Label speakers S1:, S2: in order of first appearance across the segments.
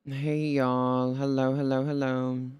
S1: Hey y'all. Hello, hello, hello.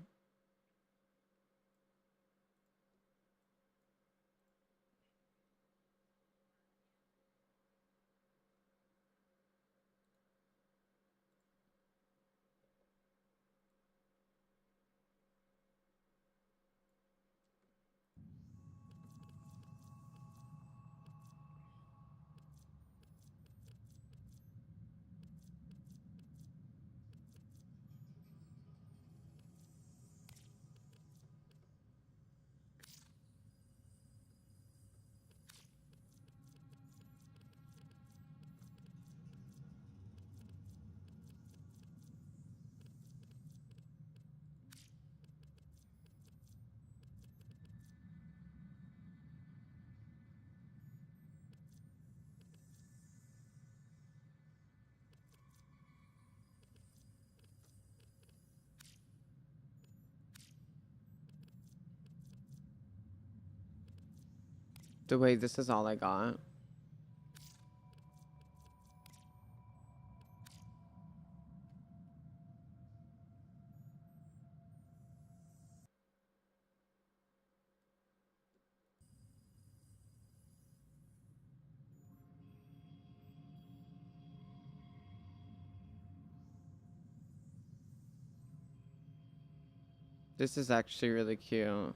S1: The way this is all I got. This is actually really cute.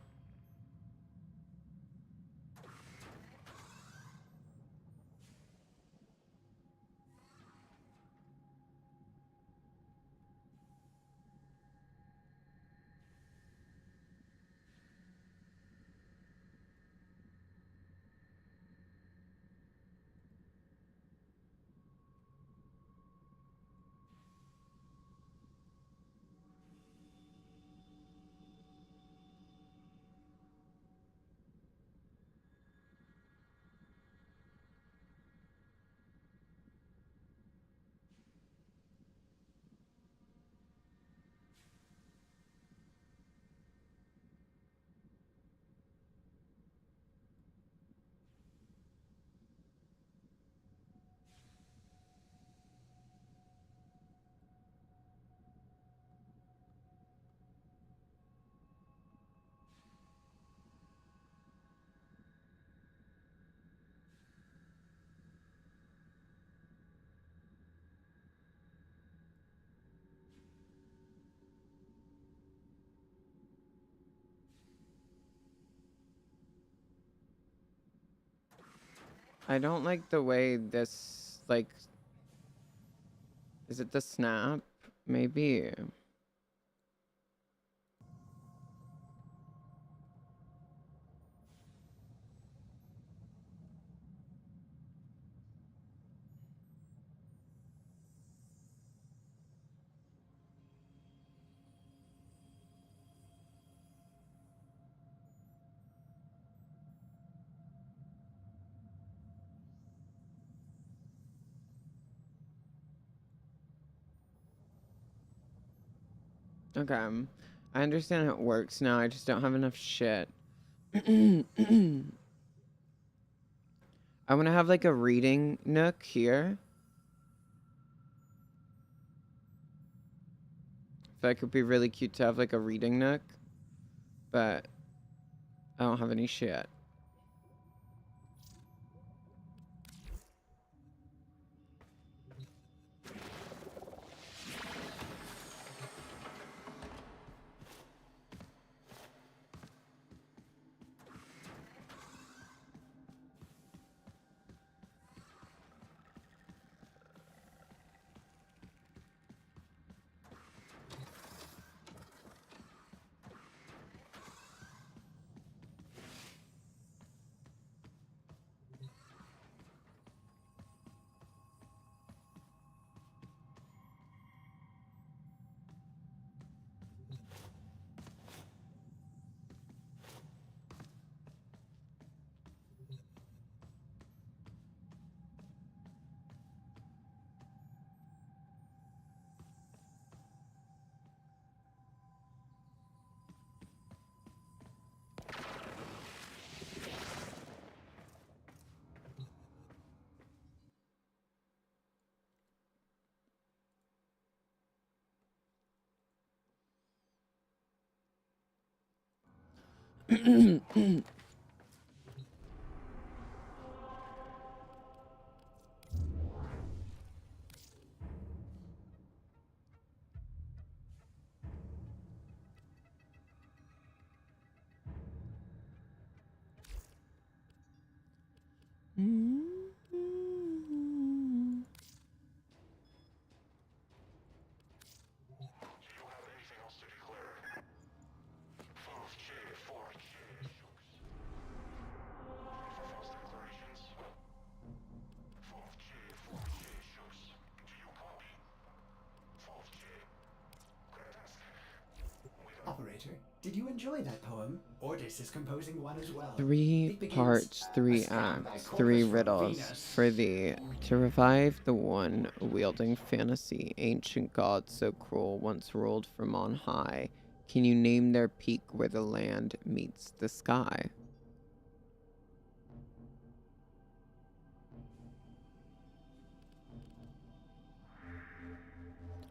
S1: I don't like the way this, like, is it the snap? Maybe. Okay. I understand how it works now. I just don't have enough shit. I want to have like a reading nook here. I feel like it would be really cute to have like a reading nook. But I don't have any shit.
S2: Operator, did you enjoy that poem? Ordis is composing one as well.
S1: 3
S2: It begins,
S1: parts, 3
S2: "A scumbag
S1: acts, 3
S2: corpus from
S1: riddles
S2: Venus."
S1: for thee. To revive the one wielding fantasy, ancient gods so cruel once ruled from on high. Can you name their peak where the land meets the sky?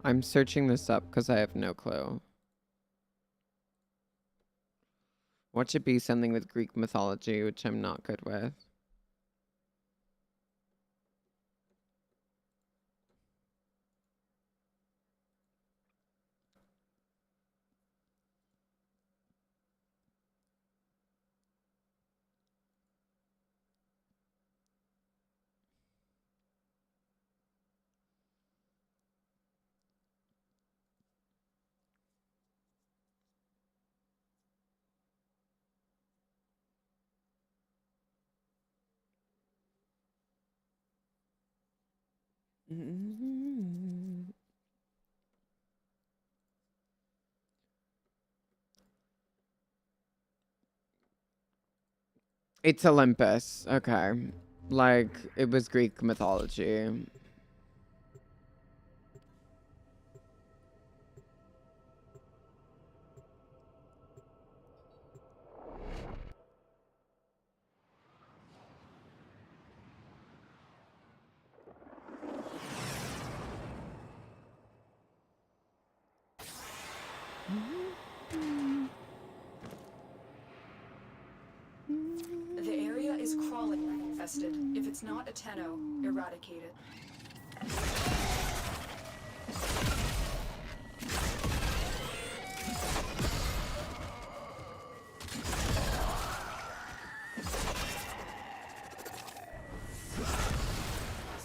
S1: I'm searching this up because I have no clue. What should be something with Greek mythology, which I'm not good with? It's Olympus. Okay. Like, it was Greek mythology.
S3: The area is crawling infested. If it's not a Tenno, eradicate it.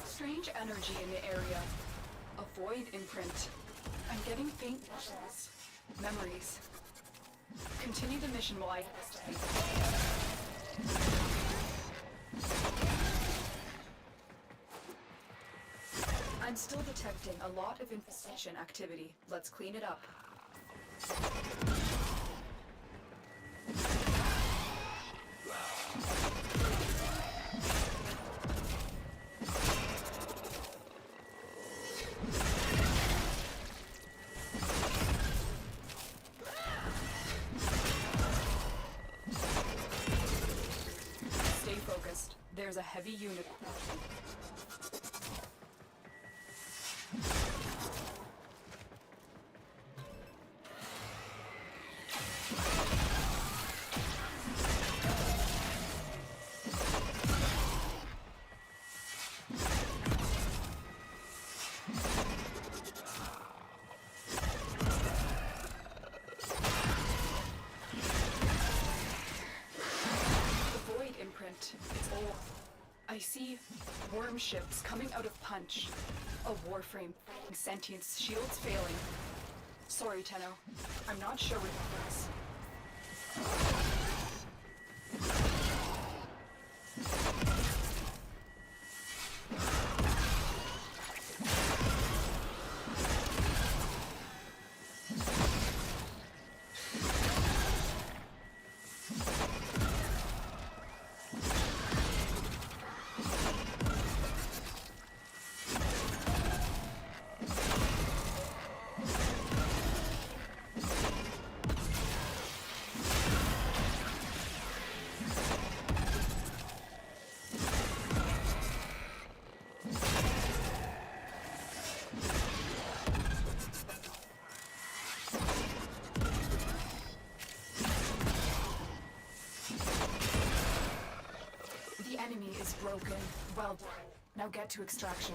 S3: Strange energy in the area. A void imprint. I'm getting faint visions. Memories. Continue the mission while I investigate. I'm still detecting a lot of infestation activity. Let's clean it up. Stay focused. There's a heavy unit. It's old. I see worm ships coming out of Punch. A warframe. Sentience. Shields failing. Sorry, Tenno. I'm not sure what that is. Well done. Now get to extraction.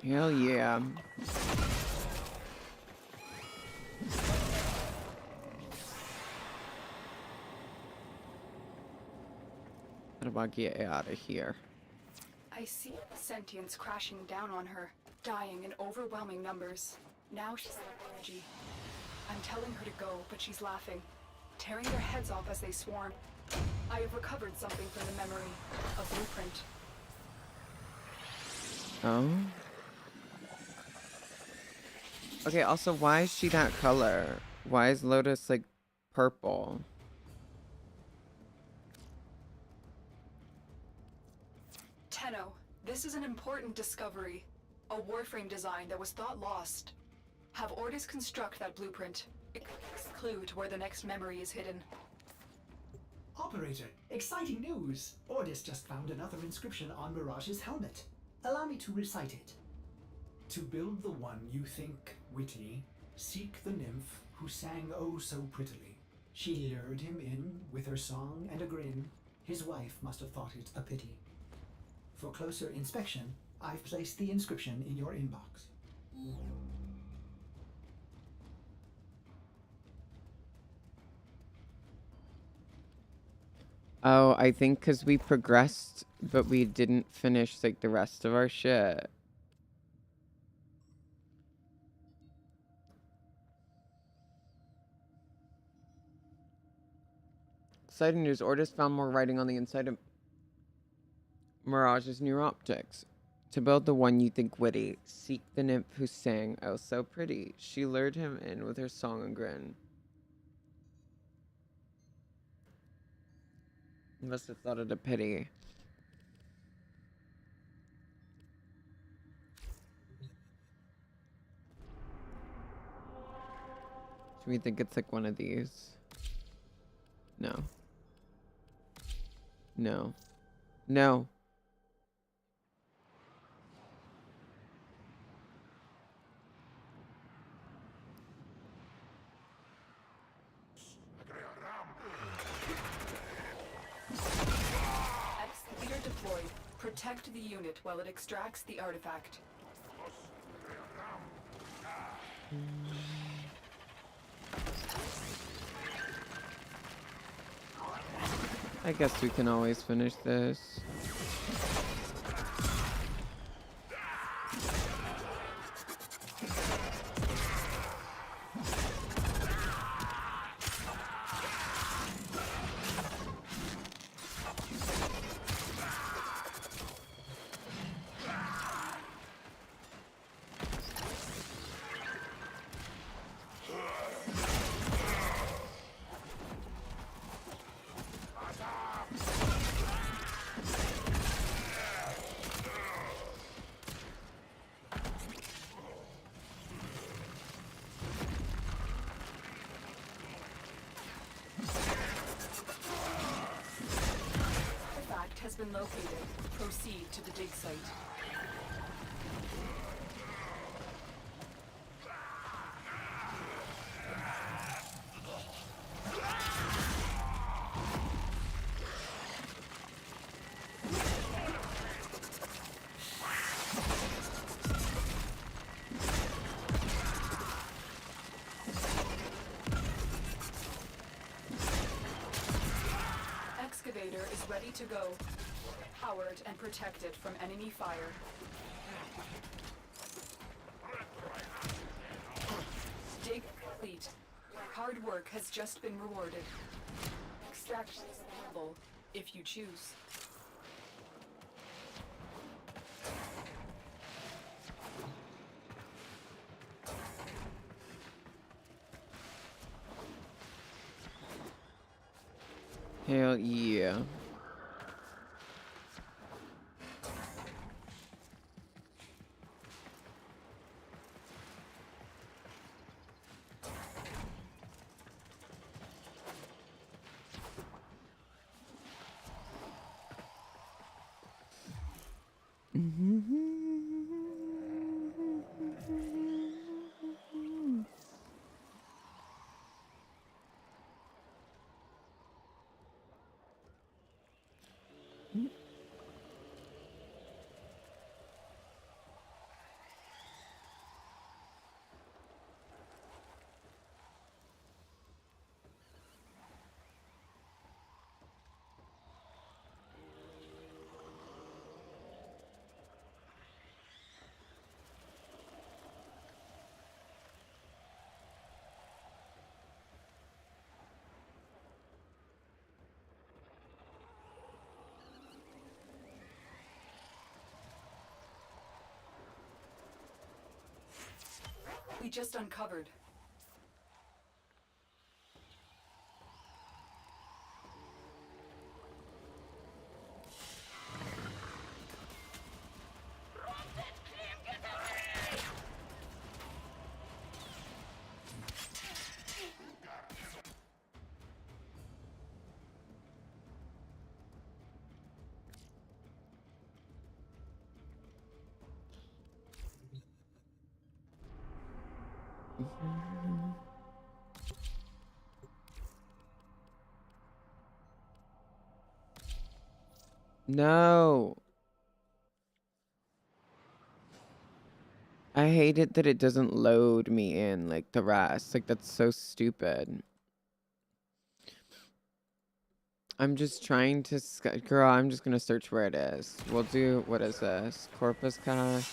S1: Hell yeah. How do I get out of here?
S3: I see sentience crashing down on her, dying in overwhelming numbers. Now she's out of energy. I'm telling her to go, but she's laughing, tearing their heads off as they swarm. I have recovered something from the memory, a blueprint.
S1: Oh? Okay, also, why is she that color? Why is Lotus, like, purple?
S3: Tenno, this is an important discovery. A warframe design that was thought lost. Have Ordis construct that blueprint. It could be a clue to where the next memory is hidden.
S2: Operator, exciting news! Ordis just found another inscription on Mirage's helmet. Allow me to recite it. To build the one you think witty, seek the nymph who sang oh so prettily. She lured him in with her song and a grin. His wife must have thought it a pity. For closer inspection, I've placed the inscription in your inbox.
S1: Oh, I think because we progressed, but we didn't finish, like, the rest of our shit. Exciting news. Ordis found more writing on the inside of Mirage's new optics. To build the one you think witty, seek the nymph who sang oh so pretty. She lured him in with her song and grin. Must have thought it a pity. Do we think it's like one of these? No. No. No.
S3: Excavator deployed. Protect the unit while it extracts the artifact.
S1: I guess we can always finish this.
S3: Has been located. Proceed to the dig site. Excavator is ready to go. Powered and protected from enemy fire. Dig complete. Hard work has just been rewarded. Extraction is available, if you choose.
S1: Hell yeah.
S3: we just uncovered.
S1: No. I hate it that it doesn't load me in like the rest. Like, that's so stupid. I'm just trying to... Girl, I'm just gonna search where it is. We'll do... What is this? Corpus cache?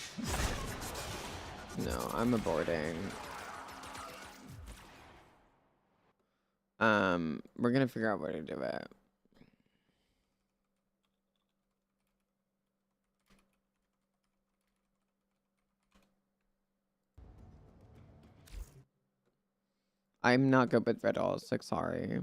S1: No, I'm aborting. We're gonna figure out where to do it. I'm not good with riddles, like, sorry.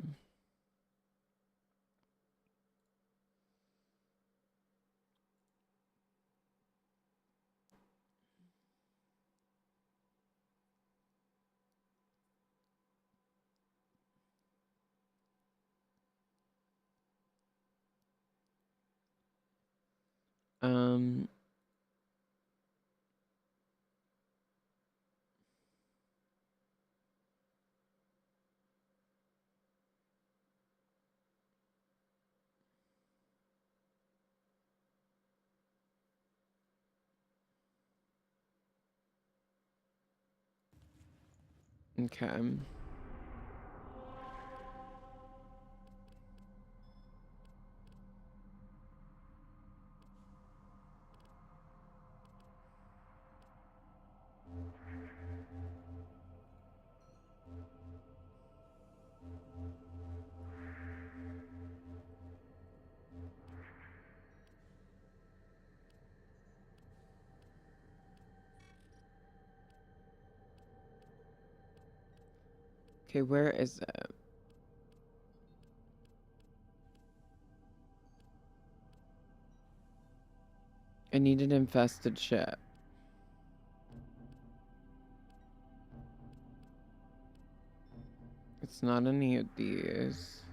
S1: Um... Okay. Okay, where is it? I need an infested ship. It's not any of these.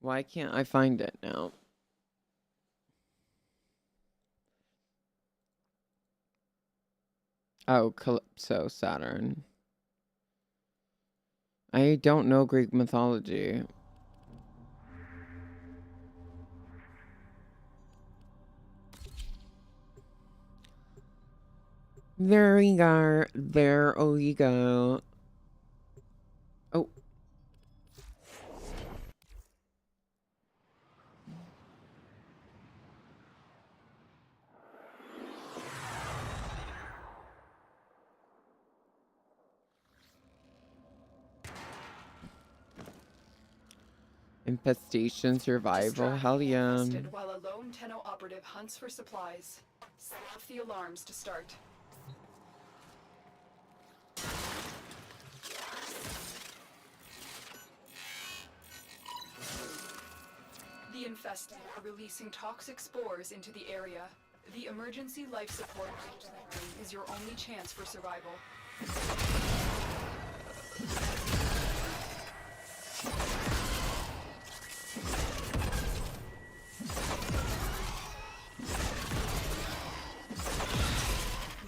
S1: Why can't I find it now? Oh, Calypso, Saturn. I don't know Greek mythology. There we go. There we go. Oh. Infestation survival. Hell yeah.
S3: While a lone Tenno operative hunts for supplies. Set off the alarms to start. The infested are releasing toxic spores into the area. The emergency life support is your only chance for survival.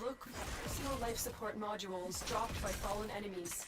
S3: Look, personal life support modules dropped by fallen enemies.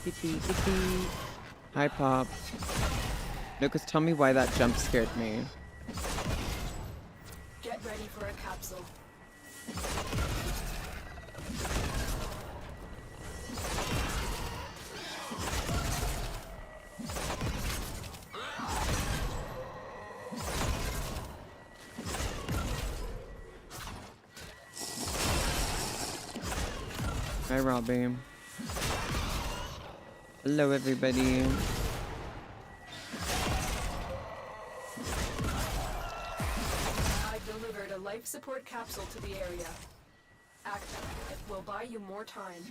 S1: Yippee, yippee. Hi, Pop. No, because tell me why that jump scared me.
S3: Get ready for a capsule.
S1: Hi, Robbie. Hello, everybody.
S3: I've delivered a life support capsule to the area. Active. It will buy you more time.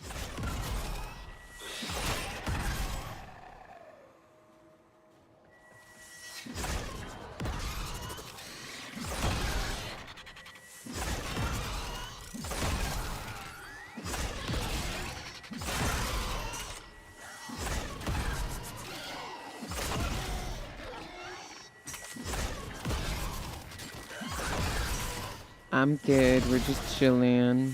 S1: I'm good. We're just chilling.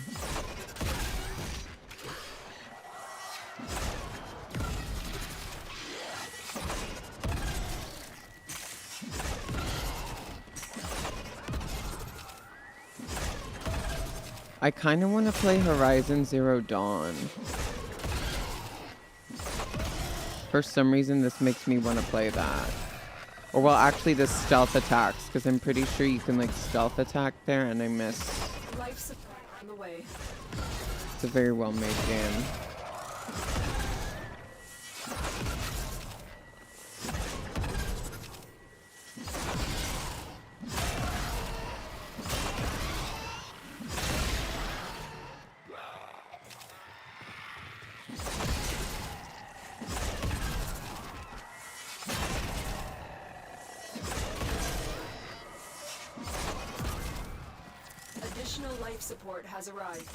S1: I kind of want to play Horizon Zero Dawn. For some reason, this makes me want to play that. Or, well, actually, the stealth attacks, because I'm pretty sure you can, like, stealth attack there, and I miss.
S3: Life support on the way.
S1: It's a very well-made game.
S3: Additional life support has arrived.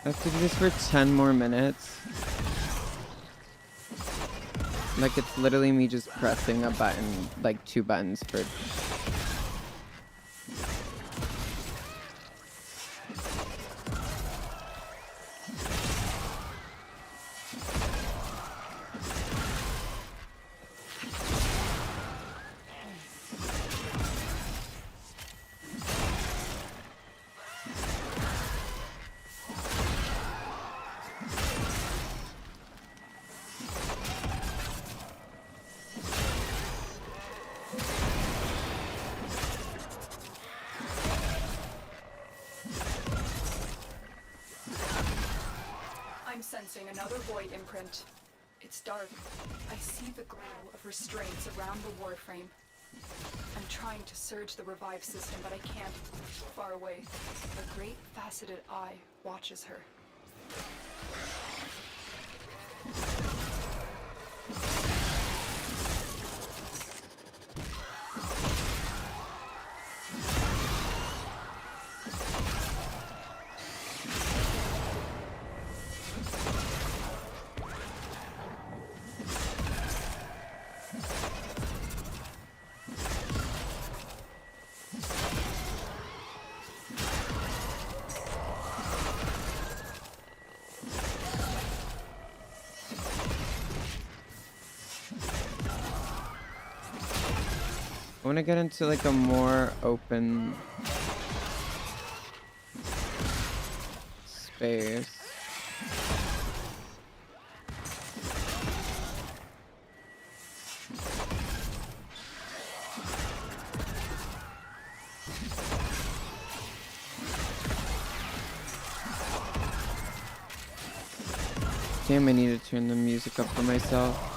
S1: I have to do this for 10 more minutes. Like, it's literally me just pressing a button, like 2 buttons for...
S3: I'm sensing another void imprint. It's dark. I see the glow of restraints around the warframe. I'm trying to surge the revive system, but I can't. Far away, a great faceted eye watches her.
S1: want to get into like a more open space. Damn, I need to turn the music up for myself.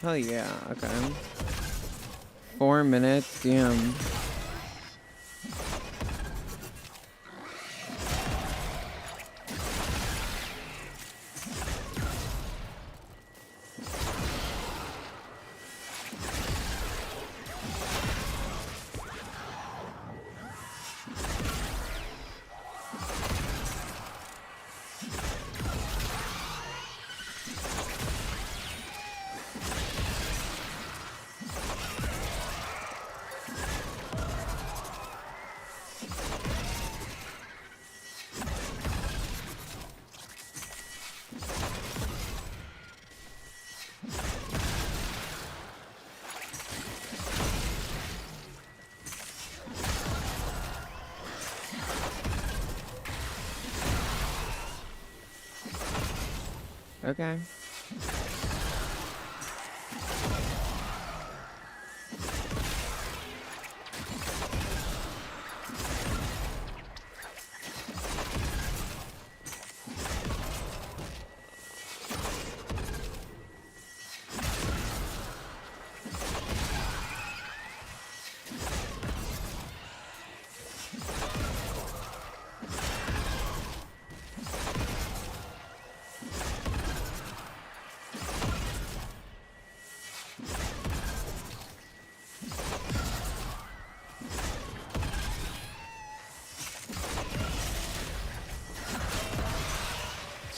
S1: Hell yeah, okay. 4 minutes, damn. Okay.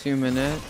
S1: Two minutes.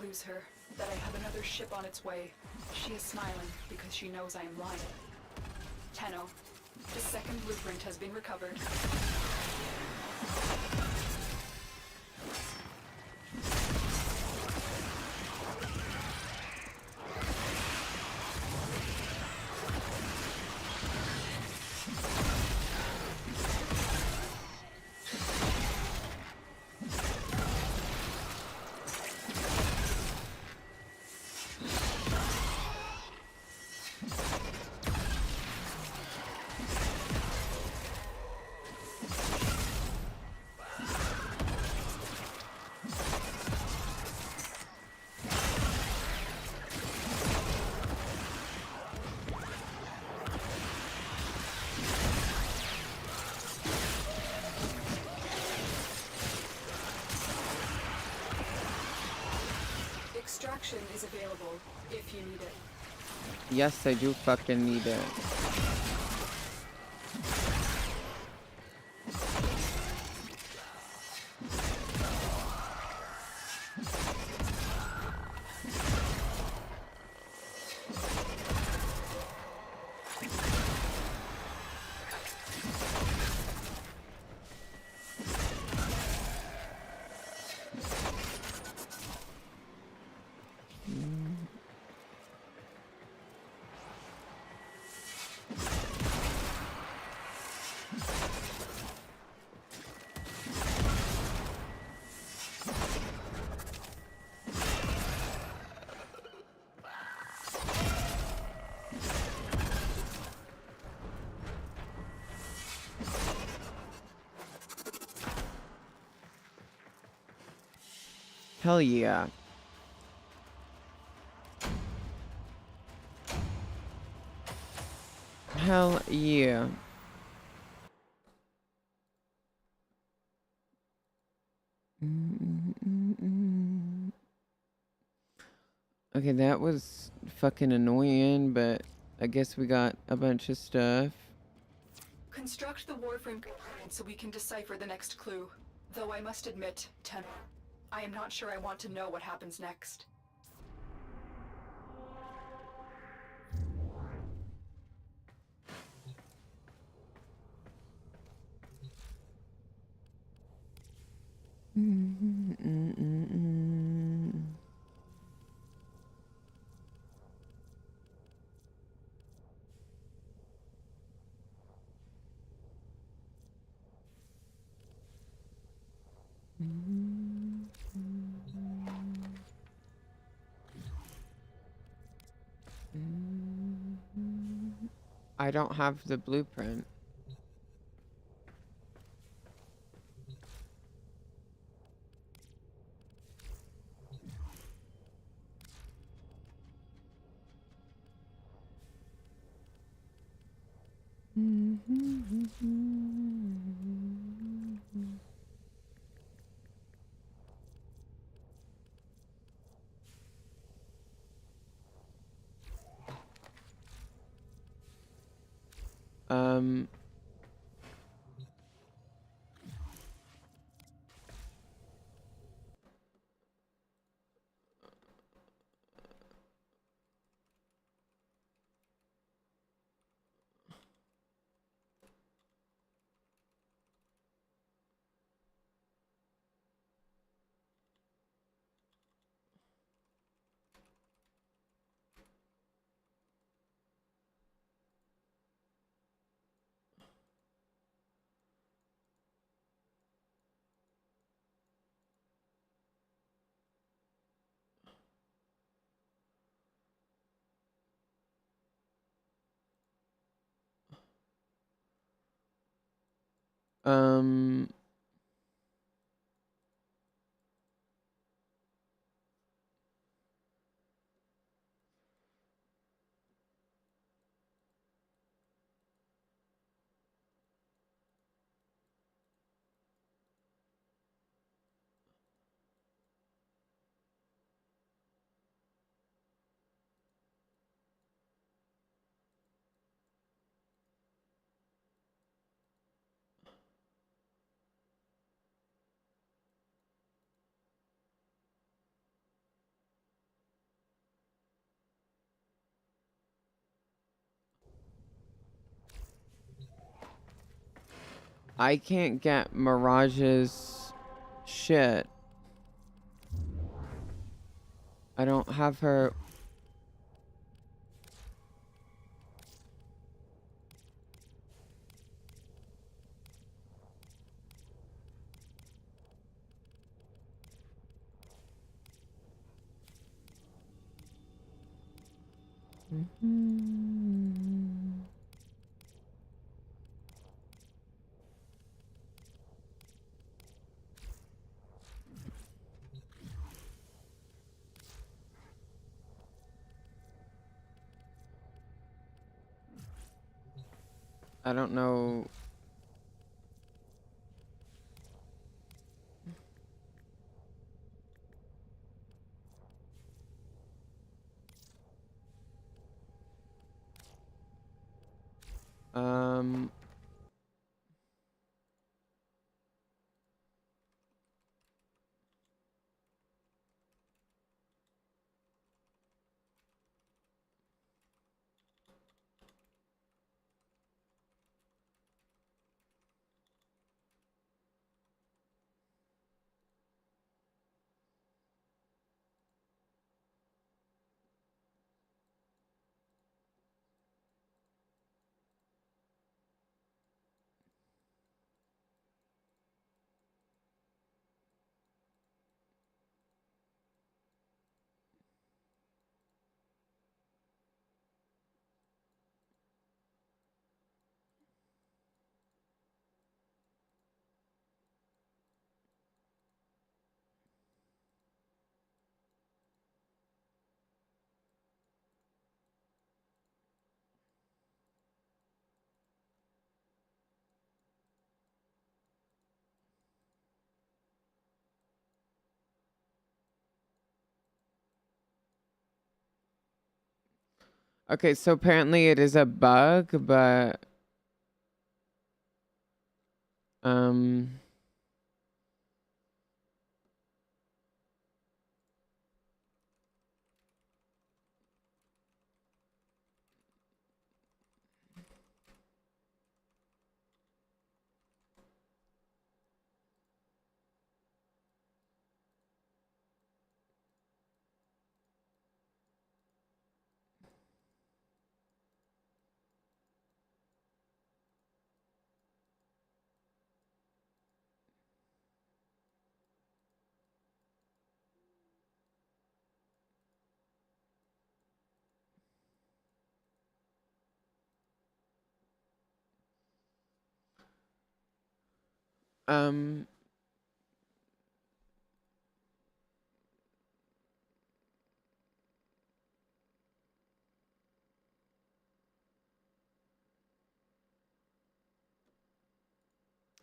S3: Lose her, that I have another ship on its way. She is smiling because she knows I am lying. Tenno, the second blueprint has been recovered. Extraction is available if you need it.
S1: Yes, I do fucking need it. Hell yeah. Hell yeah. Okay, that was fucking annoying, but I guess we got a bunch of stuff.
S3: Construct the warframe component so we can decipher the next clue. Though I must admit, Tenno, I am not sure I want to know what happens next.
S1: I don't have the blueprint. Um, um, I can't get Mirage's shit. I don't have her. I don't know. Um, okay, so apparently it is a bug, but um Um,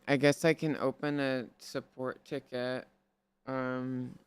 S1: I guess I can open a support ticket. Um,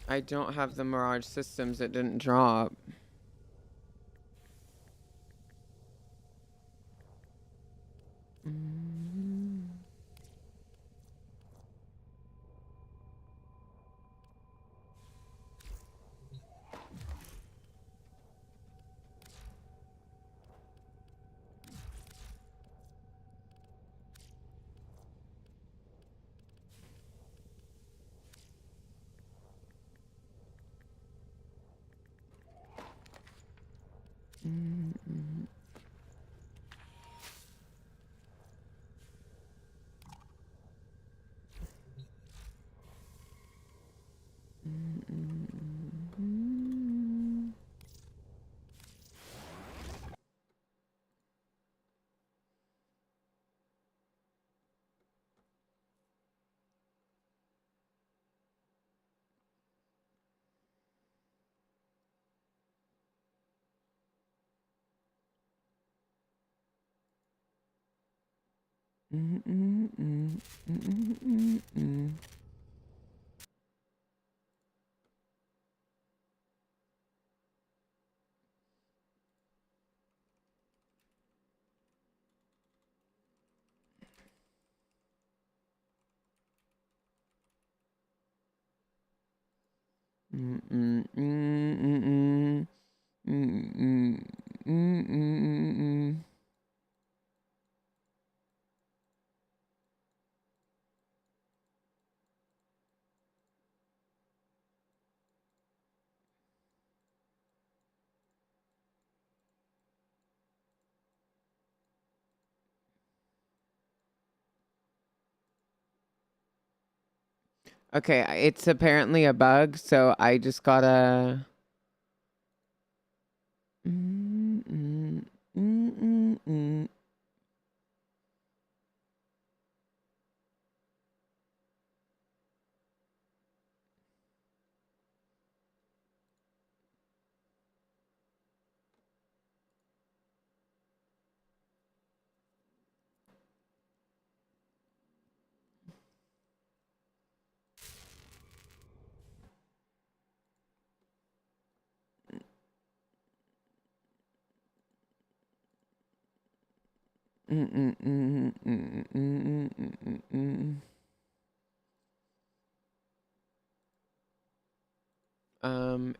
S1: I don't have the Mirage systems. It didn't drop. Okay, it's apparently a bug, so I just gotta.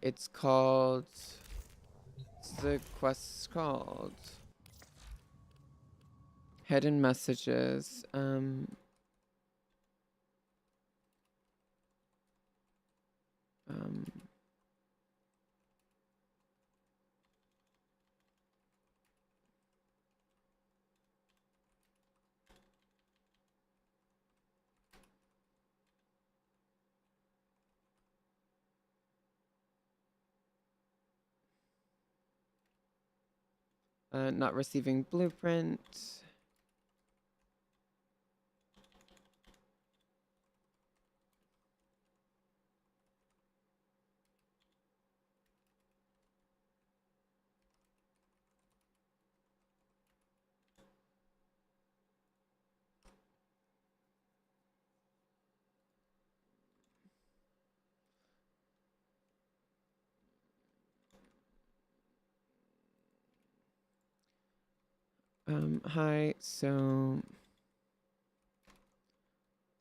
S1: It's called. What's the quest called? Hidden messages. Um. Not receiving blueprint. Hi, so...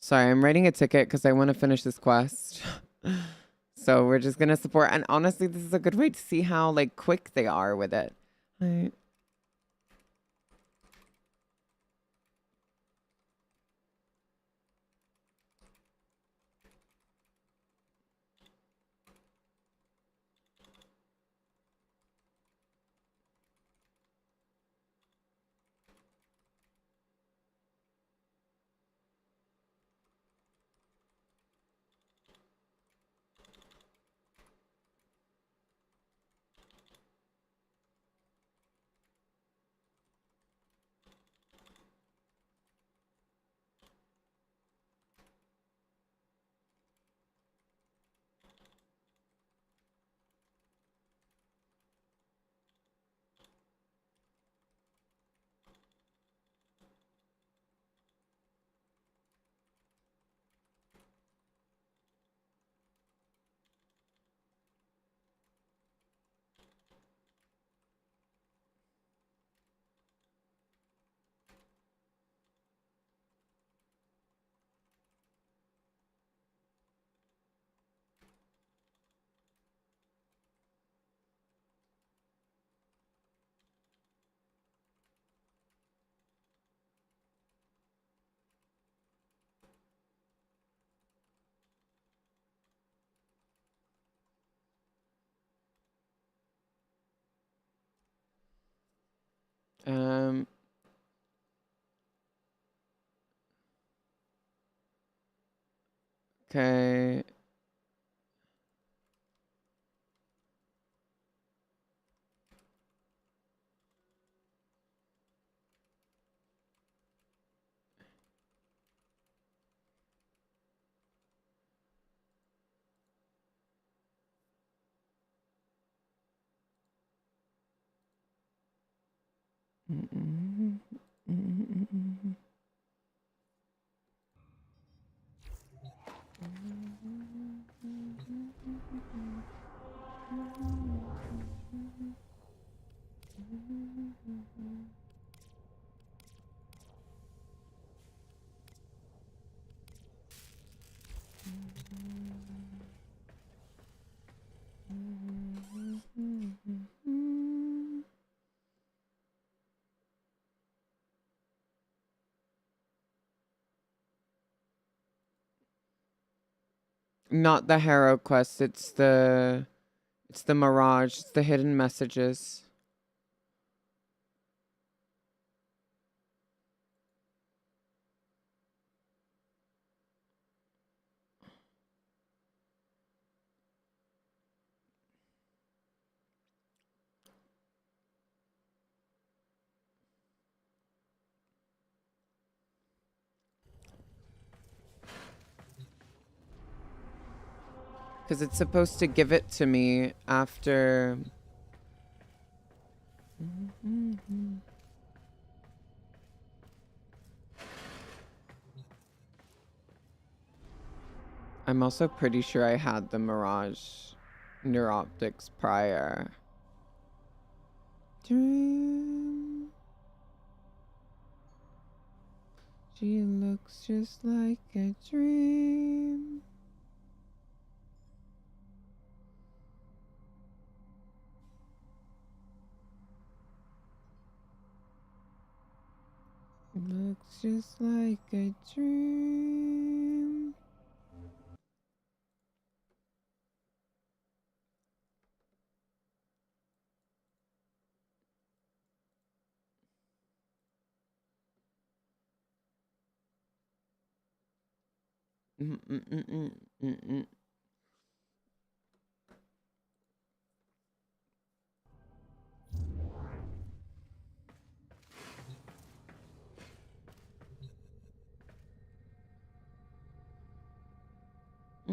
S1: Sorry, I'm writing a ticket because I want to finish this quest. So we're just gonna support, and honestly, this is a good way to see how, like, quick they are with it. Right. Um... Okay. Not the Harrow quest, it's the Mirage, it's the hidden messages. Because it's supposed to give it to me after... I'm also pretty sure I had the Mirage Neuroptics prior. Dream. She looks just like a dream. Looks just like a dream.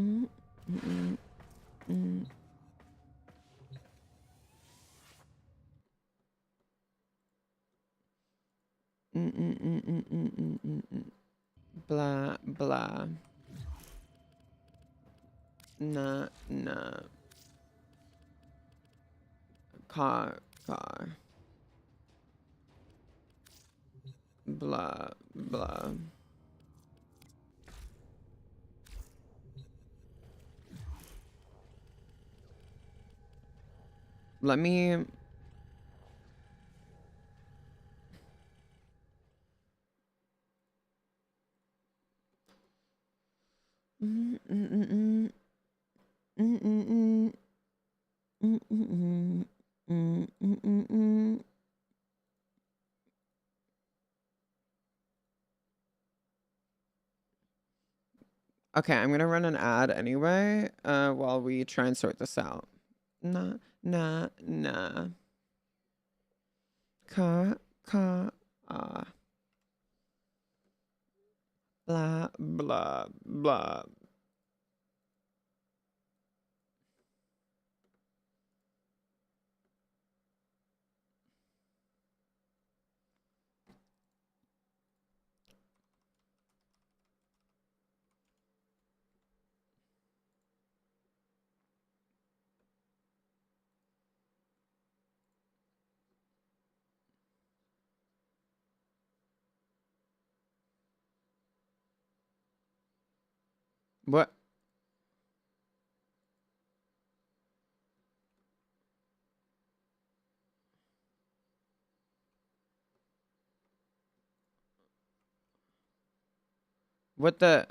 S1: Mm, mm, mm. Blah, blah. Nah, nah. Car, car. Blah, blah. Let me... Okay, I'm gonna run an ad anyway, while we try and sort this out. Nah, nah, nah. Ka, ka, ah. Blah, blah, blah. What? What the...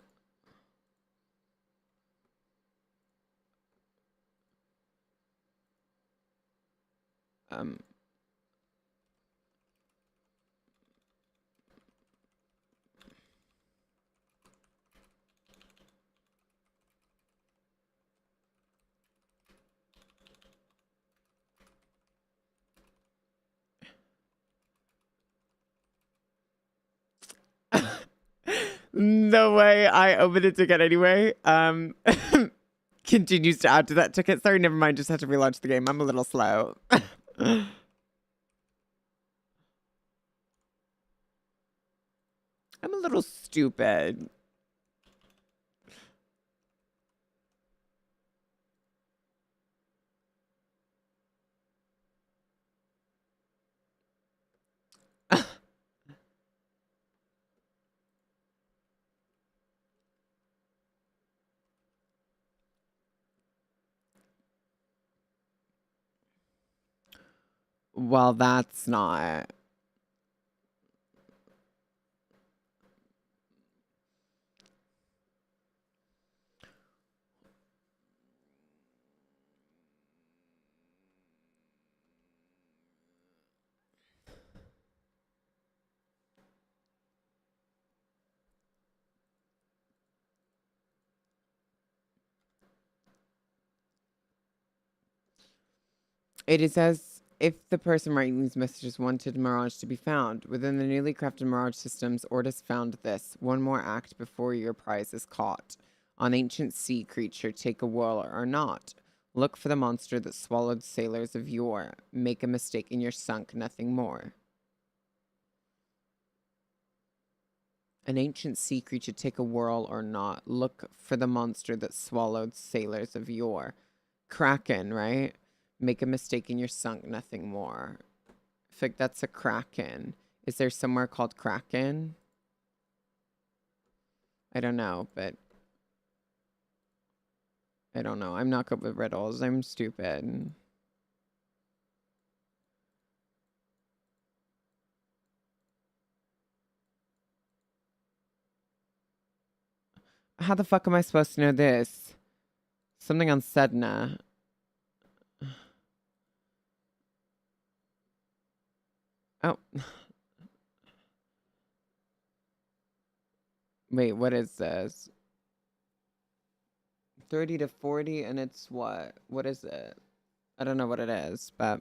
S1: Um... No way. I opened a ticket anyway. Continues to add to that ticket. Sorry, never mind. Just had to relaunch the game. I'm a little slow. I'm a little stupid. Well, that's not. It is as if the person writing these messages wanted Mirage to be found. Within the newly crafted Mirage systems, Ortis found this. One more act before your prize is caught. On ancient sea creature, take a whirl or not. Look for the monster that swallowed sailors of yore. Make a mistake and you're sunk, nothing more. An ancient sea creature, take a whirl or not. Look for the monster that swallowed sailors of yore. Kraken, right? Make a mistake and you're sunk, nothing more. I think that's a kraken. Is there somewhere called Kraken? I don't know, but... I don't know. I'm not good with riddles. I'm stupid. How the fuck am I supposed to know this? Something on Sedna. Oh. Wait, what is this? 30 to 40, and it's what? What is it? I don't know what it is, but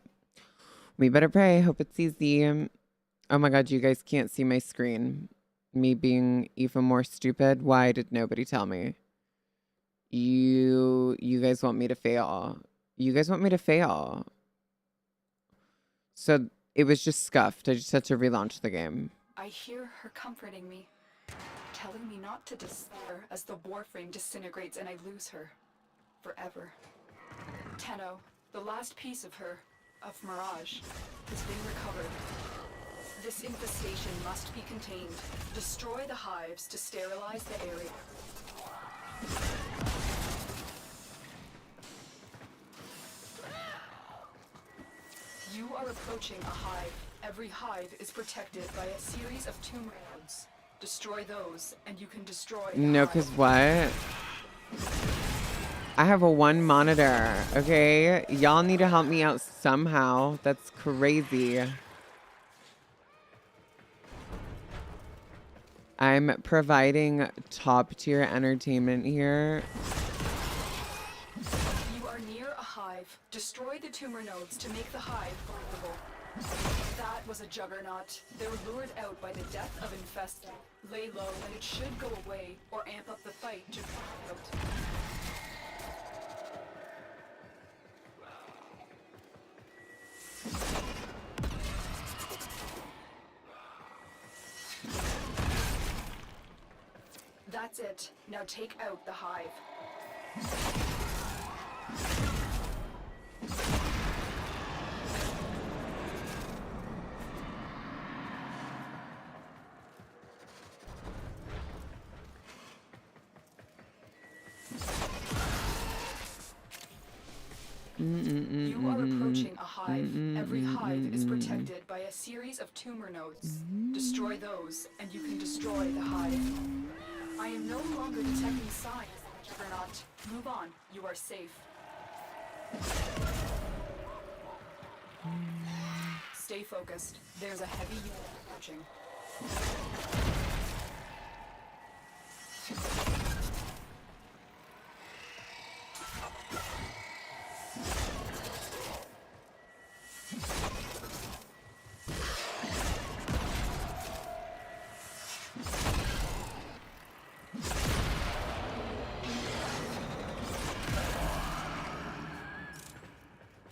S1: we better pray. Hope it's easy. Oh my god, you guys can't see my screen. Me being even more stupid. Why did nobody tell me? You guys want me to fail. You guys want me to fail. So it was just scuffed. I just had to relaunch the game.
S3: I hear her comforting me, telling me not to despair as the warframe disintegrates and I lose her. Forever. Tenno, the last piece of her, of Mirage, has been recovered. This infestation must be contained. Destroy the hives to sterilize the area. You are approaching a hive. Every hive is protected by a series of tumor nodes. Destroy those, and you can destroy the
S1: No,
S3: hive.
S1: cause what? I have a 1 monitor, okay? Y'all need to help me out somehow. That's crazy. I'm providing top tier entertainment here.
S3: You are near a hive. Destroy the tumor nodes to make the hive vulnerable. That was a juggernaut. They were lured out by the death of infested. Lay low and it should go away, or amp up the fight to out. That's it. Now take out the hive. You are approaching a hive. Every hive is protected by a series of tumor nodes. Destroy those, and you can destroy the hive. I am no longer detecting signs of a juggernaut. Move on. You are safe. Stay focused. There's a heavy unit approaching.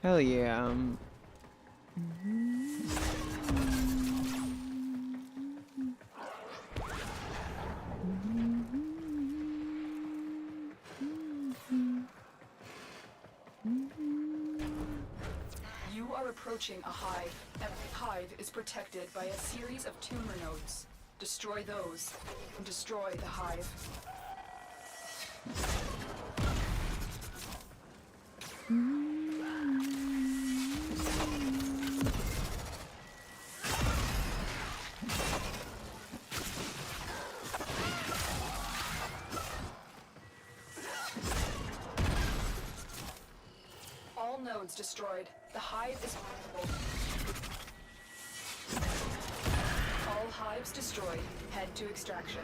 S1: Hell yeah.
S3: You are approaching a hive. Every hive is protected by a series of tumor nodes. Destroy those, and destroy the hive. All nodes destroyed. The hive is vulnerable. All hives destroyed. Head to extraction.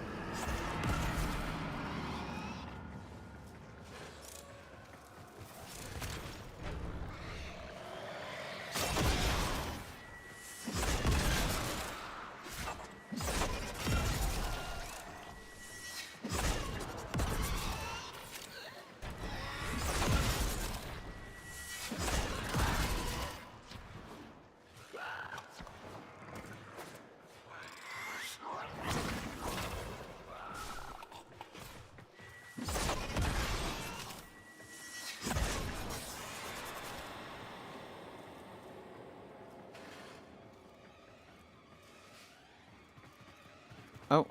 S1: Oh.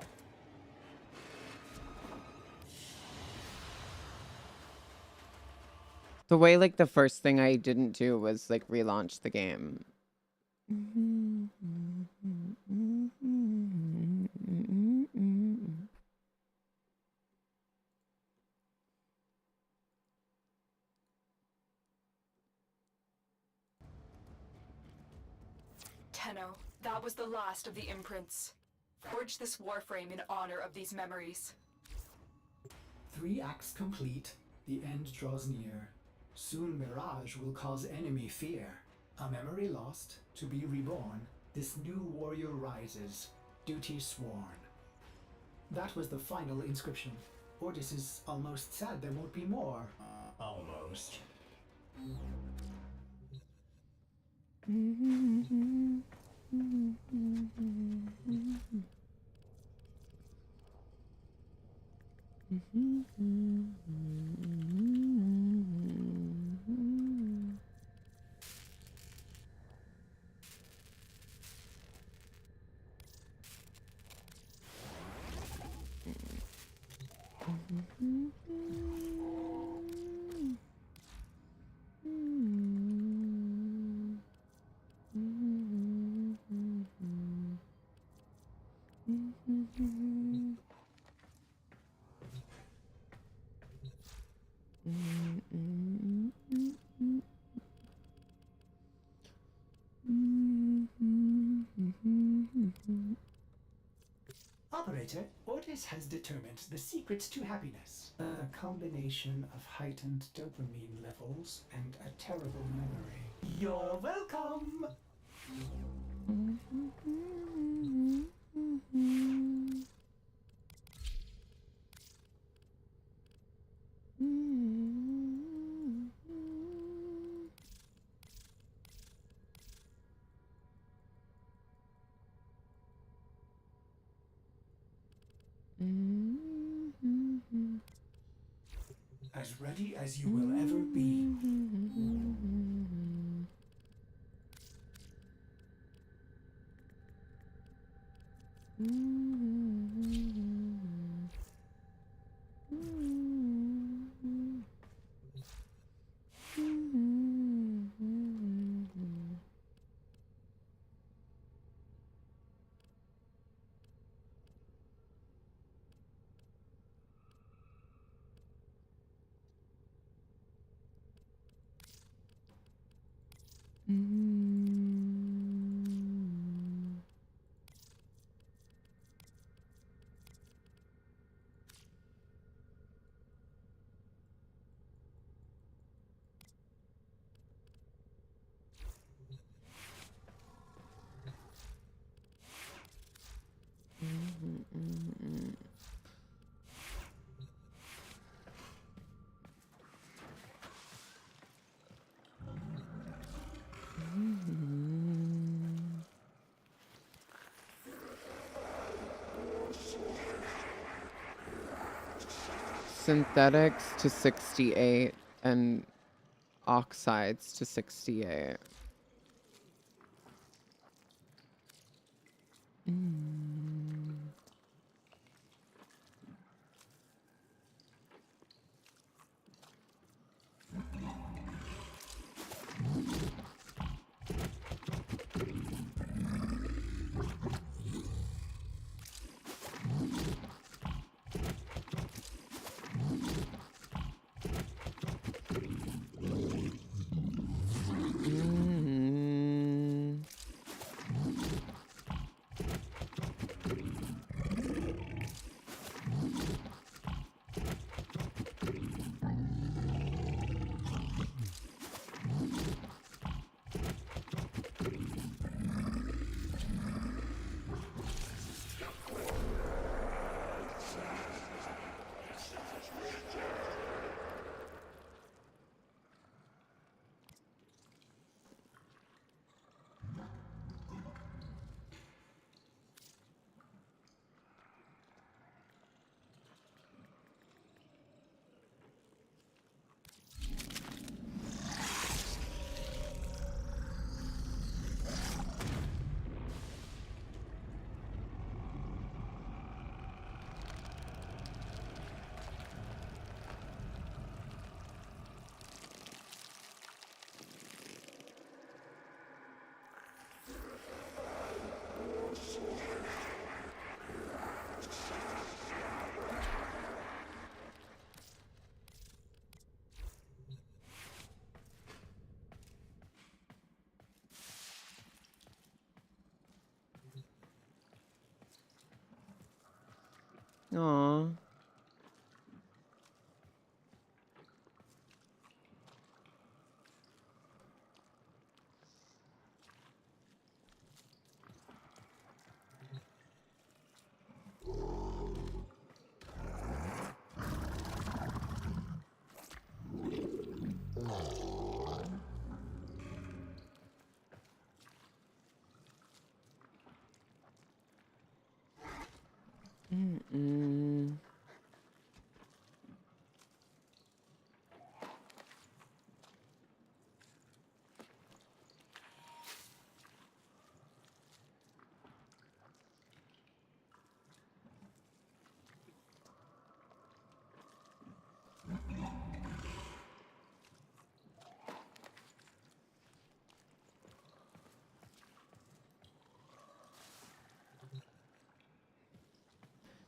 S1: The way, like, the first thing I didn't do was, like, relaunch the game.
S3: Tenno, that was the last of the imprints. Forge this warframe in honor of these memories.
S2: 3 acts complete, the end draws near. Soon Mirage will cause enemy fear. A memory lost, to be reborn, this new warrior rises, duty sworn. That was the final inscription. Ordis is almost sad there won't be more. Almost. Operator, Ordis has determined the secrets to happiness. A combination of heightened dopamine levels and a terrible memory. You're welcome! As ready as you will ever be.
S1: Synthetics to 68 and oxides to 68. Aw.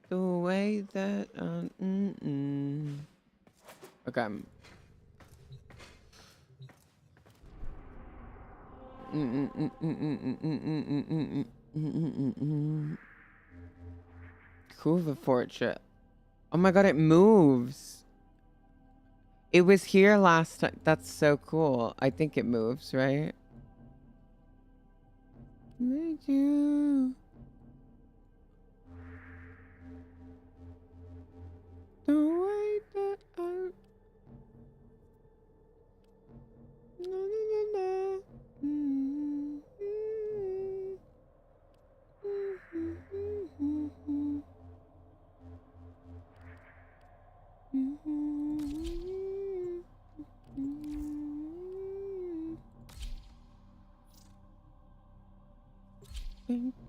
S1: The way that okay. Hoover Fortune. Oh my god, it moves. It was here last time. That's so cool. I think it moves, right? I do. The way that I... Na, na,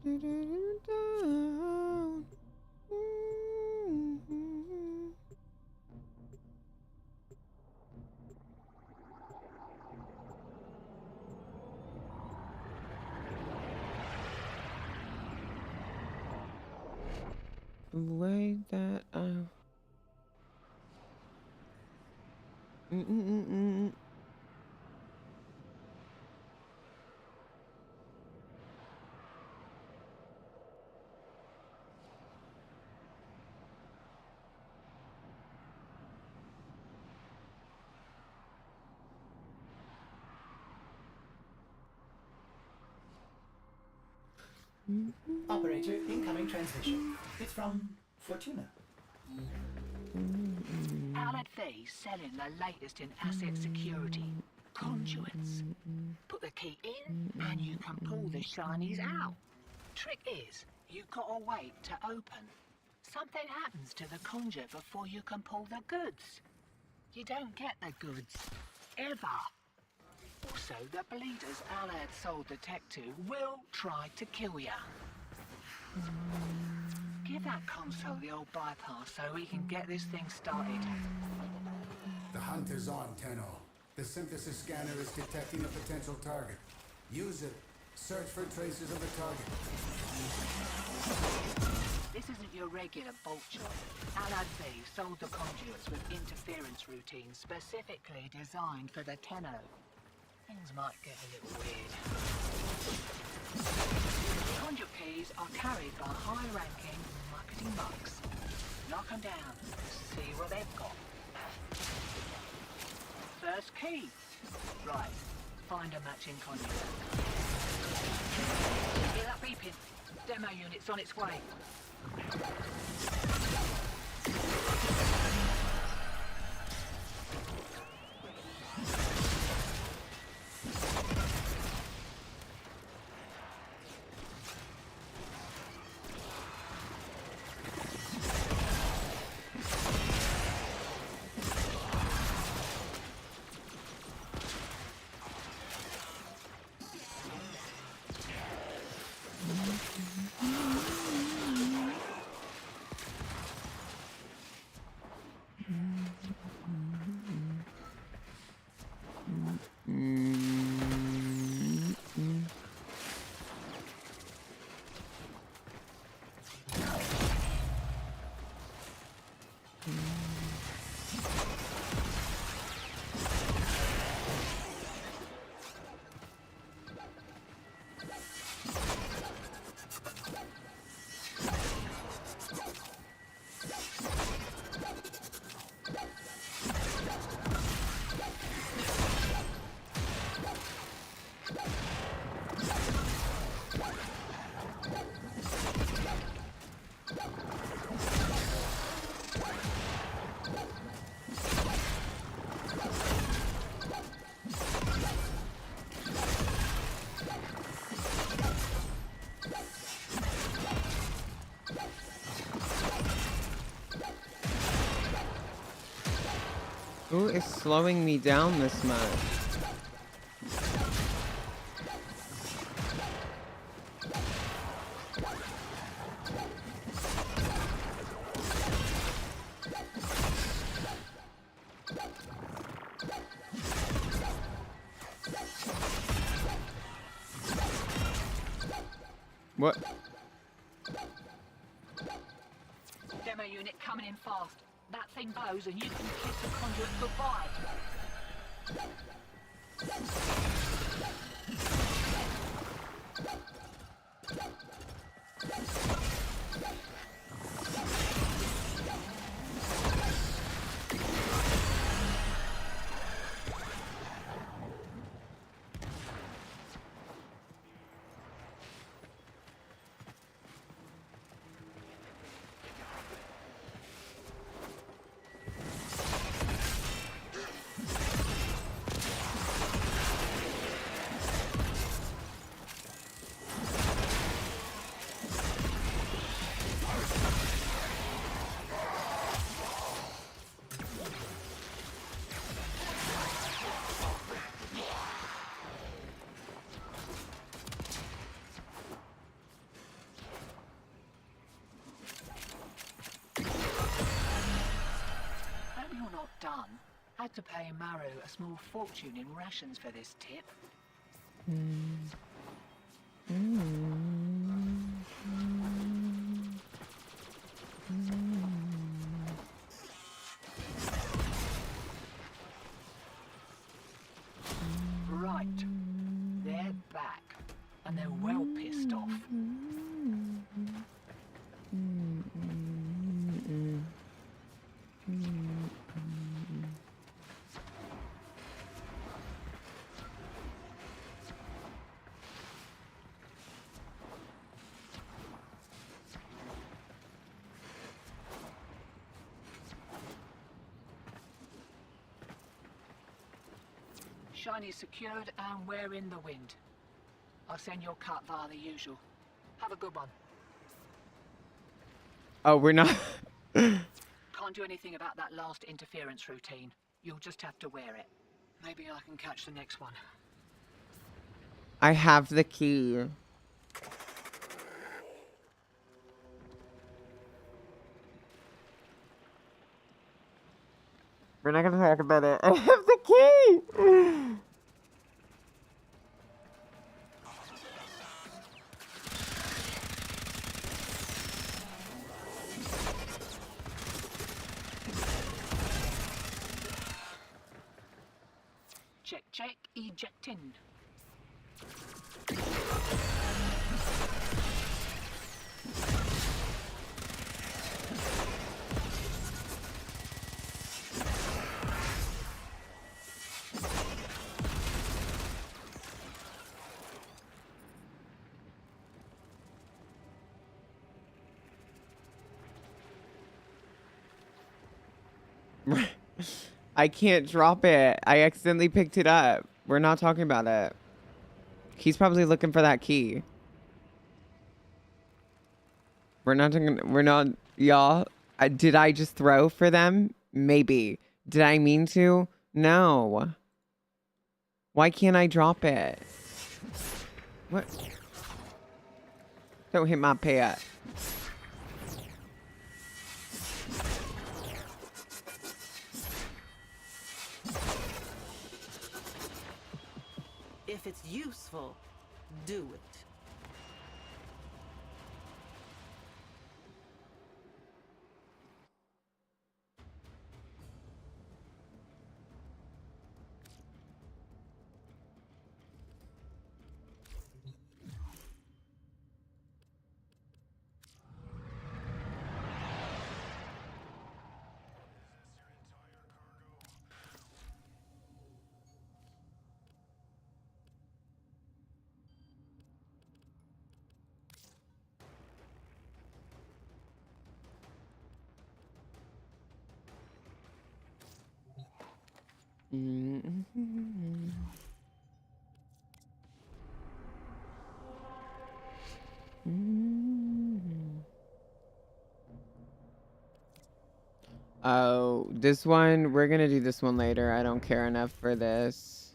S1: na, na. The way that I...
S2: Operator, incoming transmission. It's from Fortuna.
S4: Allied Faye's selling the latest in asset security. Conduits. Put the key in and you can pull the shinies out. Trick is, you've got to wait to open. Something happens to the conduit before you can pull the goods. You don't get the goods. Ever. Also, the bleeders Allied sold the tech to will try to kill ya. Give that console the old bypass so we can get this thing started.
S5: The hunt is on, Tenno. The synthesis scanner is detecting a potential target. Use it. Search for traces of the target.
S4: This isn't your regular bolt job. Allied Faye sold the conduits with interference routines specifically designed for the Tenno. Things might get a little weird. Conduit keys are carried by high-ranking marketing mucks. Knock them down, see what they've got. First key. Right, find a matching conduit. Hear that beeping? Demo unit's on its way.
S1: Who is slowing me down this much? What?
S4: fast. That thing blows and you can kiss the conduit goodbye. Done. Had to pay Maru a small fortune in rations for this tip. Right. They're back. And they're well pissed off. Shiny's secured and we're in the wind. I'll send your cut via the usual. Have a good one.
S1: Oh, we're not.
S4: Can't do anything about that last interference routine. You'll just have to wear it. Maybe I can catch the next one.
S1: I have the key. We're not gonna talk about it. I have the key!
S4: Check, ejecting.
S1: I can't drop it. I accidentally picked it up. We're not talking about it. He's probably looking for that key. We're not, y'all. Did I just throw for them? Maybe. Did I mean to? No. Why can't I drop it? What? Don't hit my pet.
S6: If it's useful, do it.
S1: Oh, this one, we're gonna do this one later. I don't care enough for this.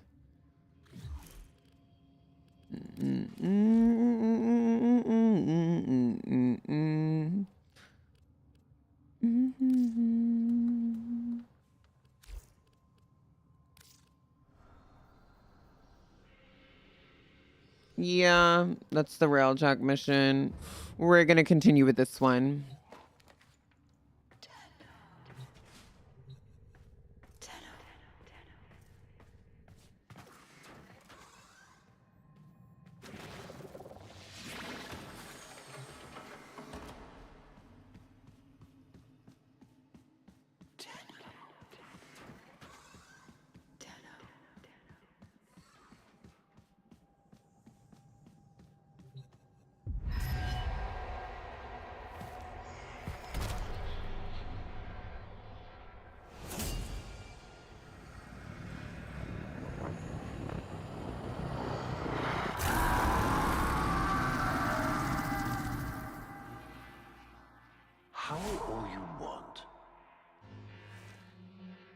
S1: Yeah, that's the railjack mission. We're gonna continue with this one.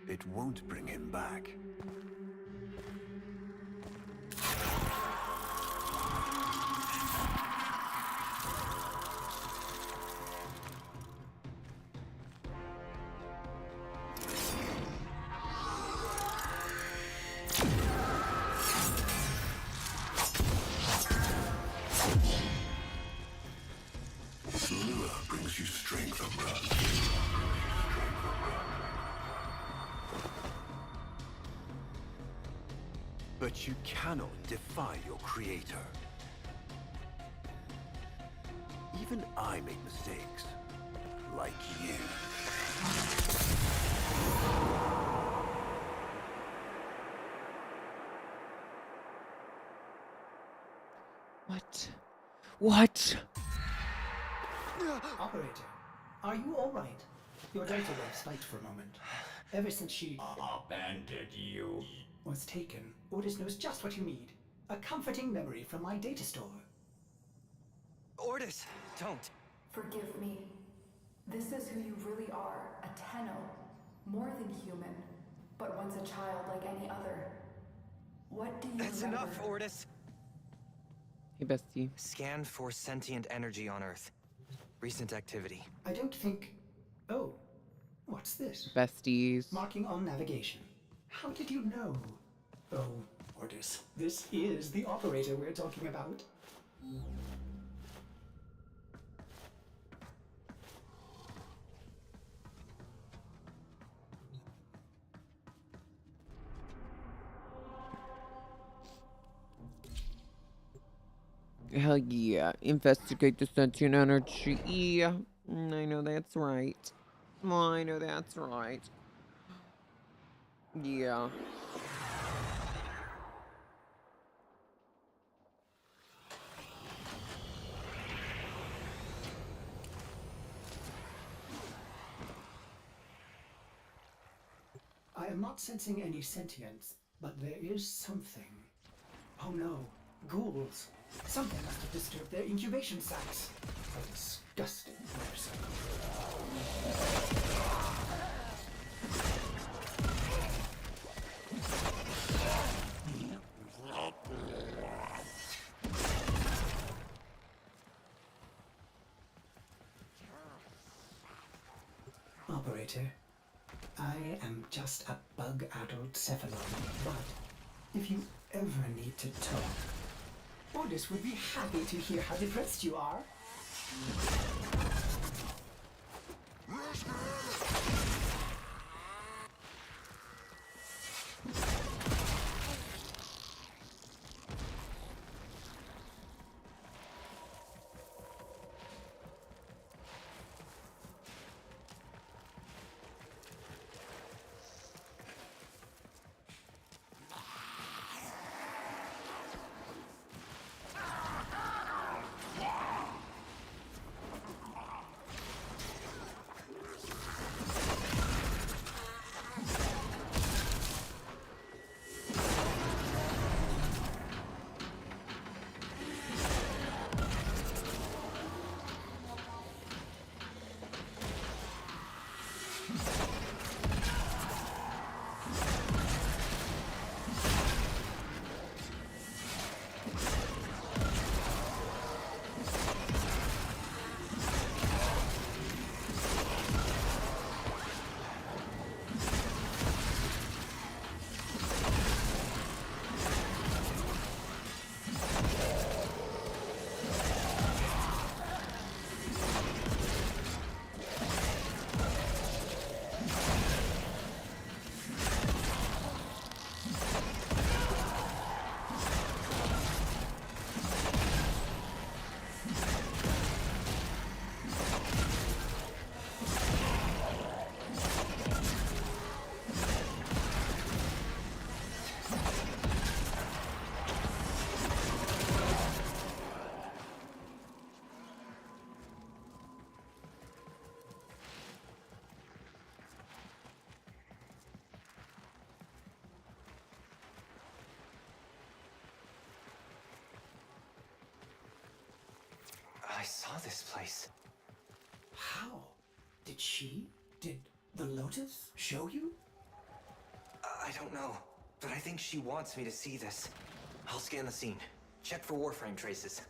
S5: It won't bring him back. Lure brings you strength, Umbrella. But you cannot defy your creator. Even I make mistakes. Like you.
S1: What? What?
S2: Operator, are you alright? Your data wave spiked for a moment. Ever since she
S7: Abandoned you.
S2: was taken, Ordis knows just what you need. A comforting memory from my data store.
S8: Ordis, don't.
S3: Forgive me. This is who you really are, a Tenno. More than human, but once a child like any other. What do you
S8: That's
S3: remember?
S8: enough, Ordis.
S1: Hey, bestie.
S8: Scan for sentient energy on Earth. Recent activity.
S2: I don't think... Oh, what's this?
S1: Besties.
S2: Marking on navigation. How did you know? Oh, Ordis, this is the operator we're talking about.
S1: Hell yeah. Investigate the sentient energy. Yeah. I know that's right. I know that's right. Yeah.
S2: I am not sensing any sentience, but there is something. Oh no, ghouls. Something must have disturbed their incubation sacs. A disgusting motorcycle. Operator, I am just a bug-addled cephalon, but if you ever need to talk, Ordis would be happy to hear how depressed you are.
S8: I saw this place.
S2: How? Did the Lotus show you?
S8: I don't know, but I think she wants me to see this. I'll scan the scene. Check for warframe traces.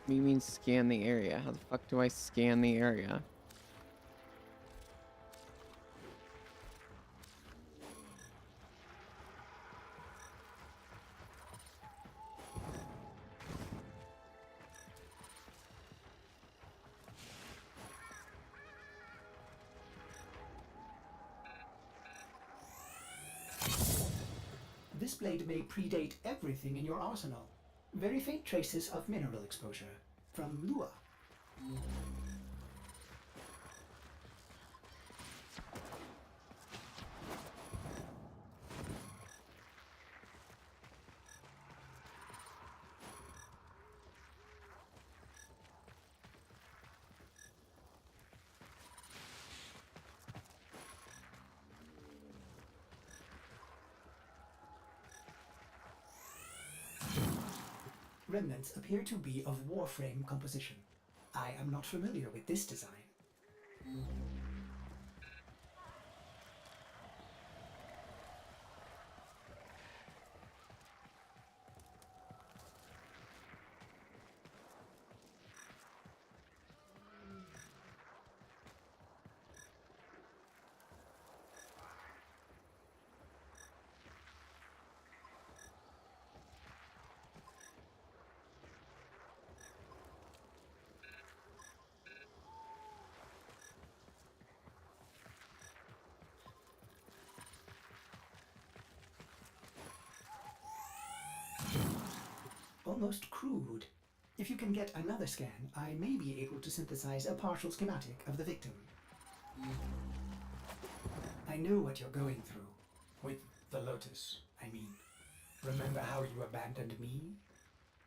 S1: What do you mean scan the area? How the fuck do I scan the area?
S2: This blade may predate everything in your arsenal. Very faint traces of mineral exposure. From Lua. Remnants appear to be of warframe composition. I am not familiar with this design. Almost crude. If you can get another scan, I may be able to synthesize a partial schematic of the victim. I know what you're going through. With the Lotus, I mean. Remember how you abandoned me?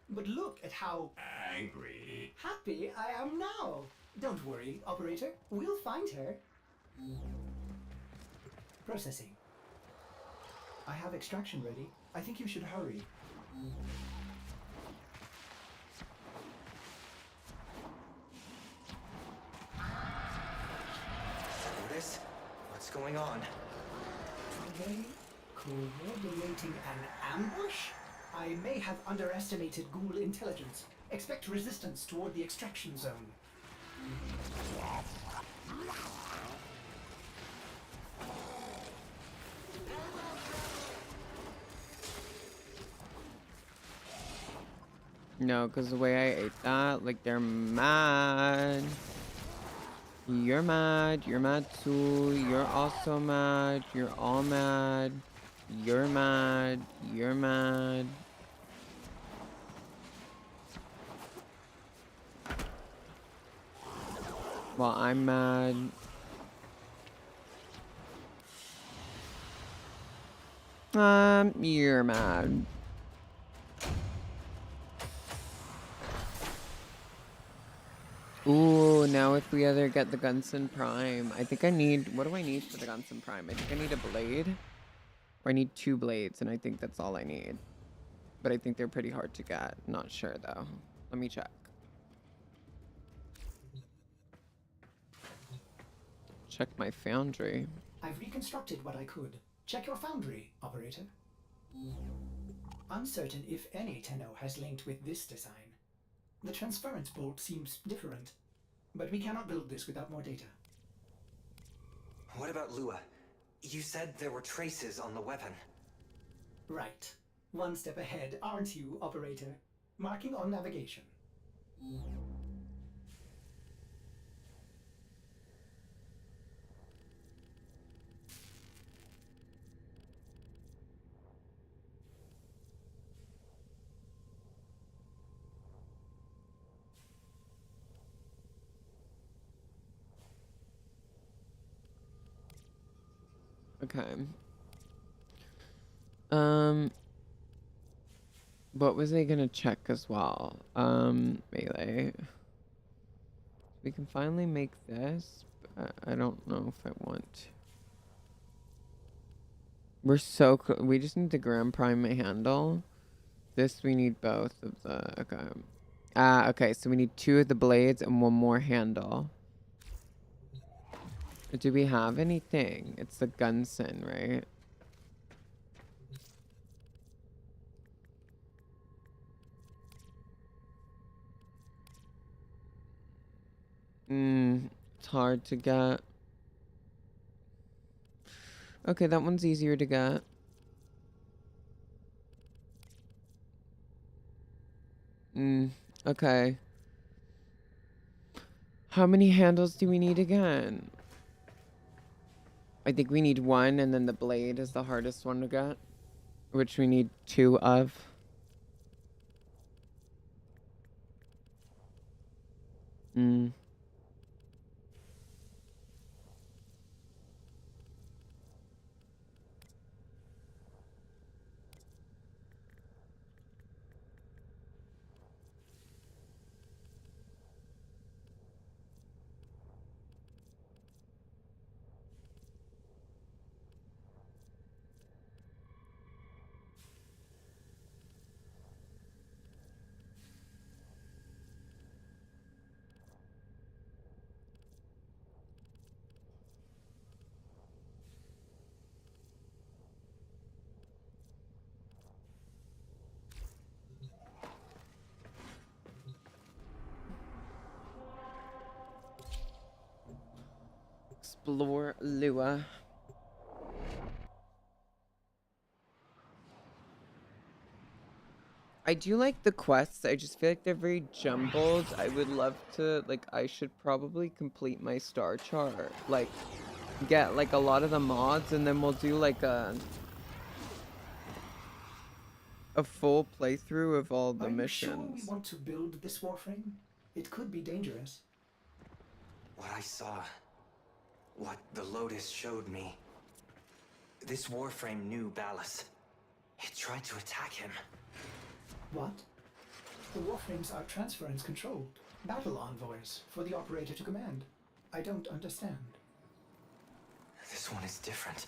S2: But look at how
S7: Angry.
S2: happy I am now. Don't worry, operator. We'll find her. Processing. I have extraction ready. I think you should hurry.
S8: Otis? What's going on?
S2: Are they coordinating an ambush? I may have underestimated ghoul intelligence. Expect resistance toward the extraction zone.
S1: No, because the way I ate that, like, they're mad. You're mad. You're mad too. You're also mad. You're all mad. You're mad. You're mad. Well, I'm mad. You're mad. Ooh, now if we either get the Gunson Prime, I think I need, what do I need for the Gunson Prime? I think I need a blade, or I need 2 blades, and I think that's all I need. But I think they're pretty hard to get. Not sure though. Let me check. Check my foundry.
S2: I've reconstructed what I could. Check your foundry, operator. Uncertain if any Tenno has linked with this design. The transference bolt seems different, but we cannot build this without more data.
S8: What about Lua? You said there were traces on the weapon.
S2: Right. One step ahead, aren't you, operator? Marking on navigation.
S1: Okay. What was I gonna check as well? Melee. We can finally make this, but I don't know if I want. We're so we just need the Grand Prime handle. This we need both of the okay. Okay, so we need 2 of the blades and 1 more handle. Do we have anything? It's the Gunson, right? It's hard to get. Okay, that one's easier to get. Okay. How many handles do we need again? I think we need 1, and then the blade is the hardest one to get, which we need 2 of. Explore Lua. I do like the quests. I just feel like they're very jumbled. I would love to, like, I should probably complete my star chart. Like, get, like, a lot of the mods, and then we'll do, like, a full playthrough of all the
S2: Are you
S1: missions.
S2: sure we want to build this warframe? It could be dangerous.
S8: What I saw, what the Lotus showed me, this warframe knew Ballas. It tried to attack him.
S2: What? The warframes are transference controlled. Battle envoys for the operator to command. I don't understand.
S8: This one is different.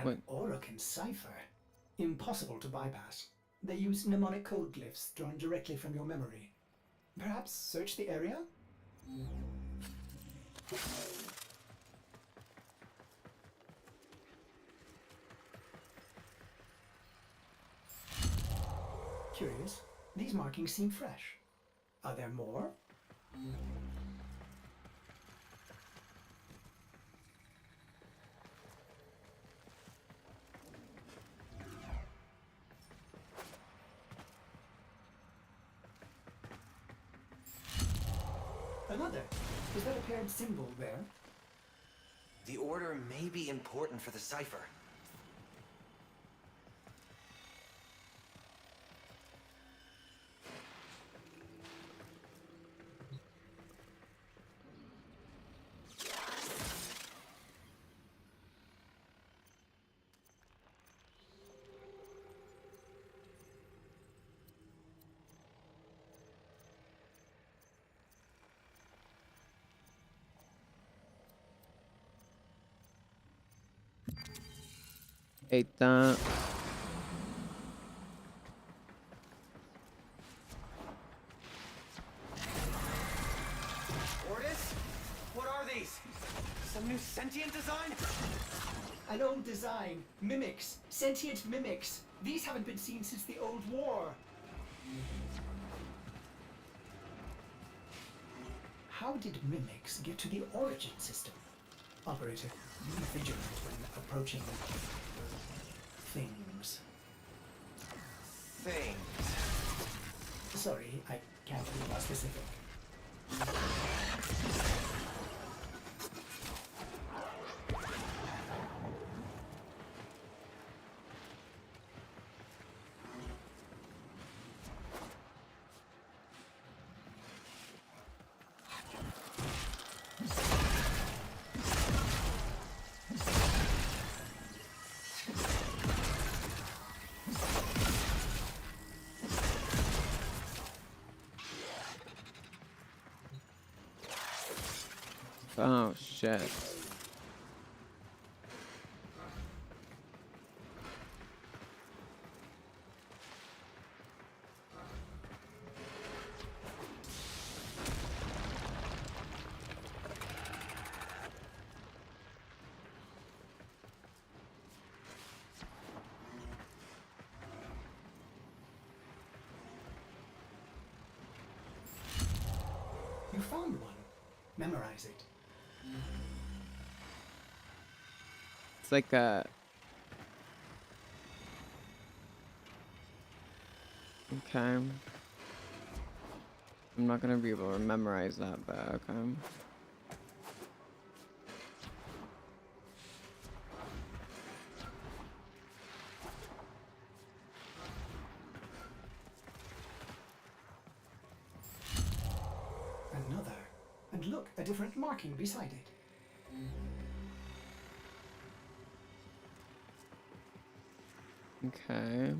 S2: An Orokin cipher? Impossible to bypass. They use mnemonic code glyphs drawn directly from your memory. Perhaps search the area? Curious. These markings seem fresh. Are there more? Another. Is that a paired symbol there?
S8: The order may be important for the cipher.
S1: Ate that.
S8: Ordis? What are these? Some new sentient design?
S2: An old design. Mimics. Sentient mimics. These haven't been seen since the old war. How did mimics get to the origin system? Operator, be vigilant when approaching things.
S8: Things.
S2: Sorry, I can't be more specific.
S1: Oh, shit.
S2: You found one. Memorize it.
S1: It's like a... Okay. I'm not gonna be able to memorize that, but okay.
S2: Another. And look, a different marking beside it.
S1: Okay.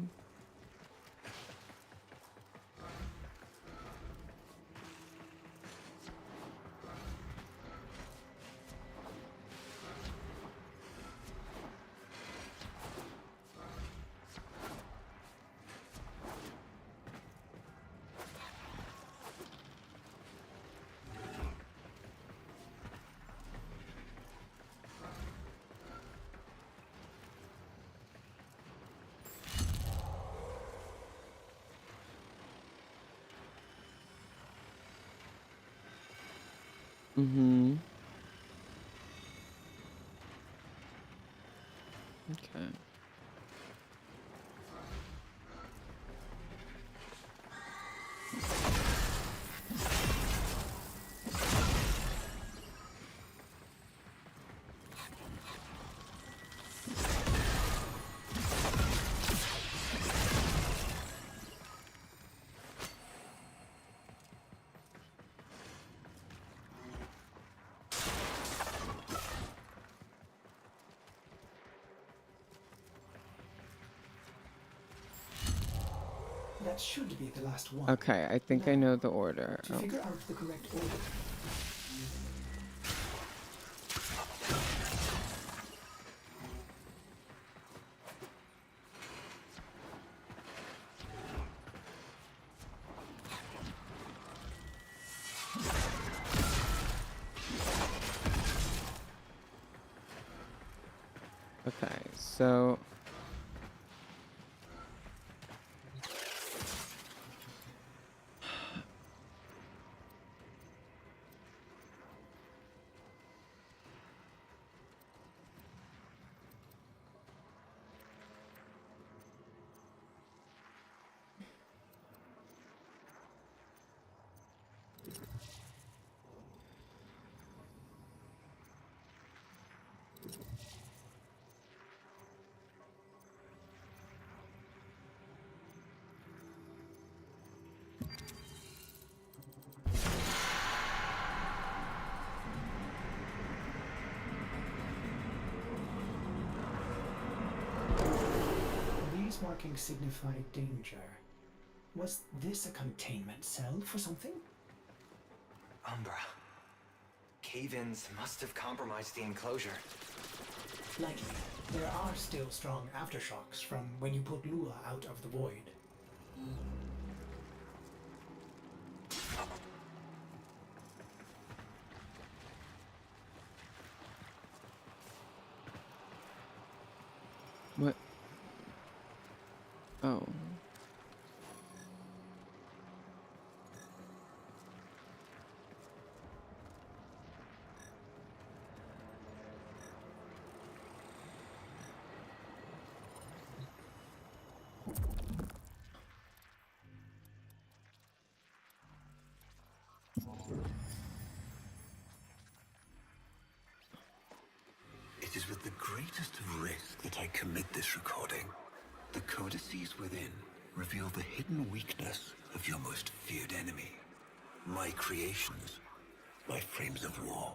S1: Mm-hmm. Okay.
S2: That should be the last one.
S1: Okay, I think I know the order.
S2: To
S1: Oh.
S2: figure out the correct order.
S1: Okay, so...
S2: These markings signify danger. Was this a containment cell for something?
S8: Umbra. Cave-ins must have compromised the enclosure.
S2: Likely. There are still strong aftershocks from when you put Lua out of the void.
S1: What? Oh.
S5: It is with the greatest of risk that I commit this recording. The codices within reveal the hidden weakness of your most feared enemy. My creations, my frames of war.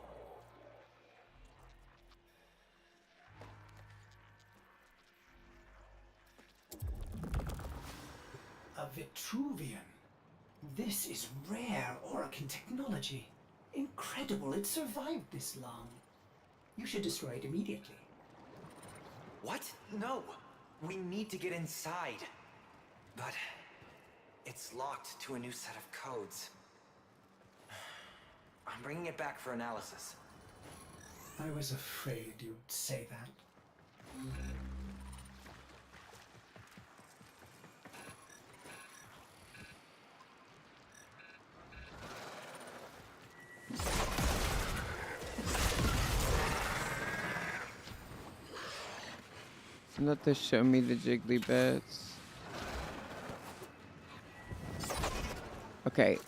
S2: A Vitruvian. This is rare Orokin technology. Incredible, it survived this long. You should destroy it immediately.
S8: What? No! We need to get inside. But it's locked to a new set of codes. I'm bringing it back for analysis.
S2: I was afraid you'd say that.
S1: Not to show me the jiggly bits. Okay.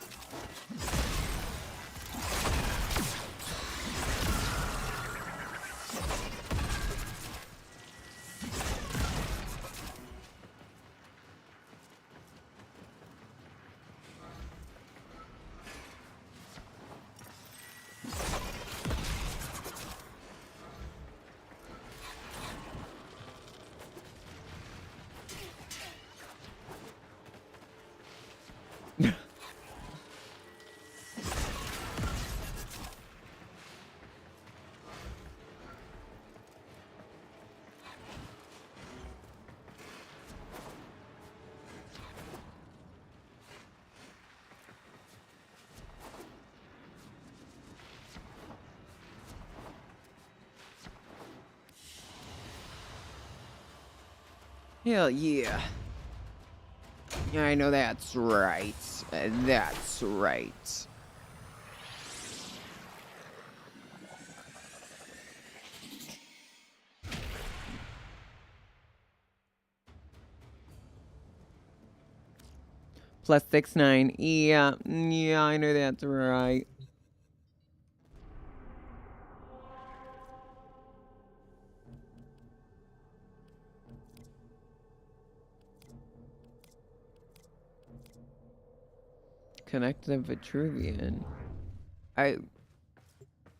S1: Hell yeah. Yeah, I know that's right. That's right. Plus 6-9. Yeah, yeah, I know that's right. Connect the Vitruvian.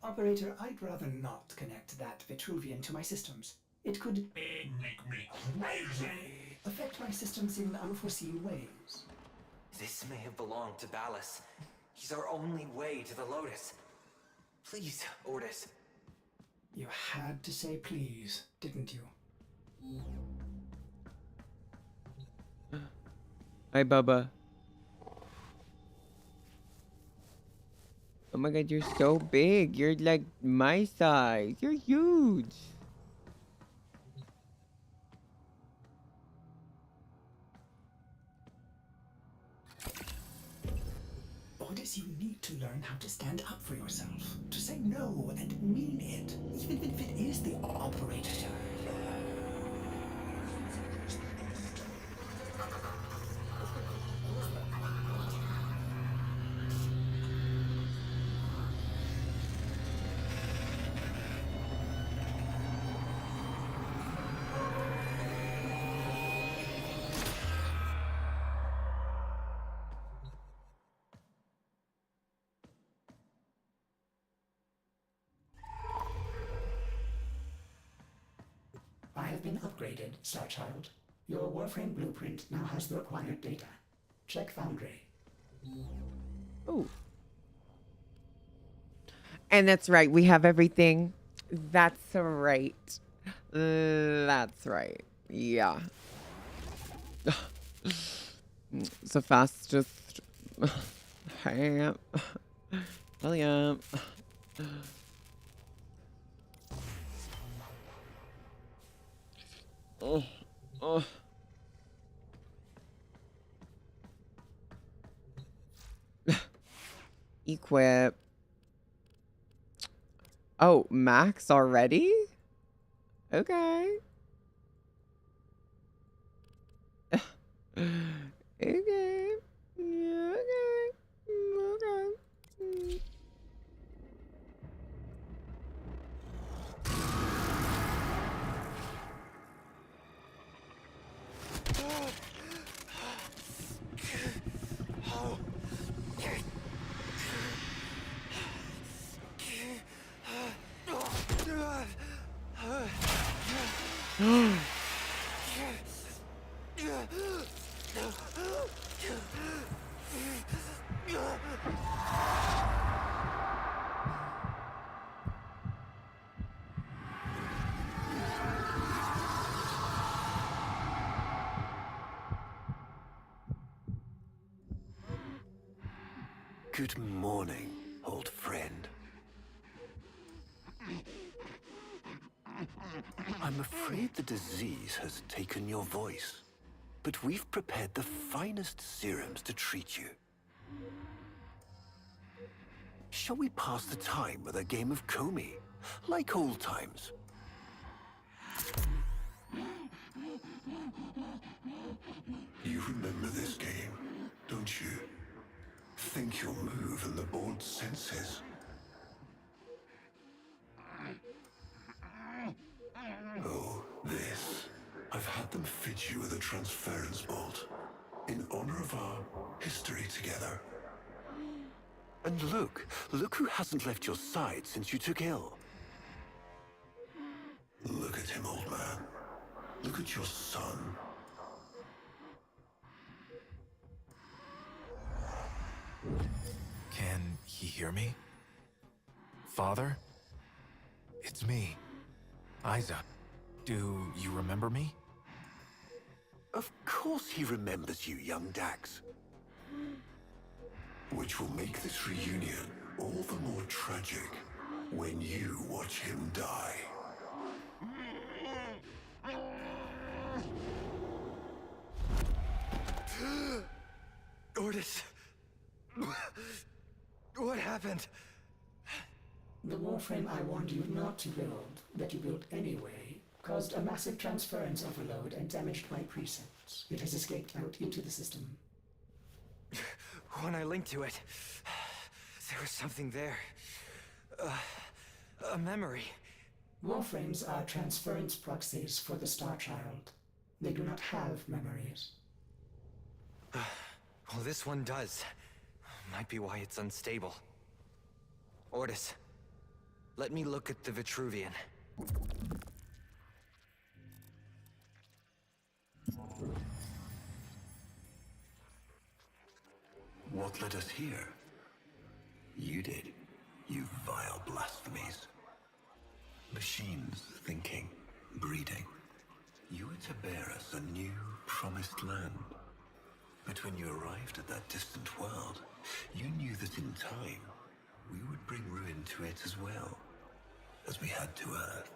S2: Operator, I'd rather not connect that Vitruvian to my systems. It could
S7: Make me crazy.
S2: affect my systems in unforeseen ways.
S8: This may have belonged to Ballas. He's our only way to the Lotus. Please, Ordis.
S2: You had to say please, didn't you?
S1: Hi, Bubba. Oh my god, you're so big. You're like my size. You're huge.
S2: Ordis, you need to learn how to stand up for yourself. To say no and mean it, even if it is the operator. I have been upgraded, Starchild. Your Warframe blueprint now has the required data. Check Foundry.
S1: Oh. And that's right. We have everything. That's right. That's right. Yeah. It's the fastest. Hell yeah. Oh, oh. Equip. Oh, max already? Okay. Okay. Yeah, okay. Okay.
S5: Good morning, old friend. I'm afraid the disease has taken your voice, but we've prepared the finest serums to treat you. Shall we pass the time with a game of Comey, like old times?
S7: You remember this game, don't you? Think you'll move and the board senses. Oh, this. I've had them fit you with a transference bolt in honor of our history together.
S5: And look who hasn't left your side since you took ill.
S7: Look at him, old man. Look at your son.
S9: Can he hear me? Father? It's me, Isa. Do you remember me?
S5: Of course he remembers you, young Dax.
S7: Which will make this reunion all the more tragic when you watch him die.
S8: Ordis! What happened?
S2: The warframe I warned you not to build, that you built anyway, caused a massive transference overload and damaged my precepts. It has escaped out into the system.
S8: When I linked to it, there was something there. A memory.
S2: Warframes are transference proxies for the Star Child. They do not have memories.
S8: Well, this one does. Might be why it's unstable. Ordis, let me look at the Vitruvian.
S5: What led us here? You did, you vile blasphemies. Machines thinking, breeding. You were to bear us a new, promised land. But when you arrived at that distant world, you knew that in time, we would bring ruin to it as well, as we had to Earth.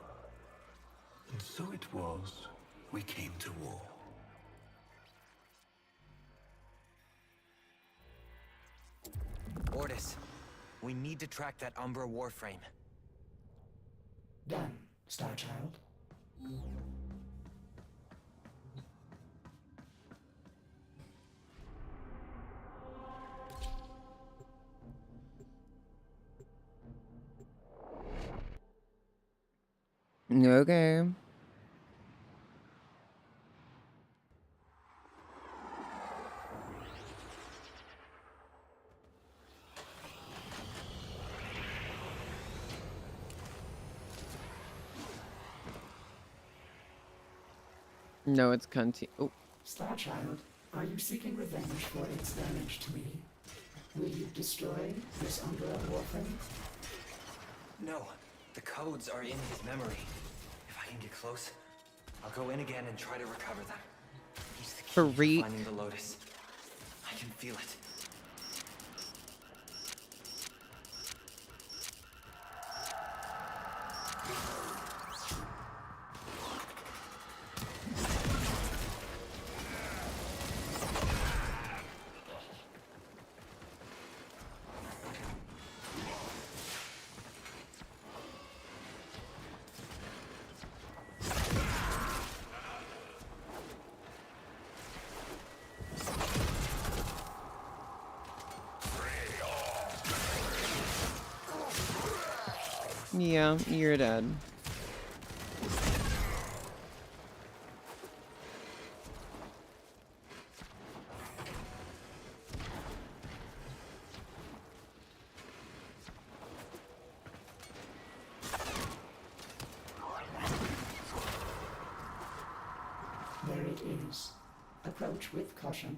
S5: And so it was, we came to war.
S8: Ordis, we need to track that Umbra warframe.
S2: Done, Star Child.
S1: Okay. No, it's oh.
S2: Star Child, are you seeking revenge for its damage to me? Will you destroy this Umbra warframe?
S8: No, the codes are in his memory. If I can get close, I'll go in again and try to recover them. He's the key to
S1: Freak.
S8: finding the Lotus. I can feel it.
S1: Yeah, you're dead.
S2: There it is. Approach with caution.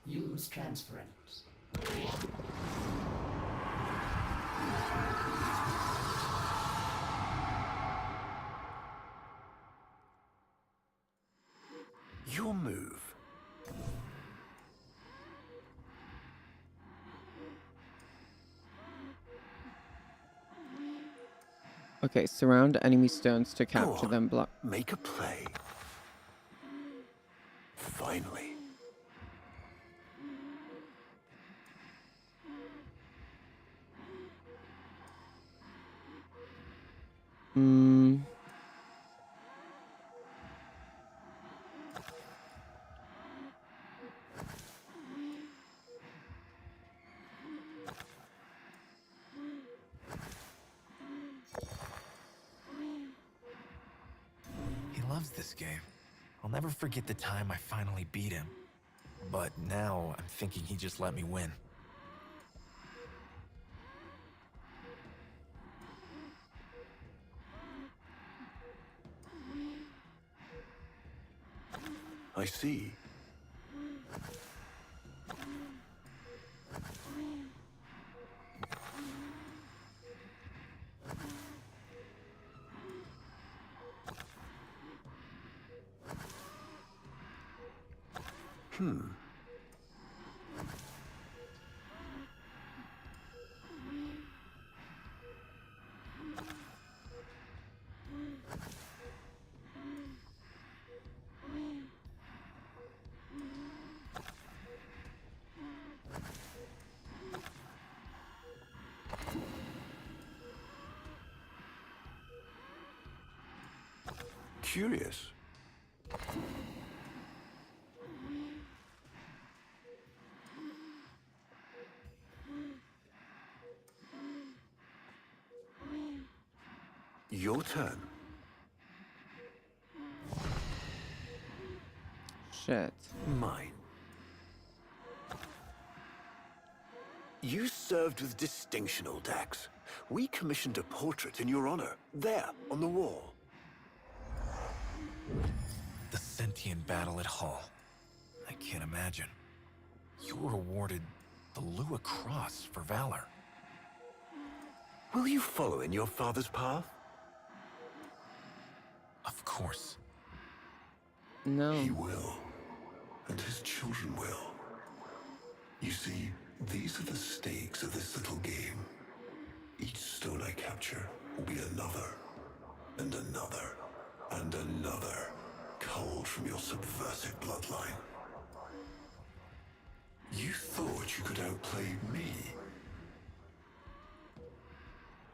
S2: Use transference.
S5: Your move.
S1: Okay, surround enemy stones to
S5: Go
S1: capture
S5: on.
S1: them. Block.
S5: Make a play. Finally.
S1: Hmm.
S9: He loves this game. I'll never forget the time I finally beat him. But now I'm thinking he just let me win.
S5: I see. Curious. Your turn.
S1: Shit.
S5: Mine. You served with distinction, old Dax. We commissioned a portrait in your honor, there, on the wall.
S9: The sentient battle at Hull. I can't imagine. You were awarded the Lua Cross for valor.
S5: Will you follow in your father's path?
S9: Of course.
S1: No.
S7: He will, and his children will. You see, these are the stakes of this little game. Each stone I capture will be another, and another, and another, culled from your subversive bloodline. You thought you could outplay me?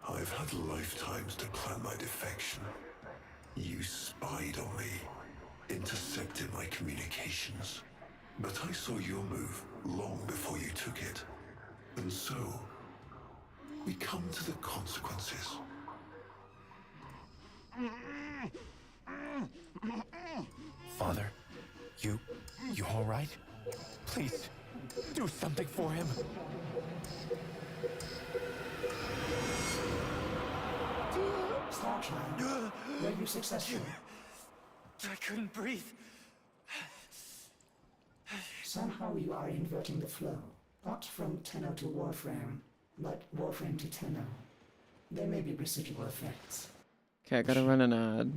S7: I've had lifetimes to plan my defection. You spied on me, intercepted my communications. But I saw your move long before you took it. And so, we come to the consequences.
S9: Father, you all right? Please, do something for him.
S2: Starchild, were you successful?
S8: I couldn't breathe.
S2: Somehow you are inverting the flow. Not from Tenno to Warframe, but Warframe to Tenno. There may be residual effects.
S1: Okay, I gotta run an ad.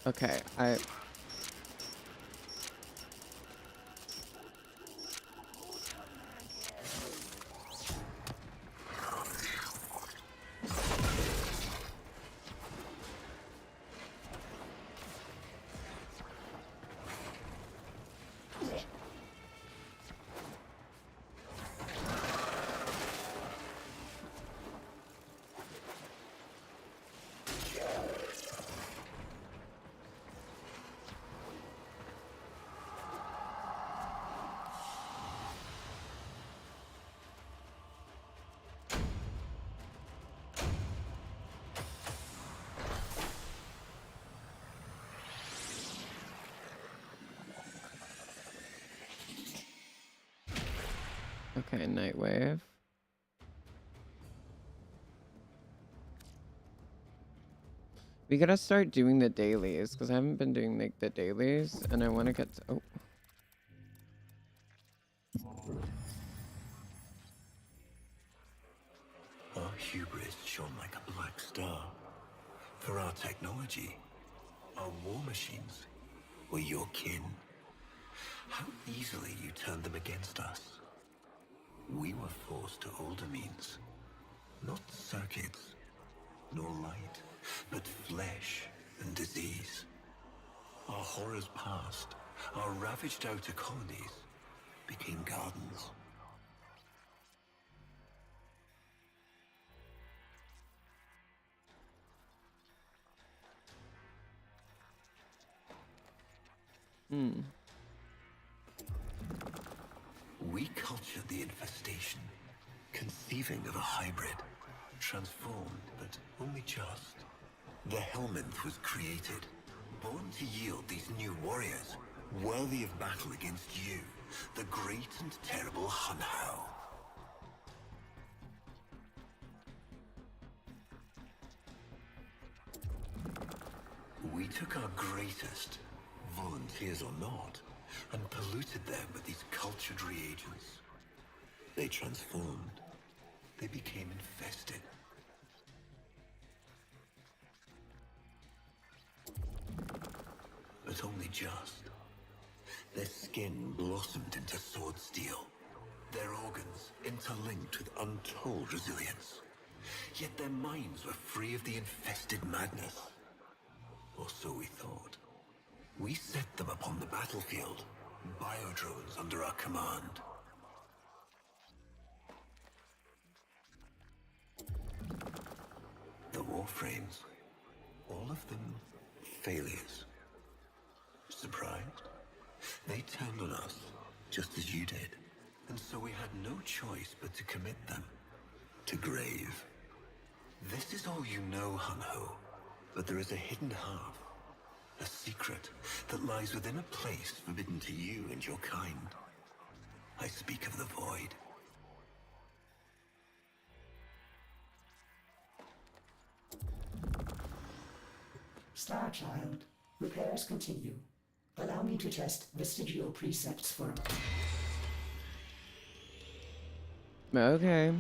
S1: Okay, Okay, Nightwave. We gotta start doing the dailies, because I haven't been doing like the dailies, and I want to get to, oh.
S5: Our hubris shone like a black star. For our technology, our war machines were your kin. How easily you turned them against us. We were forced to older means. Not circuits, nor light, but flesh and disease. Our horrors passed. Our ravaged outer colonies became gardens. We cultured the infestation, conceiving of a hybrid, transformed, but only just. The Helminth was created, born to yield these new warriors, worthy of battle against you, the great and terrible Hunhow. We took our greatest, volunteers or not, and polluted them with these cultured reagents. They transformed. They became infested. But only just. Their skin blossomed into sword steel. Their organs interlinked with untold resilience. Yet their minds were free of the infested madness. Or so we thought. We set them upon the battlefield, biodrones under our command. The warframes, all of them failures. Surprised? They turned on us, just as you did. And so we had no choice but to commit them to grave. This is all you know, Hunho, but there is a hidden half. A secret that lies within a place forbidden to you and your kind. I speak of the void.
S2: Starchild, repairs continue. Allow me to test vestigial precepts for a moment.
S1: Okay.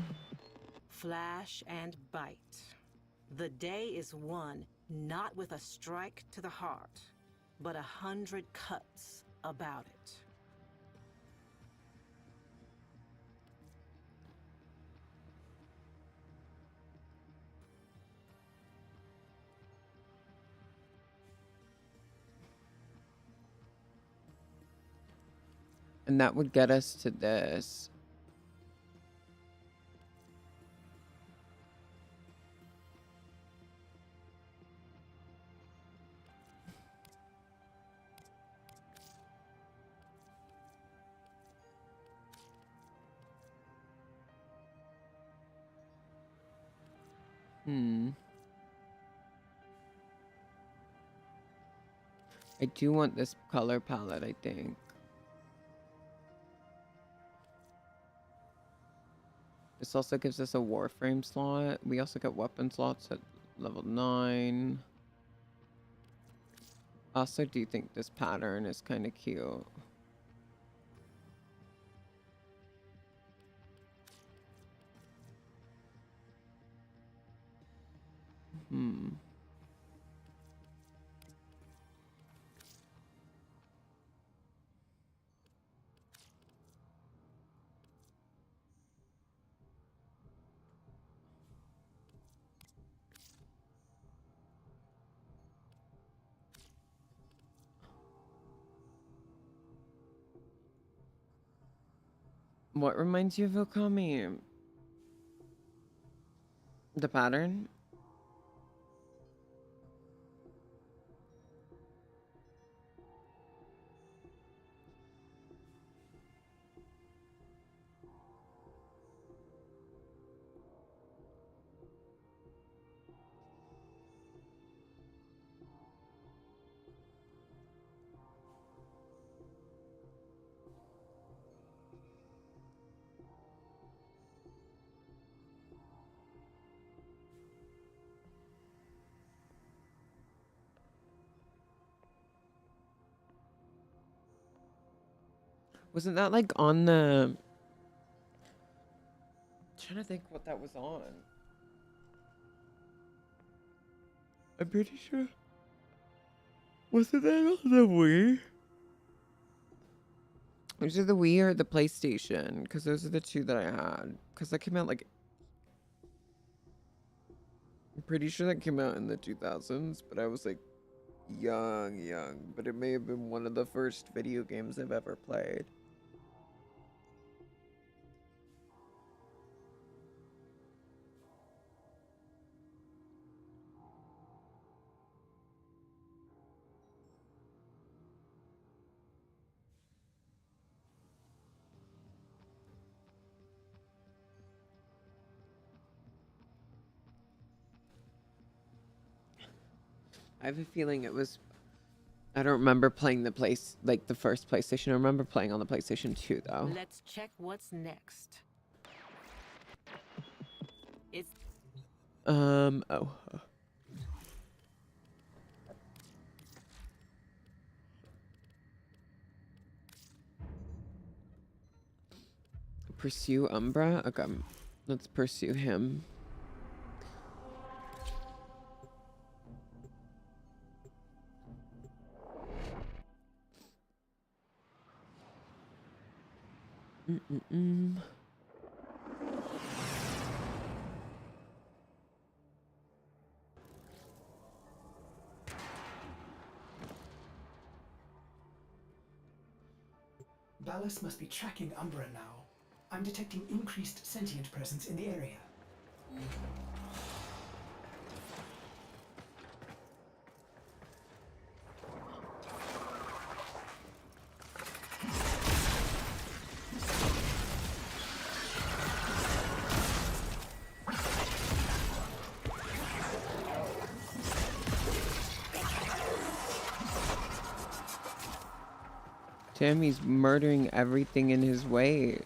S6: Flash and bite. The day is won not with a strike to the heart, but 100 cuts about it.
S1: And that would get us to this. I do want this color palette, I think. This also gives us a warframe slot. We also get weapon slots at level 9. Also do think this pattern is kind of cute. What reminds you of Okami? The pattern? Wasn't that like on the... trying to think what that was on. I'm pretty sure. Wasn't that on the Wii? Was it the Wii or the PlayStation? Because those are the two that I had. Because that came out like... I'm pretty sure that came out in the 2000s, but I was like young. But it may have been one of the first video games I've ever played. I have a feeling it was... I don't remember playing the the first PlayStation. I remember playing on the PlayStation 2, though.
S6: Let's check what's next. It's
S1: Oh. Pursue Umbra? Okay, let's pursue him.
S2: Ballas must be tracking Umbra now. I'm detecting increased sentient presence in the area.
S1: Damn, he's murdering everything in his way.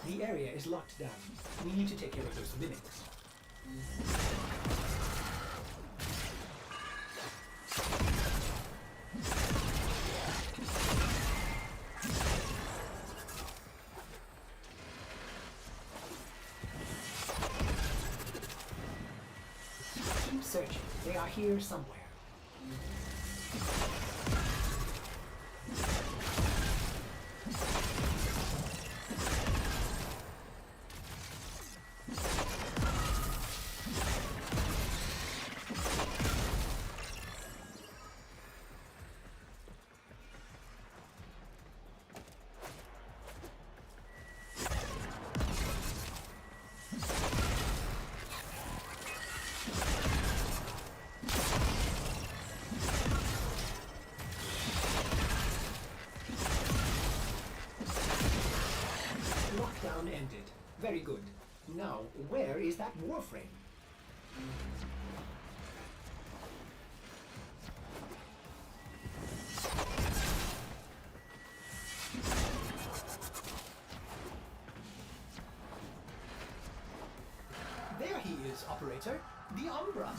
S2: The area is locked down. We need to take care of those mimics. Keep searching. They are here somewhere. Lockdown ended. Very good. Now, where is that warframe? There he is, operator. The Umbra.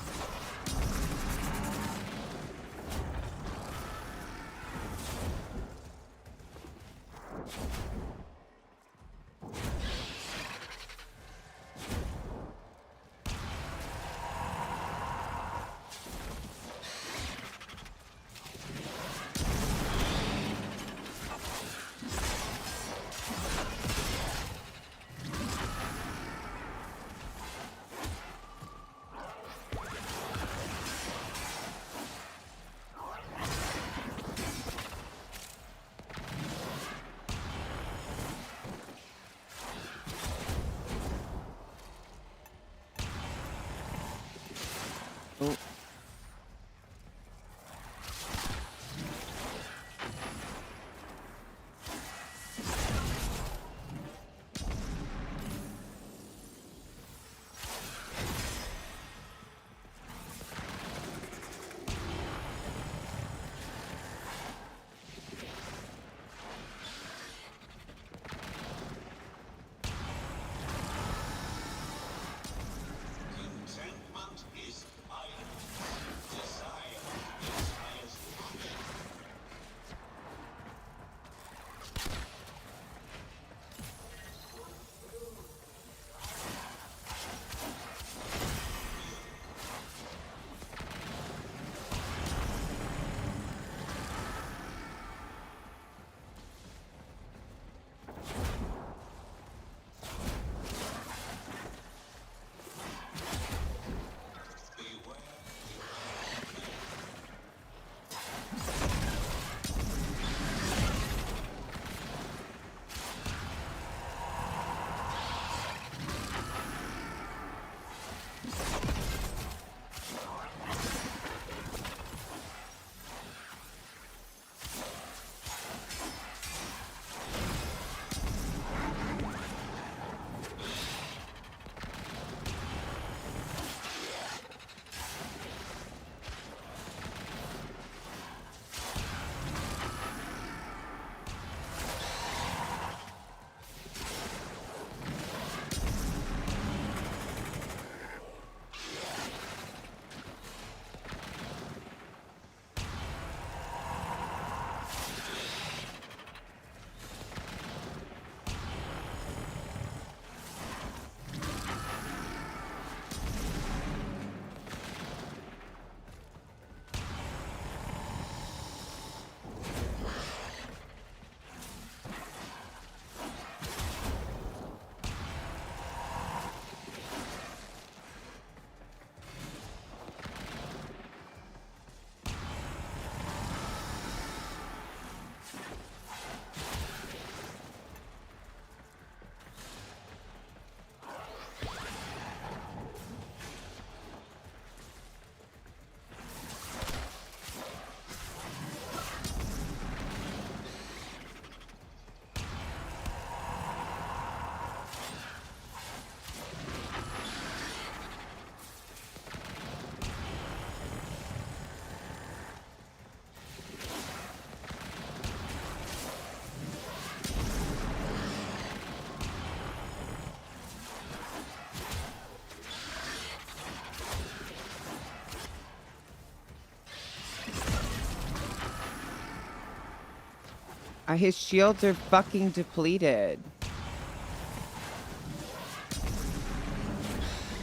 S1: His shields are fucking depleted.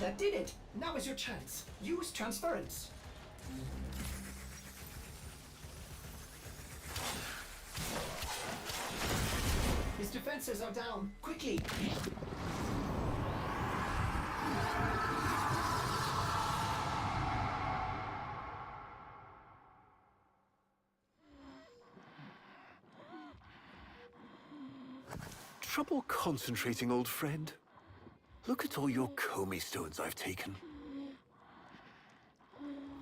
S2: That did it! Now is your chance. Use transference. His defenses are down. Quickly!
S5: Trouble concentrating, old friend? Look at all your Comey stones I've taken.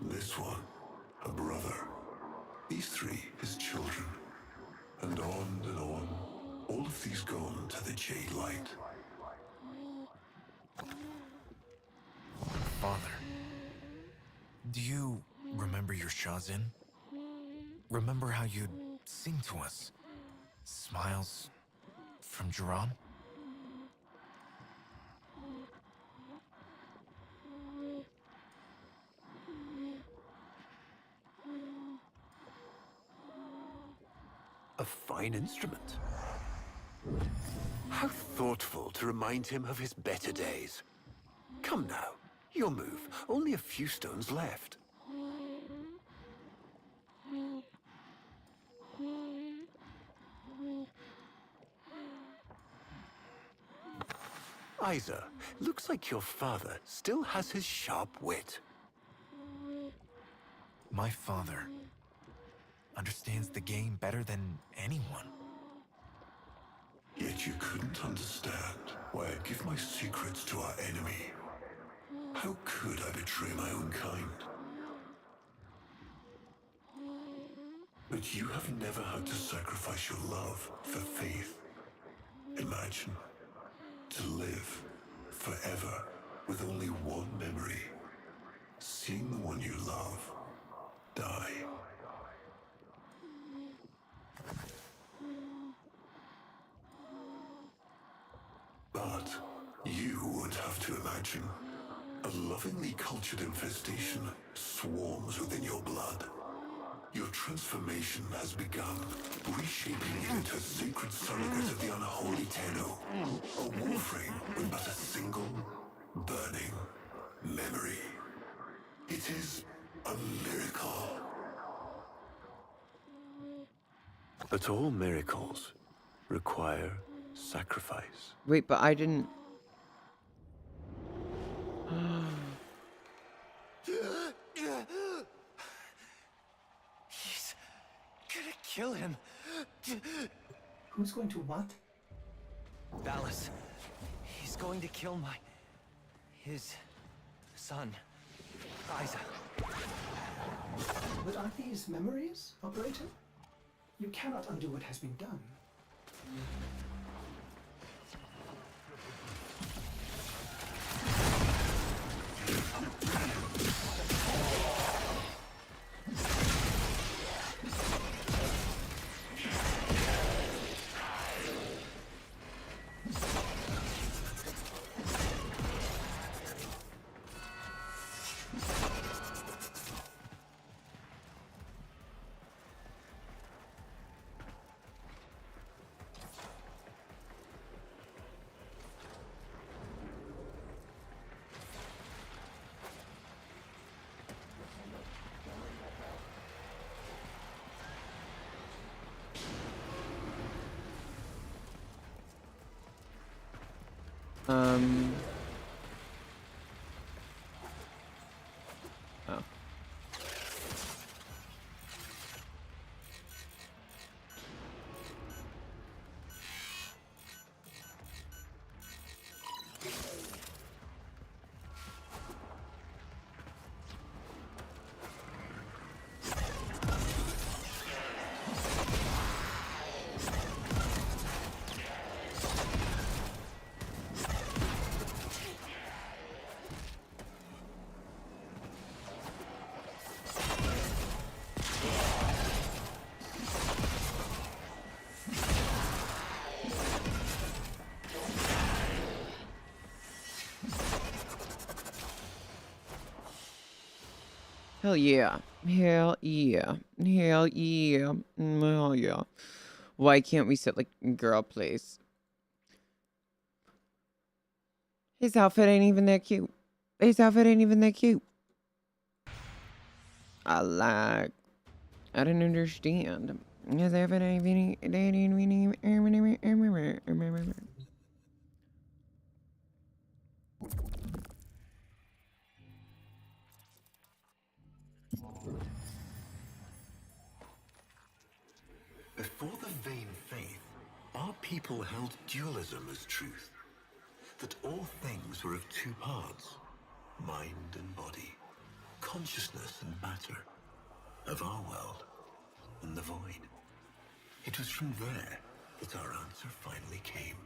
S7: This one, a brother. These three, his children. And on, all of these gone to the Jade Light.
S9: Father, do you remember your Shazin? Remember how you'd sing to us? Smiles from Jiran?
S5: A fine instrument. How thoughtful to remind him of his better days. Come now, your move. Only a few stones left. Isa, looks like your father still has his sharp wit.
S9: My father understands the game better than anyone.
S7: Yet you couldn't understand why I'd give my secrets to our enemy. How could I betray my own kind? But you have never had to sacrifice your love for faith. Imagine to live forever with only one memory. Seeing the one you love die. But you would have to imagine a lovingly cultured infestation swarms within your blood. Your transformation has begun, reshaping you into a sacred surrogate of the unholy Tenno. A warframe with but a single, burning memory. It is a miracle.
S5: But all miracles require sacrifice.
S1: Wait, but I didn't...
S8: He's gonna kill him.
S2: Who's going to what?
S8: Ballas. He's going to kill his son, Isa.
S2: But are these memories, Operator? You cannot undo what has been done.
S1: Oh. Hell yeah. Hell yeah. Hell yeah. Hell yeah. Why can't we sit like girl, please? His outfit ain't even that cute. His outfit ain't even that cute. I don't understand. His outfit ain't even.
S5: Before the vain faith, our people held dualism as truth. That all things were of two parts, mind and body, consciousness and matter, of our world and the void. It was from there that our answer finally came.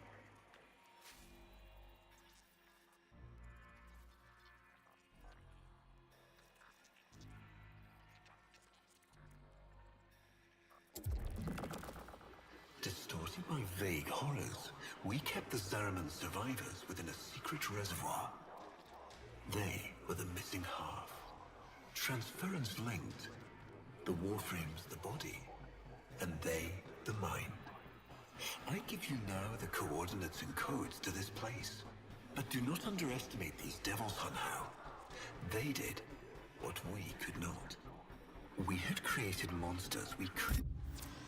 S5: Distorted by vague horrors, we kept the Zariman survivors within a secret reservoir. They were the missing half. Transference linked. The warframe's the body, and they the mind. I give you now the coordinates and codes to this place. But do not underestimate these devils, Hunhow. They did what we could not. We had created monsters we could...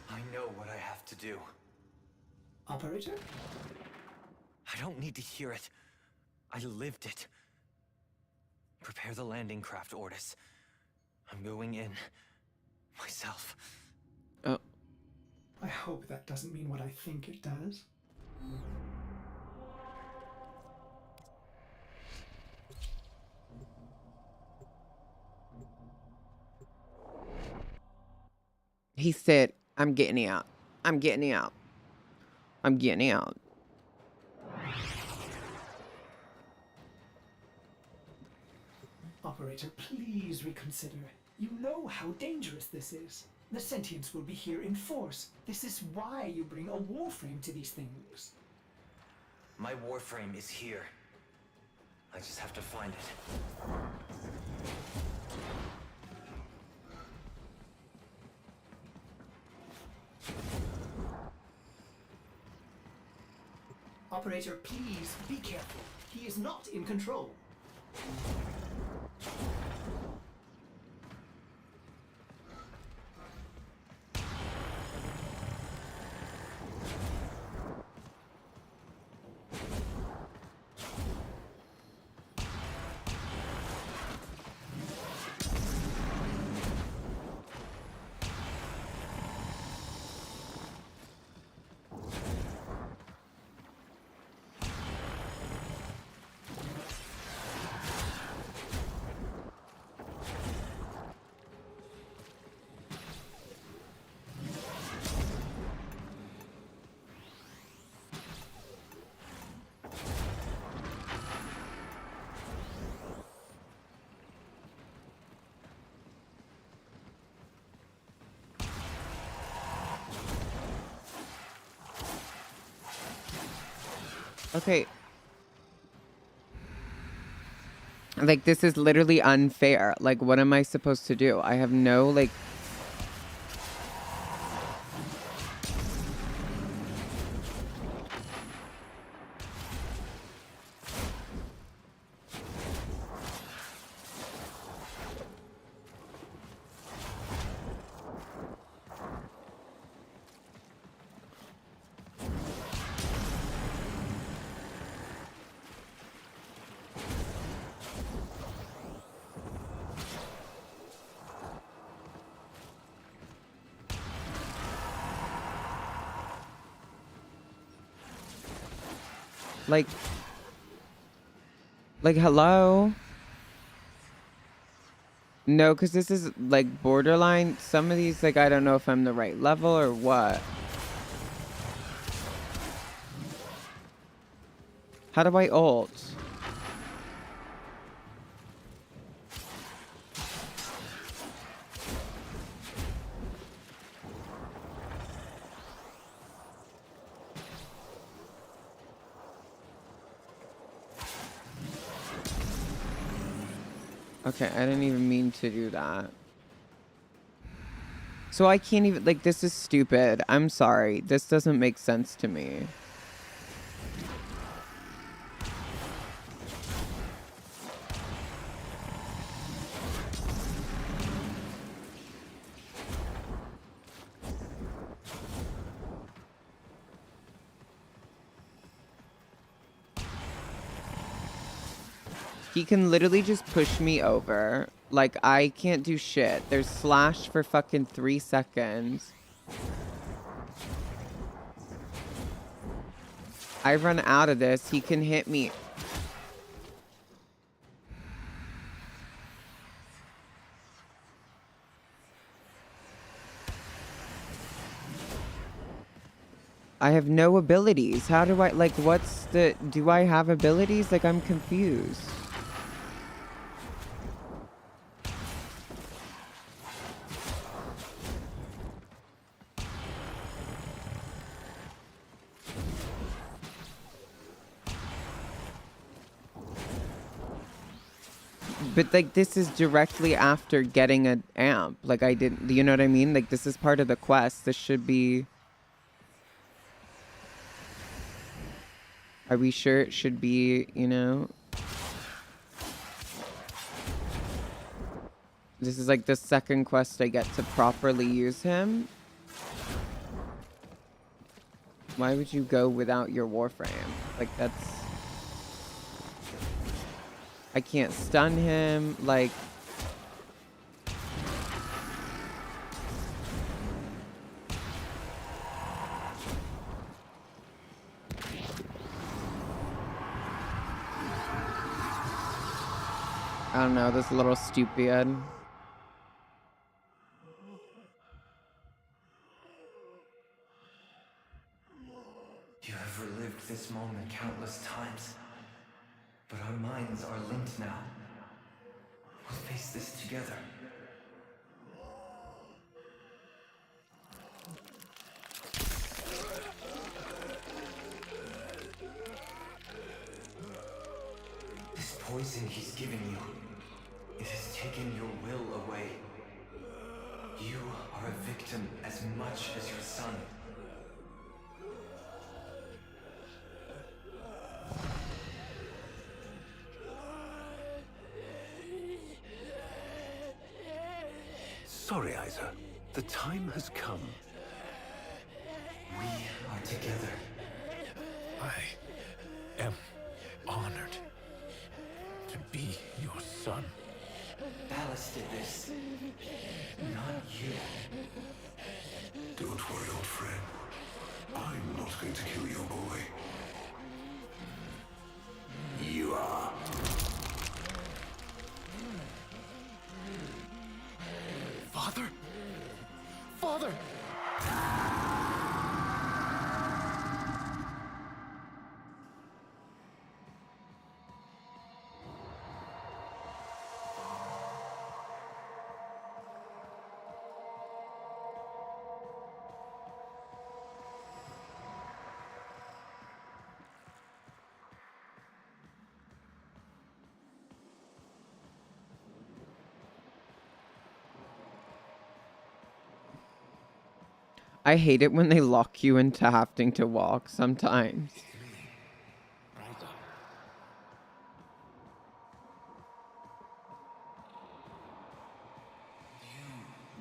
S8: I know what I have to do.
S2: Operator?
S8: I don't need to hear it. I lived it. Prepare the landing craft, Ordis. I'm going in. Myself.
S1: Oh.
S2: I hope that doesn't mean what I think it does.
S1: He said, I'm getting out. I'm getting out. I'm getting out.
S2: Operator, please reconsider. You know how dangerous this is. The sentients will be here in force. This is why you bring a warframe to these things.
S8: My warframe is here. I just have to find it.
S2: Operator, please be careful. He is not in control.
S1: Okay. Like, this is literally unfair. Like, what am I supposed to do? I have no, like... Like, hello? No, because this is, like, borderline. Some of these, like, I don't know if I'm the right level or what. How do I ult? Okay, I didn't even mean to do that. So I can't even, like, this is stupid. I'm sorry. This doesn't make sense to me. He can literally just push me over. Like, I can't do shit. There's slash for fucking 3 seconds. I run out of this. He can hit me. I have no abilities. How do I, like, what's the, do I have abilities? Like, I'm confused. But, like, this is directly after getting an amp. Like, I didn't, you know what I mean? Like, this is part of the quest. This should be... Are we sure it should be, you know? This is, like, the second quest I get to properly use him. Why would you go without your warframe? Like, that's... I can't stun him, like... I don't know, this is a little stupid.
S8: You have relived this moment countless times, but our minds are linked now. We'll face this together. This poison he's given you, it has taken your will away. You are a victim as much as your son.
S5: Sorry, Isa. The time has come.
S8: We are together.
S9: I am honored to be your son.
S8: Ballas did this, not you.
S7: Don't worry, old friend. I'm not going to kill your boy. You are.
S9: Father? Father!
S1: I hate it when they lock you into having to walk sometimes.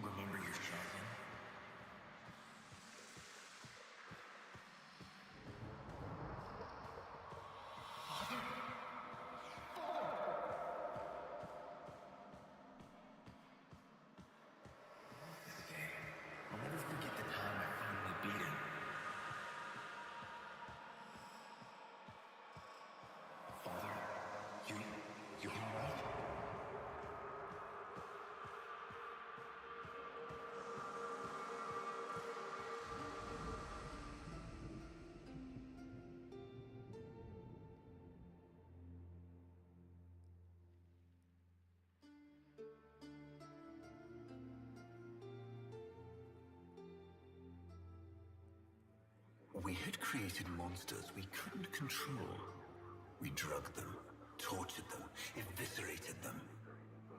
S9: Remember your shotgun? I'll never forget the time I finally beat him. Father, you alright?
S5: We had created monsters we couldn't control. We drugged them, tortured them, eviscerated them.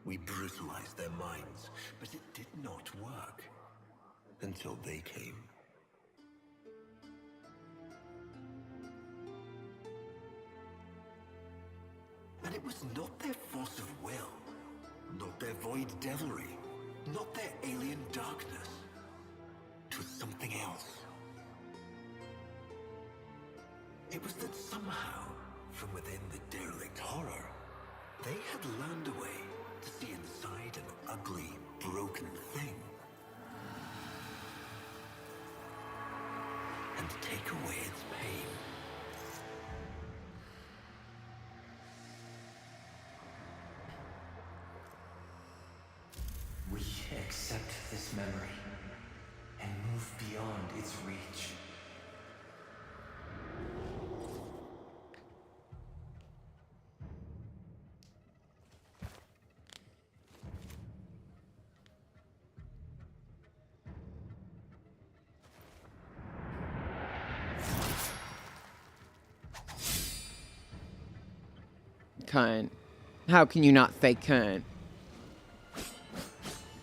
S5: We brutalized their minds, but it did not work. until they came. And it was not their force of will, not their void devilry, not their alien darkness. It was something else. It was that somehow, from within the derelict horror, they had learned a way to see inside an ugly, broken thing and take away its pain.
S8: We accept this memory and move beyond its reach.
S1: Cunt. How can you not say cunt?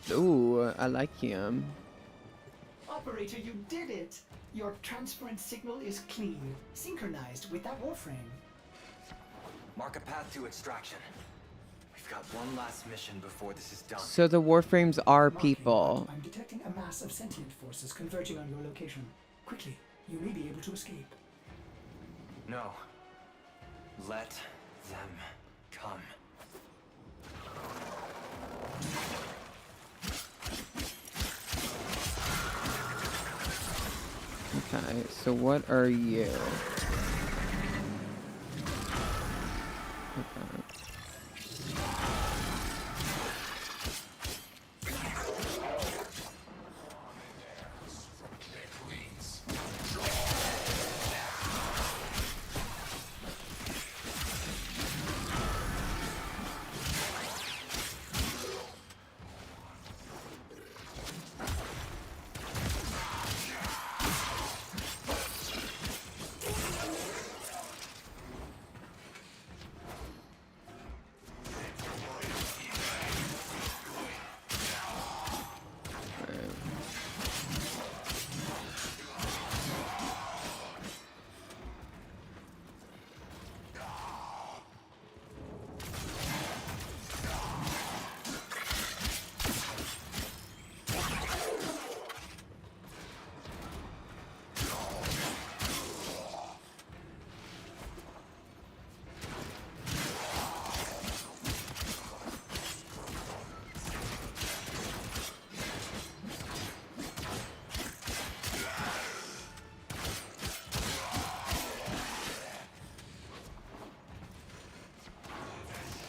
S1: Ooh, I like him.
S2: Operator, you did it! Your transference signal is clean, synchronized with that warframe.
S8: Mark a path to extraction. We've got one last mission before this is done.
S1: So the warframes are
S2: Marking,
S1: people.
S2: I'm detecting a mass of sentient forces converging on your location. Quickly, you may be able to escape.
S8: No. Let them come.
S1: Okay, so what are you? Okay.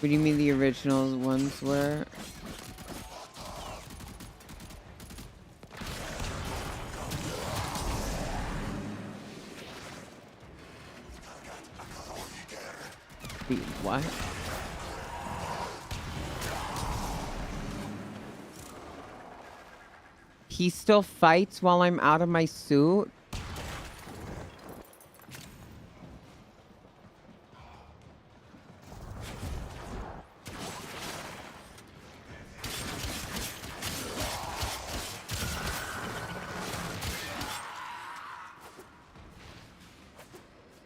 S1: What do you mean the original ones were? Wait, what? He still fights while I'm out of my suit?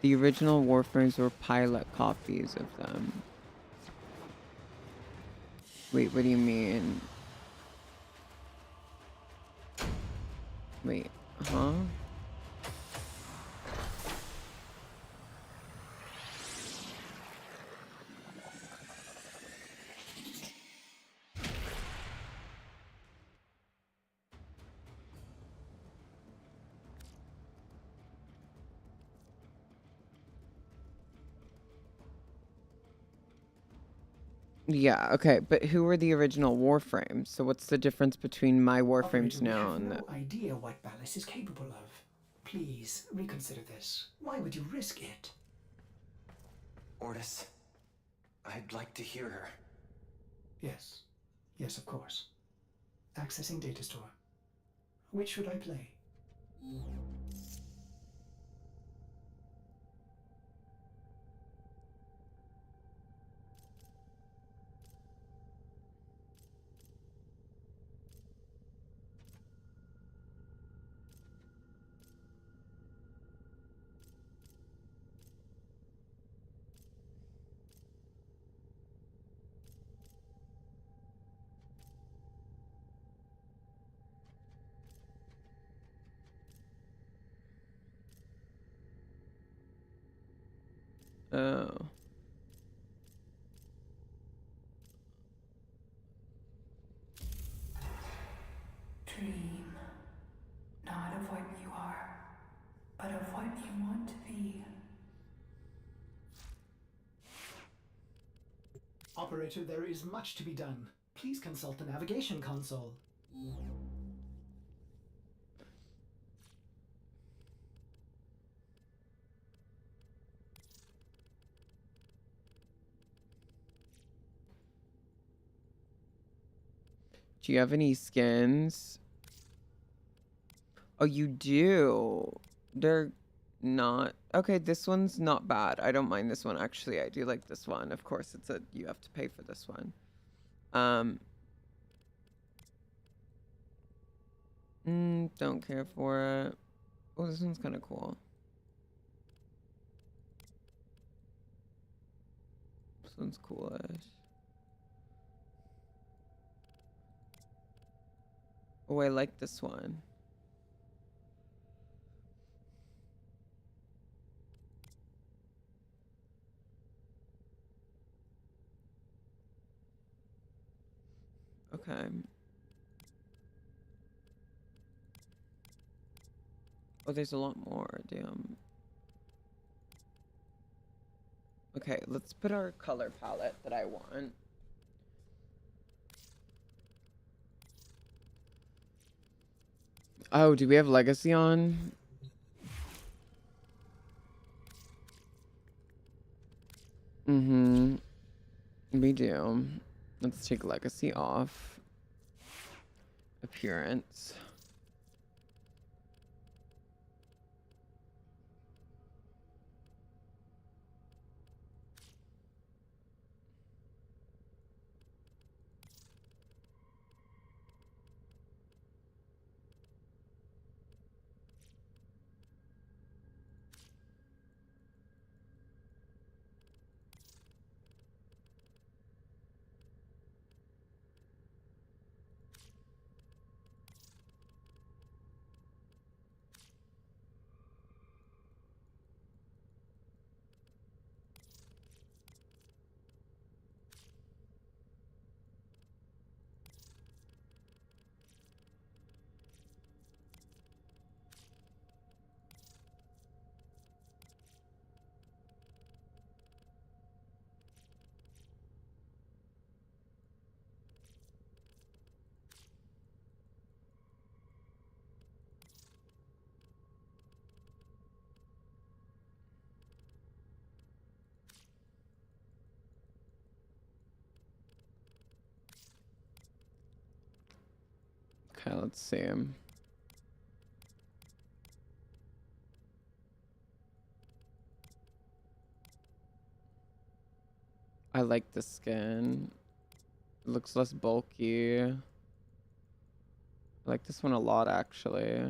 S1: The original warframes were pilot copies of them. Wait, what do you mean? Wait, huh? Yeah, okay, but who were the original warframes? So what's the difference between my warframes
S2: Operator, we
S1: now
S2: have
S1: and
S2: no idea what Ballas is capable of. Please, reconsider this. Why would you risk it?
S8: Ordis, I'd like to hear her.
S2: Yes. Yes, of course. Accessing data store. Which should I play?
S1: Oh.
S3: Dream, not of what you are, but of what you want to be.
S2: Operator, there is much to be done. Please consult the navigation console.
S1: Do you have any skins? Oh, you do. They're not. Okay, this one's not bad. I don't mind this one, actually. I do like this one. Of course, you have to pay for this one. Don't care for it. Oh, this one's kind of cool. This one's coolish. Oh, I like this one. Okay. Oh, there's a lot more. Damn. Okay, let's put our color palette that I want. Oh, do we have Legacy on? Mm-hmm. We do. Let's take Legacy off. Appearance. Okay, let's see. I like the skin. It looks less bulky. I like this one a lot, actually.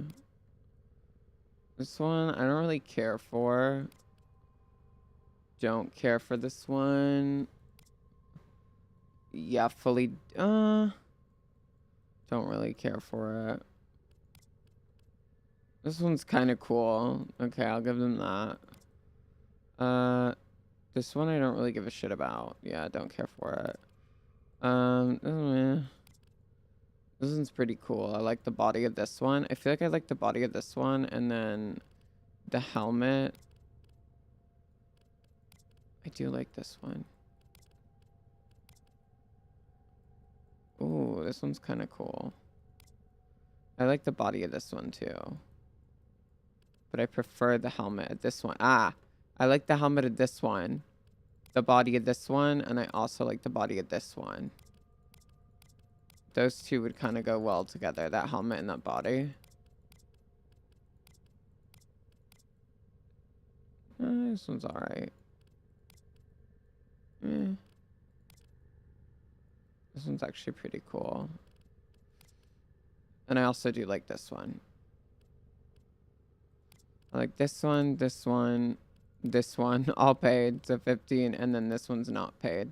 S1: This one, I don't really care for. Don't care for this one. Yeah, fully, don't really care for it. This one's kind of cool. Okay, I'll give them that. This one I don't really give a shit about. Yeah, I don't care for it. This one's pretty cool. I like the body of this one. I feel like I like the body of this one, and then the helmet. I do like this one. Ooh, this one's kind of cool. I like the body of this one too. But I prefer the helmet of this one. Ah, I like the helmet of this one. The body of this one, and I also like the body of this one. Those two would kind of go well together, that helmet and that body. This one's alright. This one's actually pretty cool. And I also do like this one. I like this one, this one, this one, all paid, so 15, and then this one's not paid.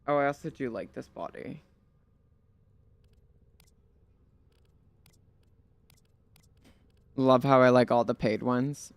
S1: Oh, I also do like this body. Love how I like all the paid ones.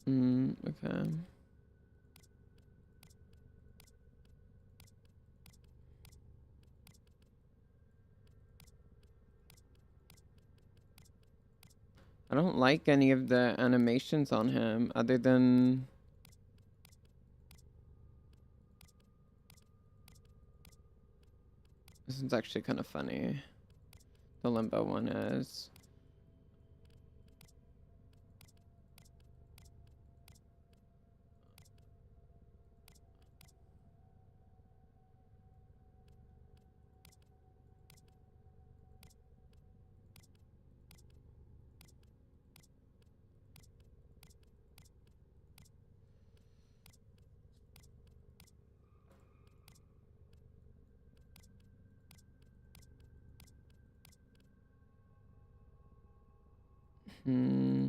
S1: Okay. I don't like any of the animations on him other than this one's actually kind of funny. The limbo one is. Hmm.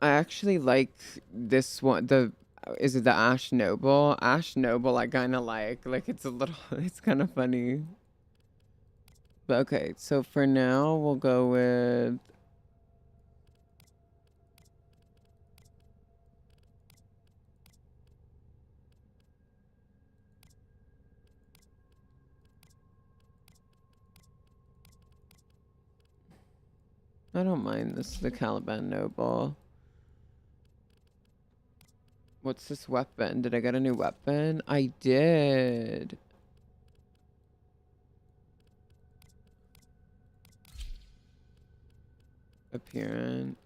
S1: I actually like this one. Is it the Ash Noble? Ash Noble I kind of like it's a little it's kind of funny. But okay, so for now we'll go with I don't mind this the Caliban Noble. What's this weapon? Did I get a new weapon? I did. Appearance.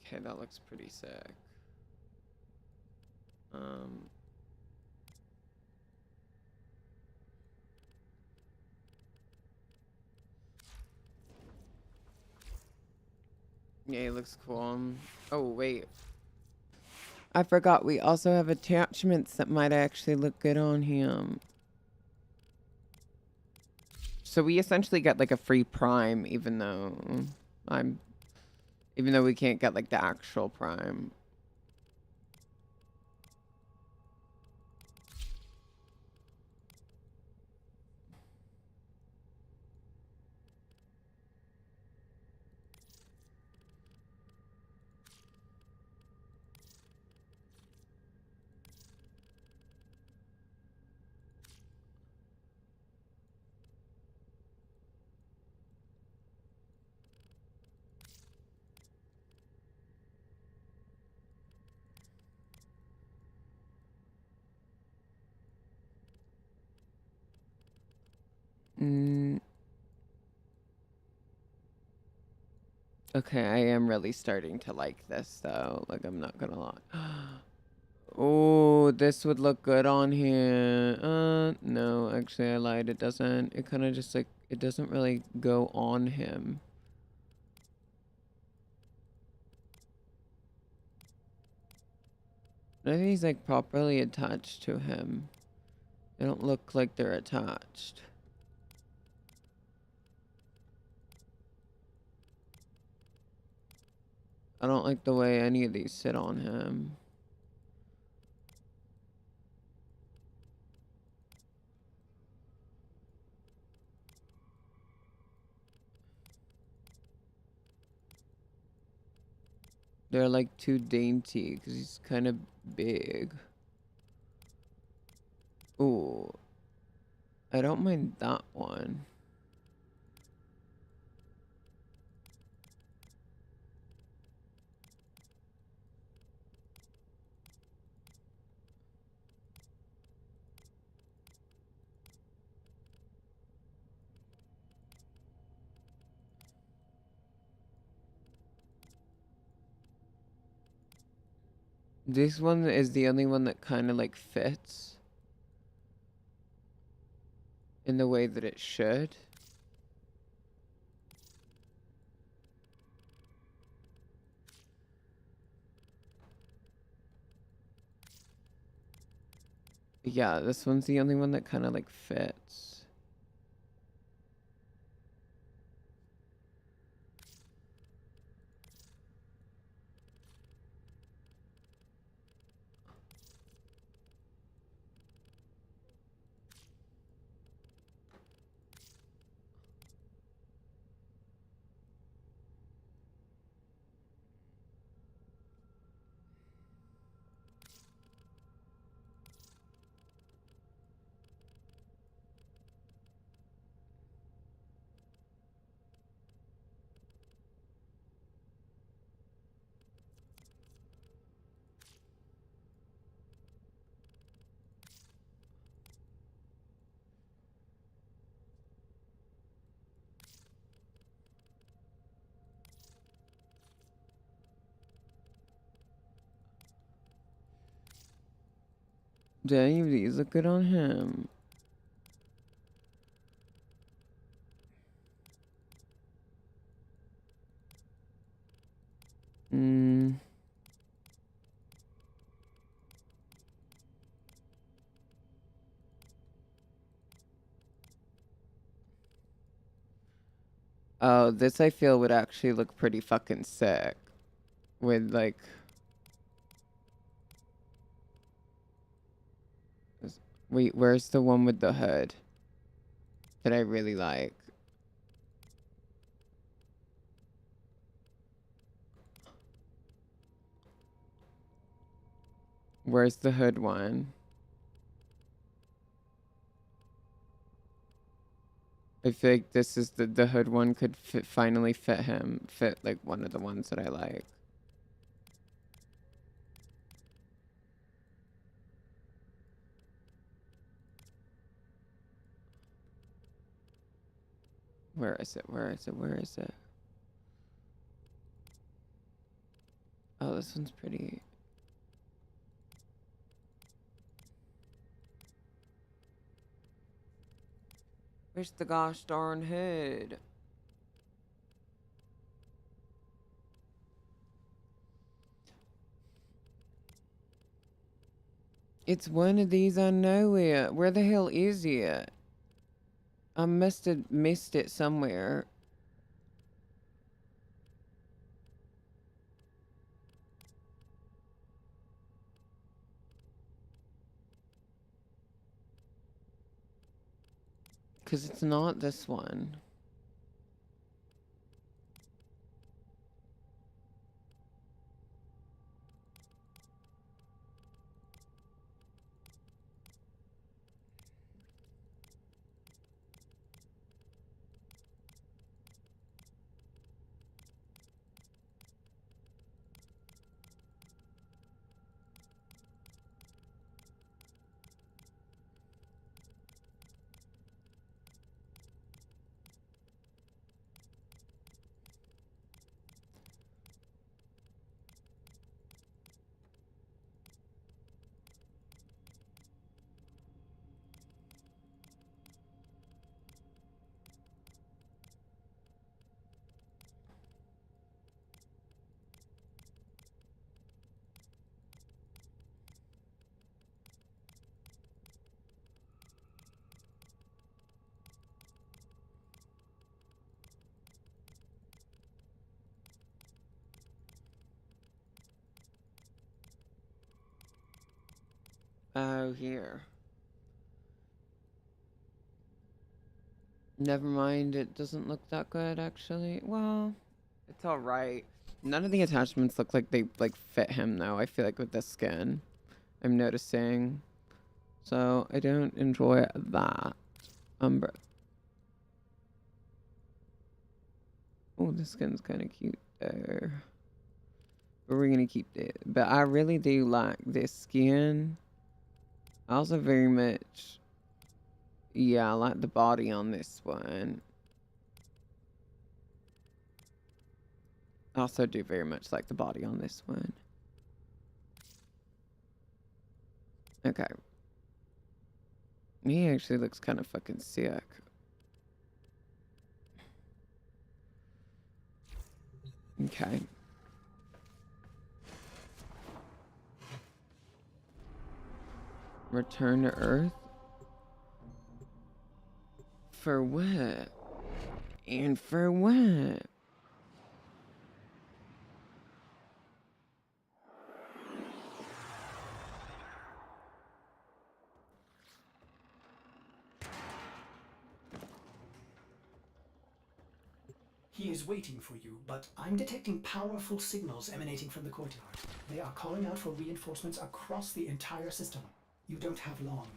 S1: Okay, that looks pretty sick. Yeah, it looks cool. Oh, wait. I forgot we also have attachments that might actually look good on him. So we essentially get like a free prime, even though we can't get like the actual prime. Okay, I am really starting to like this though. Like, I'm not gonna lie. Oh, this would look good on here. No, actually I lied. It doesn't. It kind of just like, it doesn't really go on him. I think he's like properly attached to him. They don't look like they're attached. I don't like the way any of these sit on him. They're like too dainty because he's kind of big. Ooh. I don't mind that one. This one is the only one that kind of like fits in the way that it should. Yeah, this one's the only one that kind of like fits. Do any of these look good on him? Hmm. Oh, this I feel would actually look pretty fucking sick. With like... Wait, where's the one with the hood? That I really like. Where's the hood one? I feel like this is the hood one could finally fit him. Fit like one of the ones that I like. Where is it? Where is it? Where is it? Oh, this one's pretty. Where's the gosh darn hood? It's one of these I know it. Where the hell is it? I must have missed it somewhere. Because it's not this one. Oh, here. Never mind, it doesn't look that good, actually. Well, it's alright. None of the attachments look like they, like, fit him, though. I feel like with the skin, I'm noticing. So, I don't enjoy that. Umbra. Oh, the skin's kind of cute there. But we're gonna keep it. But I really do like this skin. I also very much... Yeah, I like the body on this one. I also do very much like the body on this one. Okay. He actually looks kind of fucking sick. Okay. Return to Earth? For what? And for what?
S2: He is waiting for you, but I'm detecting powerful signals emanating from the courtyard. They are calling out for reinforcements across the entire system. You don't have long.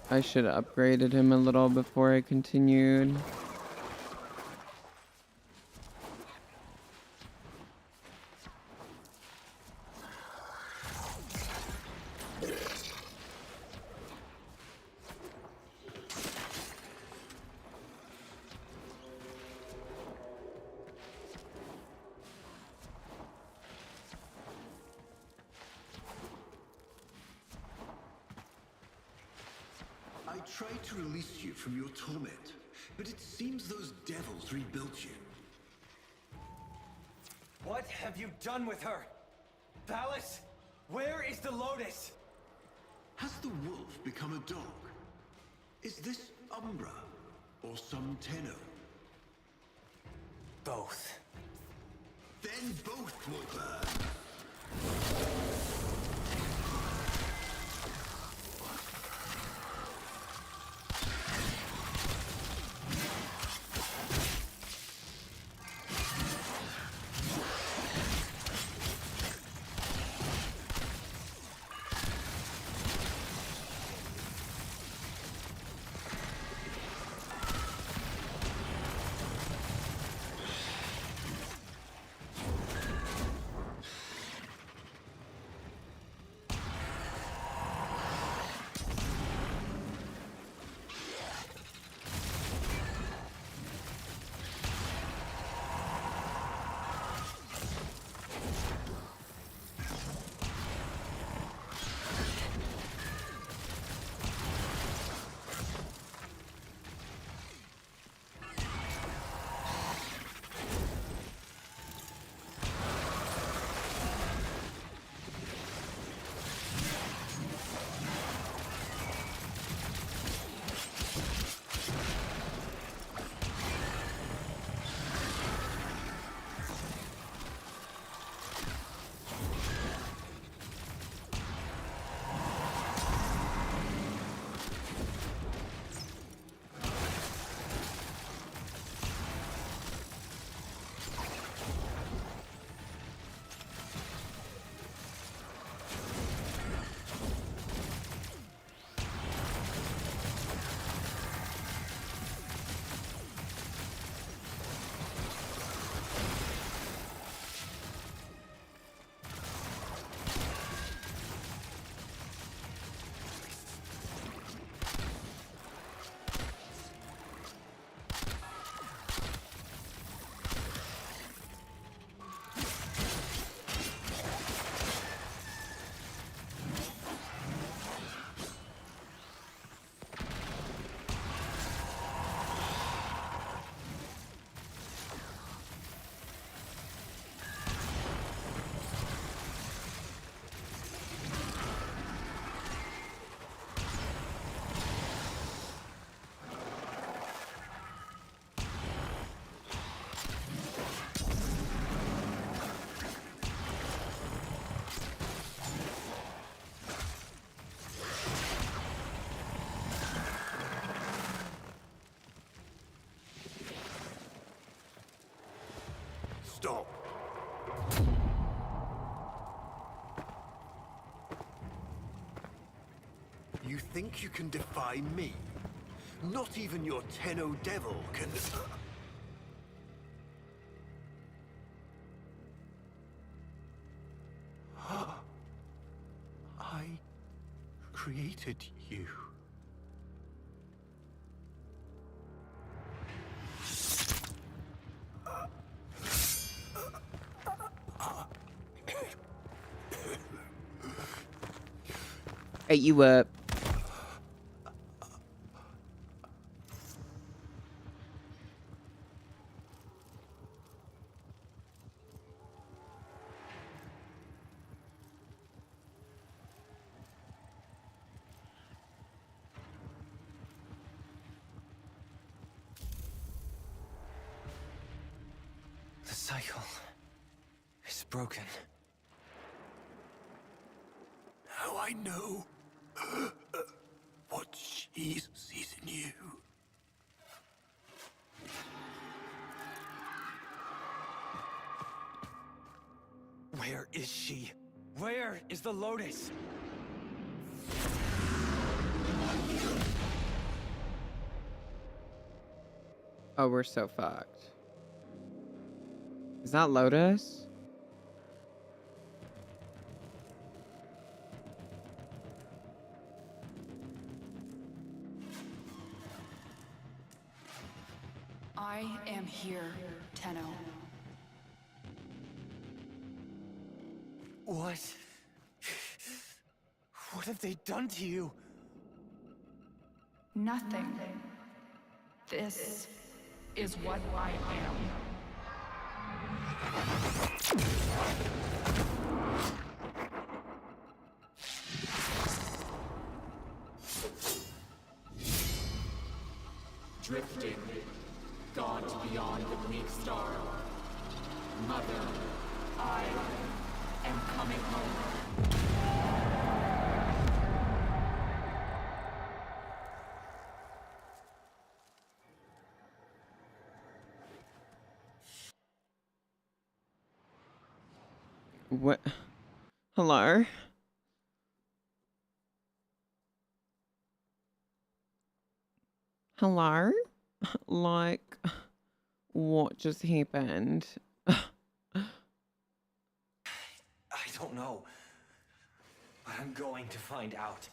S1: I should have upgraded him a little before I continued.
S5: I tried to release you from your torment, but it seems those devils rebuilt you.
S8: What have you done with her? Valis, where is the Lotus?
S5: Has the wolf become a dog? Is this Umbra or some Tenno?
S8: Both.
S5: Then both will burn.
S7: stop. You think you can defy me? Not even your Tenno Devil can... I created you.
S1: Hey, you up?
S8: The cycle is broken.
S7: How I know what she sees in you.
S8: Where is she? Where is the Lotus?
S1: Oh, we're so fucked. Is that Lotus?
S3: I am here, Tenno.
S8: What? What have they done to you?
S3: Nothing. This is what I am.
S10: Drifting, gaunt beyond the bleak star. Mother, I am coming home.
S1: What? Hello? Hello? Like, what just happened?
S8: I don't know. But I'm going to find out.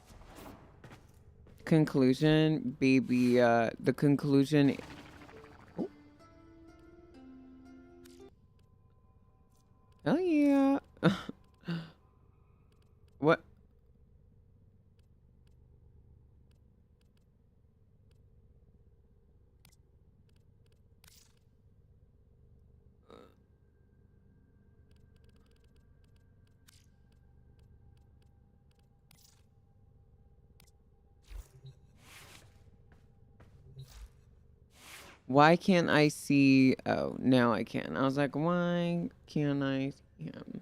S1: Conclusion, baby, the conclusion. Oh. Hell yeah. What? Why can't I see? Oh, now I can. I was like, why can't I see him?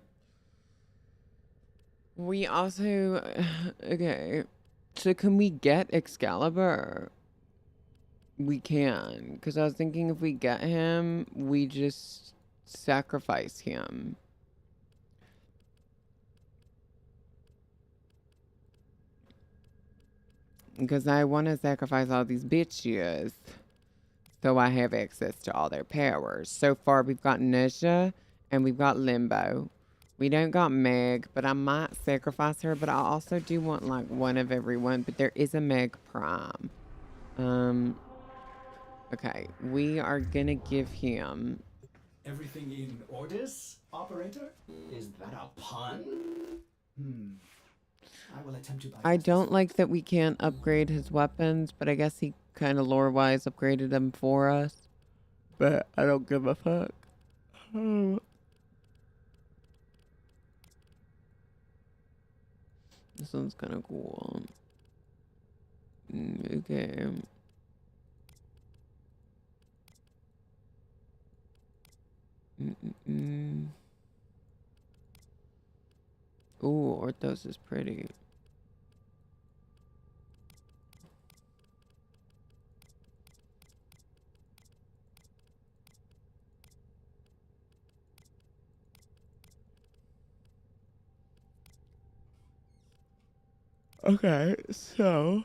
S1: We also, okay. So can we get Excalibur? We can, because I was thinking if we get him, we just sacrifice him. Because I want to sacrifice all these bitches. So I have access to all their powers. So far, we've got Nisha and we've got Limbo. We don't got Meg, but I might sacrifice her. But I also do want, like, one of everyone. But there is a Meg Prime. Okay. We are going to give him...
S2: Everything in orders, operator? Is that a pun? I will attempt to bypass
S1: I
S2: this.
S1: don't like that we can't upgrade his weapons, but I guess he kind of lore-wise upgraded them for us. But I don't give a fuck. This one's kind of cool. Okay. Ooh, Orthos is pretty. Okay, so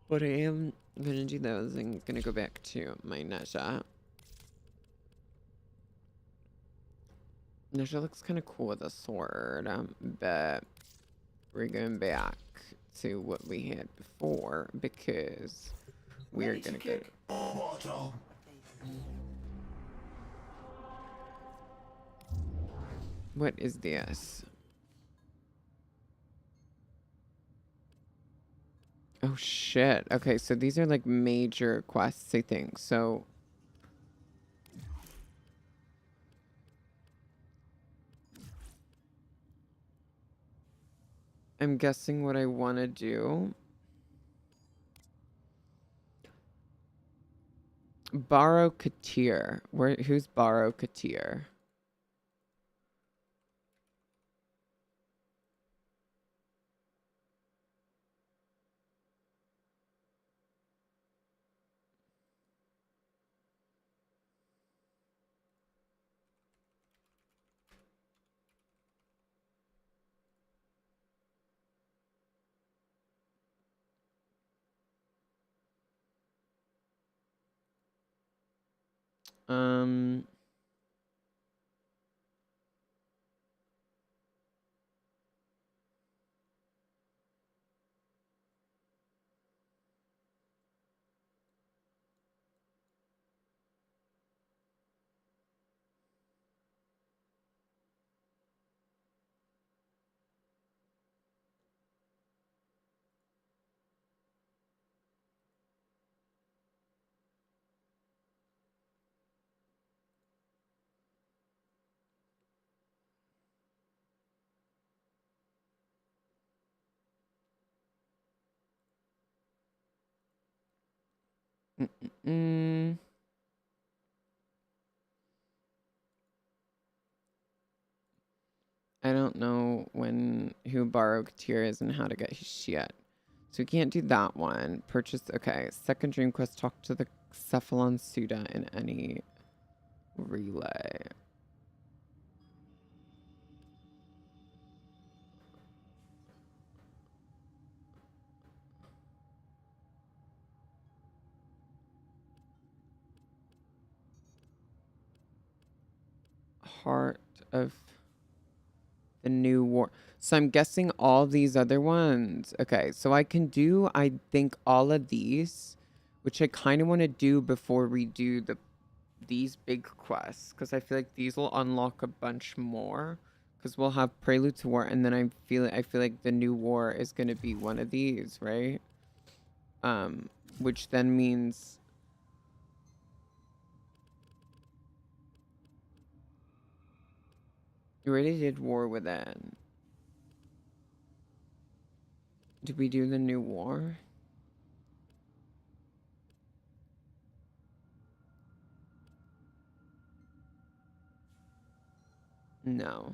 S1: what I am gonna do though is I'm gonna go back to my Neja. Neja looks kind of cool with a sword, but we're going back to what we had before because we're
S2: Ready to
S1: gonna go.
S2: kick bottom.
S1: What is this? Oh shit. Okay, so these are like major quests, I think. So I'm guessing what I want to do. Borrow Katir. Who's Borrow Katir? Um mm, I don't know who Borrow Katir is and how to get his shit. So we can't do that one. Purchase, okay. Second dream quest, talk to the Cephalon Suda in any relay. Heart of the New War. So I'm guessing all these other ones. Okay, so I can do, I think, all of these, which I kind of want to do before we do these big quests, because I feel like these will unlock a bunch more. Because we'll have Prelude to War, and then I feel like the New War is going to be one of these, right? Which then means we already did War Within. Did we do the New War? No.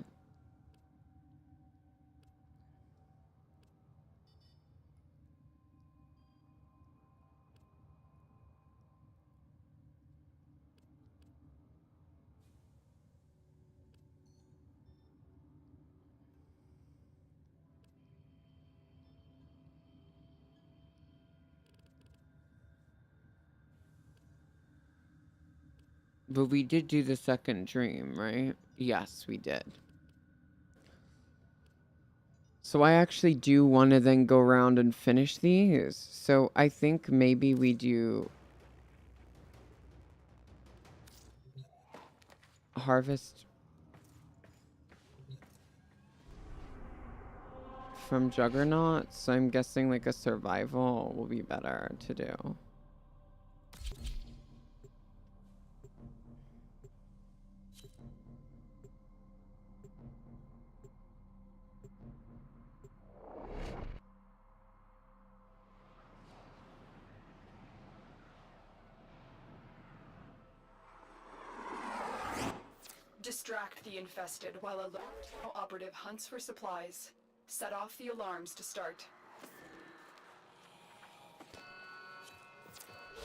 S1: But we did do the second dream, right? Yes, we did. So I actually do want to then go around and finish these. So I think maybe we do Harvest from Juggernaut. So I'm guessing like a survival will be better to do.
S3: Distract the infested while a local operative hunts for supplies. Set off the alarms to start.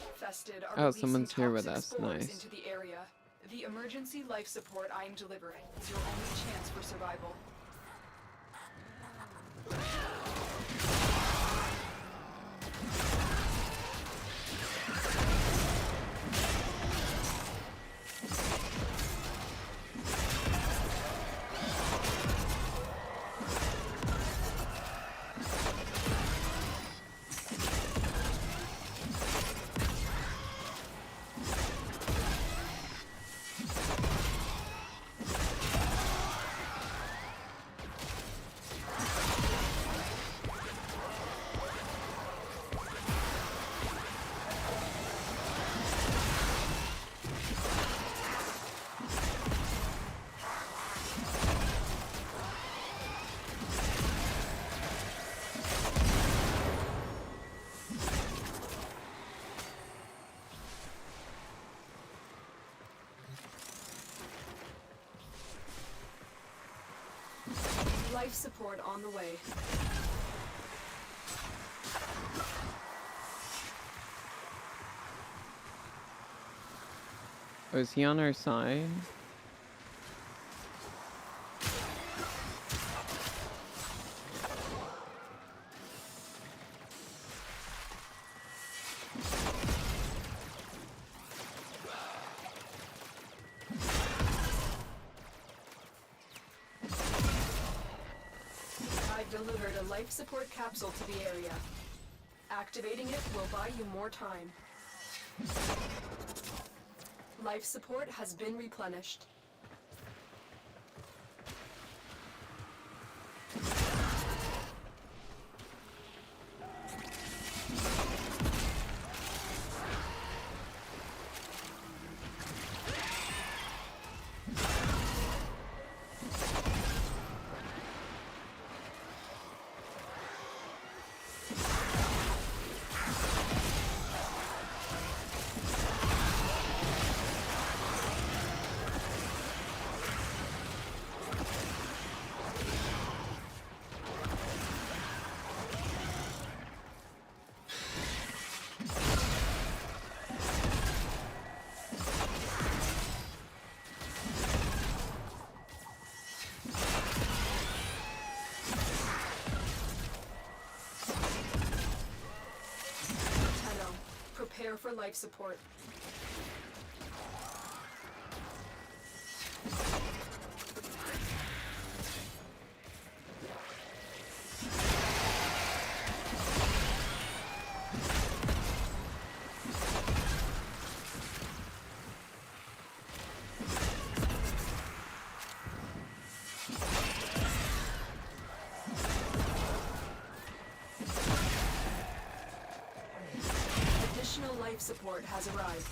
S3: Infested are
S1: Oh,
S3: releasing
S1: someone's here with
S3: toxic
S1: us.
S3: spores
S1: Nice.
S3: into the area. The emergency life support I am delivering is your only chance for survival. Life support on the way.
S1: Oh, is he on our side?
S3: I've delivered a life support capsule to the area. Activating it will buy you more time. Life support has been replenished. Prepare for life support. Additional life support has arrived.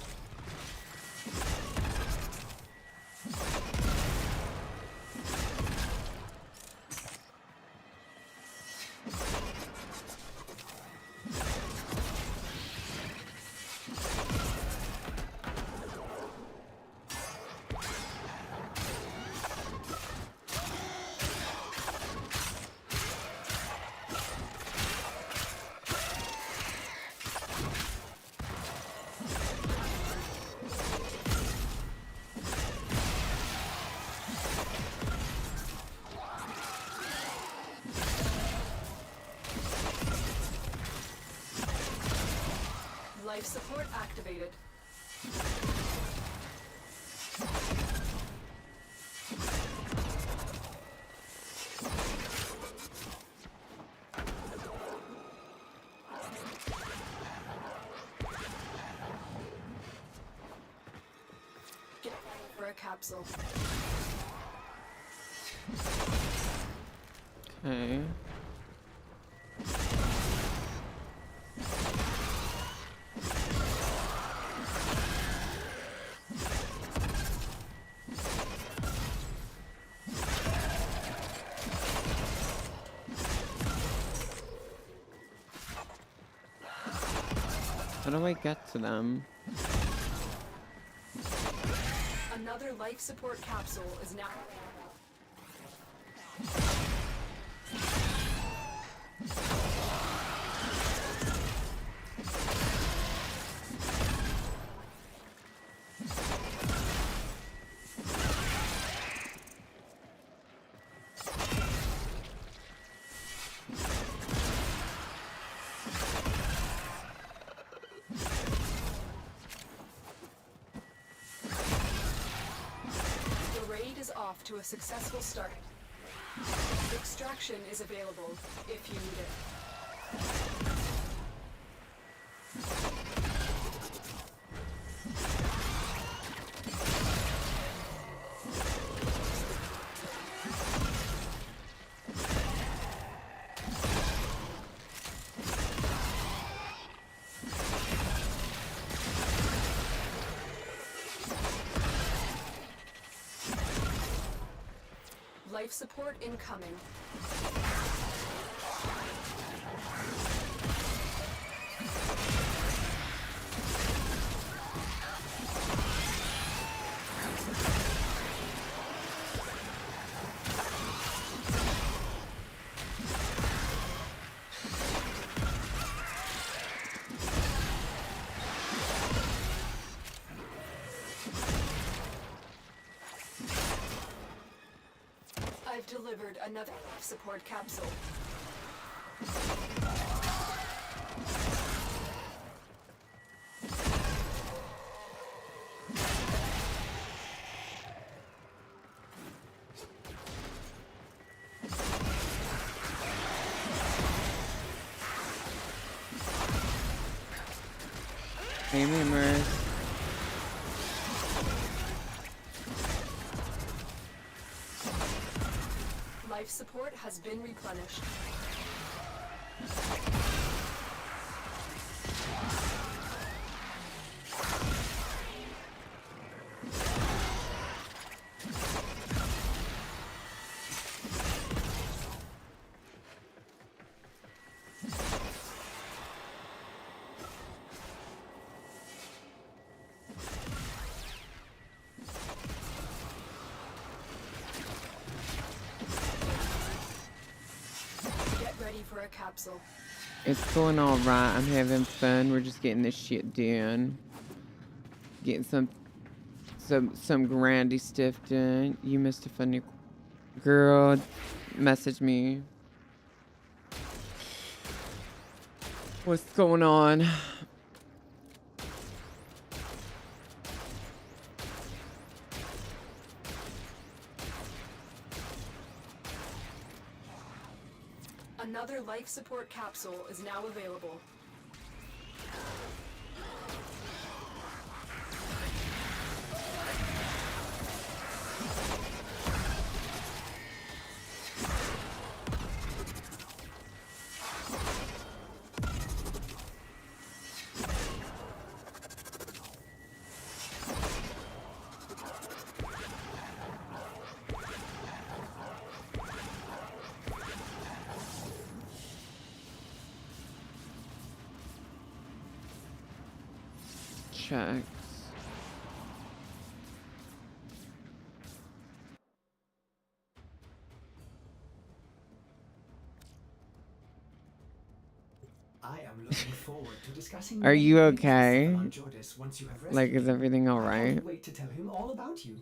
S3: Life support activated. Get ready for a capsule.
S1: Okay. How do I get to them?
S3: Another life support capsule is now. Off to a successful start. Extraction is available if you need it. Life support incoming. delivered another life support capsule.
S1: Hey, Memories.
S3: Life support has been replenished. Get ready for a capsule.
S1: It's going all right. I'm having fun. We're just getting this shit done. Getting some grandy stuff done. You missed a funny girl. Message me. What's going on?
S3: Another life support capsule is now available.
S1: Checks.
S2: I am looking forward to discussing.
S1: Are you
S2: many things with
S1: okay?
S2: Alan Jordis once you have
S1: Like,
S2: rescued
S1: is
S2: him.
S1: everything
S2: I
S1: alright?
S2: can't wait to tell him all about you.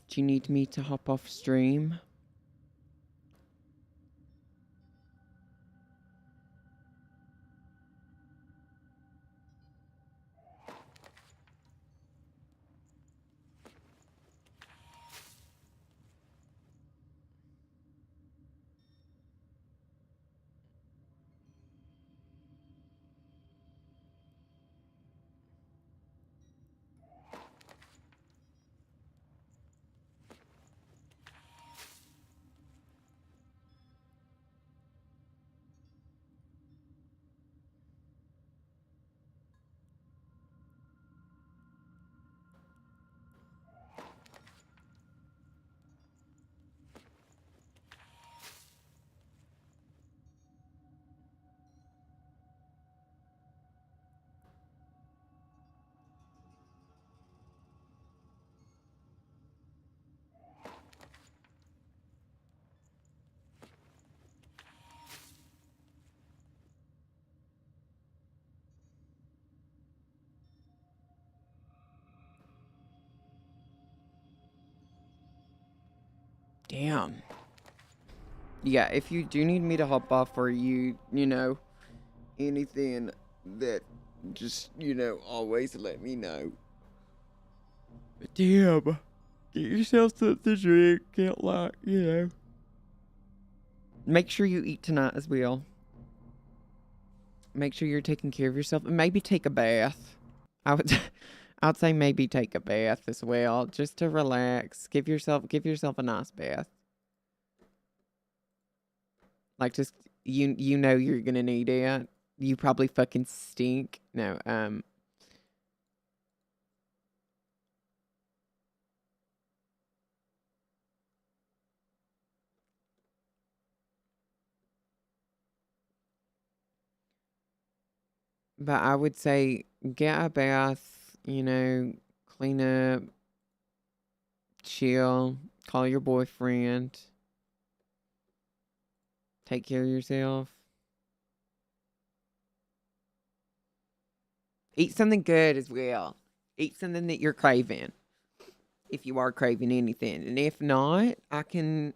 S1: Do you need me to hop off stream? Damn. Yeah, if you do need me to hop off or you know, anything that just, always let me know. But damn. Get yourself something to drink. Can't lie, Make sure you eat tonight as well. Make sure you're taking care of yourself and maybe take a bath. I would I would say maybe take a bath as well, just to relax. Give yourself a nice bath. Like, just you know you're gonna need it. You probably fucking stink. No, but I would say get a bath, clean up, chill, call your boyfriend, take care of yourself. Eat something good as well. Eat something that you're craving. If you are craving anything. And if not, I can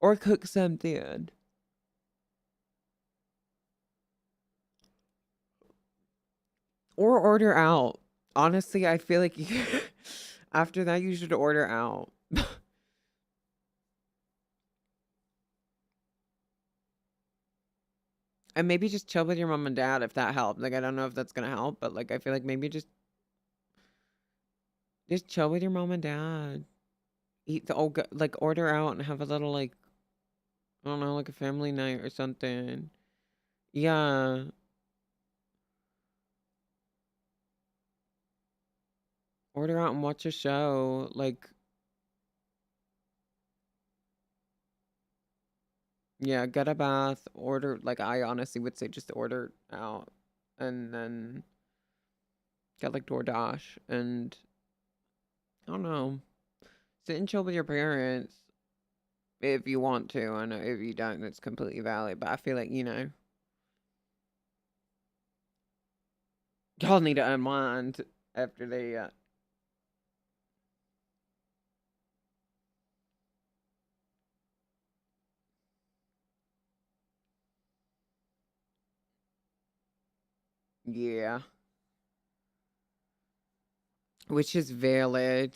S1: or cook something. Or order out. Honestly, I feel like after that you should order out. And maybe just chill with your mom and dad if that helps. Like I don't know if that's gonna help, but like I feel like maybe just chill with your mom and dad. Eat the old like order out and have a little like I don't know, like a family night or something. Yeah. Order out and watch a show. Like yeah, get a bath, order like I honestly would say just order out and then get like DoorDash and I don't know. Sit and chill with your parents if you want to. I know if you don't, that's completely valid. But I feel like, y'all need to unwind after they yeah. Which is valid.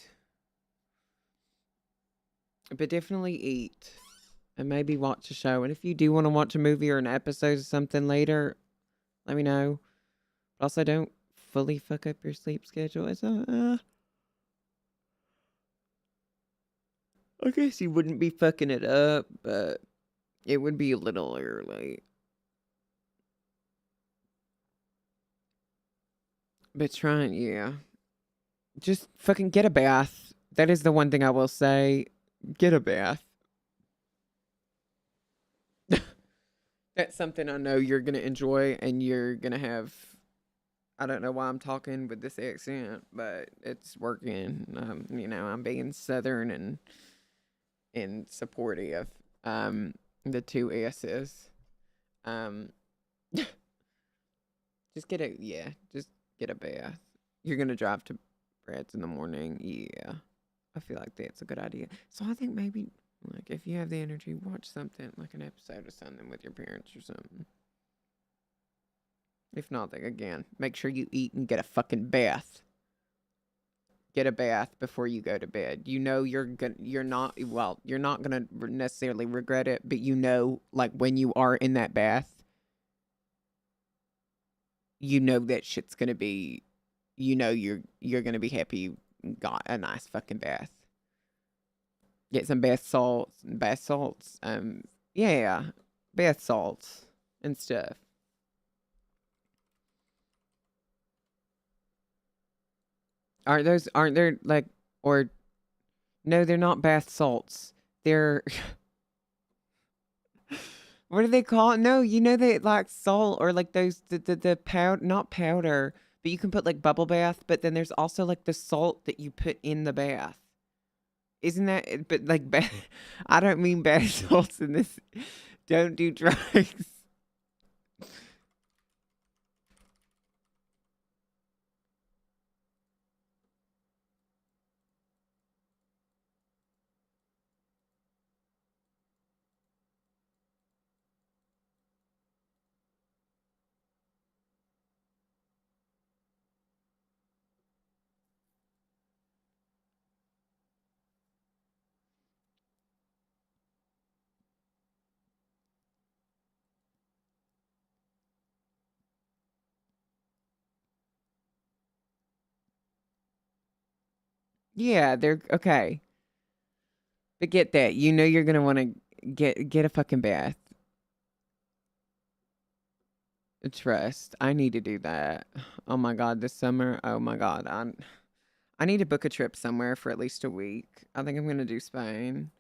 S1: But definitely eat. And maybe watch a show. And if you do want to watch a movie or an episode or something later, let me know. But also don't fully fuck up your sleep schedule. It's I guess you wouldn't be fucking it up, but it would be a little early. But trying, yeah. Just fucking get a bath. That is the one thing I will say. Get a bath. That's something I know you're gonna enjoy and you're gonna have. I don't know why I'm talking with this accent, but it's working. I'm being southern and supportive. The two S's. Um, just get a bath. You're gonna drive to Brad's in the morning. Yeah, I feel like that's a good idea. So I think maybe like if you have the energy, watch something like an episode of something with your parents or something. If not, then again, make sure you eat and get a fucking bath. Get a bath before you go to bed. You know you're not gonna necessarily regret it, but like when you are in that bath, that shit's gonna be, you're gonna be happy you got a nice fucking bath. Get some bath salts. Yeah, bath salts and stuff. Aren't there like, or no, they're not bath salts. They're what do they call it? No, they like salt or like those the powder, not powder, but you can put like bubble bath, but then there's also like the salt that you put in the bath. Isn't that but like I don't mean bath salts in this. Don't do drugs. Yeah, they're okay. But get that. You know you're gonna want to get a fucking bath. Trust. I need to do that. Oh my god, this summer. Oh my god. I need to book a trip somewhere for at least a week. I think I'm gonna do Spain.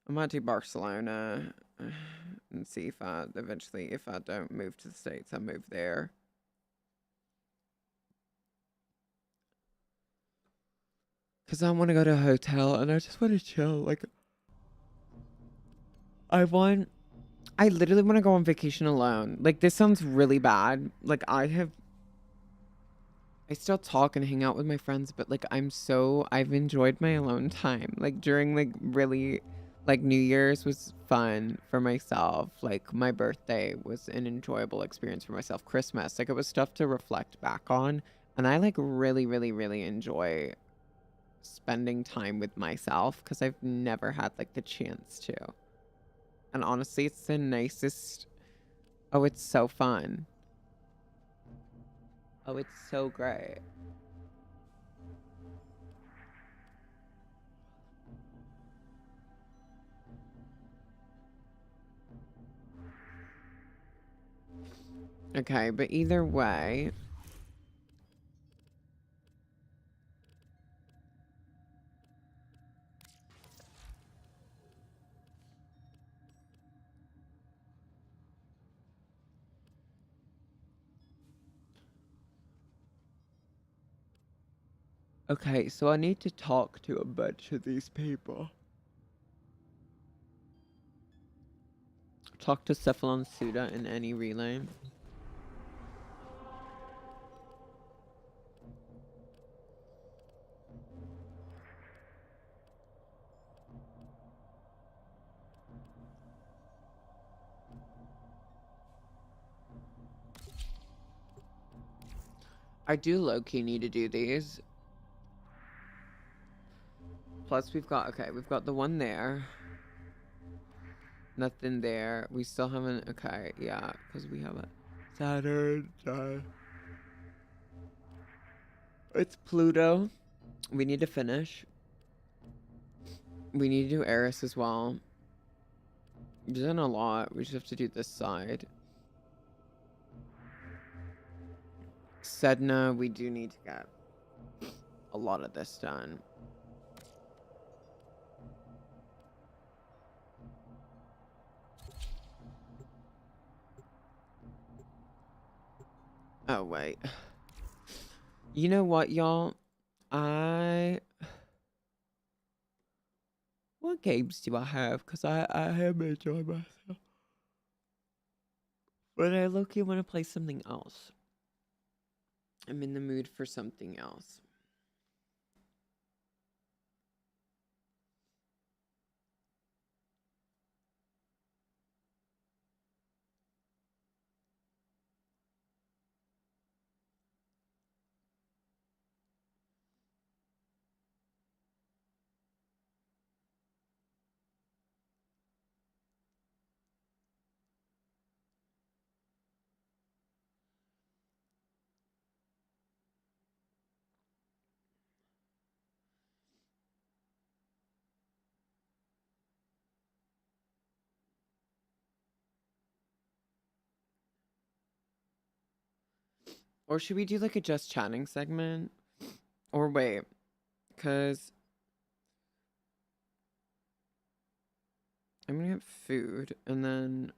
S1: I might do Barcelona and see if I eventually, if I don't move to the States, I move there. Because I want to go to a hotel and I just want to chill. Like, I want, I literally want to go on vacation alone. Like, this sounds really bad. Like, I still talk and hang out with my friends, but like, I've enjoyed my alone time. Like, during like really, like, New Year's was fun for myself. Like, my birthday was an enjoyable experience for myself. Christmas, like, it was stuff to reflect back on. And I like really, really, really enjoy spending time with myself because I've never had like the chance to. And honestly, it's the nicest. Oh, it's so fun. Oh, it's so great. Okay, but either way, okay, so I need to talk to a bunch of these people. Talk to Cephalon Suda in any relay. I do low-key need to do these. Plus, we've got the one there. Nothing there. We still haven't, okay, yeah, because we have a Saturn. It's Pluto. We need to finish. We need to do Eris as well. We've done a lot. We just have to do this side. Sedna, we do need to get a lot of this done. Oh, wait. You know what, y'all? What games do I have? Because I have enjoyed myself. But I low-key want to play something else. I'm in the mood for something else. Or should we do like a just chatting segment? Or wait, because I'm gonna have food and then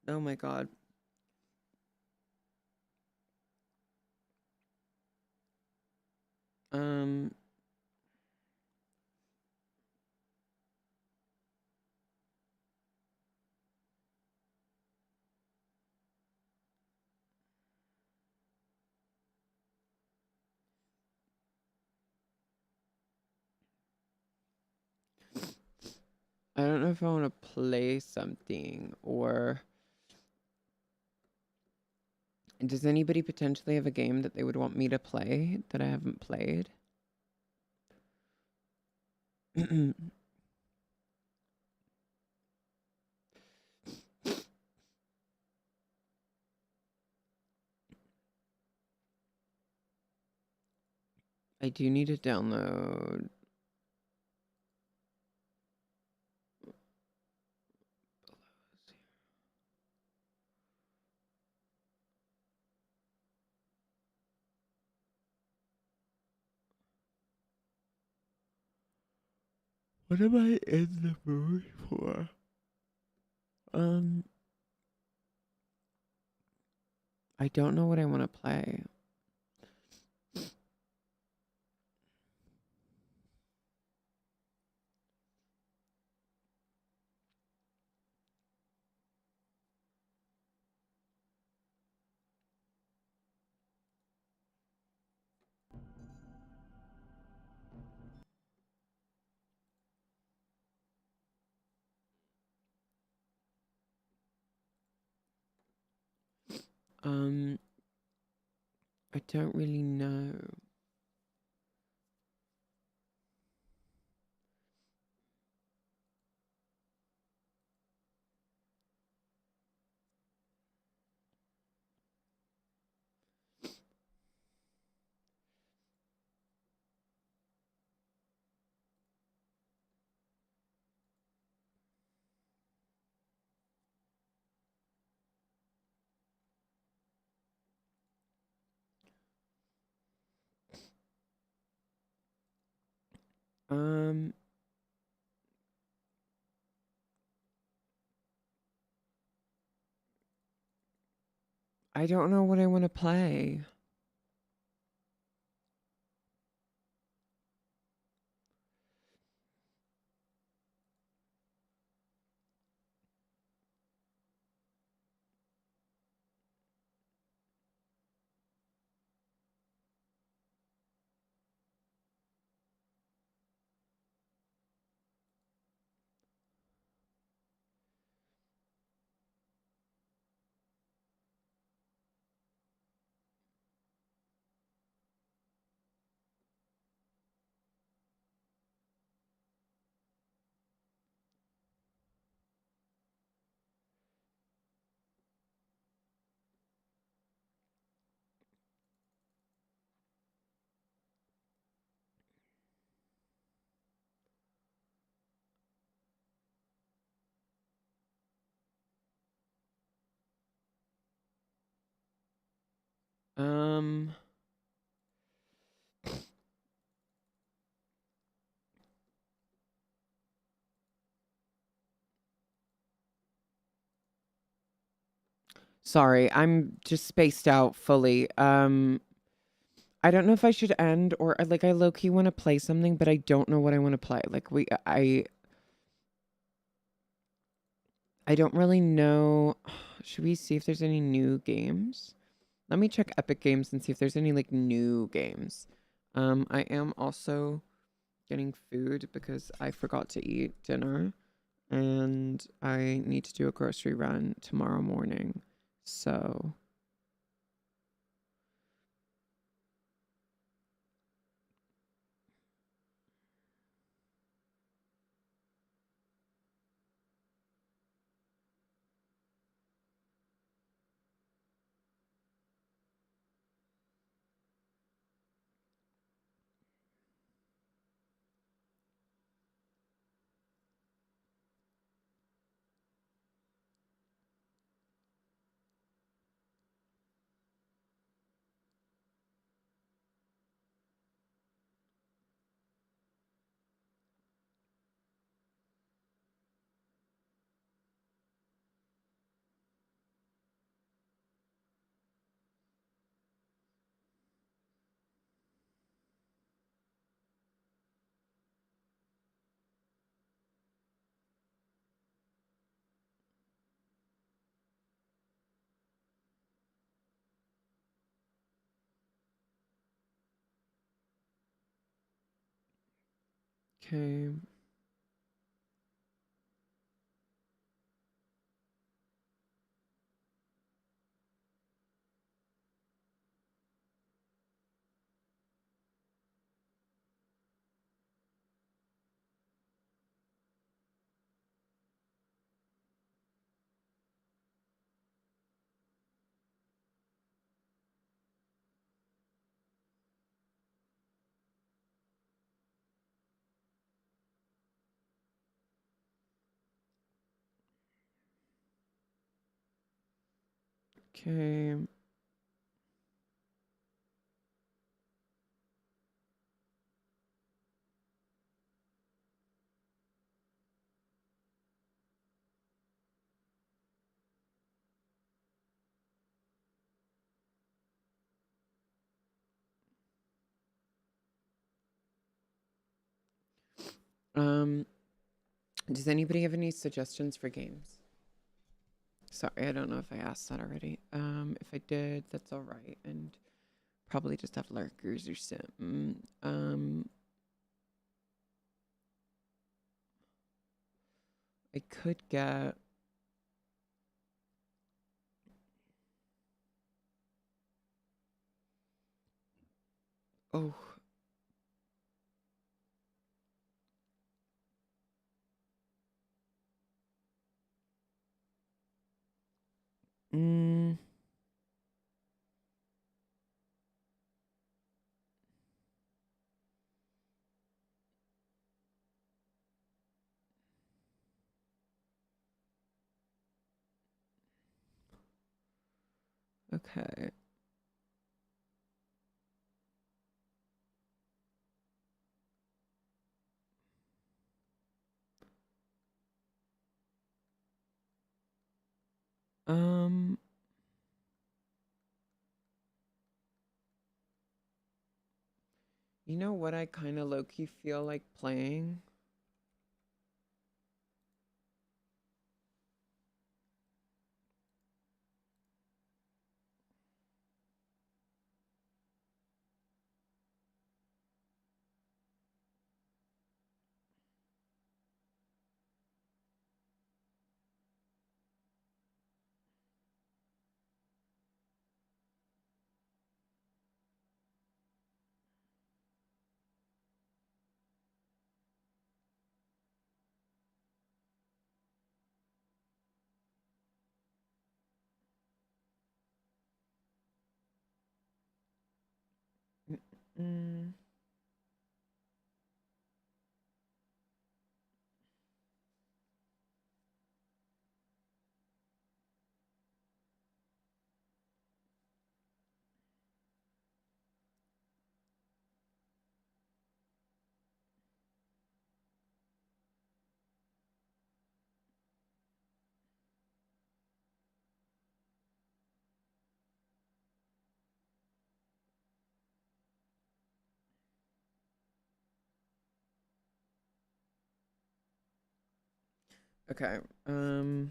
S1: Oh my god. Um, I don't know if I want to play something, or does anybody potentially have a game that they would want me to play that I haven't played? I do need to download. What am I in the mood for? I don't know what I want to play. I don't really know. Um, I don't know what I want to play. Um, Sorry, I'm just spaced out fully. I don't know if I should end, or like, I low key want to play something, but I don't know what I want to play. Like, I don't really know. Should we see if there's any new games? Let me check Epic Games and see if there's any like new games. I am also getting food because I forgot to eat dinner, and I need to do a grocery run tomorrow morning. So, Okay. Okay. Um, does anybody have any suggestions for games? Sorry, I don't know if I asked that already. If I did, that's all right. And probably just have lurkers or something. I could get. Oh. Mm. Okay. Um. You know what I kind of low key feel like playing? Mm. Okay. Mm.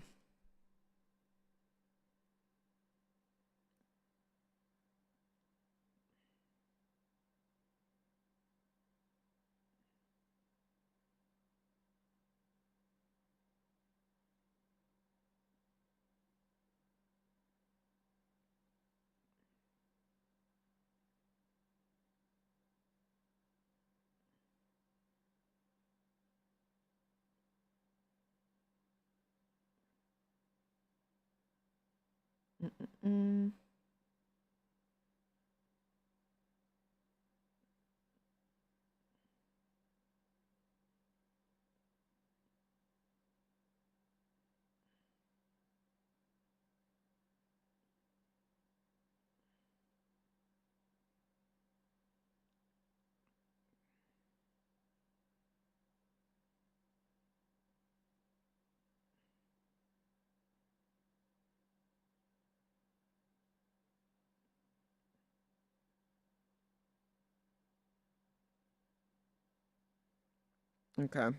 S1: Okay.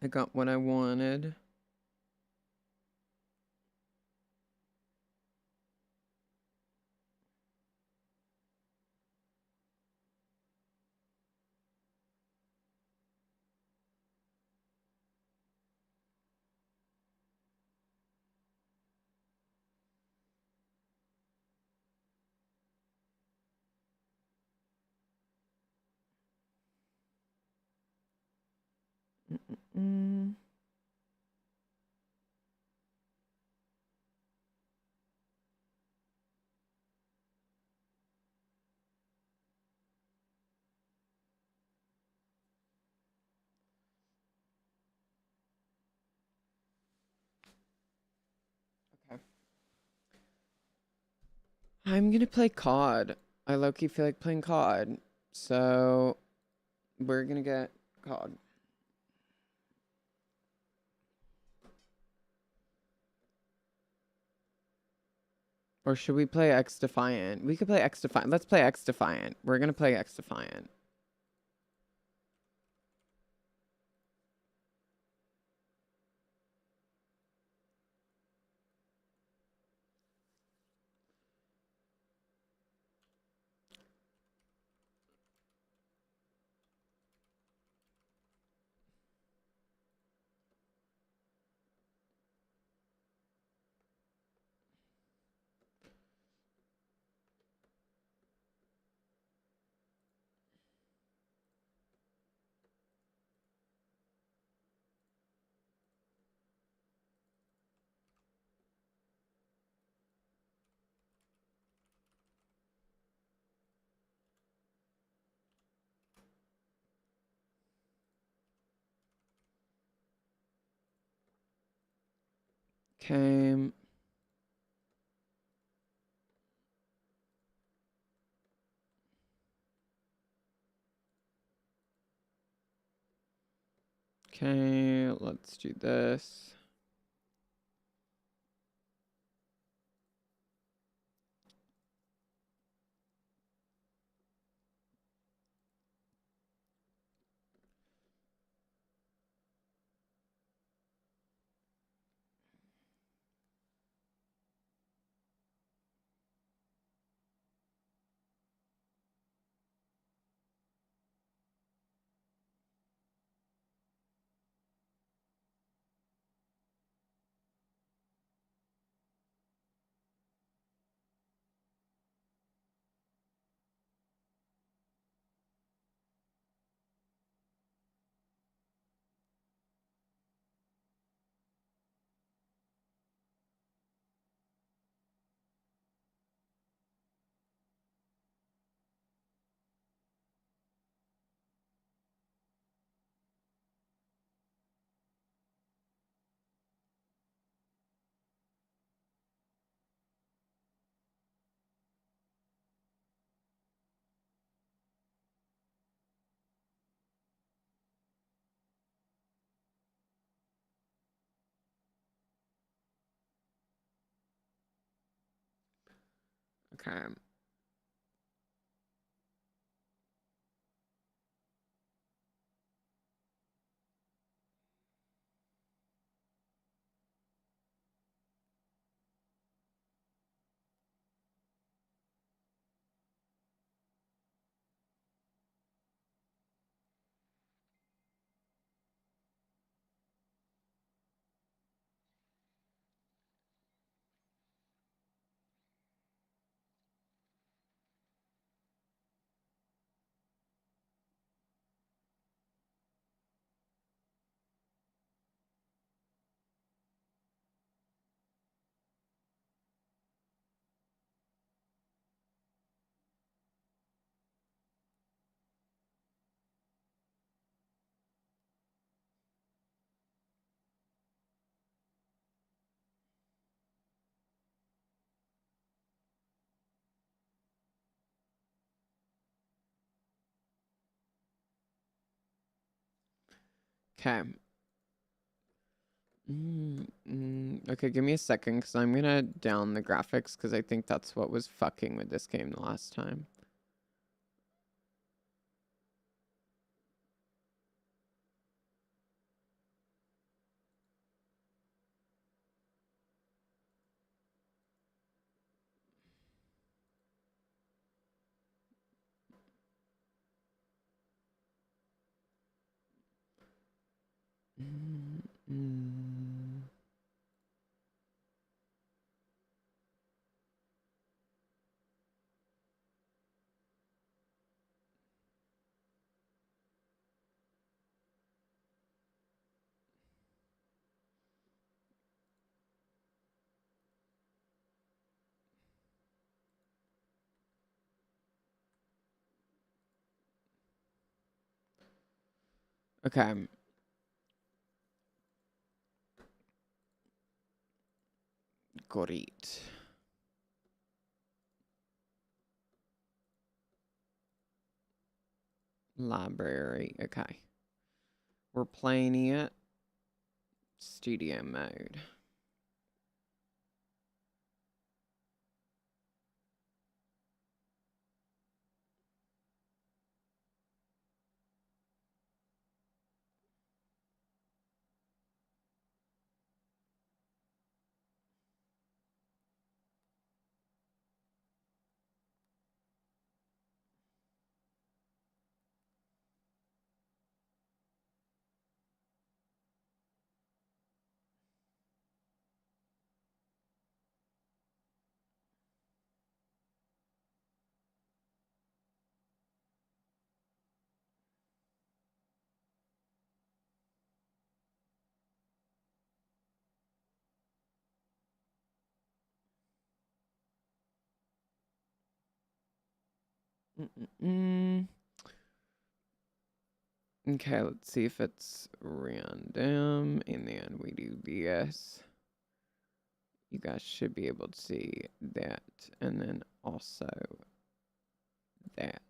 S1: I got what I wanted. I'm gonna play COD. I low-key feel like playing COD. So we're gonna get COD. Or should we play X Defiant? We could play X Defiant. Let's play X Defiant. We're gonna play X Defiant. Okay. Okay, let's do this. Okay. Okay. Okay, give me a second because I'm gonna down the graphics because I think that's what was fucking with this game the last time. Okay. Great. Library. Okay. We're playing it. Studio mode. Okay, let's see if it's random. And then we do this. You guys should be able to see that. And then also that.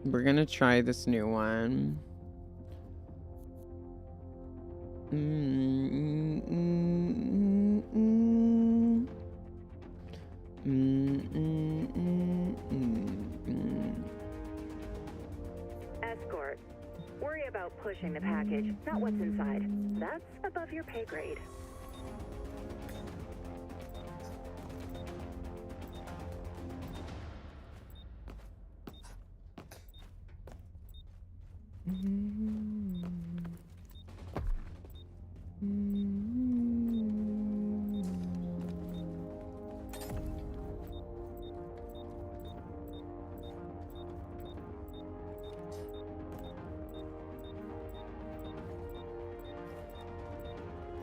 S1: We're gonna try this new one.
S11: Escort. Worry about pushing the package, not what's inside. That's above your pay grade.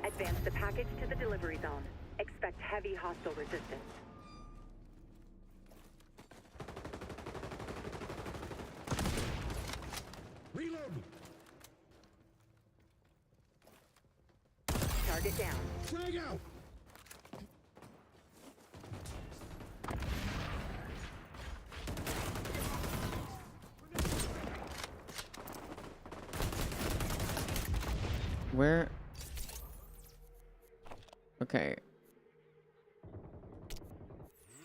S11: Advance the package to the delivery zone. Expect heavy hostile resistance.
S10: Reload!
S11: Target down.
S7: Frag out!
S1: Where? Okay.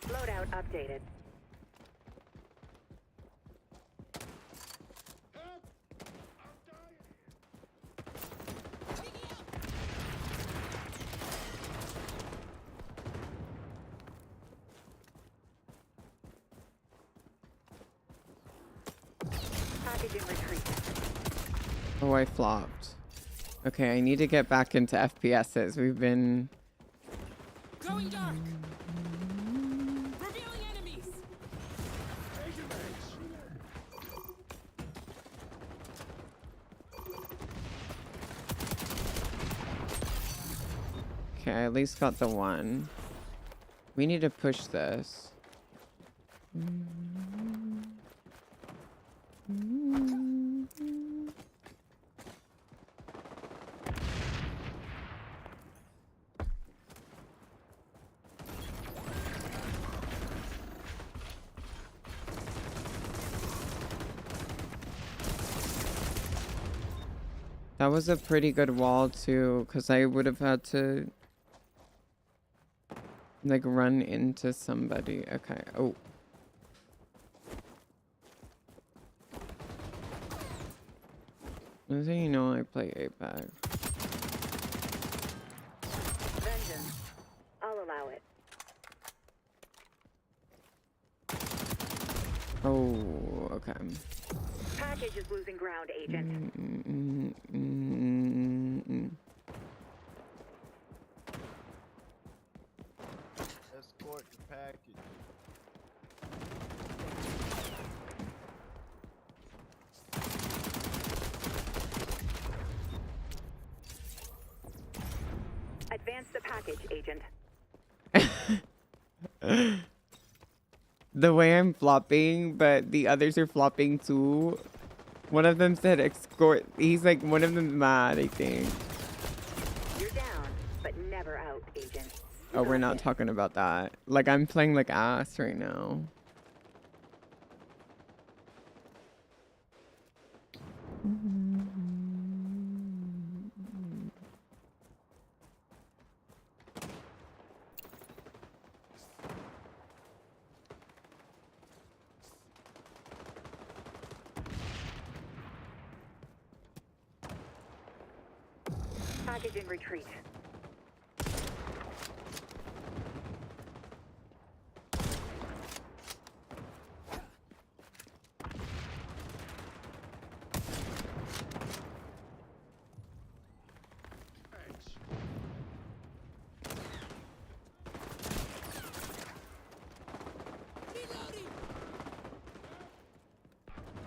S11: Loadout updated. Package in retreat.
S1: Oh, I flopped. Okay, I need to get back into FPSs. We've been...
S10: Going dark. Revealing enemies.
S1: Okay, I at least got the one. We need to push this. That was a pretty good wall too, because I would have had to like run into somebody. Okay. Oh. That's how you know I play Apex.
S11: Vengeance. I'll allow it.
S1: Oh, okay.
S11: Package is losing ground, Agent.
S12: Escort the package.
S11: Advance the package, Agent.
S1: The way I'm flopping, but the others are flopping too. One of them said escort. He's like, one of them's mad, I think.
S11: You're down, but never out, Agent.
S1: Oh, we're not talking about that. Like, I'm playing like ass right now.
S11: Package in retreat.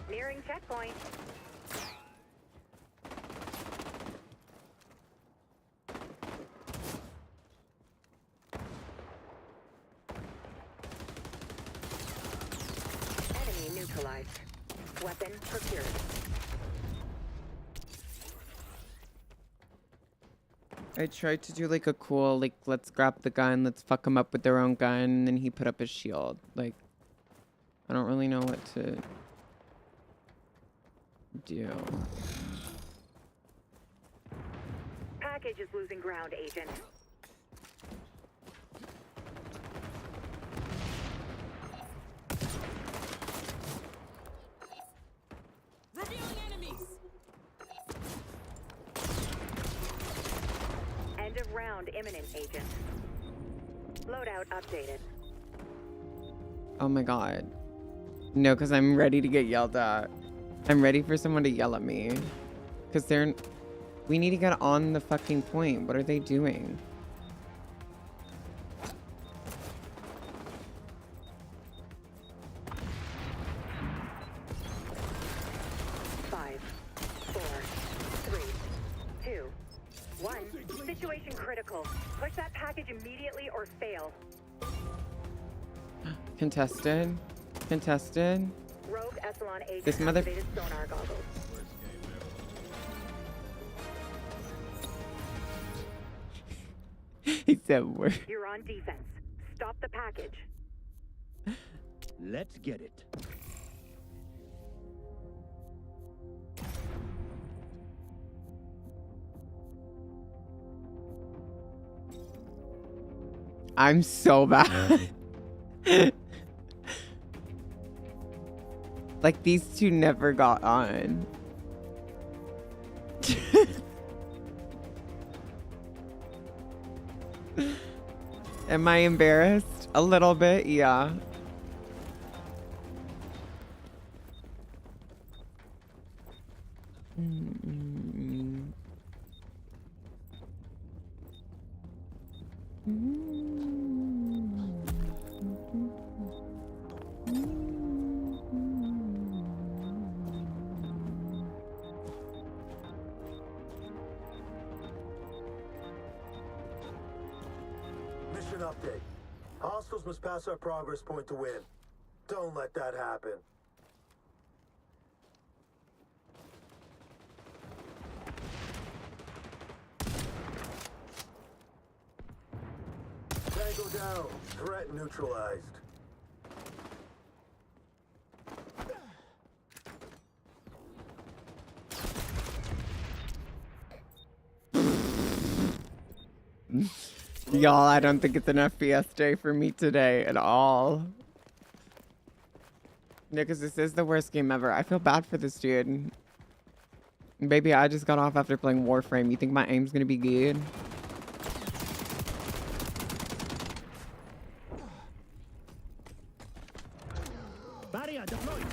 S11: Nearing checkpoint. Enemy neutralized. Weapon procured.
S1: I tried to do like a cool, like, let's grab the gun, let's fuck them up with their own gun, and then he put up his shield. Like, I don't really know what to do.
S11: Package is losing ground, Agent.
S10: Revealing enemies.
S11: End of round imminent, Agent. Loadout updated.
S1: Oh my god. No, because I'm ready to get yelled at. I'm ready for someone to yell at me. Because we need to get on the fucking point. What are they doing?
S11: Five, 4, 3, 2, 1. Situation critical. Push that package immediately or fail.
S1: Contested? Contested?
S11: Rogue Echelon agent
S1: This mother-
S11: activated sonar goggles.
S1: He said we're.
S11: You're on defense. Stop the package.
S13: Let's get it.
S1: I'm so bad. Like, these two never got on. Am I embarrassed? A little bit, yeah.
S14: Mission update. Hostiles must pass our progress point to win. Don't let that happen. Tango down. Threat neutralized.
S1: Y'all, I don't think it's an FPS day for me today at all. Yeah, because this is the worst game ever. I feel bad for this dude. Baby, I just got off after playing Warframe. You think my aim's gonna be good?
S13: Barrier deployed.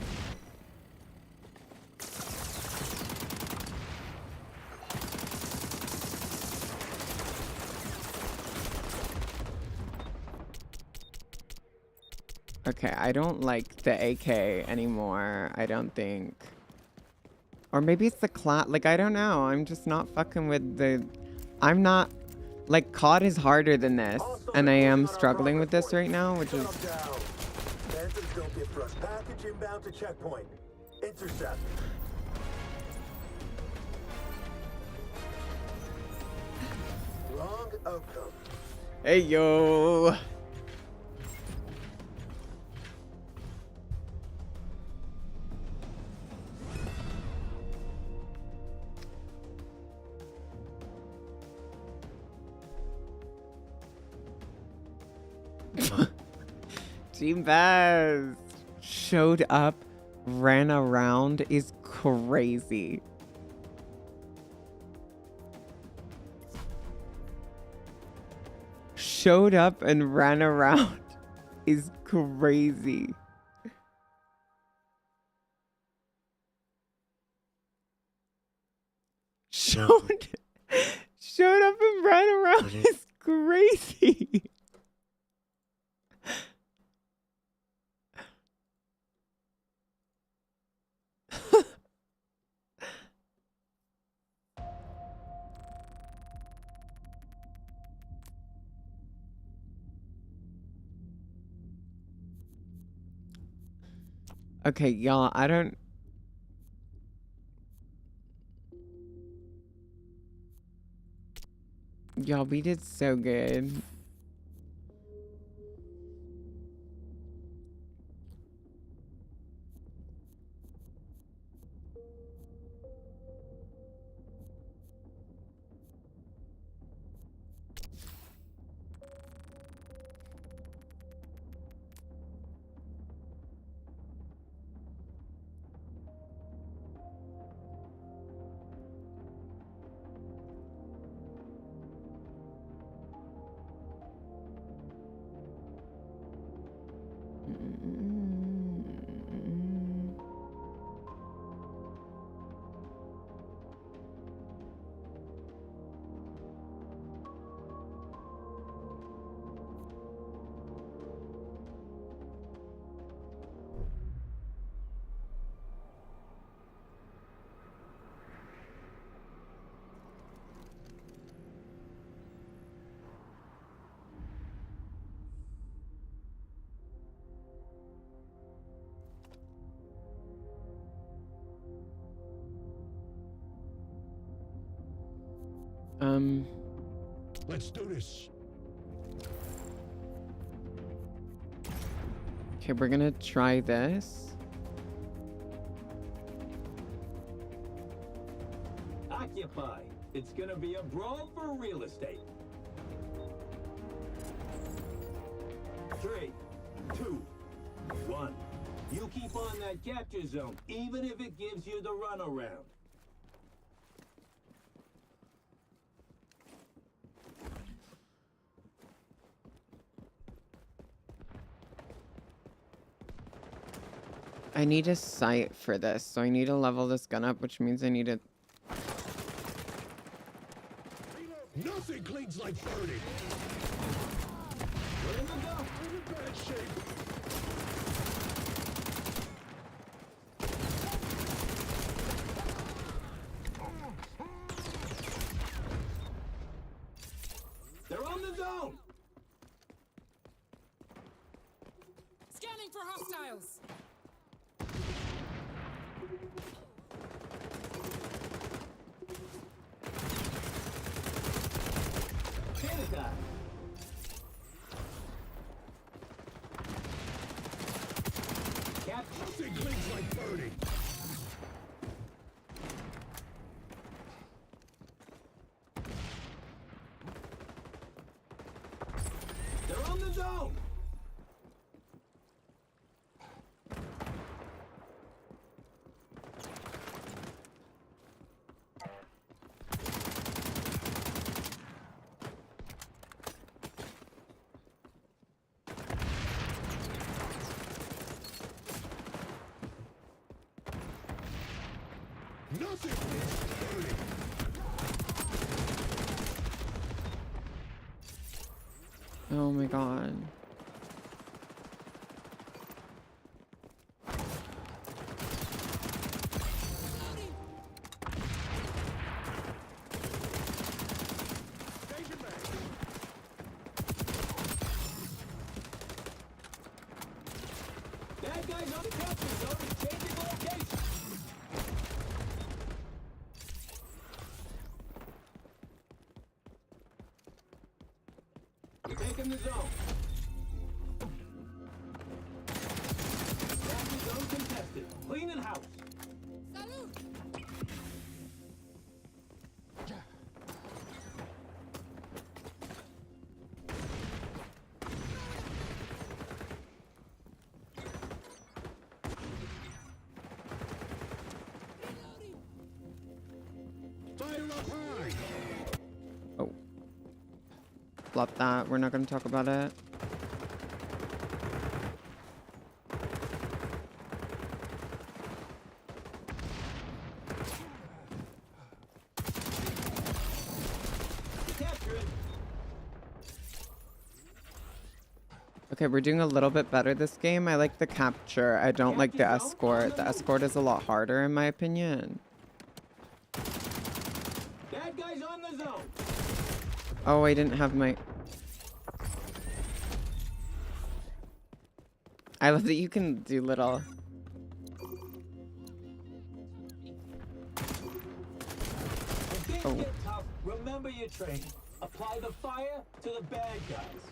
S1: Okay, I don't like the AK anymore, I don't think. Or maybe it's the like, I don't know. I'm just not fucking with the... I'm not... Like, COD is harder than this. And I am struggling with this right now, which is...
S14: Phantoms don't get thrust. Package inbound to checkpoint. Intercept. Wrong outcome.
S1: Hey, yo! Team Best showed up, ran around is crazy. Showed up and ran around is crazy. Showed up and ran around is crazy. Okay, y'all, I don't... Y'all, we did so good.
S7: Let's do this.
S1: Okay, we're gonna try this.
S15: Occupy. It's gonna be a brawl for real estate. 3, 2, 1. You keep on that capture zone, even if it gives you the runaround.
S1: I need a sight for this, so I need to level this gun up, which means I need to...
S13: Nothing cleans like burning.
S15: We're in the dump.
S13: I'm in bad shape.
S15: They're on the zone.
S10: Scanning for hostiles.
S15: Sanitize. Capture.
S13: Nothing cleans like burning.
S15: They're on the zone.
S13: Nothing cleans burning.
S1: Oh my god.
S13: Station back.
S15: Bad guys on the capture zone is changing location. We're taking the zone. Capture zone contested. Cleaning house.
S10: Salute.
S13: Fire up high.
S1: Oh. Flop that. We're not gonna talk about it.
S15: Capture it.
S1: Okay, we're doing a little bit better this game. I like the capture. I don't like the escort. The escort is a lot harder in my opinion.
S15: Bad guys on the zone.
S1: Oh, I didn't have my... I love that you can do little...
S15: When things get tough, remember your training. Apply the fire to the bad guys.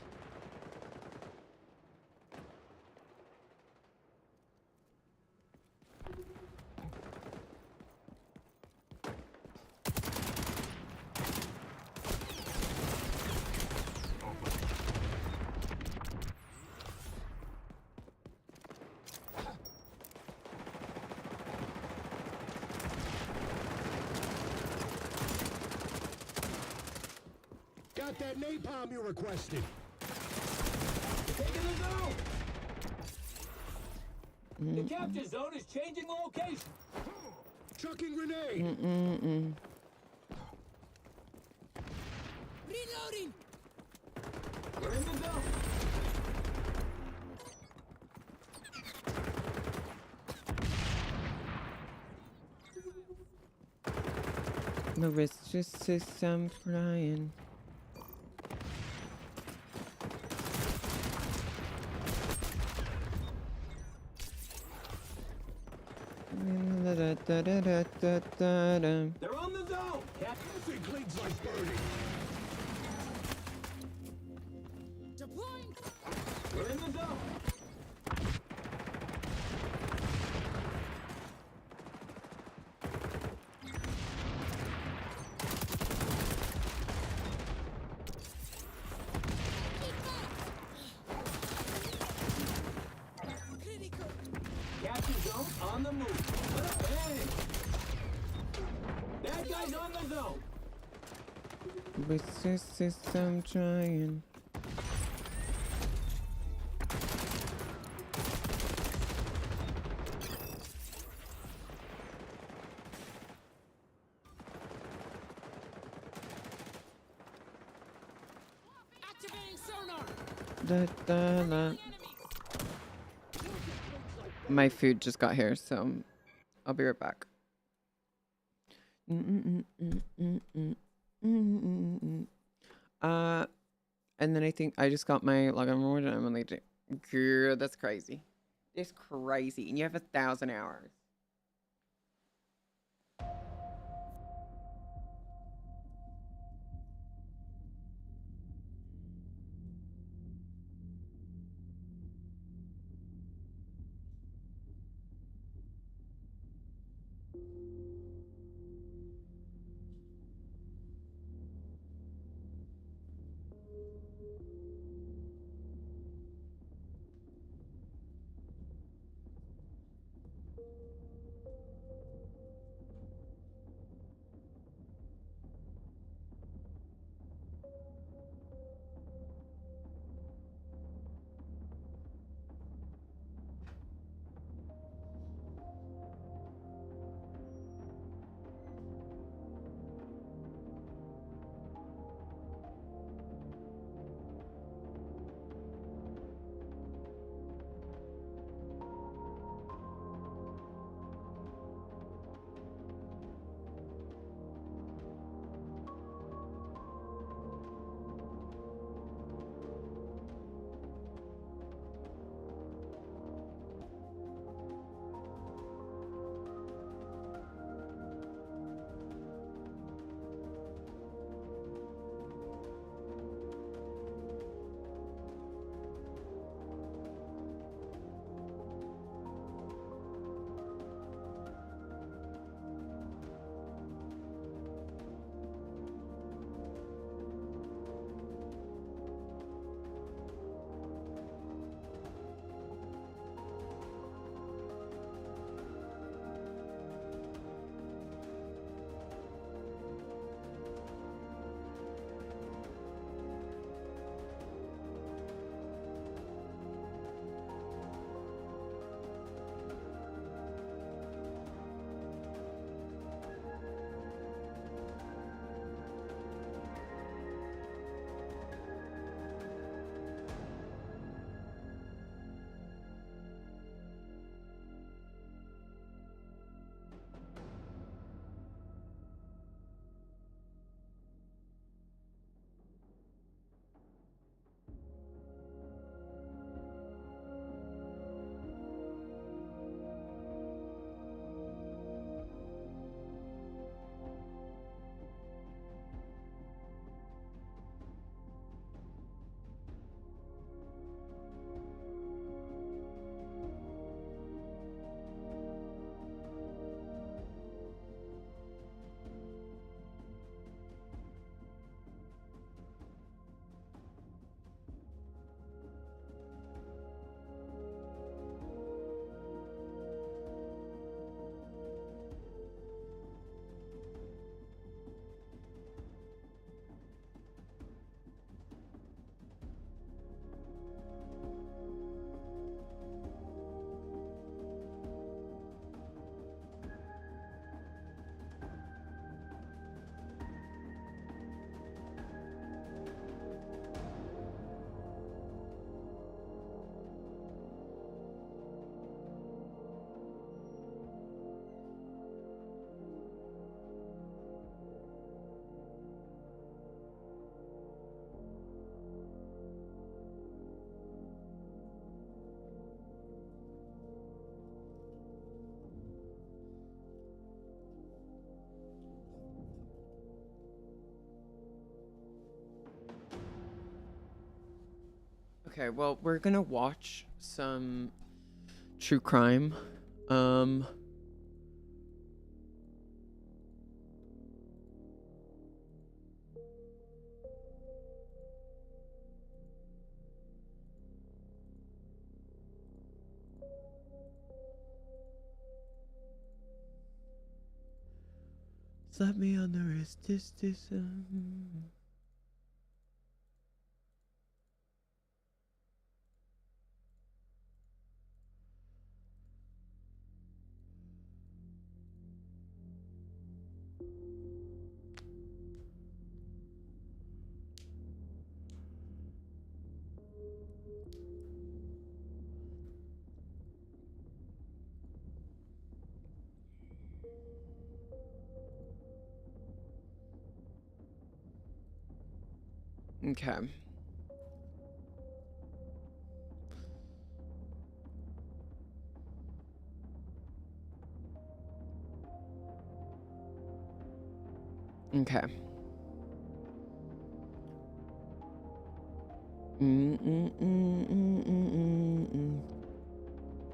S13: Got that napalm you requested.
S15: Taking the zone. The capture zone is changing location.
S13: Chucking grenade.
S10: Reloading.
S15: We're in the zone.
S1: The wrist just says I'm crying.
S15: They're on the zone.
S13: Nothing cleans like burning.
S10: Deploying.
S15: We're in the zone. On the move. Bang! That guy's on the zone.
S1: But sis, I'm trying.
S10: Activating sonar.
S1: Da, da, da. My food just got here, so I'll be right back. And then I think I just got my login reward and I'm only doing. Girl, that's crazy. It's crazy. And you have 1,000 hours. Okay, well, we're gonna watch some true crime. Slap me on the wrist. Okay. Okay.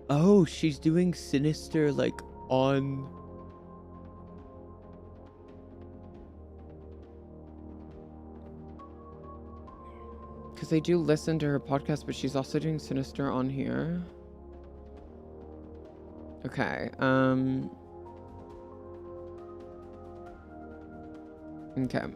S1: Oh, she's doing Sinister like on. Because I do listen to her podcast, but she's also doing Sinister on here. Okay. Okay.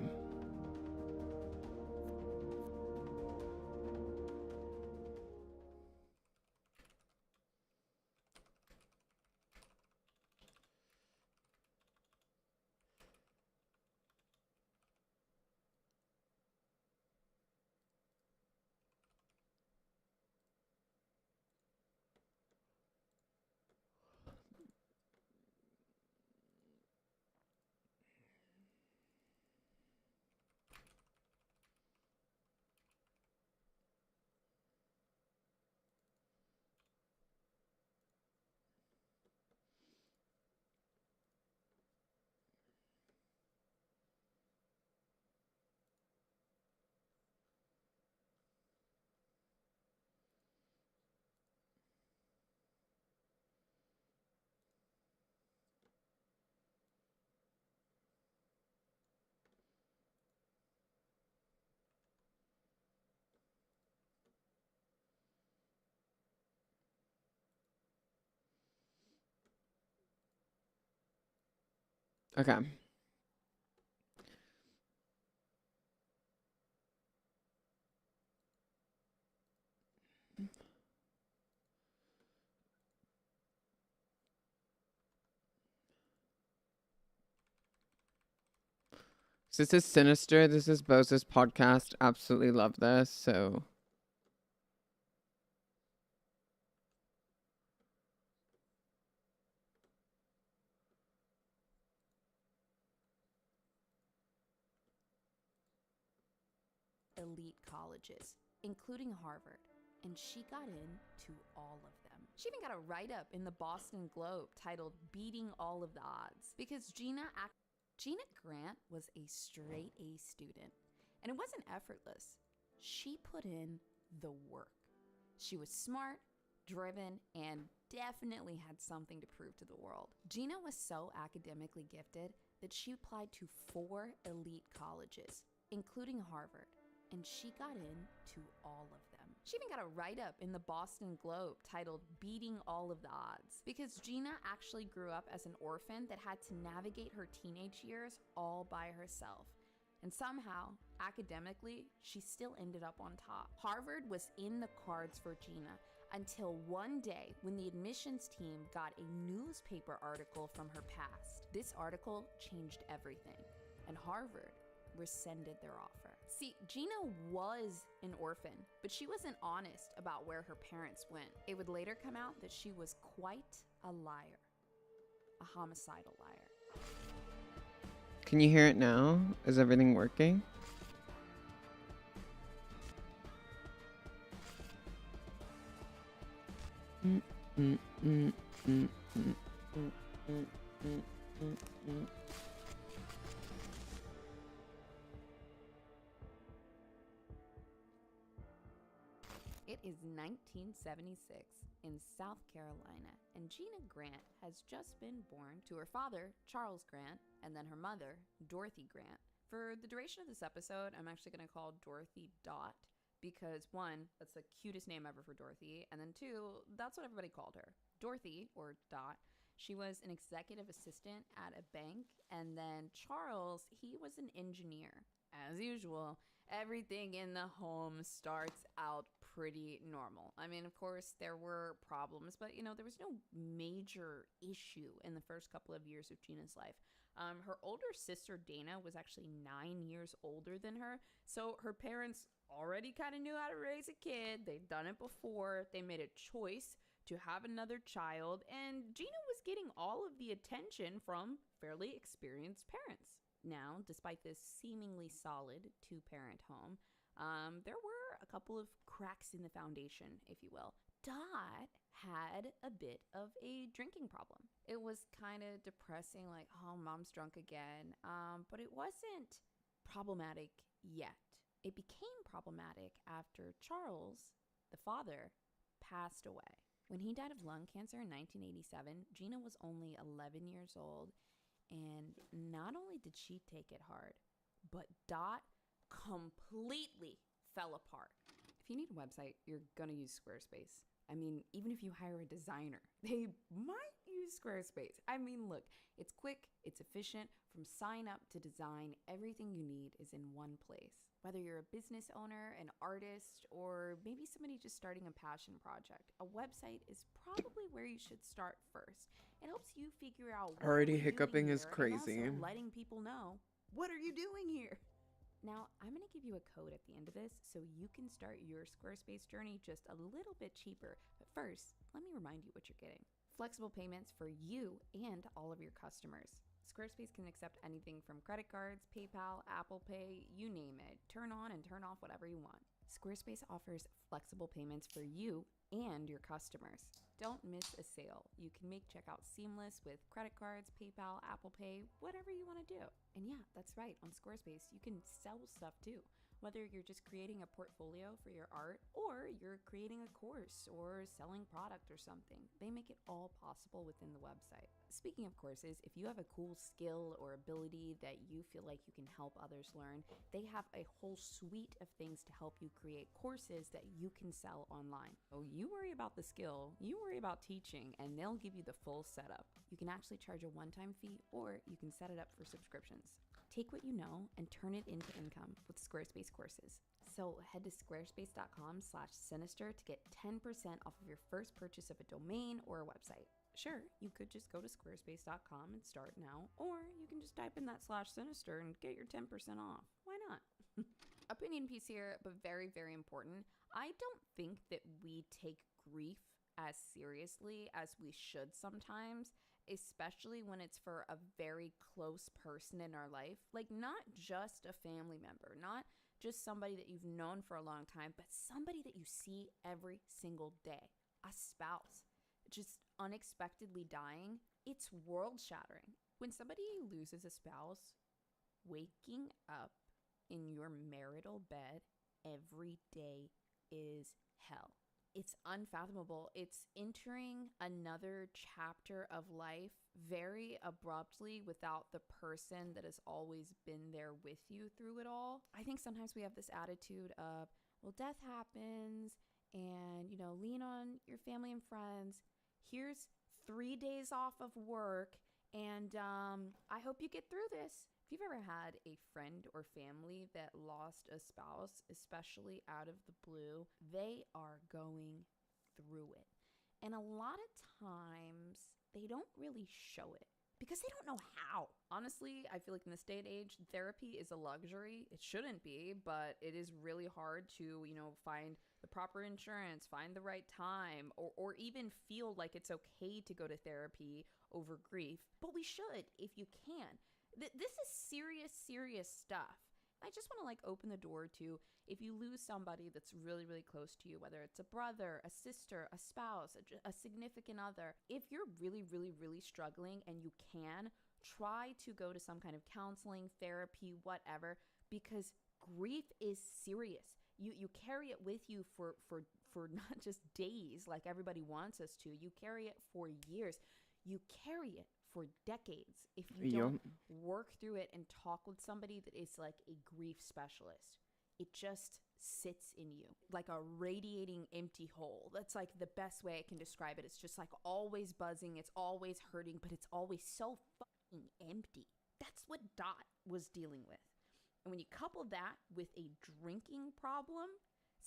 S1: Okay. So this is Sinister. This is Bose's podcast. Absolutely love this. So.
S16: Elite colleges, including Harvard, and she got into all of them. She even got a write-up in the Boston Globe titled "Beating All of the Odds" because Gina Grant was a straight A student, and it wasn't effortless. She put in the work. She was smart, driven, and definitely had something to prove to the world. Gina was so academically gifted that she applied to 4 elite colleges, including Harvard, and she got into all of them. She even got a write-up in the Boston Globe titled "Beating All of the Odds" because Gina actually grew up as an orphan that had to navigate her teenage years all by herself. And somehow, academically, she still ended up on top. Harvard was in the cards for Gina until one day when the admissions team got a newspaper article from her past. This article changed everything, and Harvard rescinded their offer. See, Gina was an orphan, but she wasn't honest about where her parents went. It would later come out that she was quite a liar, a homicidal liar.
S1: Can you hear it now? Is everything working?
S16: It is 1976 in South Carolina, and Gina Grant has just been born to her father, Charles Grant, and then her mother, Dorothy Grant. For the duration of this episode, I'm actually going to call Dorothy Dot because 1, that's the cutest name ever for Dorothy, and then 2, that's what everybody called her. Dorothy, or Dot, She was an executive assistant at a bank, and then Charles, he was an engineer. As usual, everything in the home starts out pretty normal. I mean, of course, there were problems, but there was no major issue in the first couple of years of Gina's life. Her older sister, Dana, was actually 9 years older than her, so her parents already kind of knew how to raise a kid. They'd done it before. They made a choice to have another child, and Gina was getting all of the attention from fairly experienced parents. Now, despite this seemingly solid two-parent home, there were a couple of cracks in the foundation, if you will. Dot had a bit of a drinking problem. It was kind of depressing, like, oh, mom's drunk again, but it wasn't problematic yet. It became problematic after Charles, the father, passed away. When he died of lung cancer in 1987, Gina was only 11 years old, and not only did she take it hard, but Dot completely fell apart. If you need a website, you're gonna use Squarespace. I mean, even if you hire a designer, they might use Squarespace. I mean, look, it's quick, it's efficient. From sign up to design, everything you need is in one place. Whether you're a business owner, an artist, or maybe somebody just starting a passion project, a website is probably where you should start first. It helps you figure out what
S1: Already
S16: you're
S1: hiccuping
S16: doing
S1: is
S16: here,
S1: crazy.
S16: and also letting people know, what are you doing here? Now, I'm going to give you a code at the end of this so you can start your Squarespace journey just a little bit cheaper. But first, let me remind you what you're getting. Flexible payments for you and all of your customers. Squarespace can accept anything from credit cards, PayPal, Apple Pay, you name it. Turn on and turn off whatever you want. Squarespace offers flexible payments for you and your customers. Don't miss a sale. You can make checkout seamless with credit cards, PayPal, Apple Pay, whatever you want to do. And yeah, that's right. On Squarespace, you can sell stuff too. Whether you're just creating a portfolio for your art or you're creating a course or selling product or something, they make it all possible within the website. Speaking of courses, if you have a cool skill or ability that you feel like you can help others learn, they have a whole suite of things to help you create courses that you can sell online. So you worry about the skill, you worry about teaching, and they'll give you the full setup. You can actually charge a one-time fee or you can set it up for subscriptions. Take what you know and turn it into income with Squarespace courses. So head to squarespace.com/sinister to get 10% off of your first purchase of a domain or a website. Sure, you could just go to squarespace.com and start now, or you can just type in that /sinister and get your 10% off. Why not? Opinion piece here, but very, very important. I don't think that we take grief as seriously as we should sometimes, especially when it's for a very close person in our life. Like, not just a family member, not just somebody that you've known for a long time, but somebody that you see every single day. A spouse just unexpectedly dying. It's world shattering. When somebody loses a spouse, waking up in your marital bed every day is hell. It's unfathomable. It's entering another chapter of life very abruptly without the person that has always been there with you through it all. I think sometimes we have this attitude of, well, death happens and, lean on your family and friends. Here's 3 days off of work and I hope you get through this. If you've ever had a friend or family that lost a spouse, especially out of the blue, they are going through it. And a lot of times, they don't really show it because they don't know how. Honestly, I feel like in this day and age, therapy is a luxury. It shouldn't be, but it is really hard to, find the proper insurance, find the right time, or even feel like it's okay to go to therapy over grief. But we should, if you can. This is serious, serious stuff. I just want to open the door to, if you lose somebody that's really, really close to you, whether it's a brother, a sister, a spouse, a significant other, if you're really, really, really struggling and you can, try to go to some kind of counseling, therapy, whatever, because grief is serious. You carry it with you for not just days like everybody wants us to. You carry it for years. You carry it for decades if you don't work through it and talk with somebody that is like a grief specialist. it just sits in you like a radiating empty hole. That's like the best way I can describe it. It's just like always buzzing, it's always hurting, but it's always so fucking empty. That's what Dot was dealing with. And when you couple that with a drinking problem,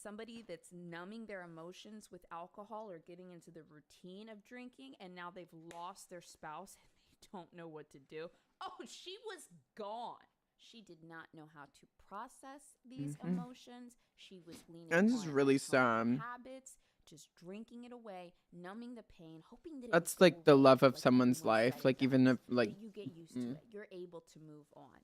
S16: somebody that's numbing their emotions with alcohol or getting into the routine of drinking, and now they've lost their spouse and they don't know what to do. Oh, she was gone. She did not know how to process these emotions. She was leaning
S1: And this is
S16: on
S1: really
S16: unhealthy
S1: sad.
S16: habits, just drinking it away, numbing the pain, hoping that it
S1: That's
S16: would
S1: like
S16: go
S1: the
S16: away,
S1: love of
S16: like
S1: someone's
S16: everyone said
S1: life.
S16: it
S1: Like even
S16: does.
S1: if like
S16: That you get used to it. You're able to move on.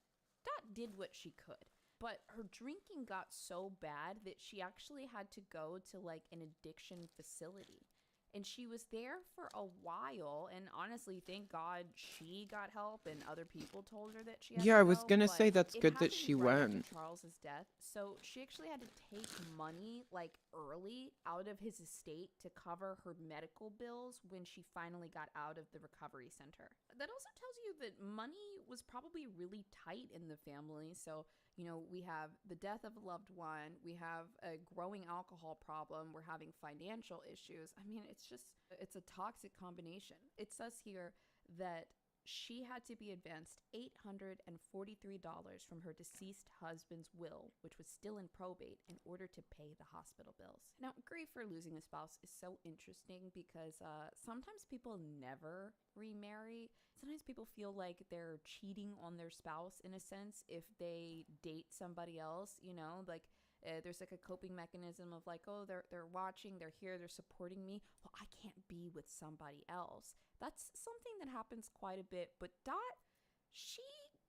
S16: Dot did what she could. But her drinking got so bad that she actually had to go to like an addiction facility. And she was there for a while. And honestly, thank God she got help and other people told her that she had
S1: Yeah,
S16: to
S1: I was
S16: go,
S1: gonna
S16: but
S1: say that's
S16: it
S1: good that
S16: happened
S1: she
S16: right after
S1: went.
S16: Charles's death. So she actually had to take money like early out of his estate to cover her medical bills when she finally got out of the recovery center. That also tells you that money was probably really tight in the family. So, you know, we have the death of a loved one, we have a growing alcohol problem, we're having financial issues. I mean, it's a toxic combination. It says here that she had to be advanced $843 from her deceased husband's will, which was still in probate, in order to pay the hospital bills. Now, grief for losing a spouse is so interesting because sometimes people never remarry. Sometimes people feel like they're cheating on their spouse in a sense if they date somebody else, you know, like there's like a coping mechanism of like, oh, they're watching, they're here, they're supporting me. Well, I can't be with somebody else. That's something that happens quite a bit. But Dot, she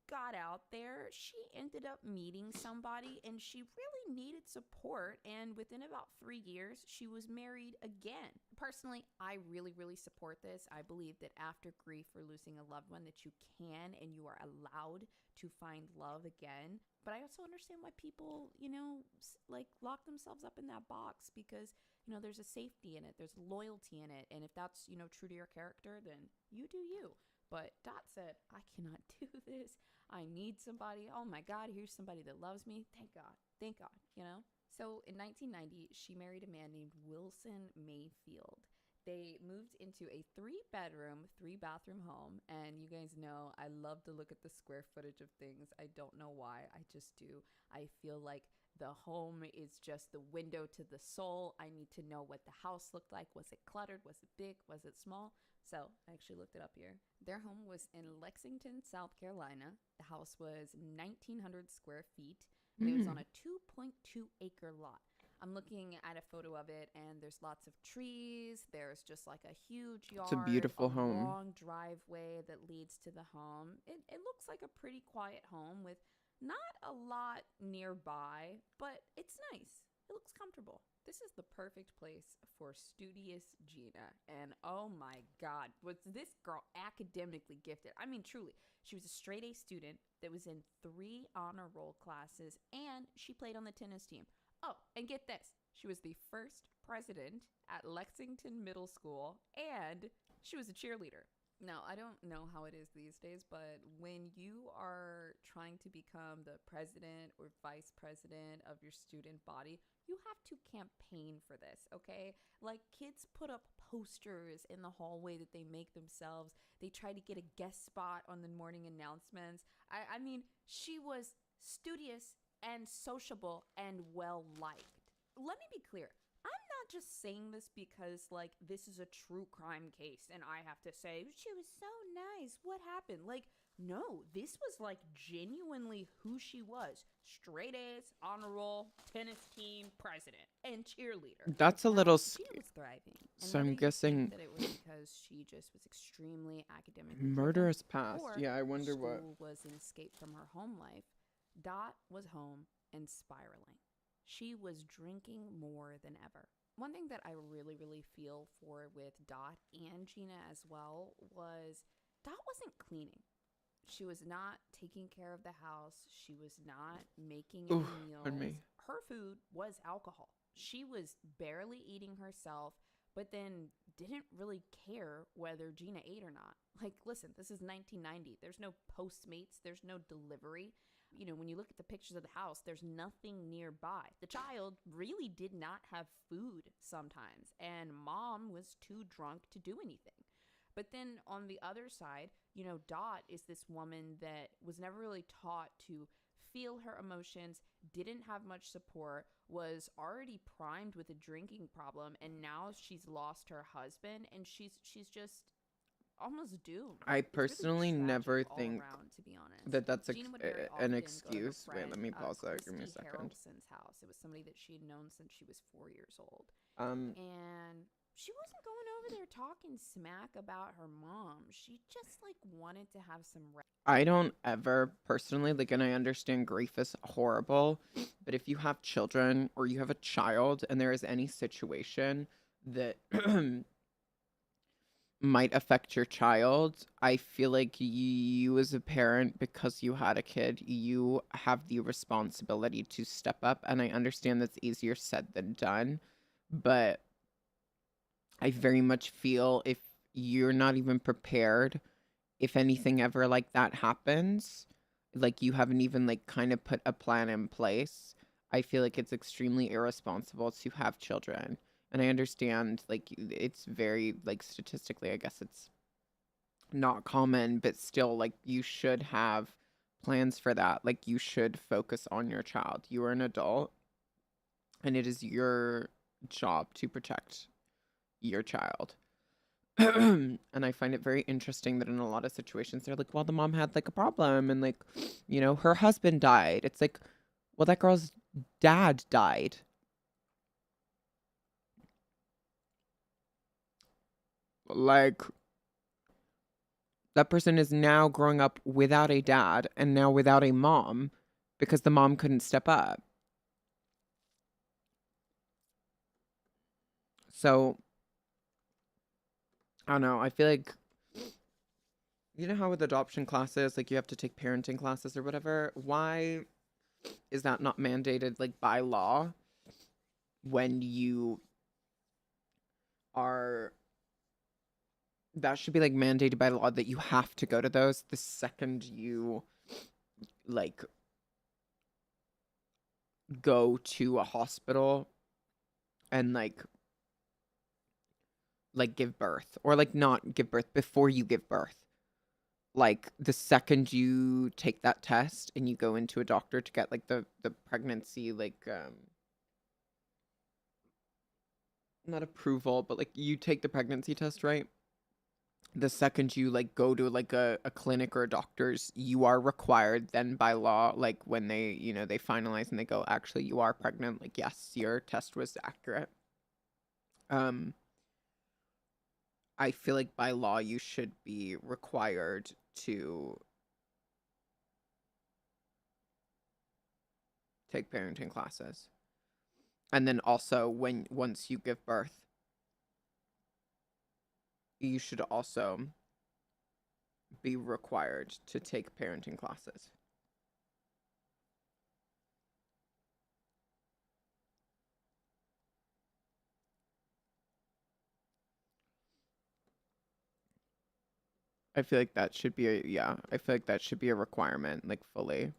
S16: got out there, she ended up meeting somebody, and she really needed support. And within about 3 years, she was married again. Personally, I really, really support this. I believe that after grief or losing a loved one, that you can and you are allowed to find love again. But I also understand why people, you know, like lock themselves up in that box because, you know, there's a safety in it, there's loyalty in it. And if that's, you know, true to your character, then you do you. But Dot said, I cannot do this. I need somebody. Oh my God, here's somebody that loves me. Thank God. Thank God, you know? So in 1990, she married a man named Wilson Mayfield. They moved into a 3-bedroom, 3-bathroom home. And you guys know I love to look at the square footage of things. I don't know why. I just do. I feel like the home is just the window to the soul. I need to know what the house looked like. Was it cluttered? Was it big? Was it small? So I actually looked it up here. Their home was in Lexington, South Carolina. The house was 1,900 square feet. And it was on a 2.2 acre lot. I'm looking at a photo of it, and there's lots of trees. There's just like a huge yard.
S1: It's a beautiful home.
S16: Long driveway that leads to the home. It looks like a pretty quiet home with not a lot nearby, but it's nice. It looks comfortable. This is the perfect place for studious Gina. And oh my God, was this girl academically gifted? I mean, truly, she was a straight A student that was in 3 honor roll classes, and she played on the tennis team. Oh, and get this. She was the first president at Lexington Middle School, and she was a cheerleader. Now, I don't know how it is these days, but when you are trying to become the president or vice president of your student body, you have to campaign for this, okay? Like, kids put up posters in the hallway that they make themselves. They try to get a guest spot on the morning announcements. I mean, she was studious and sociable and well-liked. Let me be clear. I'm not just saying this because, like, this is a true crime case and I have to say, she was so nice. What happened? Like, no, this was, like, genuinely who she was. Straight A's, honor roll, tennis team, president, and cheerleader.
S1: That's a little
S16: She was thriving. And
S1: So I'm
S16: whether you
S1: guessing
S16: think that it was because she just was extremely academically
S1: murderous
S16: driven,
S1: past.
S16: or
S1: Yeah, I wonder what.
S16: school was an escape from her home life, Dot was home and spiraling. She was drinking more than ever. One thing that I really, really feel for with Dot and Gina as well was Dot wasn't cleaning. She was not taking care of the house. She was not making any
S1: Pardon me.
S16: meals. Her food was alcohol. She was barely eating herself, but then didn't really care whether Gina ate or not. Like, listen, this is 1990. There's no Postmates. There's no delivery. You know, when you look at the pictures of the house, there's nothing nearby. The child really did not have food sometimes, and mom was too drunk to do anything. But then on the other side, you know, Dot is this woman that was never really taught to feel her emotions, didn't have much support, was already primed with a drinking problem, and now she's lost her husband, and she's just almost doomed.
S1: I
S16: It's really
S1: personally
S16: tragic
S1: never
S16: all
S1: think
S16: around, to be honest.
S1: that that's
S16: Gina would very
S1: an
S16: often go to her
S1: excuse. Wait, let
S16: friend,
S1: me pause that. Give me a
S16: Christy
S1: second.
S16: Harrelson's house. It was somebody that she had known since she was 4 years old.
S1: Um,
S16: And she wasn't going over there talking smack about her mom. She just like wanted to have some
S1: I don't ever personally like, and I understand grief is horrible, but if you have children or you have a child and there is any situation that might affect your child, I feel like you as a parent, because you had a kid, you have the responsibility to step up. And I understand that's easier said than done, but I very much feel if you're not even prepared, if anything ever like that happens, like you haven't even like kind of put a plan in place, I feel like it's extremely irresponsible to have children. And I understand like it's very like statistically, I guess it's not common, but still like you should have plans for that. Like you should focus on your child. You are an adult and it is your job to protect your child. And I find it very interesting that in a lot of situations they're like, well, the mom had like a problem and like, you know, her husband died. It's like, well, that girl's dad died. Like, that person is now growing up without a dad and now without a mom because the mom couldn't step up. So, I don't know. I feel like, you know how with adoption classes, like you have to take parenting classes or whatever? Why is that not mandated like by law when you are, that should be like mandated by law that you have to go to those the second you like go to a hospital and like give birth, or like not give birth, before you give birth. Like the second you take that test and you go into a doctor to get like the pregnancy, like not approval, but like you take the pregnancy test, right? The second you like go to like a clinic or a doctor's, you are required then by law, like when they, you know, they finalize and they go, actually you are pregnant, like yes, your test was accurate. I feel like by law you should be required to take parenting classes. And then also once you give birth, you should also be required to take parenting classes. I feel like that should be I feel like that should be a requirement, like fully.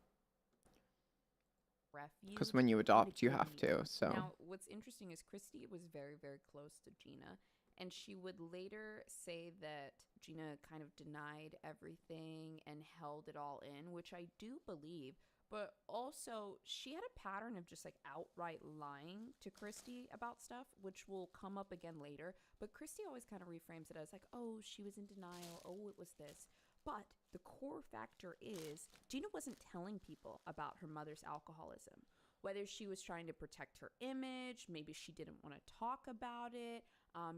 S1: Because when you adopt, you have to. So
S16: now, what's interesting is Christy was very, very close to Gina, and she would later say that Gina kind of denied everything and held it all in, which I do believe. But also, she had a pattern of just like outright lying to Christy about stuff, which will come up again later. But Christy always kind of reframes it as like, oh, she was in denial. Oh, it was this. But the core factor is Gina wasn't telling people about her mother's alcoholism. Whether she was trying to protect her image, maybe she didn't want to talk about it,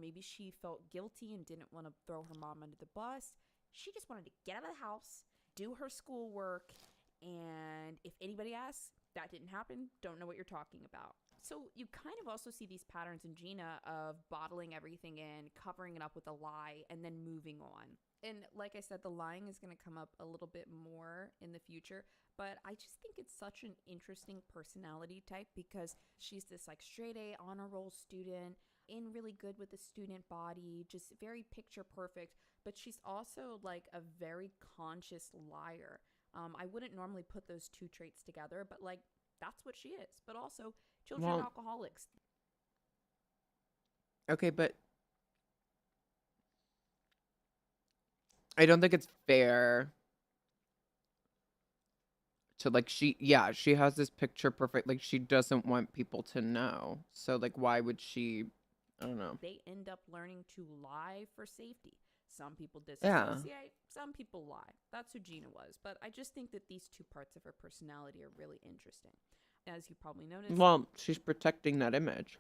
S16: maybe she felt guilty and didn't want to throw her mom under the bus. She just wanted to get out of the house, do her schoolwork, and if anybody asks, that didn't happen, don't know what you're talking about. So you kind of also see these patterns in Gina of bottling everything in, covering it up with a lie, and then moving on. And like I said, the lying is going to come up a little bit more in the future, but I just think it's such an interesting personality type because she's this like straight A honor roll student, in really good with the student body, just very picture perfect, but she's also like a very conscious liar. I wouldn't normally put those two traits together, but like that's what she is. But also, children
S1: Well,
S16: alcoholics.
S1: okay, but I don't think it's fair to like she has this picture perfect, like she doesn't want people to know. So like why would she, I don't know.
S16: They end up learning to lie for safety. Some people
S1: Yeah.
S16: disassociate, some people lie. That's who Gina was. But I just think that these two parts of her personality are really interesting. As you probably noticed.
S1: Well, she's protecting that image.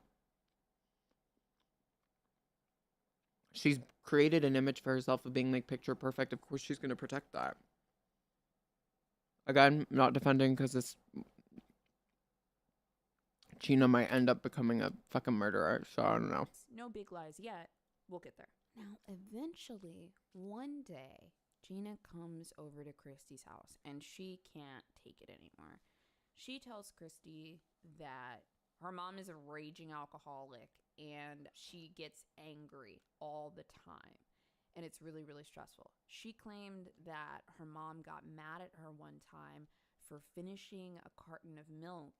S1: She's created an image for herself of being like picture perfect. Of course she's going to protect that. Again, not defending because this Gina might end up becoming a fucking murderer, so I don't know.
S16: No big lies yet. We'll get there. Now, eventually, one day, Gina comes over to Christy's house and she can't take it anymore. She tells Christy that her mom is a raging alcoholic and she gets angry all the time. And it's really, really stressful. She claimed that her mom got mad at her one time for finishing a carton of milk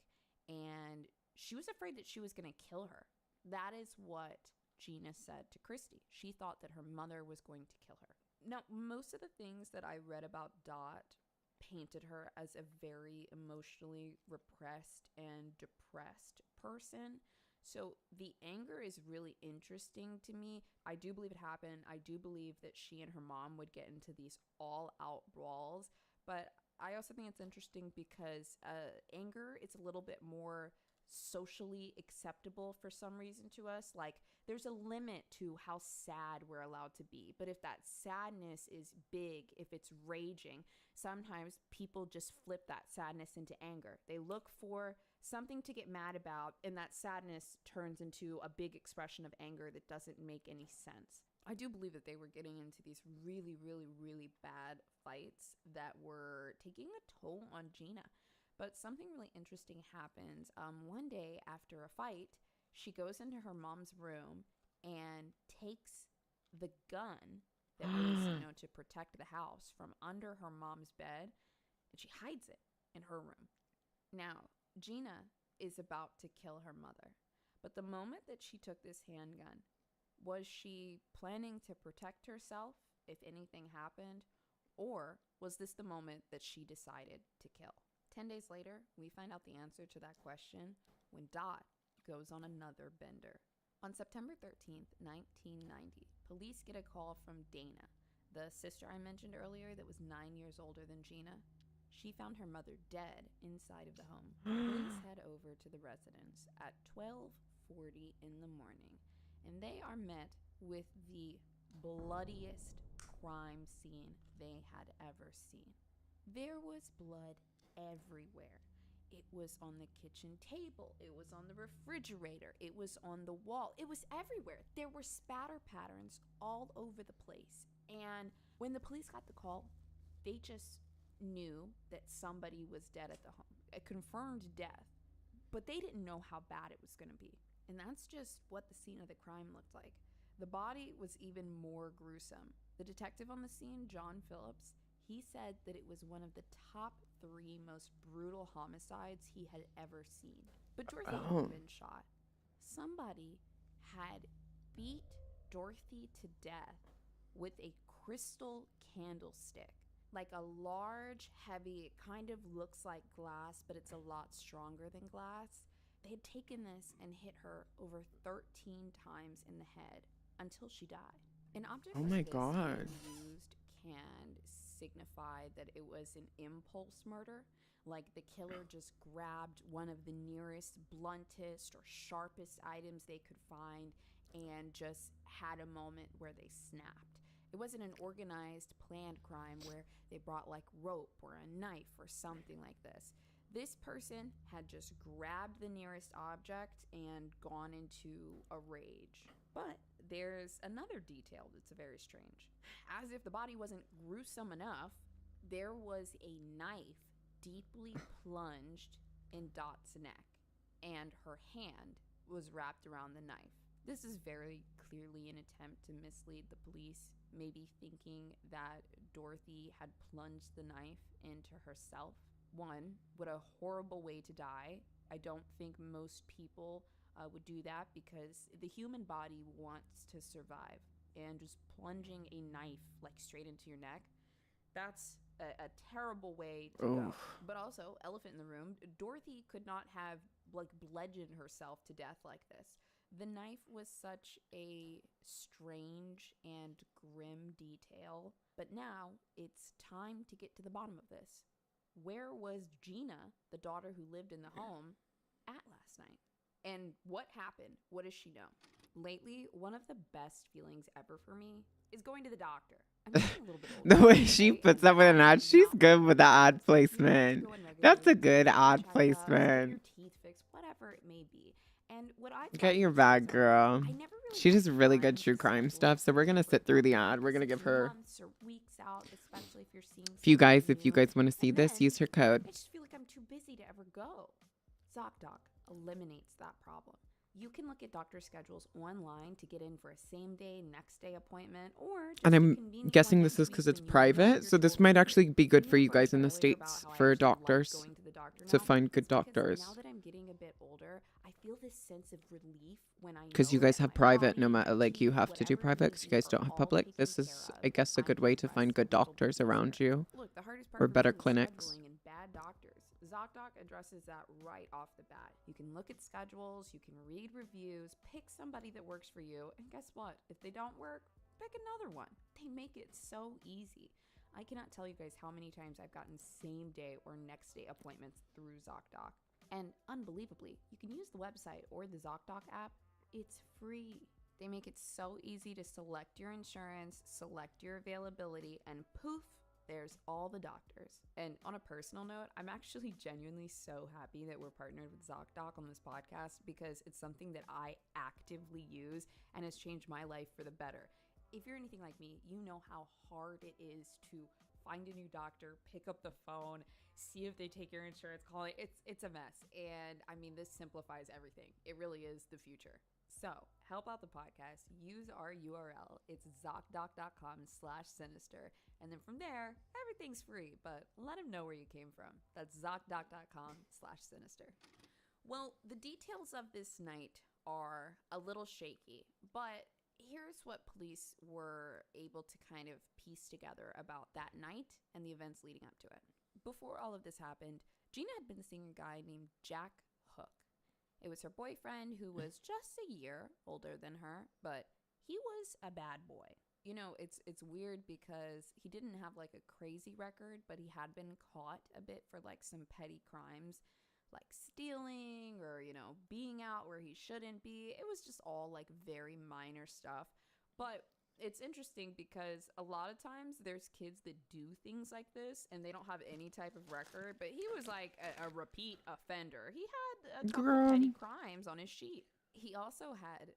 S16: and she was afraid that she was going to kill her. That is what Gina said to Christy. She thought that her mother was going to kill her. Now, most of the things that I read about Dot painted her as a very emotionally repressed and depressed person. So the anger is really interesting to me. I do believe it happened. I do believe that she and her mom would get into these all-out brawls. But I also think it's interesting because anger is a little bit more socially acceptable for some reason to us. Like there's a limit to how sad we're allowed to be. But if that sadness is big, if it's raging, sometimes people just flip that sadness into anger. They look for something to get mad about, and that sadness turns into a big expression of anger that doesn't make any sense. I do believe that they were getting into these really, really, really bad fights that were taking a toll on Gina. But something really interesting happens. One day after a fight, she goes into her mom's room and takes the gun that was, to protect the house from under her mom's bed, and she hides it in her room. Now, Gina is about to kill her mother, but the moment that she took this handgun, was she planning to protect herself if anything happened, or was this the moment that she decided to kill? 10 days later, we find out the answer to that question when Dot goes on another bender. On September 13th, 1990, police get a call from Dana, the sister I mentioned earlier that was 9 years older than Gina. She found her mother dead inside of the home. Police head over to the residence at 12:40 in the morning, and they are met with the bloodiest crime scene they had ever seen. There was blood everywhere. It was on the kitchen table. It was on the refrigerator. It was on the wall. It was everywhere. There were spatter patterns all over the place. And when the police got the call, they just knew that somebody was dead at the home. A confirmed death. But they didn't know how bad it was going to be. And that's just what the scene of the crime looked like. The body was even more gruesome. The detective on the scene, John Phillips, he said that it was one of the top 3 most brutal homicides he had ever seen. But Dorothy hadn't been shot. Somebody had beat Dorothy to death with a crystal candlestick. Like a large, heavy, it kind of looks like glass, but it's a lot stronger than glass. They had taken this and hit her over 13 times in the head until she died. An object like this used can signify that it was an impulse murder, like the killer just grabbed one of the nearest, bluntest, or sharpest items they could find and just had a moment where they snapped. It wasn't an organized, planned crime where they brought like rope or a knife or something like this. This person had just grabbed the nearest object and gone into a rage. But there's another detail that's very strange. As if the body wasn't gruesome enough, there was a knife deeply plunged in Dot's neck, and her hand was wrapped around the knife. This is very clearly an attempt to mislead the police, maybe thinking that Dorothy had plunged the knife into herself. One, what a horrible way to die. I don't think most people would do that because the human body wants to survive. And just plunging a knife like straight into your neck, that's a terrible way to go.
S1: Oof.
S16: But also, elephant in the room, Dorothy could not have like bludgeoned herself to death like this. The knife was such a strange and grim detail. But now it's time to get to the bottom of this. Where was Gina, the daughter who lived in the home, at last night? And what happened? What does she know? Lately, one of the best feelings ever for me is going to the doctor. I'm getting a little bit older.
S1: The way she puts up with an ad, she's good with the ad placement. That's a good ad placement.
S16: Your teeth fixed, whatever it may be. And what I
S1: Get your bag, girl. She does really good true crime stuff, so we're gonna sit through the ad. We're gonna give her.
S16: months or weeks out, especially if you're seeing
S1: If you guys
S16: somebody new.
S1: want to see
S16: And
S1: this,
S16: then
S1: use her code.
S16: I just feel like I'm too busy to ever go. ZocDoc eliminates that problem. You can look at doctor schedules online to get in for a same day, next day appointment, or just
S1: And
S16: a
S1: I'm
S16: convenient
S1: guessing
S16: one
S1: this is
S16: between
S1: because it's
S16: you and
S1: private, so this might actually be good for you guys in the States for doctors to find good doctors.
S16: now that I'm getting a bit older, I feel this sense of relief when I
S1: Because you
S16: know
S1: guys
S16: that
S1: have
S16: my
S1: private,
S16: body,
S1: no matter, like, you have to do
S16: whatever it
S1: private
S16: may
S1: because you
S16: be,
S1: guys
S16: are
S1: don't have
S16: all
S1: public.
S16: taken
S1: This
S16: care
S1: is,
S16: of.
S1: I guess, a
S16: I
S1: good
S16: can
S1: way to
S16: rest
S1: find
S16: a
S1: good
S16: little
S1: doctors
S16: easier.
S1: around you.
S16: Look, the hardest part
S1: Or
S16: for me
S1: better
S16: is
S1: clinics.
S16: scheduling and bad doctors. ZocDoc addresses that right off the bat. You can look at schedules, you can read reviews, pick somebody that works for you, and guess what? If they don't work, pick another one. They make it so easy. I cannot tell you guys how many times I've gotten same day or next day appointments through ZocDoc. And unbelievably, you can use the website or the ZocDoc app. It's free. They make it so easy to select your insurance, select your availability, and poof, there's all the doctors. And on a personal note, I'm actually genuinely so happy that we're partnered with ZocDoc on this podcast because it's something that I actively use and has changed my life for the better. If you're anything like me, you know how hard it is to find a new doctor, pick up the phone, see if they take your insurance, call it. It's a mess. And I mean, this simplifies everything. It really is the future. So help out the podcast. Use our URL. It's ZocDoc.com/sinister. And then from there, everything's free, but let them know where you came from. That's ZocDoc.com/sinister. Well, the details of this night are a little shaky, but here's what police were able to kind of piece together about that night and the events leading up to it. Before all of this happened, Gina had been seeing a guy named Jack Hook. It was her boyfriend who was just a year older than her, but he was a bad boy. You know, it's weird because he didn't have like a crazy record, but he had been caught a bit for like some petty crimes, like stealing or, you know, being out where he shouldn't be. It was just all like very minor stuff. But it's interesting because a lot of times there's kids that do things like this and they don't have any type of record, but he was like a repeat offender. He had a couple petty crimes on his sheet. He also had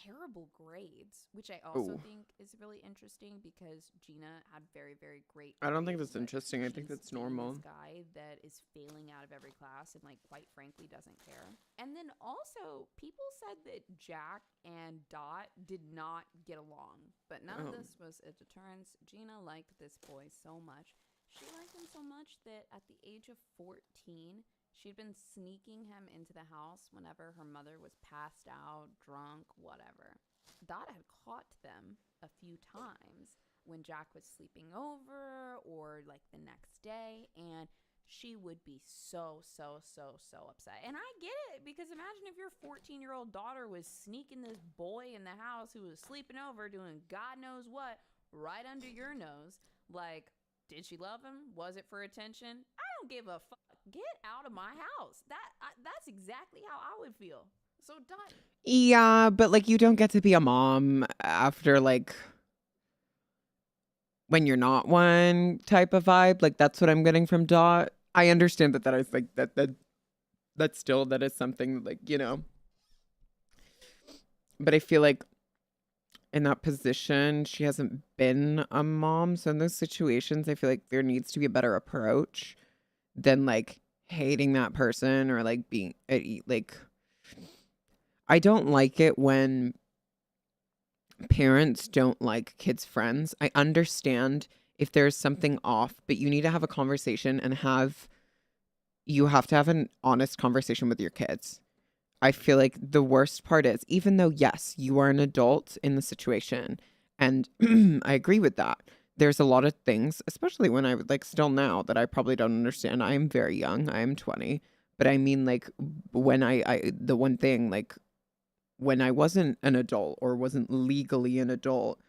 S16: terrible grades, which I also think is really interesting because Gina had very, very great
S1: I don't think
S16: grades,
S1: that's
S16: but
S1: interesting. I think
S16: she's
S1: that's
S16: dating
S1: normal.
S16: This guy that is failing out of every class and like quite frankly doesn't care. And then also people said that Jack and Dot did not get along, but none of this was a deterrence. Gina liked this boy so much. She liked him so much that at the age of 14, she'd been sneaking him into the house whenever her mother was passed out, drunk, whatever. Dot had caught them a few times when Jack was sleeping over or like the next day, and she would be so upset. And I get it, because imagine if your 14-year-old daughter was sneaking this boy in the house who was sleeping over doing God knows what right under your nose. Like, did she love him? Was it for attention? I don't give a fuck. Get out of my house. That's exactly how I would feel. So Dot.
S1: Yeah, but like you don't get to be a mom after like when you're not one type of vibe. Like that's what I'm getting from Dot. I understand that is like that still that is something like, you know. But I feel like in that position, she hasn't been a mom. So in those situations, I feel like there needs to be a better approach than like hating that person or like being like, I don't like it when parents don't like kids' friends. I understand if there's something off, but you need to have a conversation and you have to have an honest conversation with your kids. I feel like the worst part is, even though, yes, you are an adult in the situation, and I agree with that. There's a lot of things, especially when I would like still now, that I probably don't understand. I am very young. I am 20. But I mean, like, when the one thing, like, when I wasn't an adult or wasn't legally an adult,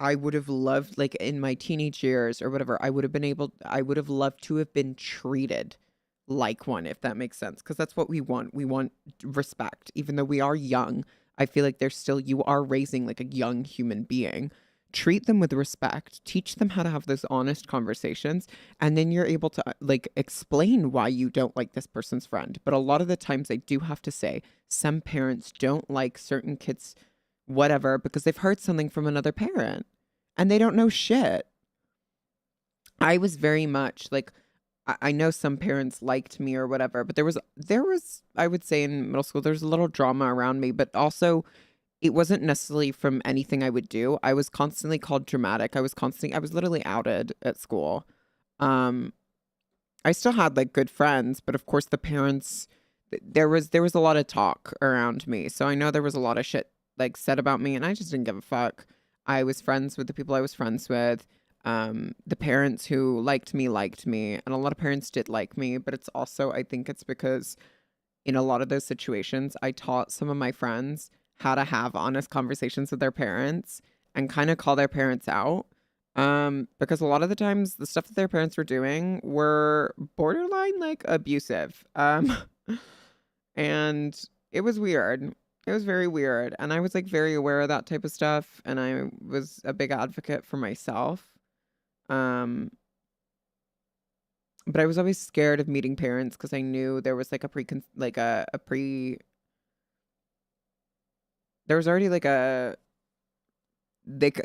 S1: I would have loved, like, in my teenage years or whatever, I would have loved to have been treated like one, if that makes sense. Because that's what we want. We want respect. Even though we are young, I feel like you are raising like a young human being. Treat them with respect, teach them how to have those honest conversations, and then you're able to like explain why you don't like this person's friend. But a lot of the times I do have to say, some parents don't like certain kids, whatever, because they've heard something from another parent and they don't know shit. I was very much like, I know some parents liked me or whatever, but there was, I would say in middle school, there was a little drama around me, but also it wasn't necessarily from anything I would do. I was constantly called dramatic. I was literally outed at school. I still had like good friends, but of course the parents, there was a lot of talk around me. So I know there was a lot of shit like said about me and I just didn't give a fuck. I was friends with the people I was friends with. The parents who liked me, and a lot of parents did like me, but it's also, I think it's because in a lot of those situations, I taught some of my friends how to have honest conversations with their parents and kind of call their parents out. Because a lot of the times the stuff that their parents were doing were borderline like abusive. And it was weird. It was very weird. And I was like very aware of that type of stuff. And I was a big advocate for myself. But I was always scared of meeting parents because I knew there was like there was already like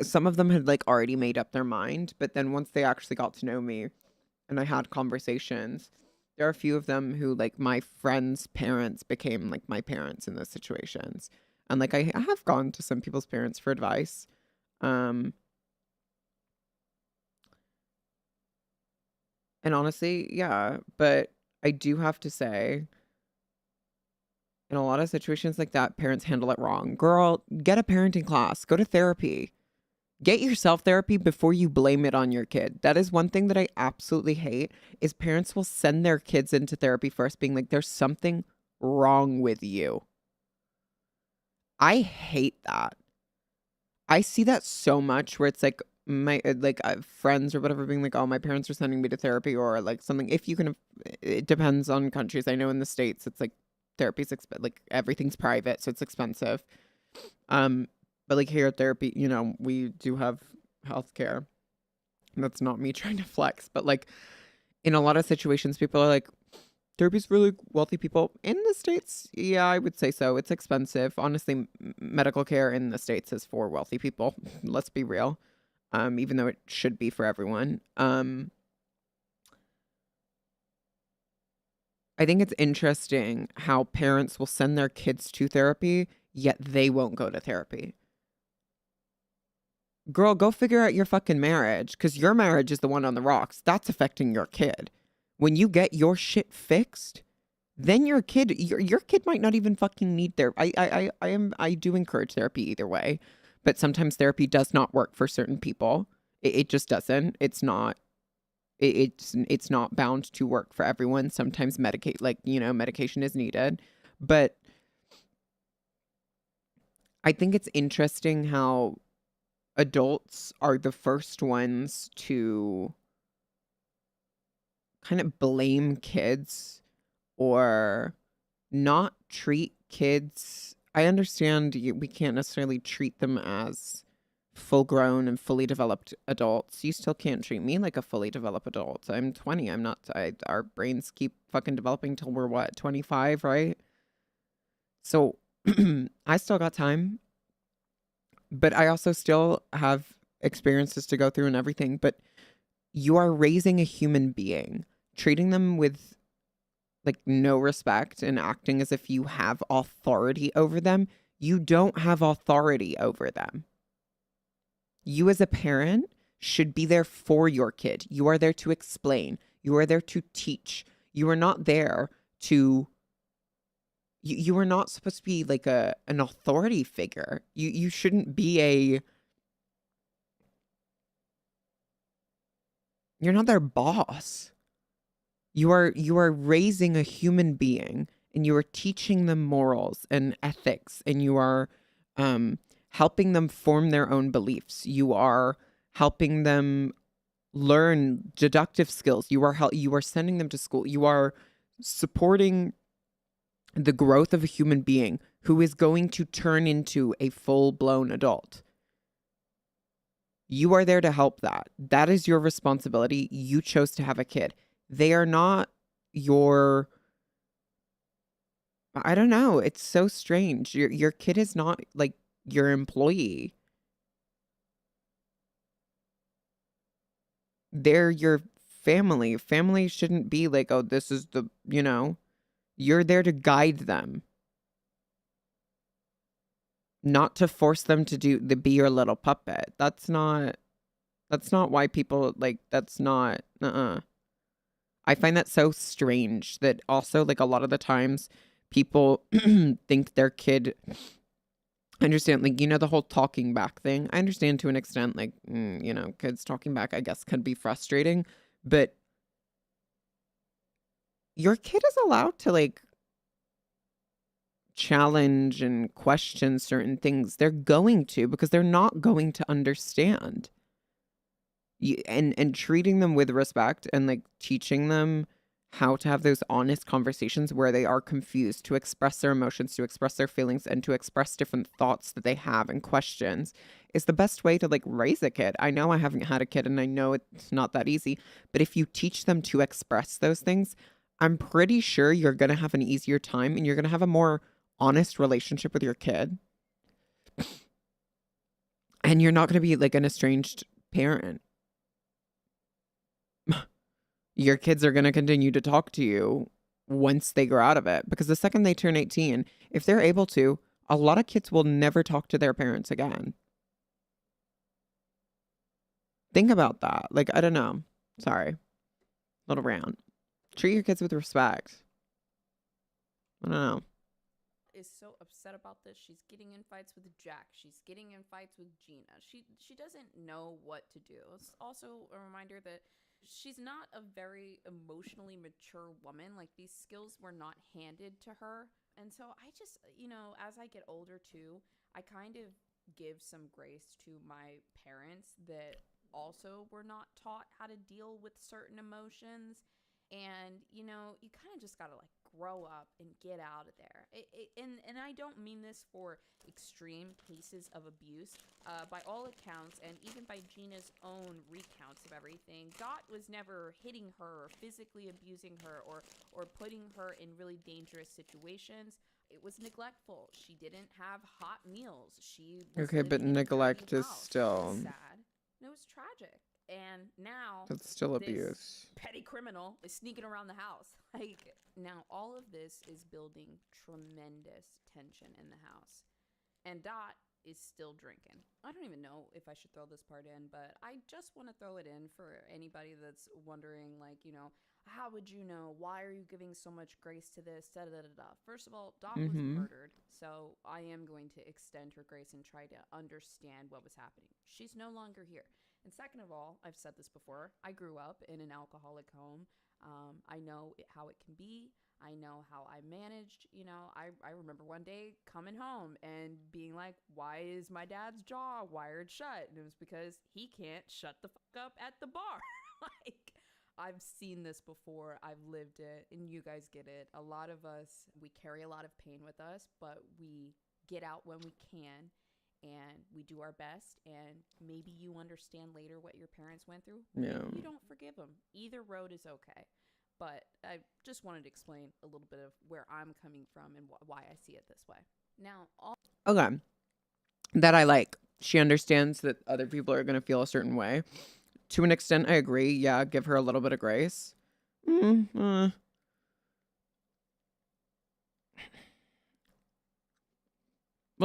S1: some of them had like already made up their mind, but then once they actually got to know me and I had conversations, there are a few of them who like my friends' parents became like my parents in those situations. And like I have gone to some people's parents for advice. And honestly, yeah, but I do have to say, in a lot of situations like that, parents handle it wrong. Girl, get a parenting class, go to therapy. Get yourself therapy before you blame it on your kid. That is one thing that I absolutely hate is parents will send their kids into therapy first being like, there's something wrong with you. I hate that. I see that so much where it's like, friends or whatever being like, oh, my parents are sending me to therapy or like something. If you can, it depends on countries. I know in the States it's like therapy's like everything's private, so it's expensive. But like here at therapy, you know, we do have healthcare. That's not me trying to flex, but like in a lot of situations, people are like, therapy's for really wealthy people. In the States, yeah, I would say so. It's expensive. Honestly, medical care in the States is for wealthy people. Let's be real. Even though it should be for everyone. I think it's interesting how parents will send their kids to therapy, yet they won't go to therapy. Girl, go figure out your fucking marriage, because your marriage is the one on the rocks. That's affecting your kid. When you get your shit fixed, then your kid might not even fucking need therapy. I do encourage therapy either way. But sometimes therapy does not work for certain people. It just doesn't. It's not bound to work for everyone. Sometimes medication is needed. But I think it's interesting how adults are the first ones to kind of blame kids or not treat kids. I understand we can't necessarily treat them as full grown and fully developed adults. You still can't treat me like a fully developed adult. I'm 20. I'm not, our brains keep fucking developing till we're what, 25, right? So I still got time, but I also still have experiences to go through and everything. But you are raising a human being, treating them with like no respect and acting as if you have authority over them. You don't have authority over them. You as a parent should be there for your kid. You are there to explain. You are there to teach. You are not there to you are not supposed to be like an authority figure. You shouldn't be you're not their boss. You are raising a human being, and you are teaching them morals and ethics, and you are helping them form their own beliefs. You are helping them learn deductive skills. You are sending them to school. You are supporting the growth of a human being who is going to turn into a full-blown adult. You are there to help that. That is your responsibility. You chose to have a kid. They are not your, I don't know. It's so strange. Your kid is not like your employee. They're your family. Family shouldn't be like, oh, this is the, you're there to guide them. Not to force them to be your little puppet. That's not why people like, that's not, I find that so strange that also, like, a lot of the times people think their kid, I understand, like, the whole talking back thing. I understand to an extent, like, kids talking back, I guess, can be frustrating, but your kid is allowed to, like, challenge and question certain things. They're going to, because they're not going to understand. And treating them with respect and like teaching them how to have those honest conversations where they are confused, to express their emotions, to express their feelings, and to express different thoughts that they have and questions is the best way to like raise a kid. I know I haven't had a kid and I know it's not that easy, but if you teach them to express those things, I'm pretty sure you're going to have an easier time and you're going to have a more honest relationship with your kid. And you're not going to be like an estranged parent. Your kids are going to continue to talk to you once they grow out of it. Because the second they turn 18, if they're able to, a lot of kids will never talk to their parents again. Think about that. Like, I don't know. Sorry. Little rant. Treat your kids with respect. I don't know.
S16: Is so upset about this. She's getting in fights with Jack. She's getting in fights with Gina. She doesn't know what to do. It's also a reminder that she's not a very emotionally mature woman. Like, these skills were not handed to her. And so I just, as I get older too, I kind of give some grace to my parents that also were not taught how to deal with certain emotions. And, you kind of just got to like grow up and get out of there. And I don't mean this for extreme cases of abuse. By all accounts, and even by Gina's own recounts of everything, Dot was never hitting her or physically abusing her or putting her in really dangerous situations. It was neglectful. She didn't have hot meals. She was
S1: Okay, but
S16: living in a
S1: neglect
S16: dirty
S1: is
S16: house.
S1: still...
S16: It was sad. And it was tragic. And now
S1: That's still
S16: this
S1: abuse.
S16: petty criminal is sneaking around the house. Like, now all of this is building tremendous tension in the house. And Dot is still drinking. I don't even know if I should throw this part in, but I just want to throw it in for anybody that's wondering, like, how would you know? Why are you giving so much grace to this? Da, da, da, da. First of all, Dot was murdered, so I am going to extend her grace and try to understand what was happening. She's no longer here. And second of all, I've said this before, I grew up in an alcoholic home. I know how it can be. I know how I managed. I remember one day coming home and being like, why is my dad's jaw wired shut? And it was because he can't shut the fuck up at the bar. Like, I've seen this before. I've lived it, and you guys get it. A lot of us, we carry a lot of pain with us, but we get out when we can. And we do our best, and maybe you understand later what your parents went through.
S1: Yeah.
S16: Maybe you don't forgive them. Either road is okay. But I just wanted to explain a little bit of where I'm coming from and why I see it this way. Now,
S1: Okay. That I like. She understands that other people are going to feel a certain way. To an extent, I agree. Yeah, give her a little bit of grace. Well,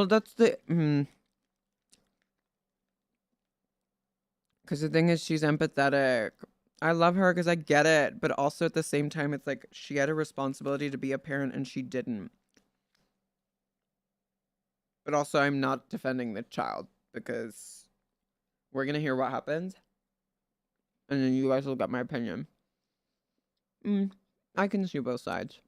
S1: that's the... Because the thing is, she's empathetic. I love her because I get it. But also at the same time, it's like she had a responsibility to be a parent and she didn't. But also, I'm not defending the child because we're going to hear what happens. And then you guys will get my opinion. I can see both sides.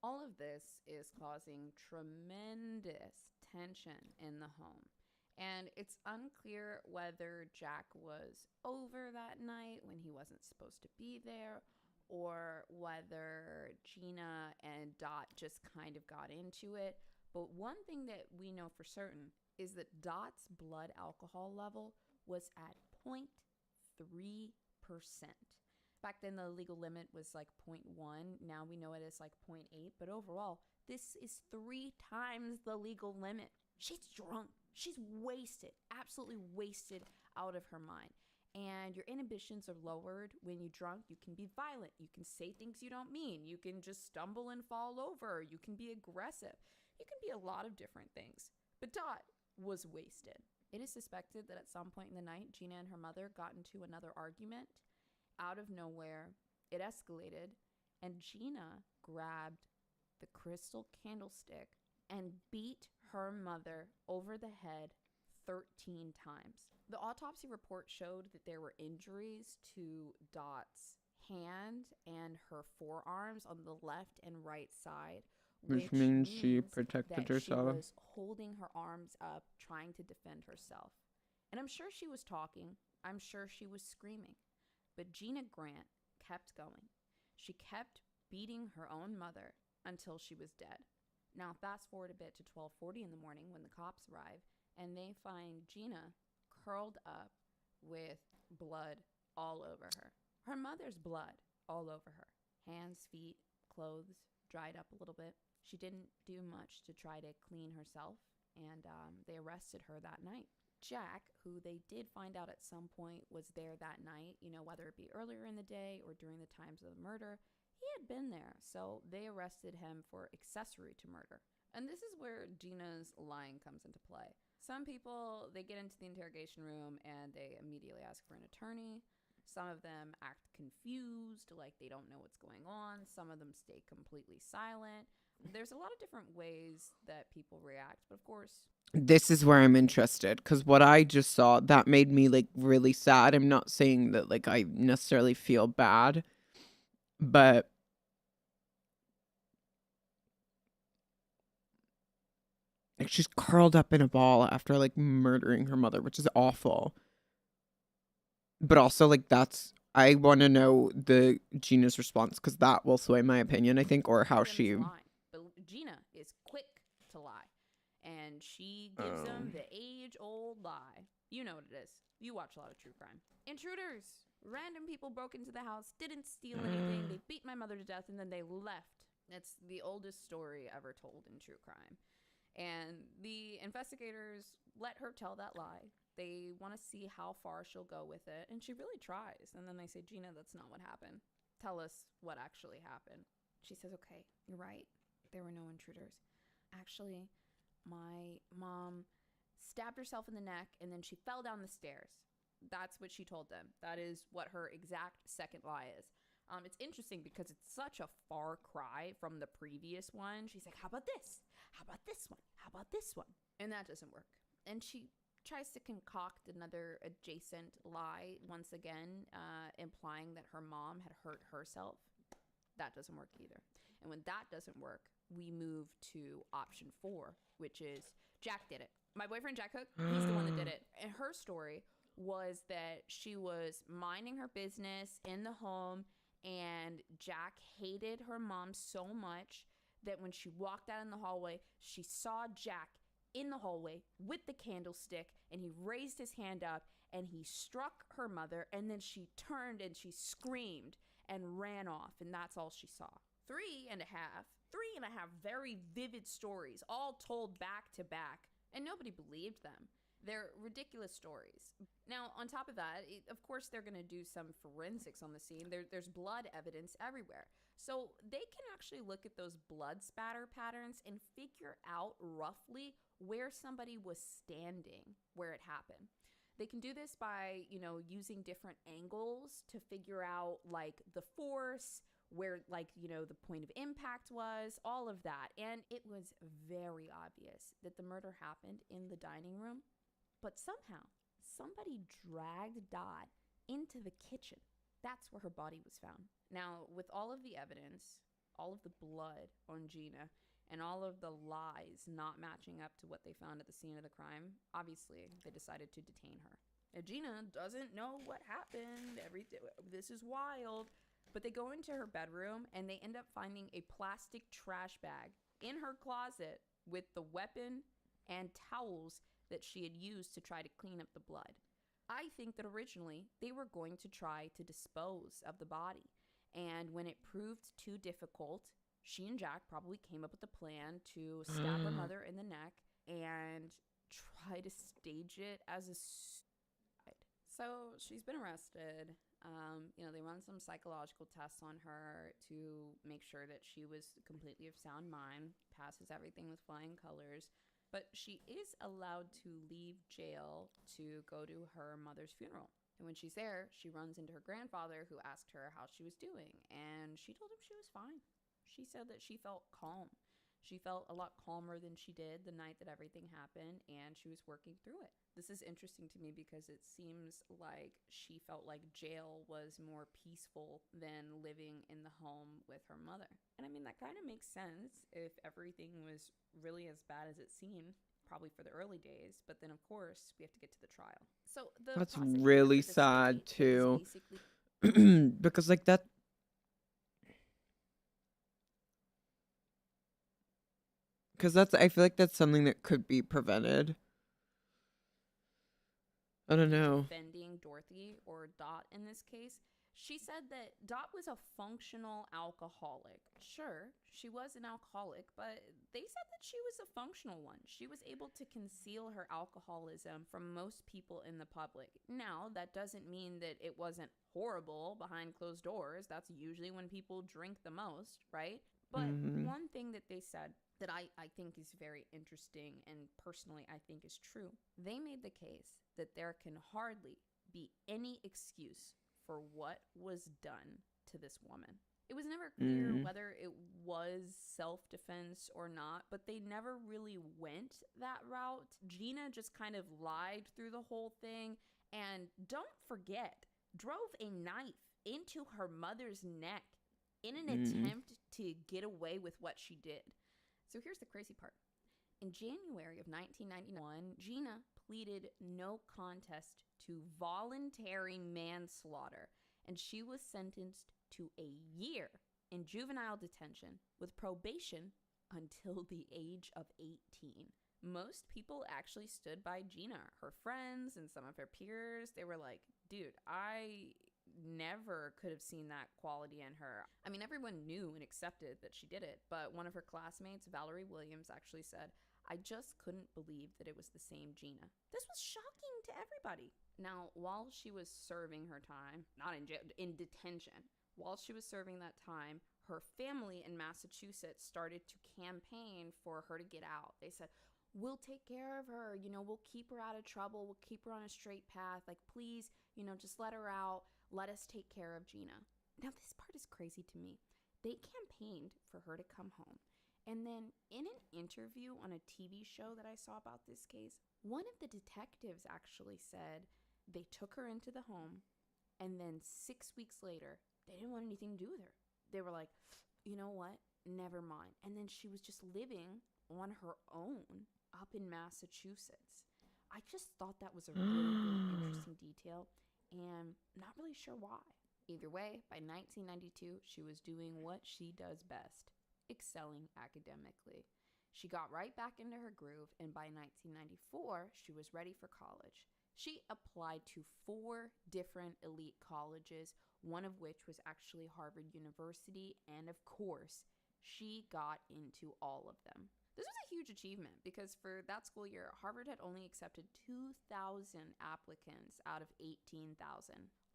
S16: All of this is causing tremendous tension in the home. And it's unclear whether Jack was over that night when he wasn't supposed to be there, or whether Gina and Dot just kind of got into it. But one thing that we know for certain is that Dot's blood alcohol level was at 0.3%. Back then, the legal limit was like 0.1. Now we know it is like 0.8. But overall, this is 3 times the legal limit. She's drunk. She's wasted, absolutely wasted out of her mind. And your inhibitions are lowered when you're drunk. You can be violent. You can say things you don't mean. You can just stumble and fall over. You can be aggressive. You can be a lot of different things. But Dot was wasted. It is suspected that at some point in the night, Gina and her mother got into another argument. Out of nowhere, it escalated, and Gina grabbed the crystal candlestick and beat her mother over the head 13 times. The autopsy report showed that there were injuries to Dot's hand and her forearms on the left and right side,
S1: Which means she protected herself.
S16: She was holding her arms up, trying to defend herself. And I'm sure she was talking. I'm sure she was screaming. But Gina Grant kept going. She kept beating her own mother until she was dead. Now, fast forward a bit to 12:40 in the morning when the cops arrive, and they find Gina curled up with blood all over her. Her mother's blood all over her. Hands, feet, clothes, dried up a little bit. She didn't do much to try to clean herself, and they arrested her that night. Jack, who they did find out at some point was there that night, whether it be earlier in the day or during the times of the murder, he had been there, so they arrested him for accessory to murder. And this is where Gina's lying comes into play. Some people, they get into the interrogation room and they immediately ask for an attorney. Some of them act confused, like they don't know what's going on. Some of them stay completely silent. There's a lot of different ways that people react, but of course...
S1: This is where I'm interested, because what I just saw, that made me, really sad. I'm not saying that, I necessarily feel bad, but... she's curled up in a ball after, murdering her mother, which is awful. But also, that's... I want to know the Gina's response, because that will sway my opinion, I think, or how she...
S16: But Gina is quick to lie. And she gives them the age-old lie. You know what it is. You watch a lot of true crime. Intruders. Random people broke into the house, didn't steal anything. They beat my mother to death, and then they left. It's the oldest story ever told in true crime. And the investigators let her tell that lie. They want to see how far she'll go with it. And she really tries. And then they say, Gina, that's not what happened. Tell us what actually happened. She says, okay, you're right. There were no intruders. Actually, my mom stabbed herself in the neck and then she fell down the stairs. That's what she told them. That is what her exact second lie is. It's interesting because it's such a far cry from the previous one. She's like, how about this? How about this one? How about this one? And that doesn't work. And she tries to concoct another adjacent lie, once again, implying that her mom had hurt herself. That doesn't work either. And when that doesn't work, we move to option 4, which is Jack did it. My boyfriend, Jack Hook, he's the one that did it. And her story was that she was minding her business in the home, and Jack hated her mom so much that when she walked out in the hallway, she saw Jack in the hallway with the candlestick, and he raised his hand up and he struck her mother, and then she turned and she screamed and ran off, and that's all she saw. 3.5 very vivid stories, all told back to back, and nobody believed them. They're ridiculous stories. Now, on top of that, of course, they're going to do some forensics on the scene. There's blood evidence everywhere. So they can actually look at those blood spatter patterns and figure out roughly where somebody was standing where it happened. They can do this by, using different angles to figure out like the force, where like, the point of impact was, all of that. And it was very obvious that the murder happened in the dining room, but somehow somebody dragged Dot into the kitchen. That's where her body was found. Now, with all of the evidence, all of the blood on Gina, and all of the lies not matching up to what they found at the scene of the crime, obviously they decided to detain her. Now, Gina doesn't know what happened. This is wild. But they go into her bedroom and they end up finding a plastic trash bag in her closet with the weapon and towels that she had used to try to clean up the blood. I think that originally they were going to try to dispose of the body. And when it proved too difficult, she and Jack probably came up with a plan to stab her mother in the neck and try to stage it as a suicide. So she's been arrested. They run some psychological tests on her to make sure that she was completely of sound mind, passes everything with flying colors. But she is allowed to leave jail to go to her mother's funeral. And when she's there, she runs into her grandfather, who asked her how she was doing. And she told him she was fine. She said that she felt calm. She felt a lot calmer than she did the night that everything happened, and she was working through it. This is interesting to me because it seems like she felt like jail was more peaceful than living in the home with her mother. And I mean, that kind of makes sense if everything was really as bad as it seemed, probably for the early days. But then, of course, we have to get to the trial. So
S1: That's really sad too. Because like that. Because I feel like that's something that could be prevented. I don't know.
S16: Defending Dorothy, or Dot in this case, she said that Dot was a functional alcoholic. Sure, she was an alcoholic, but they said that she was a functional one. She was able to conceal her alcoholism from most people in the public. Now, that doesn't mean that it wasn't horrible behind closed doors. That's usually when people drink the most, right? But one thing that they said that I think is very interesting, and personally I think is true, they made the case that there can hardly be any excuse for what was done to this woman. It was never clear whether it was self-defense or not, but they never really went that route. Gina just kind of lied through the whole thing, and don't forget, drove a knife into her mother's neck in an attempt to get away with what she did. So here's the crazy part. In January of 1991, Gina pleaded no contest to voluntary manslaughter, and she was sentenced to a year in juvenile detention with probation until the age of 18. Most people actually stood by Gina. Her friends and some of her peers, they were like, dude, I never could have seen that quality in her. I mean, everyone knew and accepted that she did it, but one of her classmates, Valerie Williams, actually said, I just couldn't believe that it was the same Gina. This was shocking to everybody. Now, while she was serving her time, not in jail, in detention, while she was serving that time, her family in Massachusetts started to campaign for her to get out. They said, we'll take care of her, we'll keep her out of trouble, we'll keep her on a straight path, like, please, just let her out, let us take care of Gina. Now, this part is crazy to me. They campaigned for her to come home. And then in an interview on a TV show that I saw about this case, one of the detectives actually said they took her into the home, and then 6 weeks later, they didn't want anything to do with her. They were like, you know what? Never mind. And then she was just living on her own up in Massachusetts. I just thought that was a really, really interesting detail, and not really sure why. Either way, by 1992, she was doing what she does best, excelling academically. She got right back into her groove, and by 1994, she was ready for college. She applied to 4 different elite colleges, one of which was actually Harvard University, and of course, she got into all of them. This was a huge achievement because for that school year, Harvard had only accepted 2,000 applicants out of 18,000.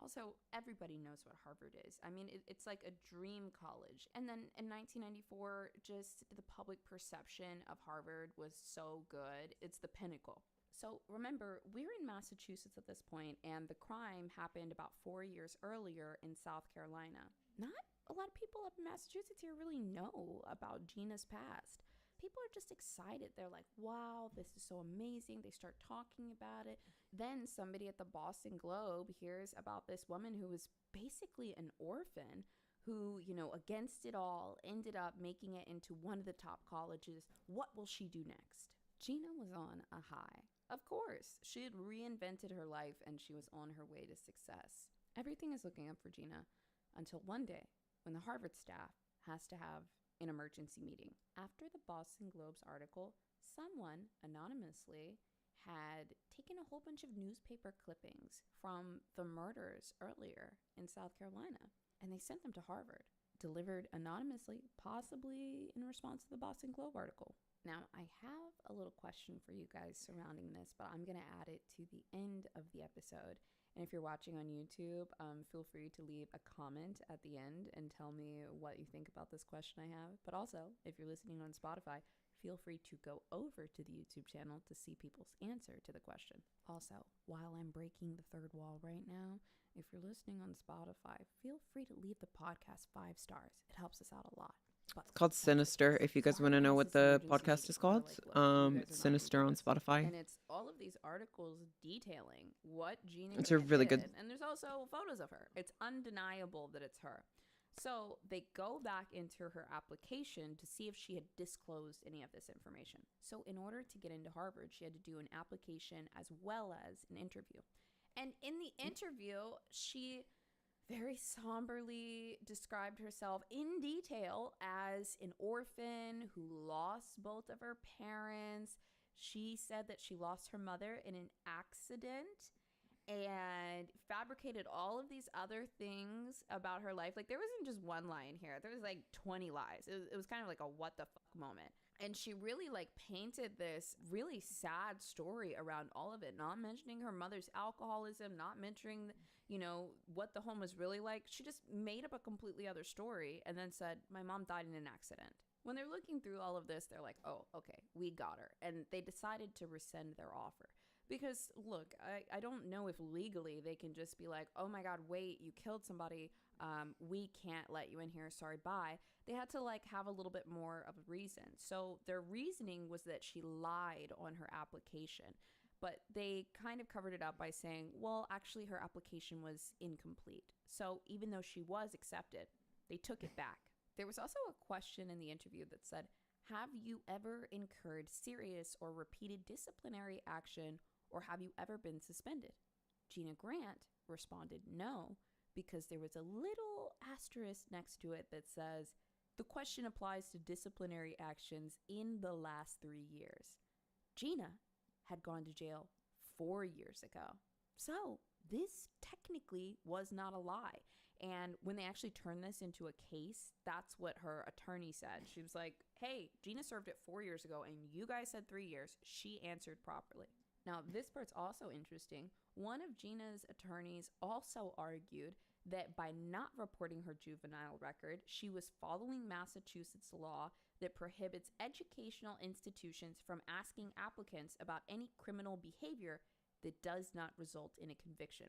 S16: Also, everybody knows what Harvard is. I mean, it's like a dream college. And then in 1994, just the public perception of Harvard was so good. It's the pinnacle. So remember, we're in Massachusetts at this point, and the crime happened about 4 years earlier in South Carolina. Not a lot of people up in Massachusetts here really know about Gina's past. People are just excited. They're like, wow, this is so amazing. They start talking about it. Then somebody at the Boston Globe hears about this woman who was basically an orphan who, against it all, ended up making it into one of the top colleges. What will she do next? Gina was on a high. Of course, she had reinvented her life and she was on her way to success. Everything is looking up for Gina until one day when the Harvard staff has to have an emergency meeting. After the Boston Globe's article, someone anonymously had taken a whole bunch of newspaper clippings from the murders earlier in South Carolina, and they sent them to Harvard, delivered anonymously, possibly in response to the Boston Globe article. Now, I have a little question for you guys surrounding this, but I'm going to add it to the end of the episode. And if you're watching on YouTube, feel free to leave a comment at the end and tell me what you think about this question I have. But also, if you're listening on Spotify, feel free to go over to the YouTube channel to see people's answer to the question. Also, while I'm breaking the third wall right now, if you're listening on Spotify, feel free to leave the podcast 5 stars. It helps us out a lot.
S1: It's called Sinister. If you guys want to know what the podcast is called, it's Sinister on Spotify.
S16: And it's all of these articles detailing what Gina
S1: It's a really
S16: did.
S1: good.
S16: And there's also photos of her. It's undeniable that it's her. So they go back into her application to see if she had disclosed any of this information. So in order to get into Harvard, she had to do an application as well as an interview. And in the interview, she very somberly described herself in detail as an orphan who lost both of her parents. She said that she lost her mother in an accident and fabricated all of these other things about her life. Like, there wasn't just one lie in here. There was like 20 lies. It was kind of like a what the fuck moment. And she really painted this really sad story around all of it, not mentioning her mother's alcoholism, not mentioning, what the home was really like. She just made up a completely other story and then said, my mom died in an accident. When they're looking through all of this, they're like, oh, okay, we got her. And they decided to rescind their offer. Because, look, I don't know if legally they can just be like, oh my God, wait, you killed somebody. We can't let you in here. Sorry, bye. They had to have a little bit more of a reason. So their reasoning was that she lied on her application. But they kind of covered it up by saying, well, actually her application was incomplete. So even though she was accepted, they took it back. There was also a question in the interview that said, have you ever incurred serious or repeated disciplinary action, or have you ever been suspended? Gina Grant responded no, because there was a little asterisk next to it that says, the question applies to disciplinary actions in the last 3 years. Gina had gone to jail 4 years ago. So this technically was not a lie. And when they actually turned this into a case, that's what her attorney said. She was like, hey, Gina served it 4 years ago and you guys said 3 years. She answered properly. Now, this part's also interesting. One of Gina's attorneys also argued that by not reporting her juvenile record, she was following Massachusetts law that prohibits educational institutions from asking applicants about any criminal behavior that does not result in a conviction.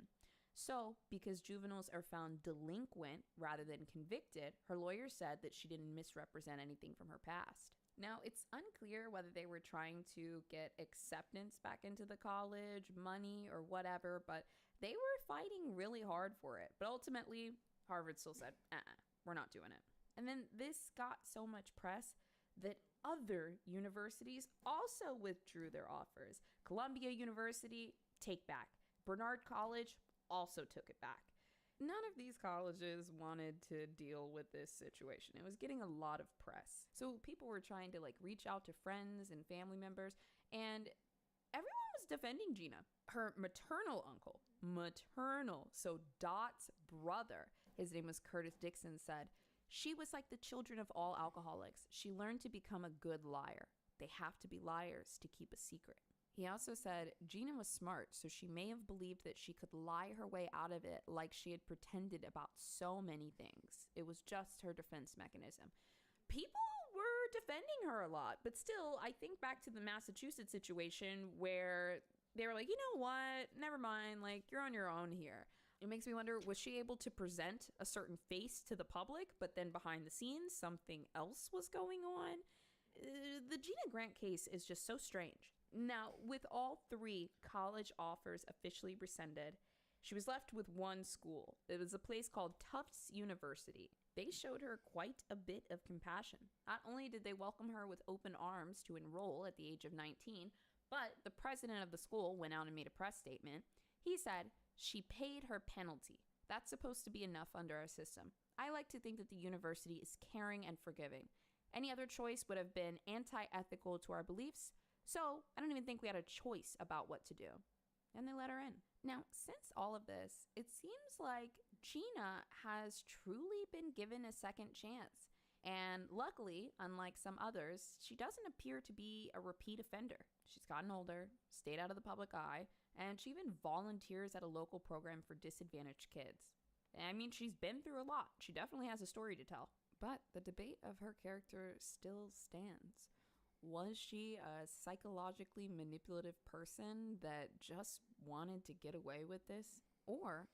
S16: So, because juveniles are found delinquent rather than convicted, her lawyer said that she didn't misrepresent anything from her past. Now, it's unclear whether they were trying to get acceptance back into the college, money, or whatever, but they were fighting really hard for it. But ultimately, Harvard still said, we're not doing it. And then this got so much press that other universities also withdrew their offers. Columbia University, take back. Bernard College also took it back. None of these colleges wanted to deal with this situation. It was getting a lot of press. So people were trying to reach out to friends and family members, and everyone was defending Gina. Her maternal uncle, so Dot's brother, his name was Curtis Dixon, said, she was like the children of all alcoholics. She learned to become a good liar. They have to be liars to keep a secret. He also said Gina was smart, so she may have believed that she could lie her way out of it like she had pretended about so many things. It was just her defense mechanism. People were defending her a lot, but still, I think back to the Massachusetts situation where they were like, you know what? Never mind. Like, you're on your own here. It makes me wonder, was she able to present a certain face to the public, but then behind the scenes, something else was going on? The Gina Grant case is just so strange. Now, with all 3 college offers officially rescinded, she was left with one school. It was a place called Tufts University. They showed her quite a bit of compassion. Not only did they welcome her with open arms to enroll at the age of 19, but the president of the school went out and made a press statement. He said she paid her penalty. That's supposed to be enough under our system. I like to think that the university is caring and forgiving. Any other choice would have been anti-ethical to our beliefs, so I don't even think we had a choice about what to do. And they let her in. Now, since all of this, it seems like Gina has truly been given a second chance. And luckily, unlike some others, she doesn't appear to be a repeat offender. She's gotten older, stayed out of the public eye, and she even volunteers at a local program for disadvantaged kids. I mean, she's been through a lot. She definitely has a story to tell. But the debate of her character still stands. Was she a psychologically manipulative person that just wanted to get away with this? Or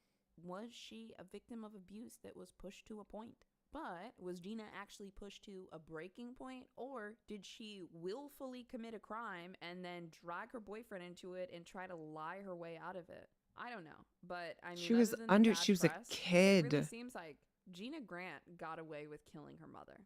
S16: was she a victim of abuse that was pushed to a point? But was Gina actually pushed to a breaking point? Or did she willfully commit a crime and then drag her boyfriend into it and try to lie her way out of it? I don't know. But I mean,
S1: She was
S16: other than the bad
S1: she was a
S16: press,
S1: kid.
S16: it really seems like Gina Grant got away with killing her mother.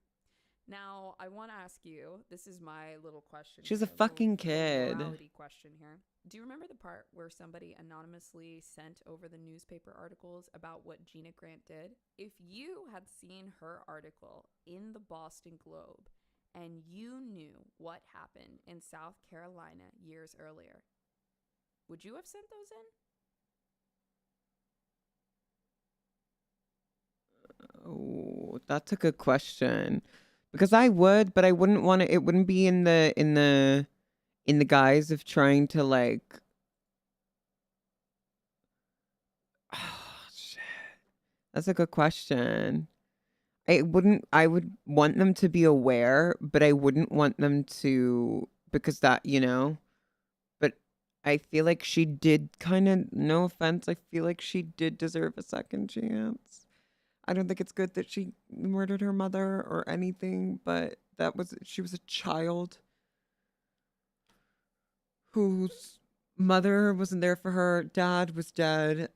S16: Now, I want to ask you, this is my little question.
S1: She was a
S16: here,
S1: fucking
S16: little
S1: kid.
S16: morality question here. Do you remember the part where somebody anonymously sent over the newspaper articles about what Gina Grant did? If you had seen her article in the Boston Globe and you knew what happened in South Carolina years earlier, would you have sent those in?
S1: Oh, that's a good question. Because I would, but I wouldn't want to. It wouldn't be in the guise of trying to like. Oh, shit. That's a good question. I would want them to be aware, but I wouldn't want them to, because that, but I feel like she did kind of, no offense, I feel like she did deserve a second chance. I don't think it's good that she murdered her mother or anything, but she was a child whose mother wasn't there for her, dad was dead.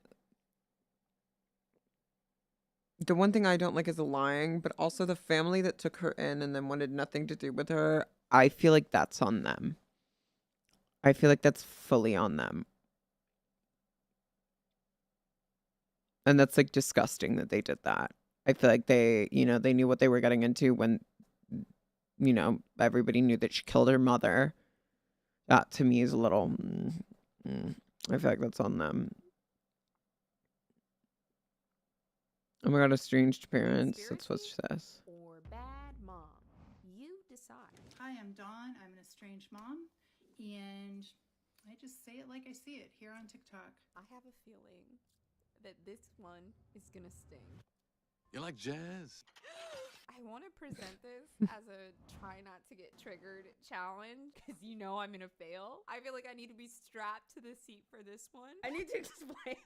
S1: The one thing I don't like is the lying, but also the family that took her in and then wanted nothing to do with her. I feel like that's on them. I feel like that's fully on them. And that's like disgusting that they did that. I feel like they knew what they were getting into when, everybody knew that she killed her mother. That to me is a little, I feel like that's on them. Oh my god, estranged parents. That's what she says.
S16: Or bad mom? You decide.
S17: Hi, I'm Dawn. I'm an estranged mom, and I just say it like I see it here on TikTok.
S16: I have a feeling that this one is gonna sting.
S9: You like jazz?
S16: I want to present this as a try not to get triggered challenge because I'm gonna fail. I feel like I need to be strapped to the seat for this one. I need to explain.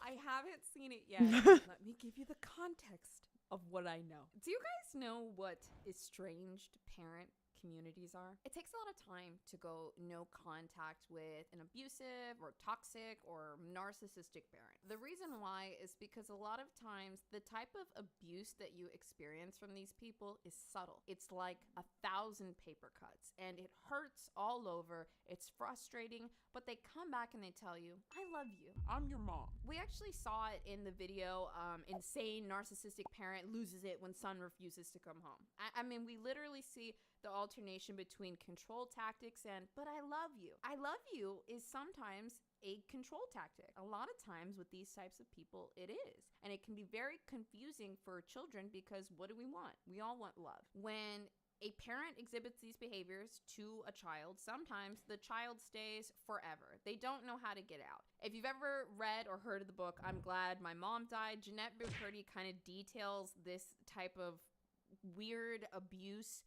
S16: I haven't seen it yet. Let me give you the context of what I know. Do you guys know what estranged parent communities are? It takes a lot of time to go no contact with an abusive or toxic or narcissistic parent. The reason why is because a lot of times the type of abuse that you experience from these people is subtle. It's like 1,000 paper cuts and it hurts all over. It's frustrating, but they come back and they tell you, I love you. I'm your mom. We actually saw it in the video, insane narcissistic parent loses it when son refuses to come home. I mean, we literally see the alternation between control tactics and, but I love you. I love you is sometimes a control tactic. A lot of times with these types of people, it is. And it can be very confusing for children because what do we want? We all want love. When a parent exhibits these behaviors to a child, sometimes the child stays forever. They don't know how to get out. If you've ever read or heard of the book, I'm Glad My Mom Died, Jeanette Bucurti kind of details this type of weird abuse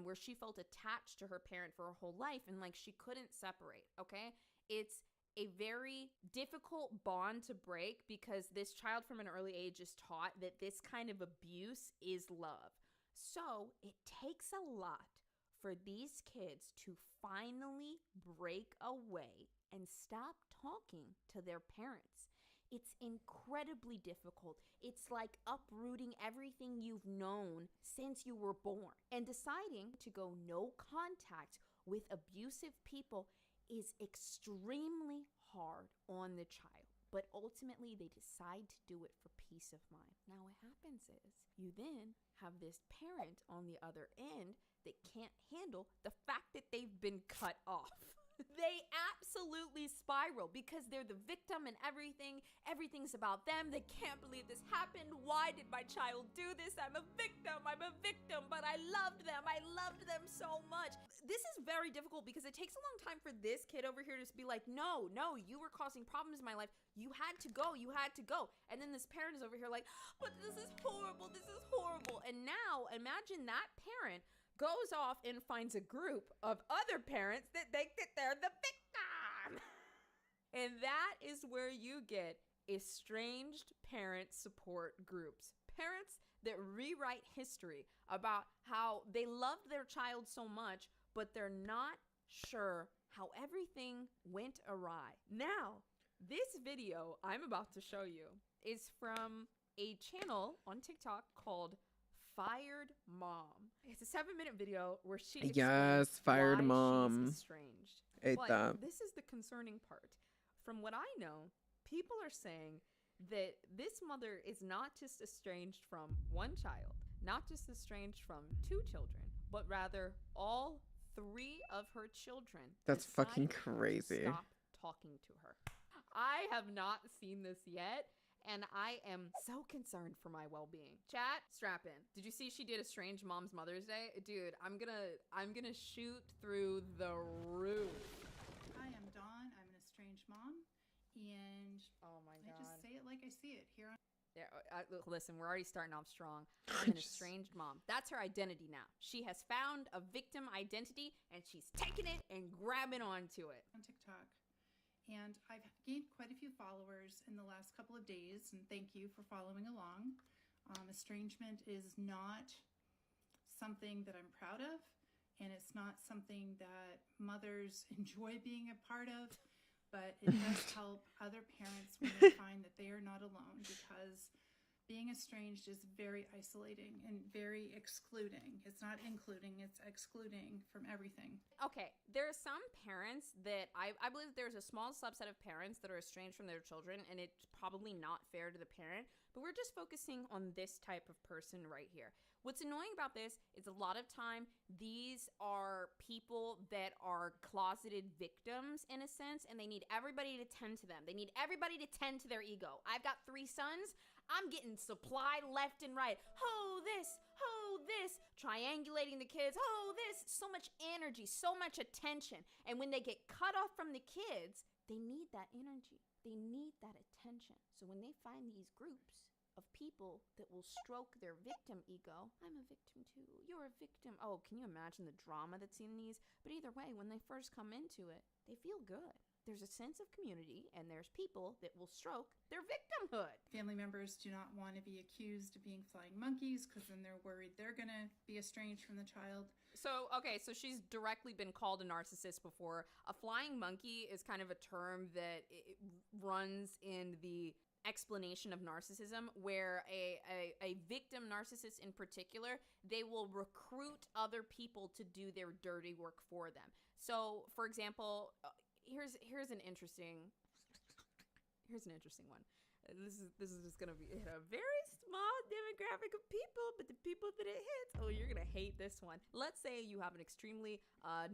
S16: where she felt attached to her parent for her whole life and like she couldn't separate, okay? It's a very difficult bond to break because this child from an early age is taught that this kind of abuse is love. So it takes a lot for these kids to finally break away and stop talking to their parents. It's incredibly difficult. It's like uprooting everything you've known since you were born. And deciding to go no contact with abusive people is extremely hard on the child. But ultimately, they decide to do it for peace of mind. Now, what happens is you then have this parent on the other end that can't handle the fact that they've been cut off. They absolutely spiral because they're the victim and everything's about them. They can't believe this happened. Why did my child do this? I'm a victim, but I loved them so much. This is very difficult because it takes a long time for this kid over here to just be like, no, you were causing problems in my life. You had to go. And then this parent is over here like, but this is horrible. And now imagine that parent goes off and finds a group of other parents that think that they're the victim. And that is where you get estranged parent support groups. Parents that rewrite history about how they loved their child so much, but they're not sure how everything went awry. Now, this video I'm about to show you is from a channel on TikTok called Fired Mom. It's a 7-minute video where she explains
S1: Fired
S16: why
S1: Mom.
S16: she's estranged.
S1: Ate
S16: But
S1: that.
S16: this is the concerning part. From what I know, people are saying that this mother is not just estranged from one child, not just estranged from 2 children, but rather all 3 of her children.
S1: That's
S16: decide
S1: fucking
S16: to
S1: crazy.
S16: Stop talking to her. I have not seen this yet. And I am so concerned for my well-being. Chat, strap in. Did you see she did Estranged Mom's Mother's Day? Dude, I'm gonna shoot through the roof.
S17: I am Dawn. I'm an estranged mom, and
S16: oh my god,
S17: I just say it like I see it here on.
S16: Yeah, listen, we're already starting off strong. I'm an estranged mom. That's her identity now. She has found a victim identity, and she's taking it and grabbing onto it.
S17: On TikTok. And I've gained quite a few followers in the last couple of days, and thank you for following along. Estrangement is not something that I'm proud of, and it's not something that mothers enjoy being a part of, but it does help other parents when they find that they are not alone, because being estranged is very isolating and very excluding. It's not including, it's excluding from everything.
S16: Okay, there are some parents that I believe there's a small subset of parents that are estranged from their children, and it's probably not fair to the parent, but we're just focusing on this type of person right here. What's annoying about this is a lot of time these are people that are closeted victims in a sense, and they need everybody to tend to them. They need everybody to tend to their ego. I've got 3 sons. I'm getting supply left and right. Oh, this, triangulating the kids. Oh, this, so much energy, so much attention. And when they get cut off from the kids, they need that energy. They need that attention. So when they find these groups of people that will stroke their victim ego, I'm a victim too. You're a victim. Oh, can you imagine the drama that's in these? But either way, when they first come into it, they feel good. There's a sense of community, and there's people that will stroke their victimhood.
S17: Family members do not want to be accused of being flying monkeys, because then they're worried they're going to be estranged from the child.
S16: So, okay, so she's directly been called a narcissist before. A flying monkey is kind of a term that it runs in the explanation of narcissism, where a victim narcissist in particular, they will recruit other people to do their dirty work for them. So, for example, here's an interesting one. This is just gonna be a very small demographic of people, but the people that it hits, oh, you're gonna hate this one. Let's say you have an extremely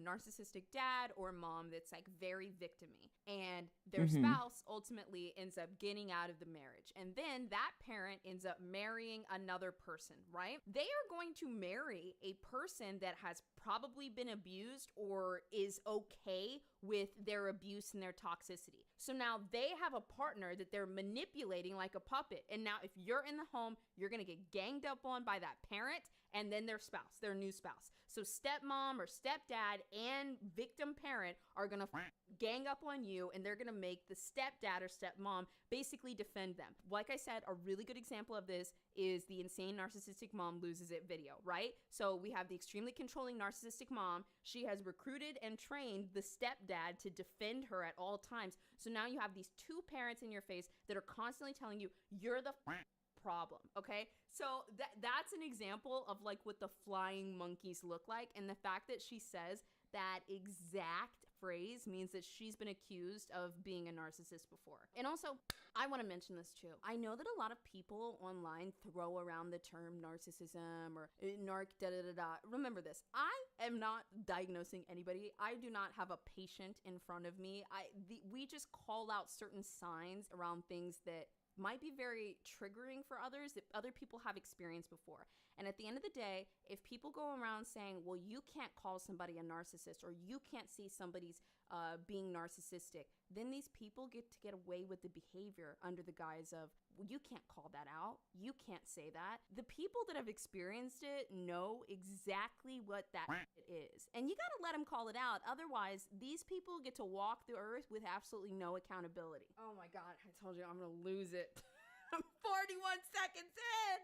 S16: narcissistic dad or mom that's like very victim-y, and their spouse ultimately ends up getting out of the marriage, and then that parent ends up marrying another person, right? They are going to marry a person that has probably been abused or is okay with their abuse and their toxicity. So now they have a partner that they're manipulating like a puppet. And now if you're in the home
S18: home, you're gonna get ganged up on by that parent and then their spouse, their new spouse. So stepmom or stepdad and victim parent are gonna gang up on you, and they're gonna make the stepdad or stepmom basically defend them. Like I said, a really good example of this is the insane narcissistic mom loses it video, right? So we have the extremely controlling narcissistic mom. She has recruited and trained the stepdad to defend her at all times. So now you have these two parents in your face that are constantly telling you, you're the problem, okay? So that's an example of like what the flying monkeys look like, and the fact that she says that exact phrase means that she's been accused of being a narcissist before. And also, I want to mention this too. I know that a lot of people online throw around the term narcissism or narc da-da-da-da. Remember this, I am not diagnosing anybody. I do not have a patient in front of me. We just call out certain signs around things that might be very triggering for others that other people have experienced before. And at the end of the day, if people go around saying, well, you can't call somebody a narcissist or you can't see somebody's being narcissistic, then these people get to get away with the behavior under the guise of, well, you can't call that out. You can't say that. The people that have experienced it know exactly what that is. And you got to let them call it out. Otherwise, these people get to walk the earth with absolutely no accountability. Oh my God, I told you I'm going to lose it. I'm 41 seconds in.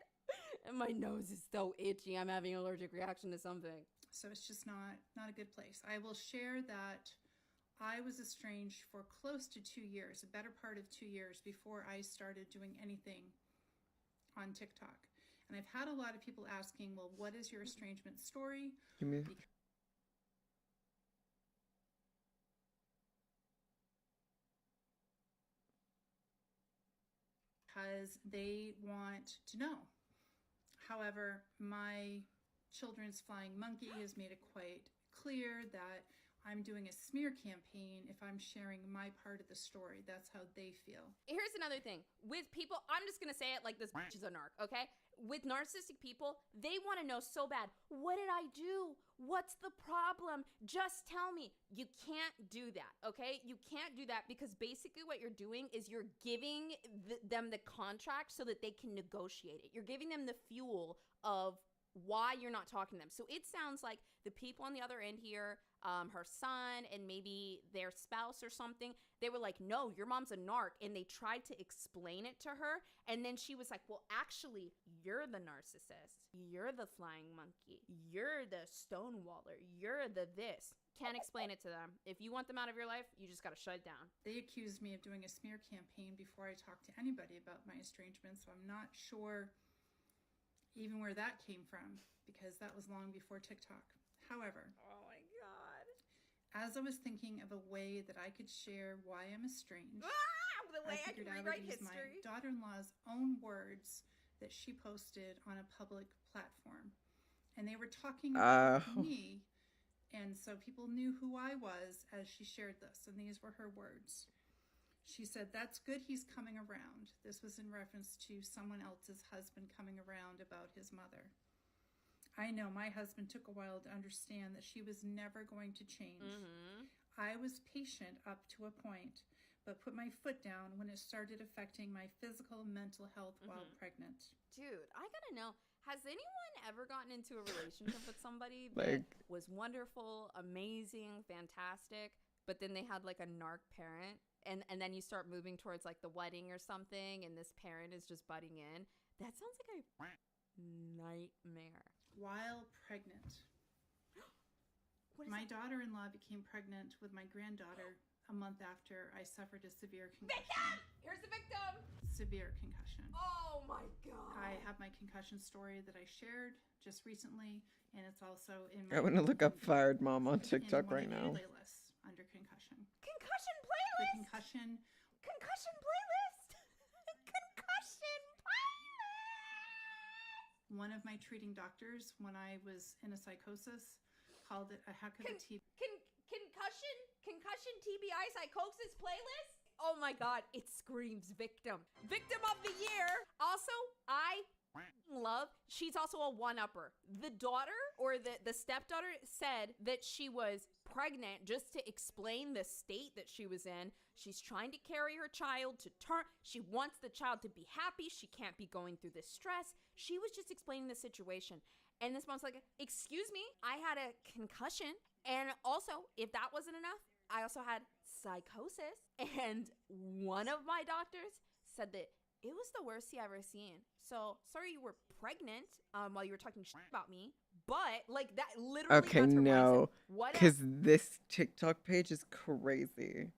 S18: And my nose is so itchy. I'm having an allergic reaction to something.
S17: So it's just not a good place. I will share that I was estranged for close to 2 years, a better part of 2 years before I started doing anything on TikTok. And I've had a lot of people asking, well, what is your estrangement story?
S1: Give me.
S17: Because they want to know. However, my children's flying monkey has made it quite clear that I'm doing a smear campaign if I'm sharing my part of the story. That's how they feel.
S18: Here's another thing. With people, I'm just gonna say it like this bitch is a narc, okay? With narcissistic people, they want to know so bad, what did I do? What's the problem? Just tell me. You can't do that, okay? You can't do that, because basically what you're doing is you're giving them the contract so that they can negotiate it. You're giving them the fuel of why you're not talking to them. So it sounds like the people on the other end here, her son and maybe their spouse or something, they were like, no, your mom's a narc. And they tried to explain it to her. And then she was like, well, actually, you're the narcissist. You're the flying monkey. You're the stonewaller. You're the this. Can't explain it to them. If you want them out of your life, you just got to shut it down.
S17: They accused me of doing a smear campaign before I talked to anybody about my estrangement. So I'm not sure even where that came from, because that was long before TikTok. However,
S18: oh my God,
S17: as I was thinking of a way that I could share why I'm estranged,
S18: the way I
S17: figured
S18: can
S17: I would
S18: rewrite
S17: use
S18: history.
S17: my daughter-in-law's own words that she posted on a public platform, and they were talking about me, and so people knew who I was as she shared this, and these were her words. She said, that's good he's coming around. This was in reference to someone else's husband coming around about his mother. I know my husband took a while to understand that she was never going to change. Mm-hmm. I was patient up to a point, but put my foot down when it started affecting my physical and mental health while pregnant.
S18: Dude, I gotta know, has anyone ever gotten into a relationship with somebody that was wonderful, amazing, fantastic, but then they had like a narc parent? And then you start moving towards like the wedding or something, and this parent is just butting in. That sounds like a nightmare.
S17: While pregnant, my daughter-in-law became pregnant with my granddaughter a month after I suffered a severe concussion.
S18: Victim! Here's the victim!
S17: Severe concussion.
S18: Oh my God.
S17: I have my concussion story that I shared just recently, and it's also in my...
S1: I want to look up Fired Mom on TikTok right now.
S17: Playlists under concussion.
S18: Concussion playlist?
S17: The concussion
S18: playlist? Concussion playlist!
S17: One of my treating doctors, when I was in a psychosis, called it a heck of a TB.
S18: Concussion TBI psychosis playlist? Oh my God, it screams victim. Victim of the year. Also, I love, she's also a one-upper. The daughter or the stepdaughter said that she was pregnant just to explain the state that she was in. She's trying to carry her child to term. She wants the child to be happy. She can't be going through this stress. She was just explaining the situation. And this mom's like, excuse me, I had a concussion. And also, if that wasn't enough, I also had psychosis. And one of my doctors said that it was the worst he ever seen. So, sorry you were pregnant while you were talking shit about me. But, like, that literally
S1: Okay,
S18: that's her
S1: no.
S18: mindset. What
S1: Because this TikTok page is crazy.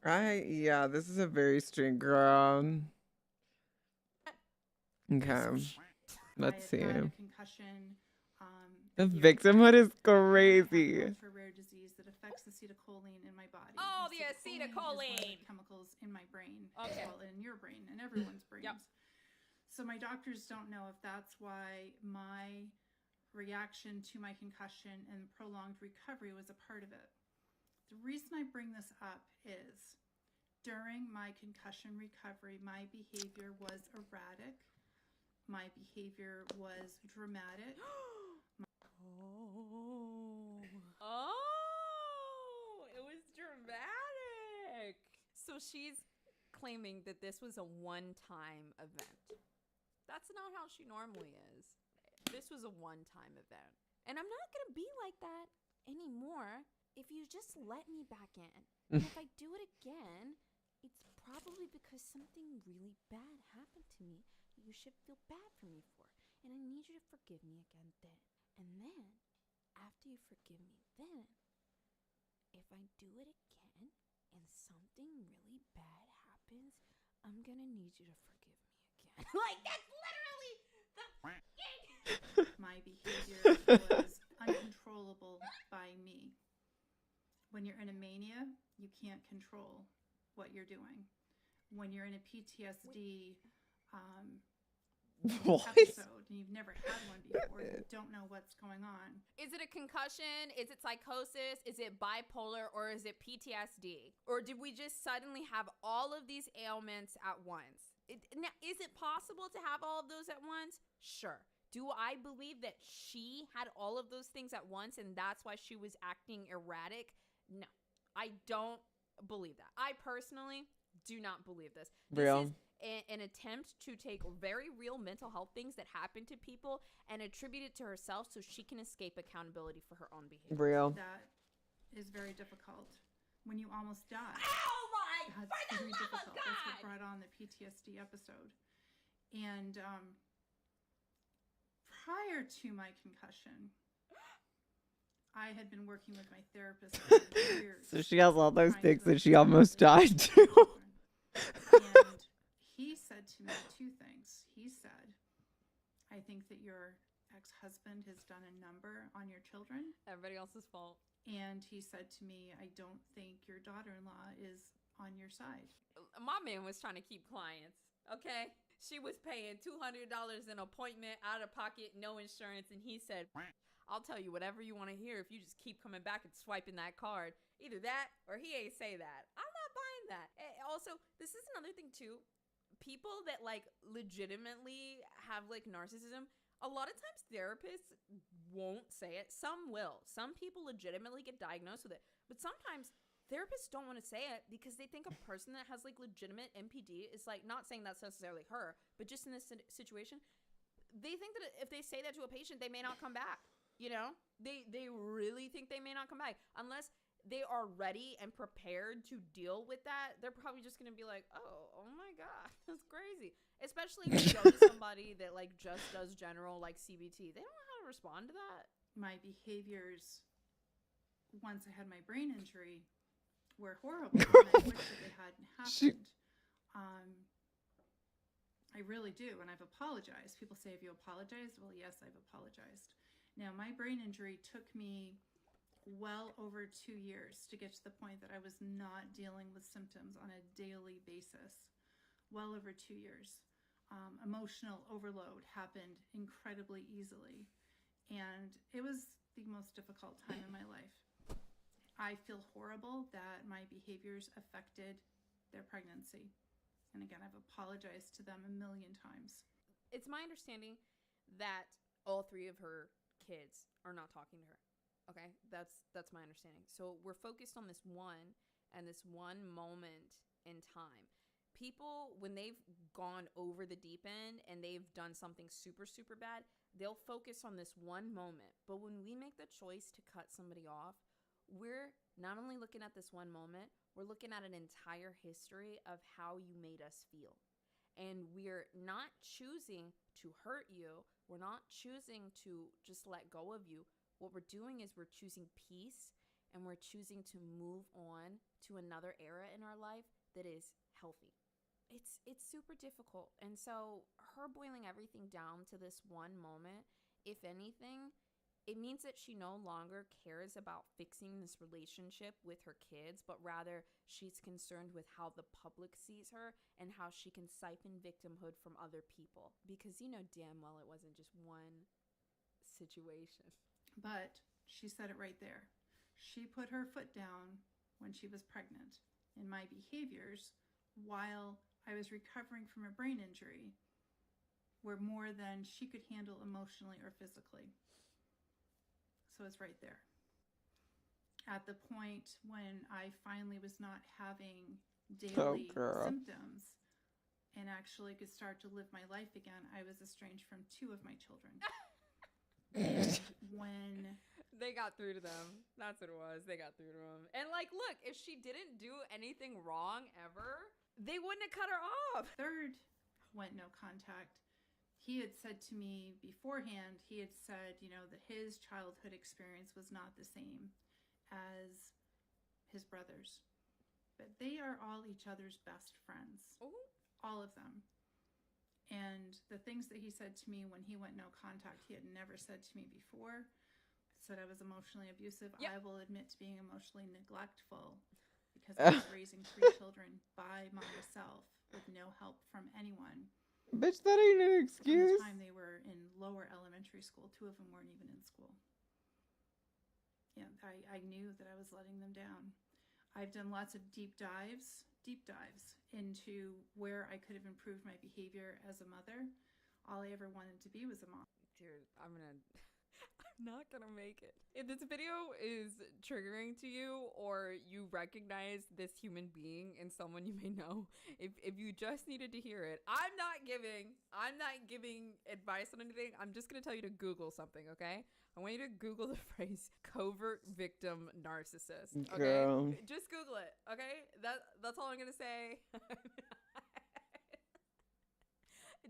S1: Yeah, this is a very strange girl. Okay. Let's see.
S17: I had a concussion.
S1: The
S17: a year
S1: victimhood
S17: back.
S1: is crazy.
S17: Ultra rare disease that affects acetylcholine in my body.
S18: Oh,
S17: And
S18: the
S17: is one of
S18: acetylcholine.
S17: the chemicals in my brain.
S18: Okay.
S17: Well, in your brain and everyone's brains.
S18: Yep.
S17: So my doctors don't know if that's why my reaction to my concussion and prolonged recovery was a part of it. The reason I bring this up is during my concussion recovery, my behavior was erratic. My behavior was dramatic.
S18: Oh, it was dramatic. So she's claiming that this was a one-time event. That's not how she normally is. This was a one-time event. And I'm not going to be like that anymore if you just let me back in. And if I do it again, it's probably because something really bad happened to me that you should feel bad for me for. And I need you to forgive me again then. And then, after you forgive me then, if I do it again and something really bad happens, I'm gonna need you to forgive me again. Like, that's literally the
S17: My behavior was uncontrollable by me. When you're in a mania, you can't control what you're doing. When you're in a PTSD episode and you've never had one before, you don't know what's going on.
S18: Is it a concussion? Is it psychosis? Is it bipolar? Or is it PTSD? Or did we just suddenly have all of these ailments at once? Now, is it possible to have all of those at once? Sure. Do I believe that she had all of those things at once and that's why she was acting erratic? No, I don't believe that. I personally do not believe this.
S1: Real.
S18: This is an attempt to take very real mental health things that happen to people and attribute it to herself so she can escape accountability for her own behavior.
S1: Real.
S17: That is very difficult when you almost die.
S18: Oh my
S17: that's very difficult. That's what brought on the PTSD episode. And prior to my concussion, I had been working with my therapist for years.
S1: So she has all those things that she almost died to.
S17: And he said to me two things. He said, I think that your ex-husband has done a number on your children.
S18: Everybody else's fault.
S17: And he said to me, I don't think your daughter-in-law is on your side.
S18: My man was trying to keep clients, okay? She was paying $200 an appointment out of pocket, no insurance, and he said, I'll tell you whatever you want to hear if you just keep coming back and swiping that card. Either that or he ain't say that. I'm not buying that. Also, this is another thing too. People that like legitimately have like narcissism, a lot of times therapists won't say it. Some will. Some people legitimately get diagnosed with it. But sometimes therapists don't want to say it because they think a person that has like legitimate NPD is like, not saying that's necessarily her, but just in this situation, they think that if they say that to a patient, they may not come back. You know, they really think they may not come back unless they are ready and prepared to deal with that. They're probably just going to be like, oh my God, that's crazy. Especially if you go to somebody that like just does general like CBT. They don't know how to respond to that.
S17: My behaviors once I had my brain injury were horrible. And I wish that they hadn't happened. I really do. And I've apologized. People say, have you apologized? Well, yes, I've apologized. Now, my brain injury took me well over 2 years to get to the point that I was not dealing with symptoms on a daily basis. Well over 2 years. Emotional overload happened incredibly easily. And it was the most difficult time in my life. I feel horrible that my behaviors affected their pregnancy. And again, I've apologized to them a million times.
S18: It's my understanding that all three of her kids are not talking to her. Okay, that's my understanding. So we're focused on this one and this one moment in time. People, when they've gone over the deep end and they've done something super, super bad, they'll focus on this one moment. But when we make the choice to cut somebody off, we're not only looking at this one moment, we're looking at an entire history of how you made us feel. And we're not choosing to hurt you. We're not choosing to just let go of you. What we're doing is we're choosing peace, and we're choosing to move on to another era in our life that is healthy. It's super difficult. And so her boiling everything down to this one moment, if anything, it means that she no longer cares about fixing this relationship with her kids, but rather she's concerned with how the public sees her and how she can siphon victimhood from other people. Because you know damn well it wasn't just one situation.
S17: But she said it right there. She put her foot down when she was pregnant. And my behaviors, while I was recovering from a brain injury, were more than she could handle emotionally or physically. So it's right there. At the point when I finally was not having daily symptoms and actually could start to live my life again, I was estranged from 2 of my children. And when
S18: they got through to them, that's what it was. They got through to them. And like, look, if she didn't do anything wrong ever, they wouldn't have cut her off.
S17: Third went no contact. He had said to me beforehand, he had said, you know, that his childhood experience was not the same as his brothers. But they are all each other's best friends.
S18: Ooh.
S17: All of them. And the things that he said to me when he went no contact, he had never said to me before. Said I was emotionally abusive.
S18: Yep.
S17: I will admit to being emotionally neglectful because I was raising 3 children by myself with no help from anyone.
S1: Bitch, that ain't an excuse.
S17: From the time they were in lower elementary school, 2 of them weren't even in school. Yeah, I knew that I was letting them down. I've done lots of deep dives into where I could have improved my behavior as a mother. All I ever wanted to be was a mom.
S18: Dude, I'm
S19: Not gonna make it. If this video is triggering to you or you recognize this human being in someone you may know, if you just needed to hear it, I'm not giving advice on anything. I'm just gonna tell you to Google something, okay? I want you to Google the phrase covert victim narcissist. Okay?
S1: Girl.
S19: Just Google it, okay? That's all I'm gonna say.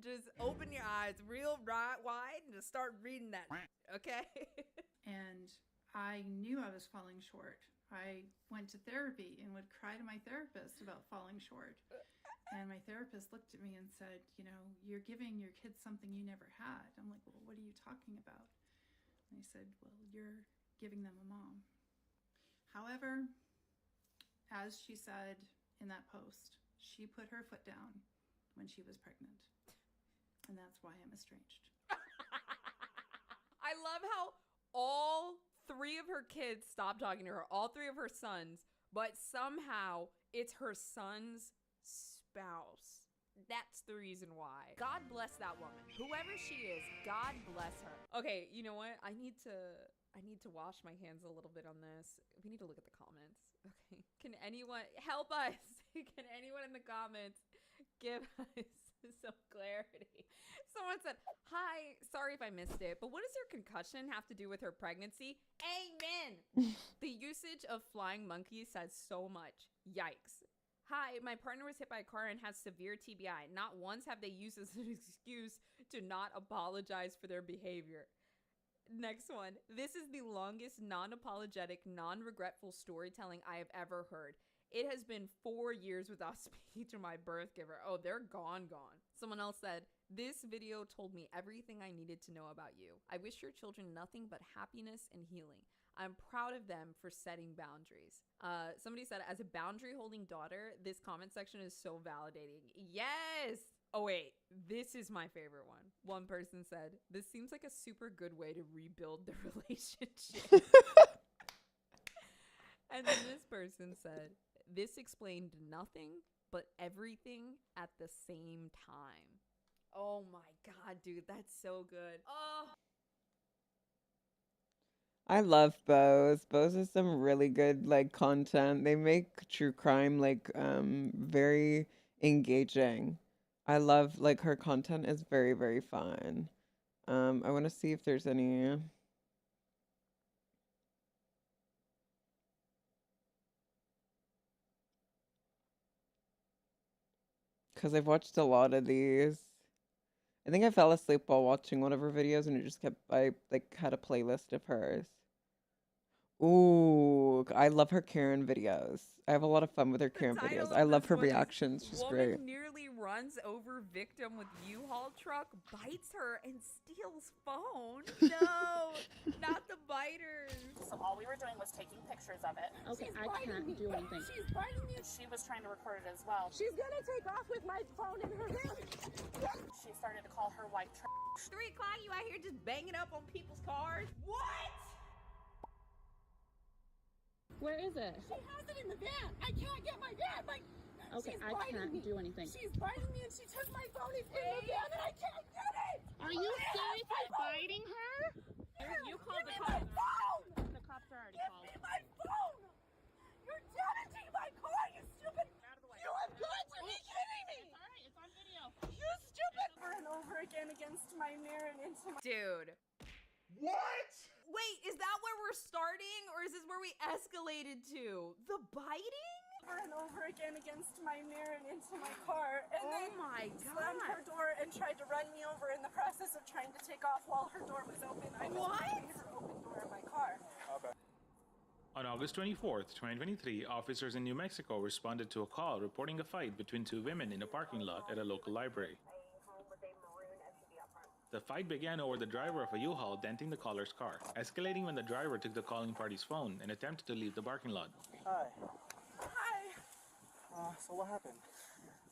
S19: Just open your eyes real wide and just start reading that, okay?
S17: And I knew I was falling short. I went to therapy and would cry to my therapist about falling short. And my therapist looked at me and said, you know, you're giving your kids something you never had. I'm like, well, what are you talking about? And he said, well, you're giving them a mom. However, as she said in that post, she put her foot down when she was pregnant. And that's why I'm estranged.
S19: I love how all 3 of her kids stopped talking to her, all 3 of her sons, but somehow it's her son's spouse. That's the reason why. God bless that woman. Whoever she is, God bless her. Okay, you know what? I need to wash my hands a little bit on this. We need to look at the comments. Okay. Can anyone help us? Can anyone in the comments give us some clarity? Someone said, hi, sorry if I missed it, but what does her concussion have to do with her pregnancy? Amen. The usage of flying monkeys says so much. Yikes. Hi, my partner was hit by a car and has severe TBI. Not once have they used this as an excuse to not apologize for their behavior. Next one. This is the longest non-apologetic, non-regretful storytelling I have ever heard. It has been 4 years without speaking to my birth giver. Oh, they're gone. Someone else said, this video told me everything I needed to know about you. I wish your children nothing but happiness and healing. I'm proud of them for setting boundaries. Somebody said, as a boundary holding daughter, this comment section is so validating. Yes. Oh wait, this is my favorite one. One person said, this seems like a super good way to rebuild the relationship. And then this person said, this explained nothing but everything at the same time. Oh my God, dude, that's so good. Oh.
S1: I love Bose. Bose is some really good like content. They make true crime like very engaging. I love like her content is very, very fun. I want to see if there's any. Because I've watched a lot of these. I think I fell asleep while watching one of her videos and it just kept, I like had a playlist of hers. Ooh, I love her Karen videos. I have a lot of fun with her Karen videos. I love her reactions. She's great.
S19: Woman nearly runs over victim with U-Haul truck, bites her, and steals phone. No, not the biters.
S20: So all we were doing was taking pictures of it.
S21: Okay, I can't do anything.
S20: She's biting me. She was trying to record it as well.
S21: She's gonna take off with my phone in her hand.
S20: She started to call her white trash.
S19: 3 o'clock, you out here just banging up on people's cars? What?
S21: Where is it? She has it in the van. I can't get my van. Okay, I can't do anything. She's biting me and she took my phone. It's in the van and I can't get it. Are you seriously biting her?
S20: You called the
S21: cops.
S20: The cops are already
S21: called. Give me my phone. You're damaging my car, you stupid. You have got to be kidding me.
S20: It's alright. It's on video.
S21: You stupid.
S20: Over and over again against my mirror and into my...
S19: Dude.
S12: What?
S19: Wait, is that where we're starting, or is this where we escalated to? The biting?
S20: Over and over again against my mirror and into my car, and then slammed her door and tried to run me over in the process of trying to take off while her door was open. I was behind her open door in my car.
S12: Okay.
S22: On August 24th, 2023, officers in New Mexico responded to a call reporting a fight between 2 women in a parking lot at a local library. The fight began over the driver of a U-Haul denting the caller's car, escalating when the driver took the calling party's phone and attempted to leave the parking lot.
S23: Hi.
S20: Hi.
S23: So what happened?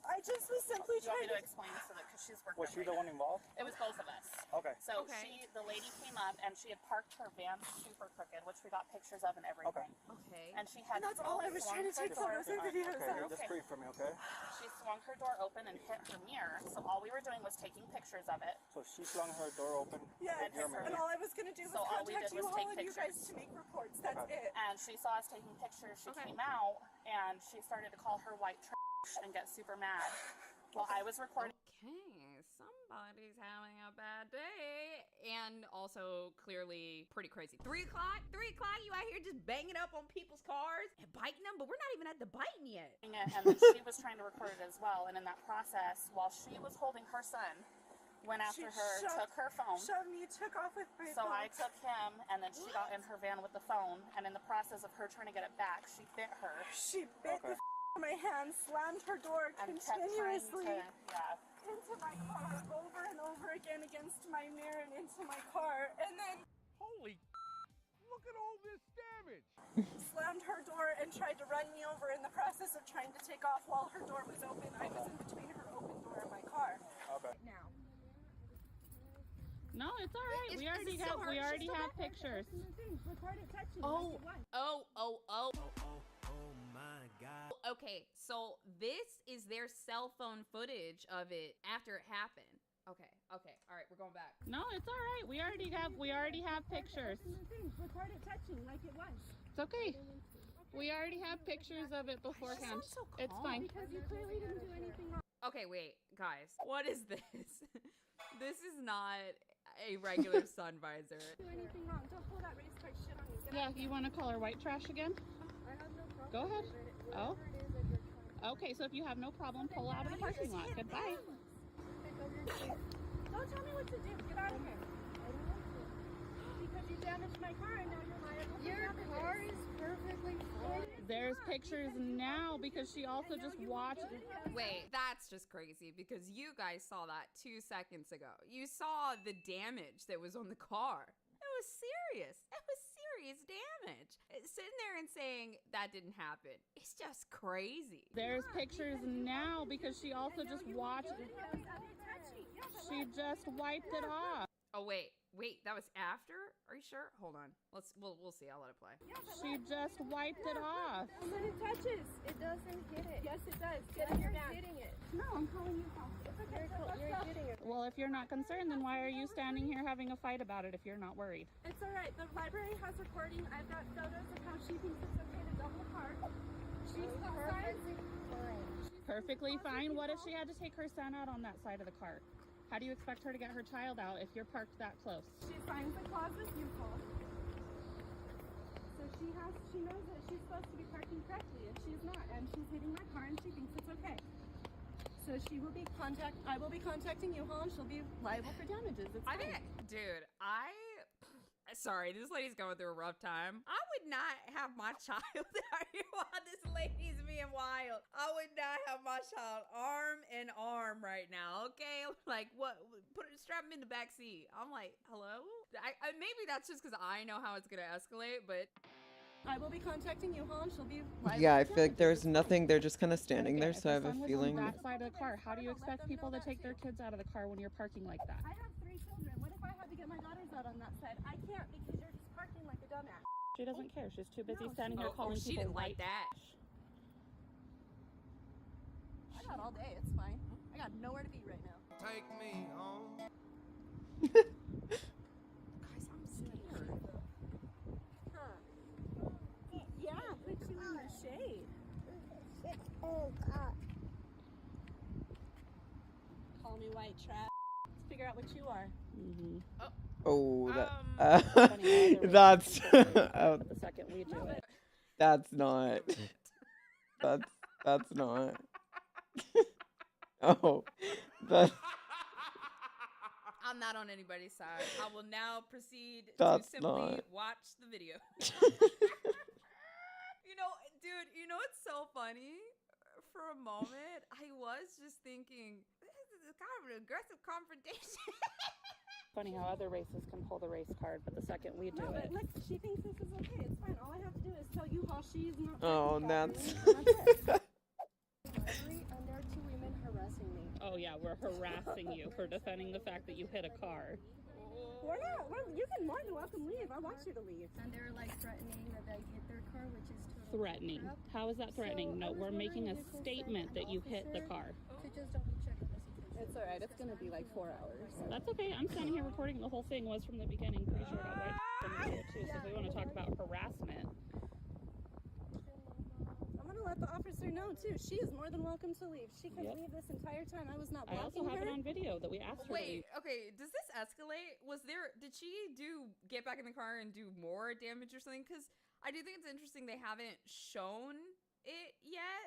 S20: I just was simply
S4: Do you want
S20: trying
S4: me to explain so that because she's working?
S6: Was she the one involved?
S4: It was both of us.
S6: Okay.
S4: So the lady came up and she had parked her van super crooked, which we got pictures of and everything.
S19: Okay.
S4: And she had.
S20: And that's all I was trying to take photos and videos of.
S6: Just breathe for me, okay?
S4: She swung her door open and hit her mirror. So all we were doing was taking pictures of it.
S6: So she flung her door open.
S20: Yeah,
S6: and your mirror.
S20: and all I was going to do was contact you all and you guys to make reports. That's it.
S4: And she saw us taking pictures. She came out and she started to call her white trash and get super mad. While I was recording.
S19: Okay, somebody's having a bad day. And also clearly pretty crazy. 3 o'clock? 3 o'clock? You out here just banging up on people's cars and biting them? But we're not even at the biting yet.
S4: And then she was trying to record it as well. And in that process, while she was holding her son, went after her, took her phone.
S20: Shoved me, took off with my phone.
S4: So I took him, and then she got in her van with the phone. And in the process of her trying to get it back, she bit her.
S20: She bit the my hand, slammed her door continuously into my car over and over again against my mirror and into my car. And then
S13: Holy, look at all this damage.
S20: Slammed her door and tried to run me over in the process of trying to take off while her door was open. I was in between her open door and my car.
S6: Okay.
S20: Now.
S21: No, it's all right. We already have pictures.
S19: Oh my God. Okay, so this is their cell phone footage of it after it happened. Okay, all right, we're going back.
S21: No, it's all right. We already have pictures.
S20: Recorded touching like it was.
S21: It's okay. We already have pictures of it beforehand.
S19: So
S21: it's fine.
S20: Because you clearly didn't do anything wrong.
S19: Okay, wait, guys. What is this? This is not a regular sun visor.
S20: Do anything wrong. Don't pull that race car shit on me.
S21: Yeah, you want to call her white trash again?
S20: I have no problem.
S21: Go ahead. Oh. Okay, so if you have no problem, pull out of the parking lot. Goodbye.
S20: Don't tell me what to do. Get out of here. I don't want to. Because you damaged my car and now you're liable. Your car is perfectly fine.
S21: There's pictures now because she also just watched.
S19: Wait, that's just crazy because you guys saw that 2 seconds ago. You saw the damage that was on the car. It was serious. It was serious damage. Sitting there and saying that didn't happen, it's just crazy.
S21: There's pictures now because she also just watched. She just wiped it off.
S19: Oh wait, that was after? Are you sure? Hold on. We'll see. I'll let it play.
S21: She just wiped it off.
S20: When it touches, it doesn't hit it. Yes, it does. You're hitting it. No, I'm calling you home. It's okay. You're hitting it.
S21: Well, if you're not concerned, then why are you standing here having a fight about it if you're not worried?
S20: It's all right. The library has recording. I've got photos of how she thinks it's okay to double park. She's perfectly fine.
S21: Perfectly fine. What if she had to take her son out on that side of the cart? How do you expect her to get her child out if you're parked that close?
S20: She signs the clause with you, Paul. So she knows that she's supposed to be parking correctly, and she's not, and she's hitting my car, and she thinks it's okay. So I will be contacting U-Haul, and she'll be liable for damages. It's fine.
S19: Dude, sorry, this lady's going through a rough time. I would not have my child out here while this lady's being wild. I would not have my child arm in arm right now, okay? Like, what? Strap him in the back seat. I'm like, hello? Maybe that's just because I know how it's going to escalate, but...
S20: I will be contacting U-Haul, and she'll be liable.
S1: Yeah, I feel like there's nothing. They're just kind of standing there, so I have a feeling.
S21: On that side of the car. How do you expect people to take their kids out of the car when you're parking like that?
S20: I have 3 children. What if I had to get my daughters out on that side? I can't because you're just parking like a dumbass.
S21: She doesn't care. She's too busy standing here calling
S19: she
S21: people
S19: didn't like that.
S20: I got all day. It's fine. I got nowhere to be right now.
S13: Take me home.
S19: Guys, I'm scared.
S20: Huh. Yeah, put you in the shade. Call me white trash. Let's figure out what you are.
S21: Mm-hmm.
S1: That's
S21: the second we do it.
S1: That's not. That's not. Oh, that's.
S19: I'm not on anybody's side. I will now proceed
S1: That's
S19: to simply
S1: not.
S19: watch the video. Dude, you know what's so funny? For a moment, I was just thinking, this is kind of an aggressive confrontation.
S21: Funny how other races can pull the race card, but the second we do it.
S20: But she thinks this is okay. It's fine. All I have to do is tell you how she's not.
S1: Oh, that's.
S20: And there are 2 women
S21: Oh yeah, we're harassing you for defending the fact that you hit a car.
S20: We're not. You can more than welcome leave. I want you to leave.
S5: And they're like threatening that I hit their car, which is totally
S21: Threatening.
S5: crap.
S21: How is that threatening?
S5: So
S21: no, we're making a
S5: you can
S21: statement
S5: send
S21: that
S5: an
S21: you hit the
S5: officer
S21: car.
S5: To just double check on the situation.
S20: It's alright. It's gonna be like 4 hours.
S21: That's okay. I'm standing here recording. The whole thing was from the beginning. Pretty sure about white in the video too. So if we want to talk about harassment.
S20: I'm gonna let the officer know too. She is more than welcome to leave. She could leave this entire time. I was not
S21: I
S20: blocking
S21: also have
S20: her.
S21: it on video that we asked her to leave.
S19: Wait, okay, does this escalate? Did she get back in the car and do more damage or something? Because I do think it's interesting they haven't shown it yet.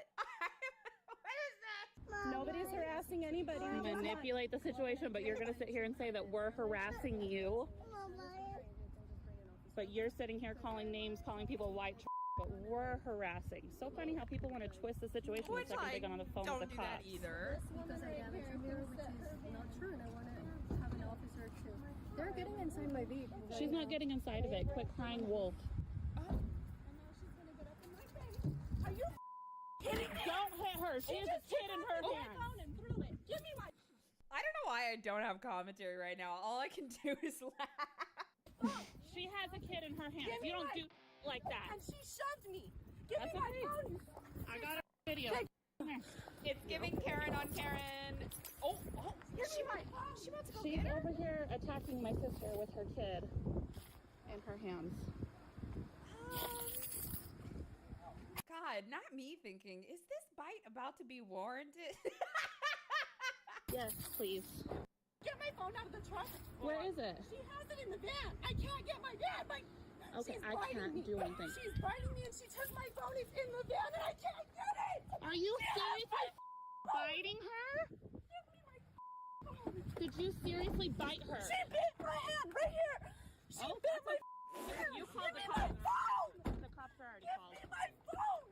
S19: What is that?
S20: Nobody's harassing anybody.
S21: Manipulate the situation, but you're gonna sit here and say that we're harassing you. But you're sitting here calling names, calling people white but we're harassing. So funny how people want to twist the situation the second they get on the phone with the cops.
S19: Either.
S5: Because I damaged her mirror, which is not true, and I want to have an officer too. They're getting inside my vehicle.
S21: She's not getting inside of it. Quit crying wolf.
S20: Are you kidding me?
S21: Don't hit her. She has a kid in her hand.
S20: And threw it. Give me my.
S19: I don't know why I don't have commentary right now. All I can do is laugh.
S21: She has a kid in her hand.
S20: Give me
S21: You don't
S20: my-
S21: do like that.
S20: And she shoved me. Give
S21: That's
S20: me my
S21: okay.
S20: phone.
S21: I got a video.
S19: It's giving Karen on Karen. Oh,
S20: Give me my phone.
S19: she wants to go
S21: She's
S19: get her.
S21: over here attacking my sister with her kid in her hands.
S19: God, not me thinking, is this bite about to be warranted?
S21: Yes, please.
S20: Get my phone out of the truck.
S21: Where is it?
S20: She has it in the van. I can't get my van.
S21: Okay,
S20: She's
S21: I
S20: biting
S21: can't
S20: me.
S21: do anything.
S20: She's biting me and she took my phone. It's in the van and I can't get it.
S21: Are you
S20: She has
S21: seriously
S20: my
S21: biting her?
S20: Give me my phone.
S21: Did you seriously bite her?
S20: She bit my hand right here. She bit my hand.
S21: You called
S20: Give
S21: the
S20: me my
S21: cops.
S20: phone.
S21: The cops are already
S20: Give
S21: called.
S20: me my phone.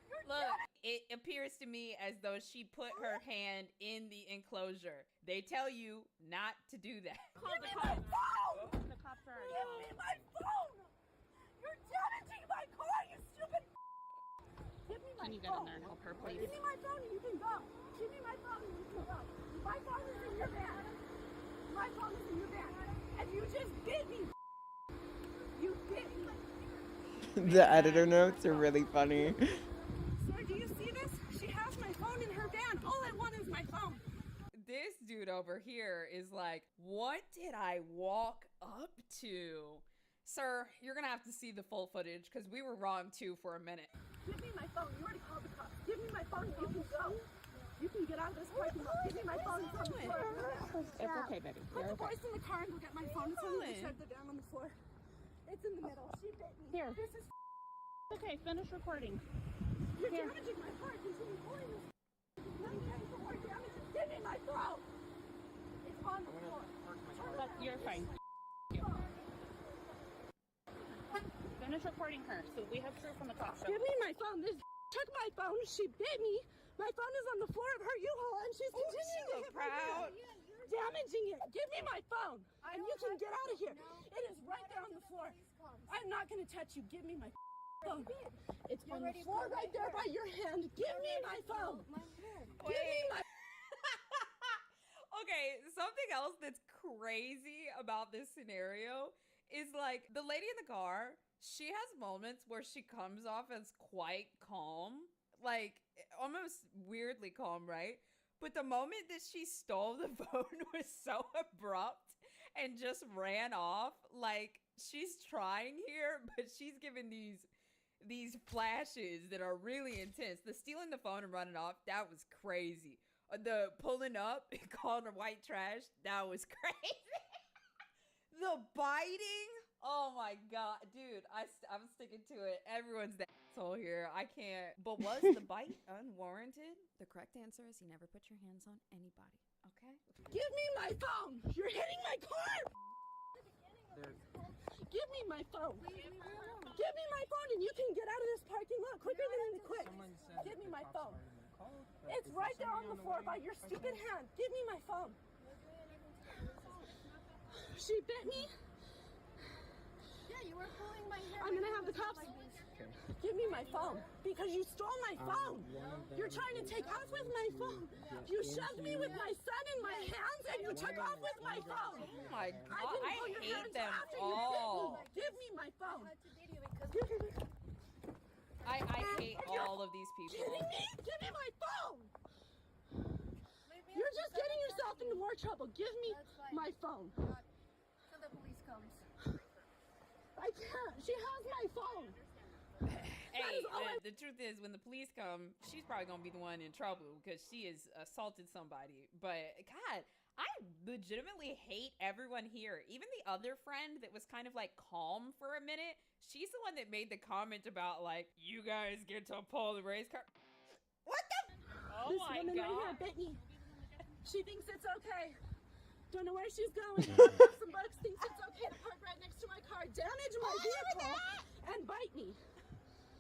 S20: You're
S19: Look, it appears to me as though she put her hand in the enclosure. They tell you not to do that.
S21: Call
S20: Give
S21: the
S20: me my
S21: cops.
S20: phone.
S21: The cops are already
S20: Give
S21: called.
S20: me my phone. You're damaging my car, you stupid. Give me my
S21: Can you get
S20: phone.
S21: in there and help her, please?
S20: Give me my phone and you can go. Give me my phone and you can go. My phone is in your van. My phone is in your van. And you just bit me. You bit me.
S1: The editor notes are really funny.
S20: Sir, do you see this? She has my phone in her van. All I want is my phone.
S19: This dude over here is like, what did I walk up to? Sir, you're gonna have to see the full footage because we were wrong too for a minute.
S20: Give me my phone. You already called the cops. Give me my phone and you can go. You can get out of this parking lot. Give me my phone. It's on the floor.
S21: It's okay, baby.
S20: Put
S21: You're
S20: the
S21: okay.
S20: voice in the car and go get my phone. It's on the other side of the van on the floor. It's in the middle. She bit me.
S21: Here.
S20: This is
S21: Okay, finish recording.
S20: You're
S21: Here.
S20: damaging my car. Continue pulling this. Let me pay for more damages. Give me my phone. It's on the floor.
S21: But you're fine. Finish recording her so we have proof from the cops.
S20: Give me my phone. This took my phone. She bit me. My phone is on the floor of her U-Haul and she's continuing to hit my
S19: proud.
S20: phone. Damaging it. Give me my phone. And you can get out of here. It is right there on the floor. I'm not going to touch you. Give me my phone. It's on the floor right there by your hand. Give me my phone. Give me my
S19: Okay, something else that's crazy about this scenario is like the lady in the car, she has moments where she comes off as quite calm, like almost weirdly calm, right? But the moment that she stole the phone was so abrupt and just ran off. Like she's trying here, but she's giving these flashes that are really intense. The stealing the phone and running off, that was crazy. The pulling up and calling her white trash, that was crazy. The biting, oh my god, dude, I'm sticking to it. Everyone's the asshole here. I can't. But was the bite unwarranted?
S16: The correct answer is you never put your hands on anybody.
S19: Okay.
S20: Give me my phone. You're hitting my car. Give me my phone. Give me my phone and you can get out of this parking lot quicker than quick. Give me my phone. It's right there on the floor by your stupid hand. Give me my phone. She bit me.
S5: Yeah, you were pulling my hair.
S20: I'm gonna have the cops. Give me my phone because you stole my phone. You're trying to take off with my phone. You shoved me with my son in my hands and you took off with my phone.
S19: Oh my God, I
S20: pull your
S19: hate
S20: hands
S19: them
S20: after
S19: all.
S20: you bit me. Give me my phone.
S19: I hate all of these people.
S20: Give me my phone. You're just getting yourself into more trouble. Give me my phone.
S5: Till the police comes.
S20: I can't. She has my phone.
S19: Hey, the truth is, when the police come, she's probably gonna be the one in trouble because she has assaulted somebody. But God, I legitimately hate everyone here. Even the other friend that was kind of like calm for a minute, she's the one that made the comment about like, you guys get to pull the race car. What the? Oh
S20: This
S19: my
S20: woman
S19: God.
S20: right here bit me. She thinks it's okay. Don't know where she's going. Got some bucks. Thinks it's okay to park right next to my car, damage my vehicle, and bite me.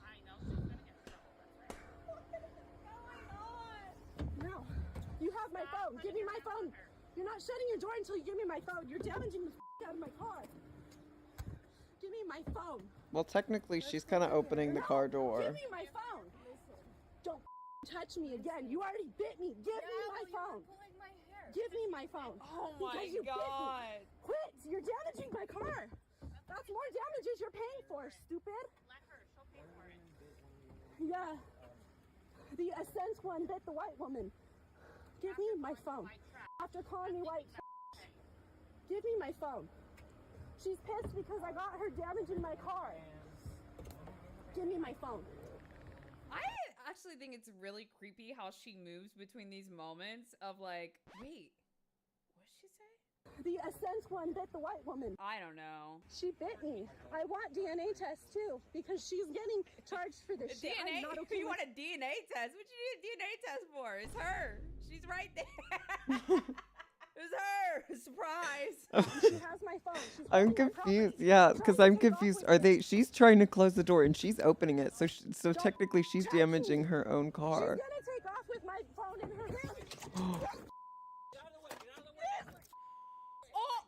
S4: I know she's gonna get in trouble. That's right.
S20: What's going on? No. You have my phone. Give me my phone. You're not shutting your door until you give me my phone. You're damaging the out of my car. Give me my phone.
S1: Well, technically, she's kind of opening the car door.
S20: Give me my phone. Don't touch me again. You already bit me. Give me my phone. Give me my phone.
S19: Oh my
S20: because you
S19: God.
S20: Bit me. Quit. You're damaging my car. That's more damages you're paying for, stupid.
S4: Let her. She'll pay for it.
S20: Yeah. The Ascent one bit the white woman. Give me my phone. After calling me white give me my phone. She's pissed because I got her damaging my car. Give me my phone.
S19: I actually think it's really creepy how she moves between these moments of like, wait, what did she say?
S20: The Ascent one bit the white woman.
S19: I don't know.
S20: She bit me. I want DNA tests too because she's getting charged for this shit.
S19: DNA?
S20: I'm not okay
S19: You
S20: with
S19: want a DNA test? What you need a DNA test for? It's her. She's right there. It's her. Surprise.
S20: She has my phone. She's
S1: I'm
S20: holding my
S1: confused.
S20: property.
S1: Yeah,
S20: She's
S1: because
S20: trying to
S1: I'm
S20: take off
S1: confused.
S20: with
S1: Are
S20: me.
S1: they? She's trying to close the door and she's opening it. So technically she's damaging her own car.
S20: She's gonna take off with my phone in her hand.
S19: Oh,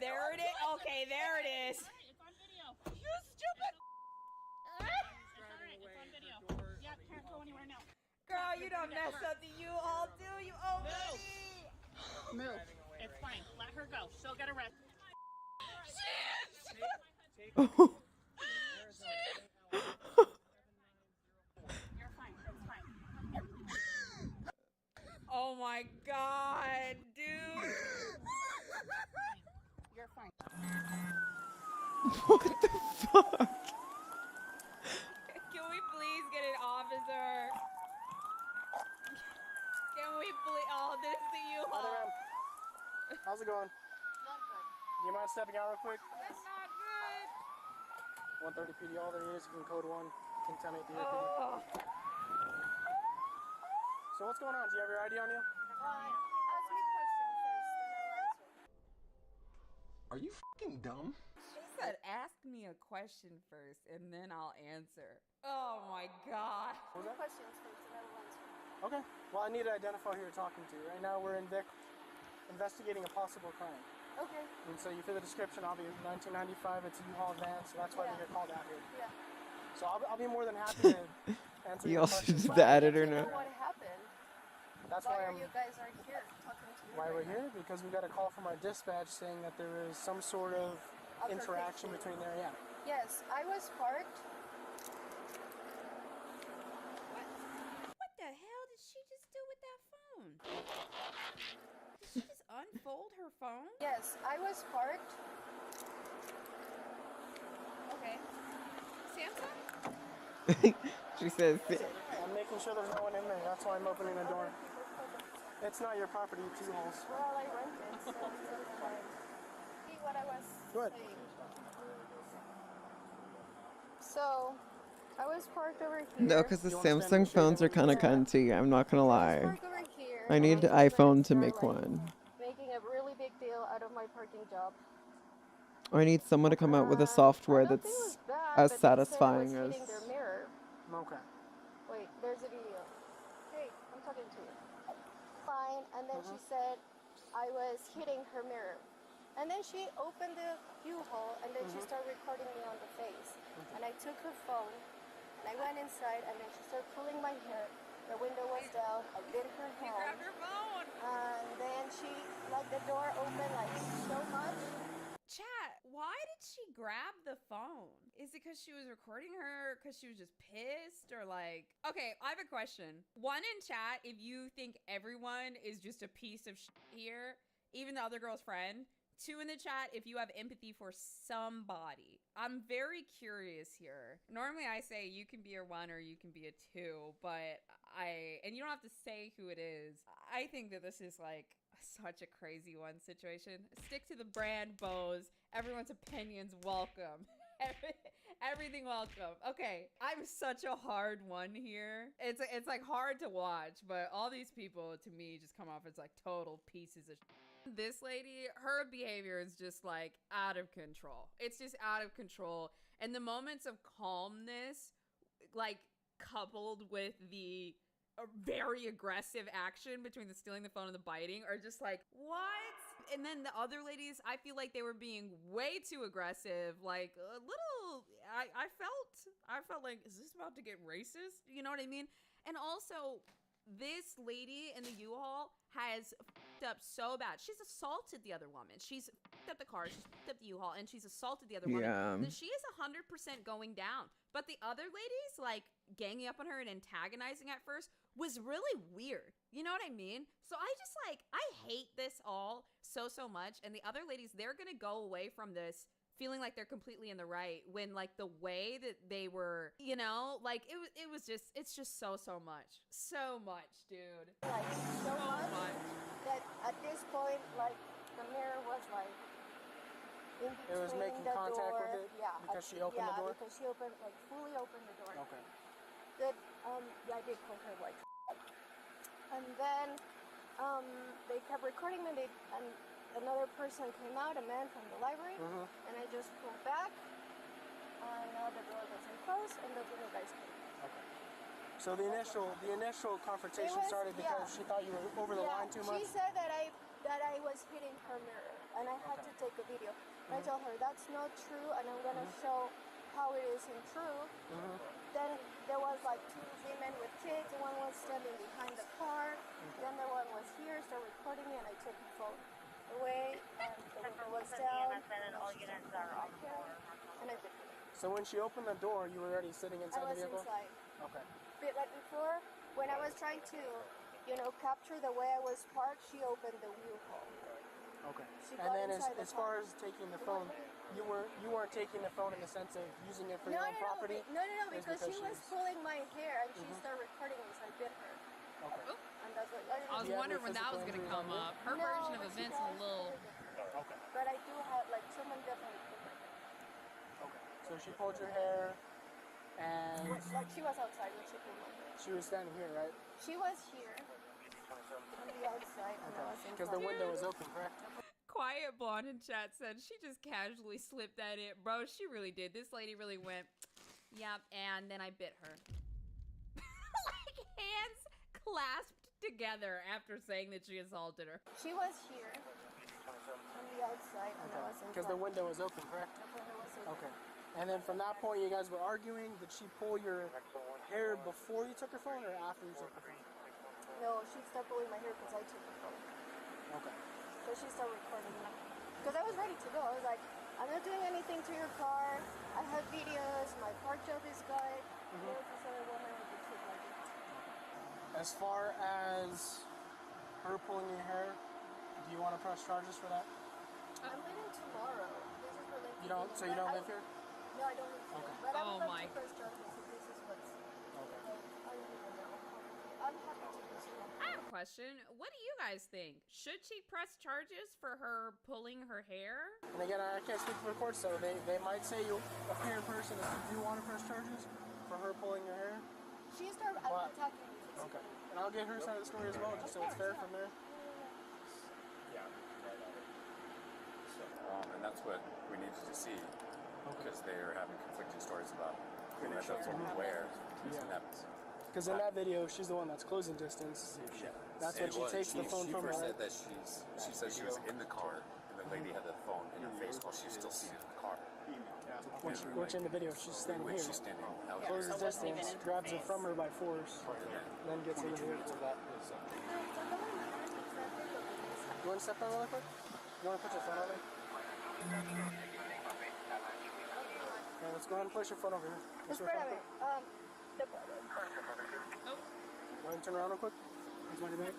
S19: there it is. Okay, there it is.
S4: It's on video.
S20: You stupid.
S4: It's alright. It's on video. Yeah, can't go anywhere now.
S19: Girl, you don't mess up the U-Haul, do you? Oh,
S4: Move. It's fine. Let her go. She'll get arrested. You're fine. It's fine.
S19: Oh my God, dude.
S4: You're fine.
S1: What the fuck?
S19: Can we please get an officer? Can we please? Oh, this is the U-Haul.
S6: How's it going? Do you mind stepping out real quick?
S19: That's not good.
S6: 130 PD, all there is. You can code 1, contaminate the PD.
S19: Oh.
S6: So what's going on? Do you have your ID on you?
S5: Ask me questions first, then I'll answer.
S9: Are you fucking dumb?
S19: She said, ask me a question first, and then I'll answer. Oh my God.
S5: Questions first, then I will answer.
S6: Okay. Well, I need to identify who you're talking to. Right now, we're in Vic investigating a possible crime.
S5: Okay.
S6: And so you fit the description. I'll be 1995. It's a U-Haul van, so that's why we get called out here.
S5: Yeah.
S6: So I'll be more than happy to answer
S1: You
S6: your
S1: also
S6: questions.
S1: just the editor
S5: I
S1: now.
S5: don't know what happened.
S6: That's
S5: why
S6: why
S5: are you guys are here talking to me?
S6: Why we're here? Because we got a call from our dispatch saying that there is some sort of interaction between there. Yeah.
S5: Yes, I was parked.
S19: What the hell did she just do with that phone? Did she just unfold her phone?
S5: Yes, I was parked.
S19: Okay. Samsung?
S1: She says,
S6: I'm making sure there's no one in there. That's why I'm opening the door. It's not your property, it's U-Haul's.
S5: Well, I rented, so it's fine. See what I was
S6: Good.
S5: saying. So, I was parked over here.
S1: no, because the Samsung phones are kind of cunty. I'm not gonna lie.
S5: Parked over here,
S1: I need
S5: and
S1: iPhone to
S5: they're,
S1: make
S5: like,
S1: one.
S5: Making a really big deal out of my parking job.
S1: I need someone to come out with a software
S5: I don't think it
S1: that's
S5: was bad,
S1: as
S5: but they
S1: satisfying
S5: said I was
S1: as.
S5: hitting their mirror.
S6: Okay.
S5: Wait, there's a video. Hey, I'm talking to you. Fine, and then she said I was hitting her mirror. And then she opened the U-Haul and then she started recording me on the face. And I took her phone And I went inside, and then she started pulling my hair. The window was down. I bit her hand.
S19: You grabbed her phone.
S5: And then she, like, the door opened, like, so much.
S19: Chat, why did she grab the phone? Is it because she was recording her? Because she was just pissed? Or like... Okay, I have a question. One in chat, if you think everyone is just a piece of shit here, even the other girl's friend. Two in the chat, if you have empathy for somebody. I'm very curious here. Normally I say you can be a 1 or you can be a 2, but and you don't have to say who it is. I think that this is like such a crazy one situation. Stick to the brand, Bose. Everyone's opinions welcome. Everything welcome. Okay, I'm such a hard one here. It's like hard to watch, but all these people to me just come off as like total pieces of shit. This lady, her behavior is just like out of control. It's just out of control. And the moments of calmness, like coupled with the very aggressive action between the stealing the phone and the biting, are just like, what? And then the other ladies, I feel like they were being way too aggressive. Like a little, I felt like, is this about to get racist? You know what I mean? And also, this lady in the U-Haul has f***ed up so bad. She's assaulted the other woman. She's f***ed up the car. She's f***ed up the U-Haul, and she's assaulted the other woman.
S1: Yeah.
S19: That she is 100% going down. But the other ladies, like, ganging up on her and antagonizing at first was really weird. You know what I mean? So I just, like, I hate this all so much. And the other ladies, they're gonna go away from this feeling like they're completely in the right when, like, the way that they were, you know, like, it was just, it's just so much. So much, dude.
S5: Like, so much that at this point, like, the mirror was, like, in between
S6: It was making
S5: the
S6: contact
S5: door.
S6: with it?
S5: Yeah.
S6: Because she opened the door?
S5: Yeah, because she opened, like, fully opened the door.
S6: Okay.
S5: That, yeah, I did call her, like, and then, they kept recording me, and another person came out, a man from the library, and I just pulled back, and now the door wasn't closed, and that's when the guys came.
S6: Okay. So the initial confrontation started because she thought you were over the line too much?
S5: She said that I was hitting her mirror, and I had to take a video. And I told her, that's not true, and I'm gonna show how it isn't true. Then there was like 2 women with kids, and one was standing behind the car. Then the one was here, started recording me, and I took the phone away, and the window was down, and all units are on the floor. And I did it.
S6: So when she opened the door, you were already sitting inside the vehicle?
S5: I was inside.
S6: Okay.
S5: But right before, when I was trying to, you know, capture the way I was parked, she opened the wheel hole.
S6: Okay.
S5: She
S6: And
S5: got
S6: then
S5: inside
S6: as
S5: the
S6: far
S5: car.
S6: as taking the phone, you weren't taking the phone in the sense of using it for your own property?
S5: No,
S6: It's
S5: because she was pulling my hair, and she started recording me, so I bit her.
S6: Okay.
S5: And that's what
S19: I was wondering when that was gonna come up. Her version of events is a little...
S6: Okay.
S5: But I do have, like, someone definitely pulled my hair.
S6: Okay. So she pulled your hair, and...
S5: Like, she was outside when she pulled my hair.
S6: She was standing here, right?
S5: She was here, on the outside, and I was inside.
S6: Because the window was open, correct?
S19: Quiet Blonde in chat said she just casually slipped that in. Bro, she really did. This lady really went, yep, and then I bit her. Like hands clasped together after saying that she assaulted her.
S5: She was here, on the outside, and I was inside.
S6: Because the window was open, correct?
S5: The window was open.
S6: Okay. And then from that point, you guys were arguing. Did she pull your hair before you took her phone or after you took her phone?
S5: No, she started pulling my hair because I took the phone.
S6: Okay.
S5: So she started recording me. Because I was ready to go. I was like, I'm not doing anything to your car. I have videos. My car job is good. There was this other woman who did shit like it.
S6: As far as her pulling your hair, do you want to press charges for that?
S5: I'm leaving tomorrow. This is related.
S6: You don't. So you don't live here?
S5: No, I don't live here.
S6: Okay.
S5: But I
S19: Oh
S5: would love
S19: my.
S5: to press charges if this is what's.
S6: Okay.
S5: I don't even know. I'm happy to do so.
S19: I have a question. What do you guys think? Should she press charges for her pulling her hair?
S6: And again, I can't speak for the court, so they might say you a fair person if you do want to press charges for her pulling your hair.
S5: She started attacking me.
S6: Okay. And I'll get her side of the story as well, just so it's fair from there.
S3: Yeah, right on it. So, and that's what we needed to see, because they are having conflicting stories about who that's where.
S6: Because in that video, she's the one that's closing distance.
S3: Yeah.
S6: That's when she takes the phone from her.
S3: She first said that she said she was in the car, and the lady had the phone in her face while she was still seated in the car.
S6: Which in the video, she's standing here.
S3: She's standing out.
S6: Closes distance, grabs her from her by force, and then gets in the vehicle. You want to step down really quick? You want to put your phone over? Yeah, let's go ahead and place your phone over here. What's your phone? Want to turn around real quick? Let's wind it back.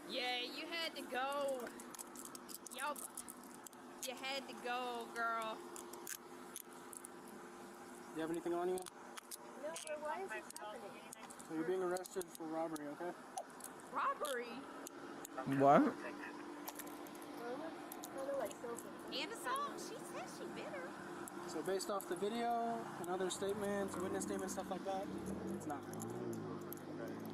S19: Yeah, you had to go. Yup. You had to go, girl.
S6: Do you have anything on you?
S5: No, but why is this happening?
S6: So you're being arrested for robbery, okay?
S19: Robbery?
S1: What?
S19: And assault? She said she bit her.
S6: So based off the video and other statements, witness statements, stuff like that, it's not.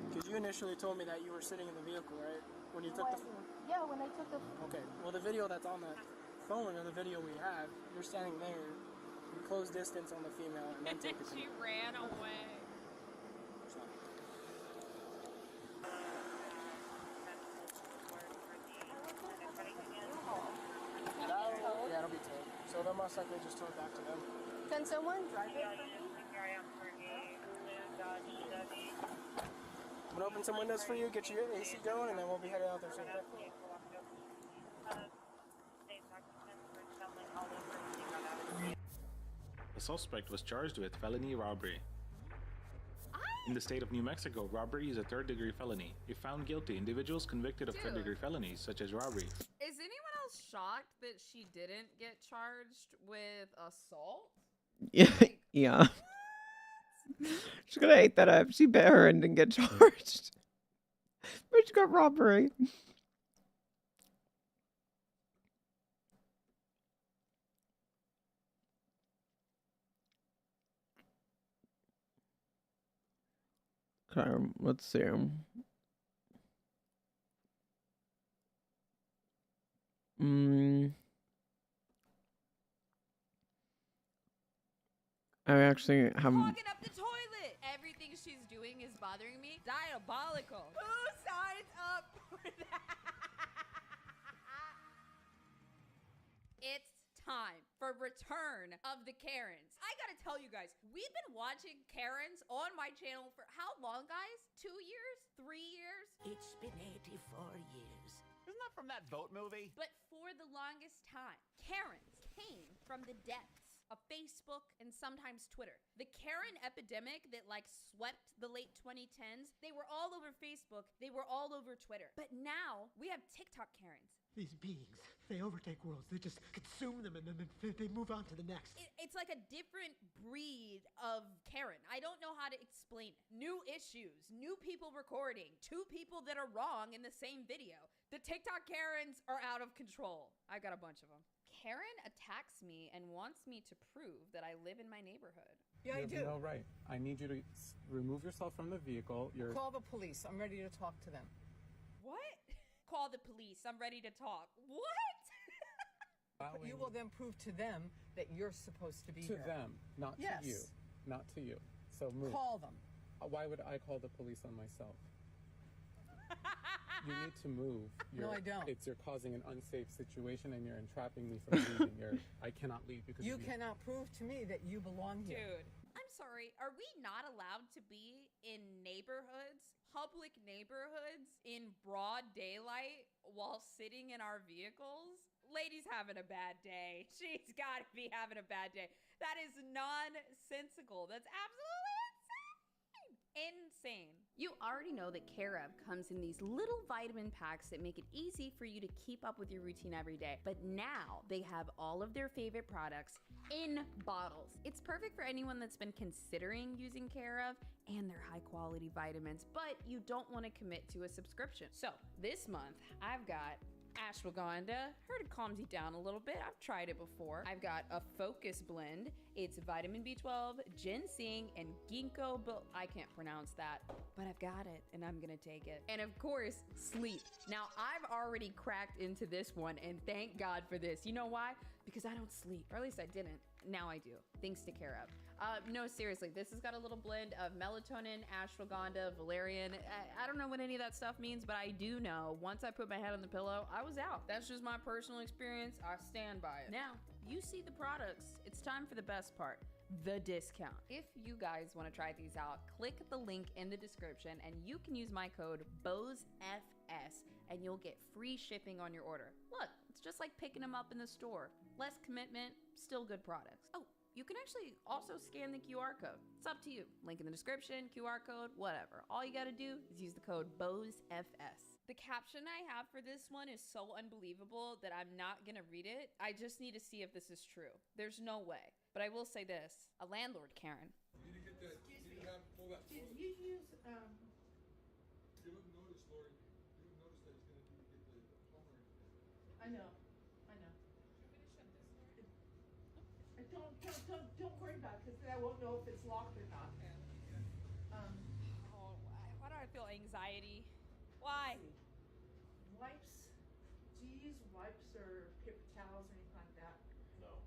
S6: Because you initially told me that you were sitting in the vehicle, right? When you took the...
S5: Yeah, when I took the...
S6: Okay, well the video that's on the phone or the video we have, you're standing there, you close distance on the female and then take the
S19: She ran away.
S6: Yeah, it'll be towed. So they'll most likely just tow it back to them.
S5: Can someone drive it for me?
S6: I'm gonna open some windows for you, get your AC going, and then we'll be headed out there soon.
S22: The suspect was charged with felony robbery. In the state of New Mexico, robbery is a third-degree felony. If found guilty, individuals convicted of third-degree felonies, such as robbery.
S19: Is anyone else shocked that she didn't get charged with assault?
S1: Yeah. Yeah. She's gonna hate that up. She bit her and didn't get charged. But she got robbery. Okay, let's see. I actually have.
S19: Clogging up the toilet. Everything she's doing is bothering me. Diabolical. Who signs up for that? It's time for return of the Karens. I gotta tell you guys, we've been watching Karens on my channel for how long, guys? 2 years? 3 years?
S10: It's been 84 years.
S2: Isn't that from that boat movie?
S19: But for the longest time, Karens came from the depths of Facebook and sometimes Twitter. The Karen epidemic that like swept the late 2010s, they were all over Facebook, they were all over Twitter. But now we have TikTok Karens.
S8: These beings, they overtake worlds. They just consume them and then they move on to the next.
S19: It's like a different breed of Karen. I don't know how to explain it. New issues, new people recording, two people that are wrong in the same video. The TikTok Karens are out of control. I got a bunch of them. Karen attacks me and wants me to prove that I live in my neighborhood.
S23: Yeah, I do.
S24: No, right. I need you to remove yourself from the vehicle.
S23: Call the police. I'm ready to talk to them.
S19: What? Call the police. I'm ready to talk. What?
S23: But you will then prove to them that you're supposed to be
S24: to
S23: here.
S24: them, not to you. Not to you. So move.
S23: Call them.
S24: Why would I call the police on myself? You need to move.
S23: No, I don't.
S24: You're causing an unsafe situation and you're entrapping me from leaving. I cannot leave because
S23: You
S24: of
S23: cannot prove to me that you belong here.
S19: Dude, I'm sorry. Are we not allowed to be in neighborhoods, public neighborhoods, in broad daylight while sitting in our vehicles? Lady's having a bad day. She's got to be having a bad day. That is nonsensical. That's absolutely insane. You already know that Care of comes in these little vitamin packs that make it easy for you to keep up with your routine every day. But now they have all of their favorite products in bottles. It's perfect for anyone that's been considering using Care of and their high quality vitamins, but you don't want to commit to a subscription. So this month I've got ashwagandha. Heard it calms you down a little bit. I've tried it before. I've got a focus blend. It's vitamin B12, ginseng, and ginkgo I can't pronounce that, but I've got it and I'm gonna take it. And of course, sleep. Now I've already cracked into this one and thank God for this. You know why? Because I don't sleep, or at least I didn't. Now I do, thanks to Care of.
S18: No, seriously, this has got a little blend of melatonin, ashwagandha, valerian. I don't know what any of that stuff means, but I do know once I put my head on the pillow, I was out. That's just my personal experience. I stand by it. Now, you see the products. It's time for the best part. The discount. If you guys want to try these out, click the link in the description and you can use my code BOZEFS and you'll get free shipping on your order. Look, it's just like picking them up in the store. Less commitment, still good products. Oh, you can actually also scan the QR code. It's up to you. Link in the description, QR code, whatever. All you gotta do is use the code BOZEFS. The caption I have for this one is so unbelievable that I'm not gonna read it. I just need to see if this is true. There's no way. But I will say this, a landlord Karen.
S13: You need to get that.
S17: Excuse
S13: you need
S17: me.
S13: to have pull that.
S17: Did you use
S13: Give him notice, Lori. Give him notice that he's gonna need to get the plumber in there.
S17: I know. Don't worry about it, because then I won't know if it's locked or not.
S19: Oh, why do I feel anxiety? Why?
S17: Wipes. Do you use wipes or paper towels or anything like that?
S12: No.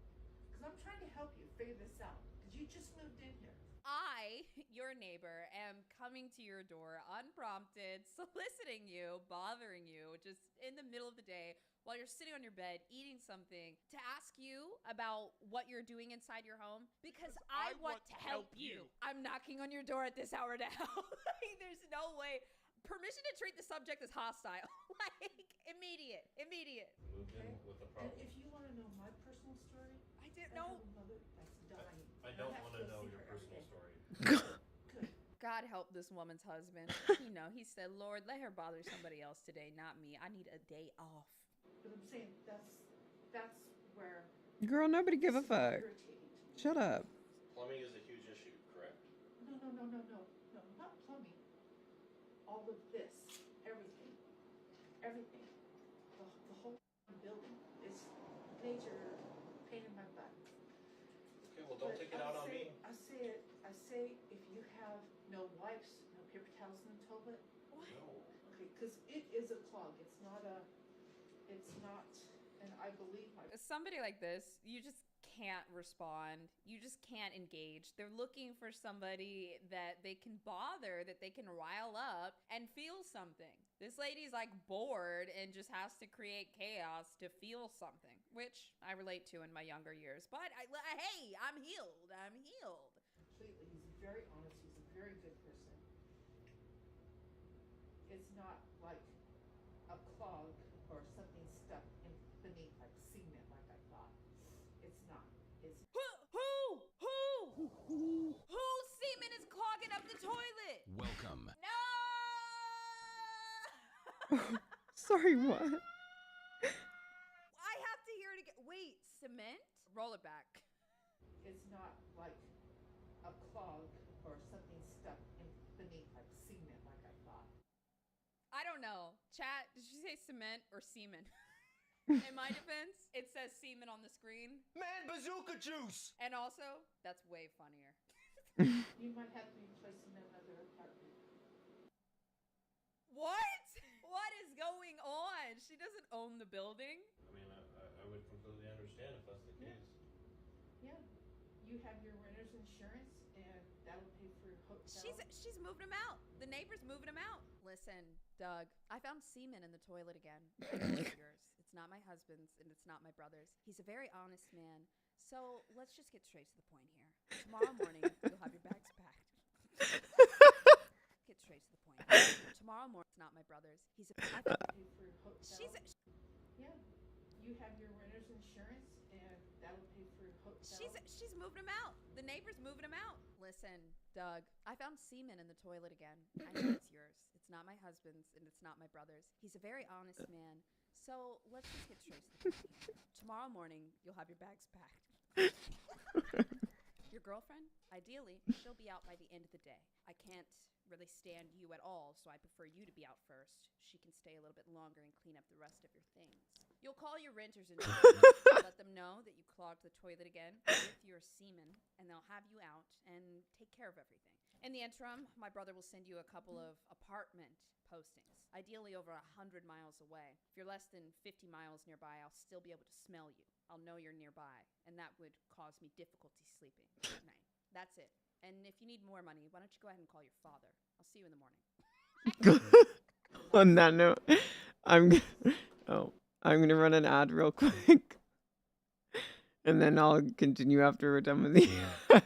S17: Because I'm trying to help you figure this out. Because you just moved in here.
S19: I, your neighbor, am coming to your door unprompted, soliciting you, bothering you, just in the middle of the day while you're sitting on your bed eating something to ask you about what you're doing inside your home because I want to help you. I'm knocking on your door at this hour now. Like, there's no way. Permission to treat the subject as hostile. Like, immediate.
S12: Moved in with a
S17: And
S12: problem.
S17: if you want to know my personal story,
S19: I didn't
S17: I
S19: know.
S17: have a mother that's dying.
S12: I don't want to know your personal story.
S18: God help this woman's husband. You know, he said, Lord, let her bother somebody else today, not me. I need a day off.
S17: But I'm saying that's where.
S1: Girl, nobody give a
S17: this is
S1: fuck.
S17: irritating.
S1: Shut up.
S12: Plumbing is a huge issue, correct?
S17: No, not plumbing. All of this, everything. The whole building is major pain in my butt.
S12: Okay, well, don't take it out on me.
S17: I say if you have no wipes, no paper towels in the toilet.
S12: No.
S17: Okay, because it is a clog. It's not, and I believe my.
S18: Somebody like this, you just can't respond. You just can't engage. They're looking for somebody that they can bother, that they can rile up and feel something. This lady's like bored and just has to create chaos to feel something, which I relate to in my younger years. But hey, I'm healed.
S17: Completely. He's very honest. He's a very good person. It's not like a clog or something stuck in beneath like cement like I thought. It's not. It's
S18: Whose semen is clogging up the toilet?
S7: Welcome.
S18: No!
S1: Sorry, what?
S18: I have to hear it again. Wait, cement? Roll it back.
S17: It's not like a clog or something stuck in beneath like cement like I thought.
S18: I don't know. Chat, did you say cement or semen? In my defense, it says semen on the screen.
S7: Man, bazooka juice!
S18: And also, that's way funnier.
S17: You might have to be placed in another apartment.
S18: What? What is going on? She doesn't own the building.
S12: I mean, I would completely understand if that's the case.
S17: Yeah. You have your renter's insurance, and that'll pay for your hotel.
S18: She's moving him out. The neighbor's moving him out. Listen, Doug, I found semen in the toilet again. I know it's yours. It's not my husband's, and it's not my brother's. He's a very honest man. So let's just get straight to the point here. Tomorrow morning, you'll have your bags packed. Get straight to the point. Tomorrow morning, it's not my brother's. He's a. I found,
S17: Pay for your hotel. Yeah. You have your renter's insurance, and that'll pay for your hotel.
S18: She's moving him out. The neighbor's moving him out. Listen, Doug, I found semen in the toilet again. I know it's yours. It's not my husband's, and it's not my brother's. He's a very honest man. So let's just get straight to the point here. Tomorrow morning, you'll have your bags packed. Your girlfriend, ideally, she'll be out by the end of the day. I can't really stand you at all, so I prefer you to be out first. She can stay a little bit longer and clean up the rest of your things. You'll call your renters and let them know that you clogged the toilet again with your semen, and they'll have you out and take care of everything. In the interim, my brother will send you a couple of apartment postings, ideally over 100 miles away. If you're less than 50 miles nearby, I'll still be able to smell you. I'll know you're nearby, and that would cause me difficulty sleeping at night. That's it. And if you need more money, why don't you go ahead and call your father? I'll see you in the morning.
S1: On that note, I'm I'm gonna run an ad real quick, and then I'll continue after we're done with the ad.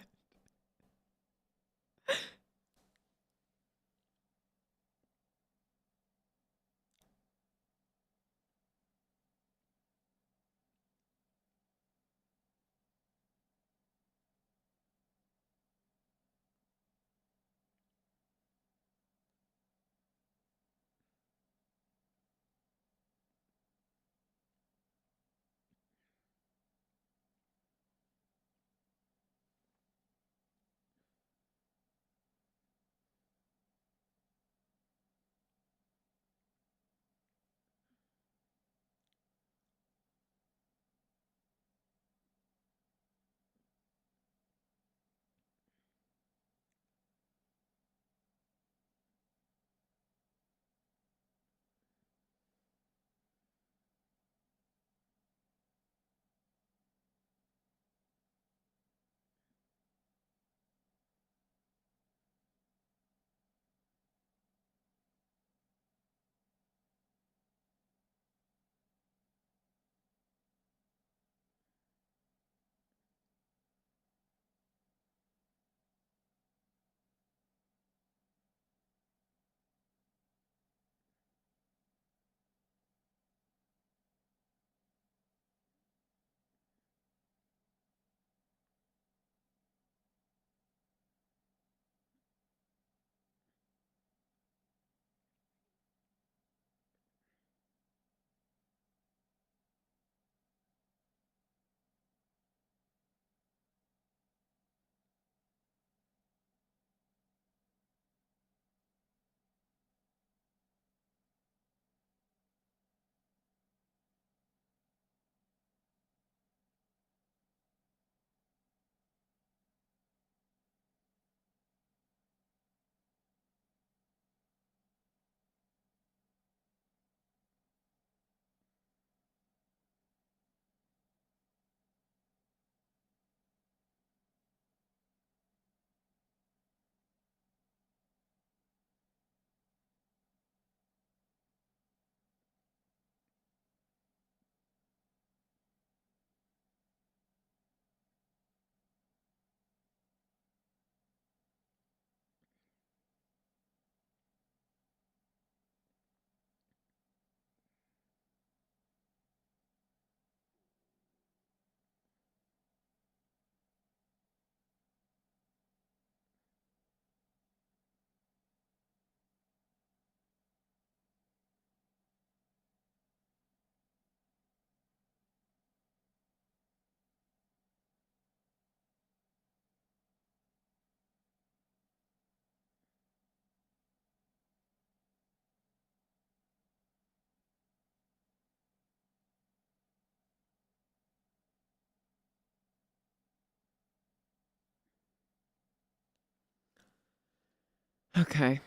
S1: Okay.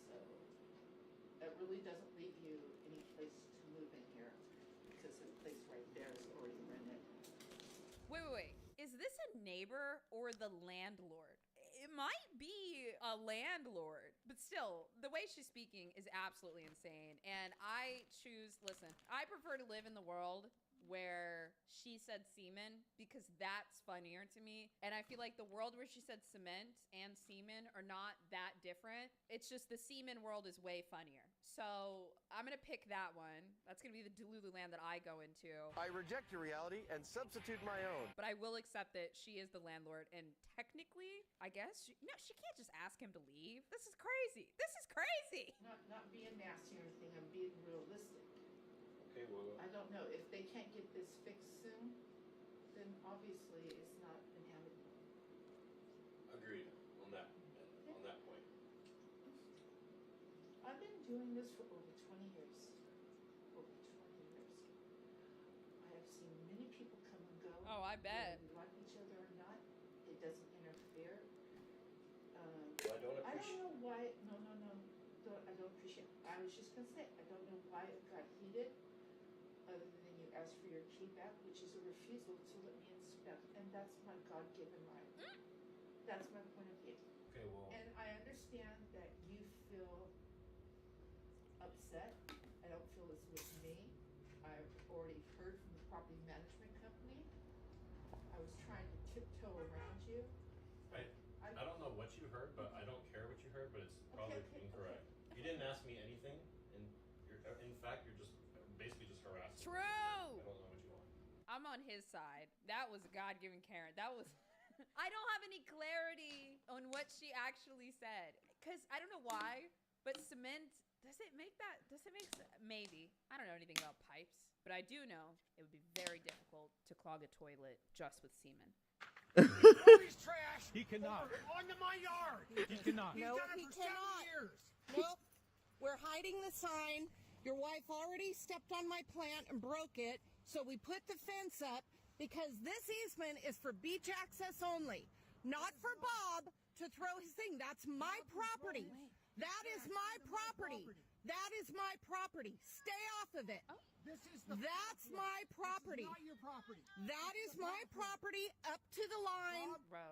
S23: So it really doesn't leave you any place to move in here because the place right there is already rented.
S18: Wait. Is this a neighbor or the landlord? It might be a landlord, but still, the way she's speaking is absolutely insane. And listen, I prefer to live in the world where she said semen because that's funnier to me. And I feel like the world where she said cement and semen are not that different. It's just the semen world is way funnier. So I'm going to pick that one. That's going to be the Delulu land that I go into.
S7: I reject your reality and substitute my own.
S18: But I will accept that she is the landlord. And technically, I guess, she can't just ask him to leave. This is crazy. This is crazy.
S23: Not being nasty or anything, I'm being realistic.
S12: Okay, well,
S23: I don't know. If they can't get this fixed soon, then obviously it's not inhabitable.
S12: agreed on that point.
S23: I've been doing this for over 20 years. Over 20 years. I have seen many people come and go.
S18: Oh, I bet.
S23: Whether we like each other or not, it doesn't interfere.
S12: Well, I don't
S23: I don't know why. No. I don't appreciate it. I was just going to say, I don't know why it got heated, other than you asked for your key back, which is a refusal to let me inspect. And that's my God-given right. That's my point of view.
S12: Okay, well.
S23: And I understand that you feel upset. I don't feel this with me. I've already heard from the property management company. I was trying to tiptoe around you.
S12: I don't know what you heard, but I don't care what you heard, but it's probably incorrect. You didn't ask me anything, and in fact, you're just basically just harassing me.
S19: True!
S12: I don't know what you want.
S19: I'm on his side. That was God-given Karen. That was... I don't have any clarity on what she actually said. Because I don't know why, but cement... Does it make maybe. I don't know anything about pipes, but I do know it would be very difficult to clog a toilet just with semen.
S2: He's trash.
S11: He cannot.
S2: Onto my yard.
S11: He cannot.
S2: He's
S14: No,
S2: done it
S14: he
S2: for 7
S14: cannot.
S2: years.
S14: Nope. We're hiding the sign. Your wife already stepped on my plant and broke it, so we put the fence up because this easement is for beach access only, not for Bob to throw his thing. That's my property. That is my property. That is my property. Stay off of it. That's my property.
S2: Not your property.
S14: That is my property up to the line.
S19: Bro,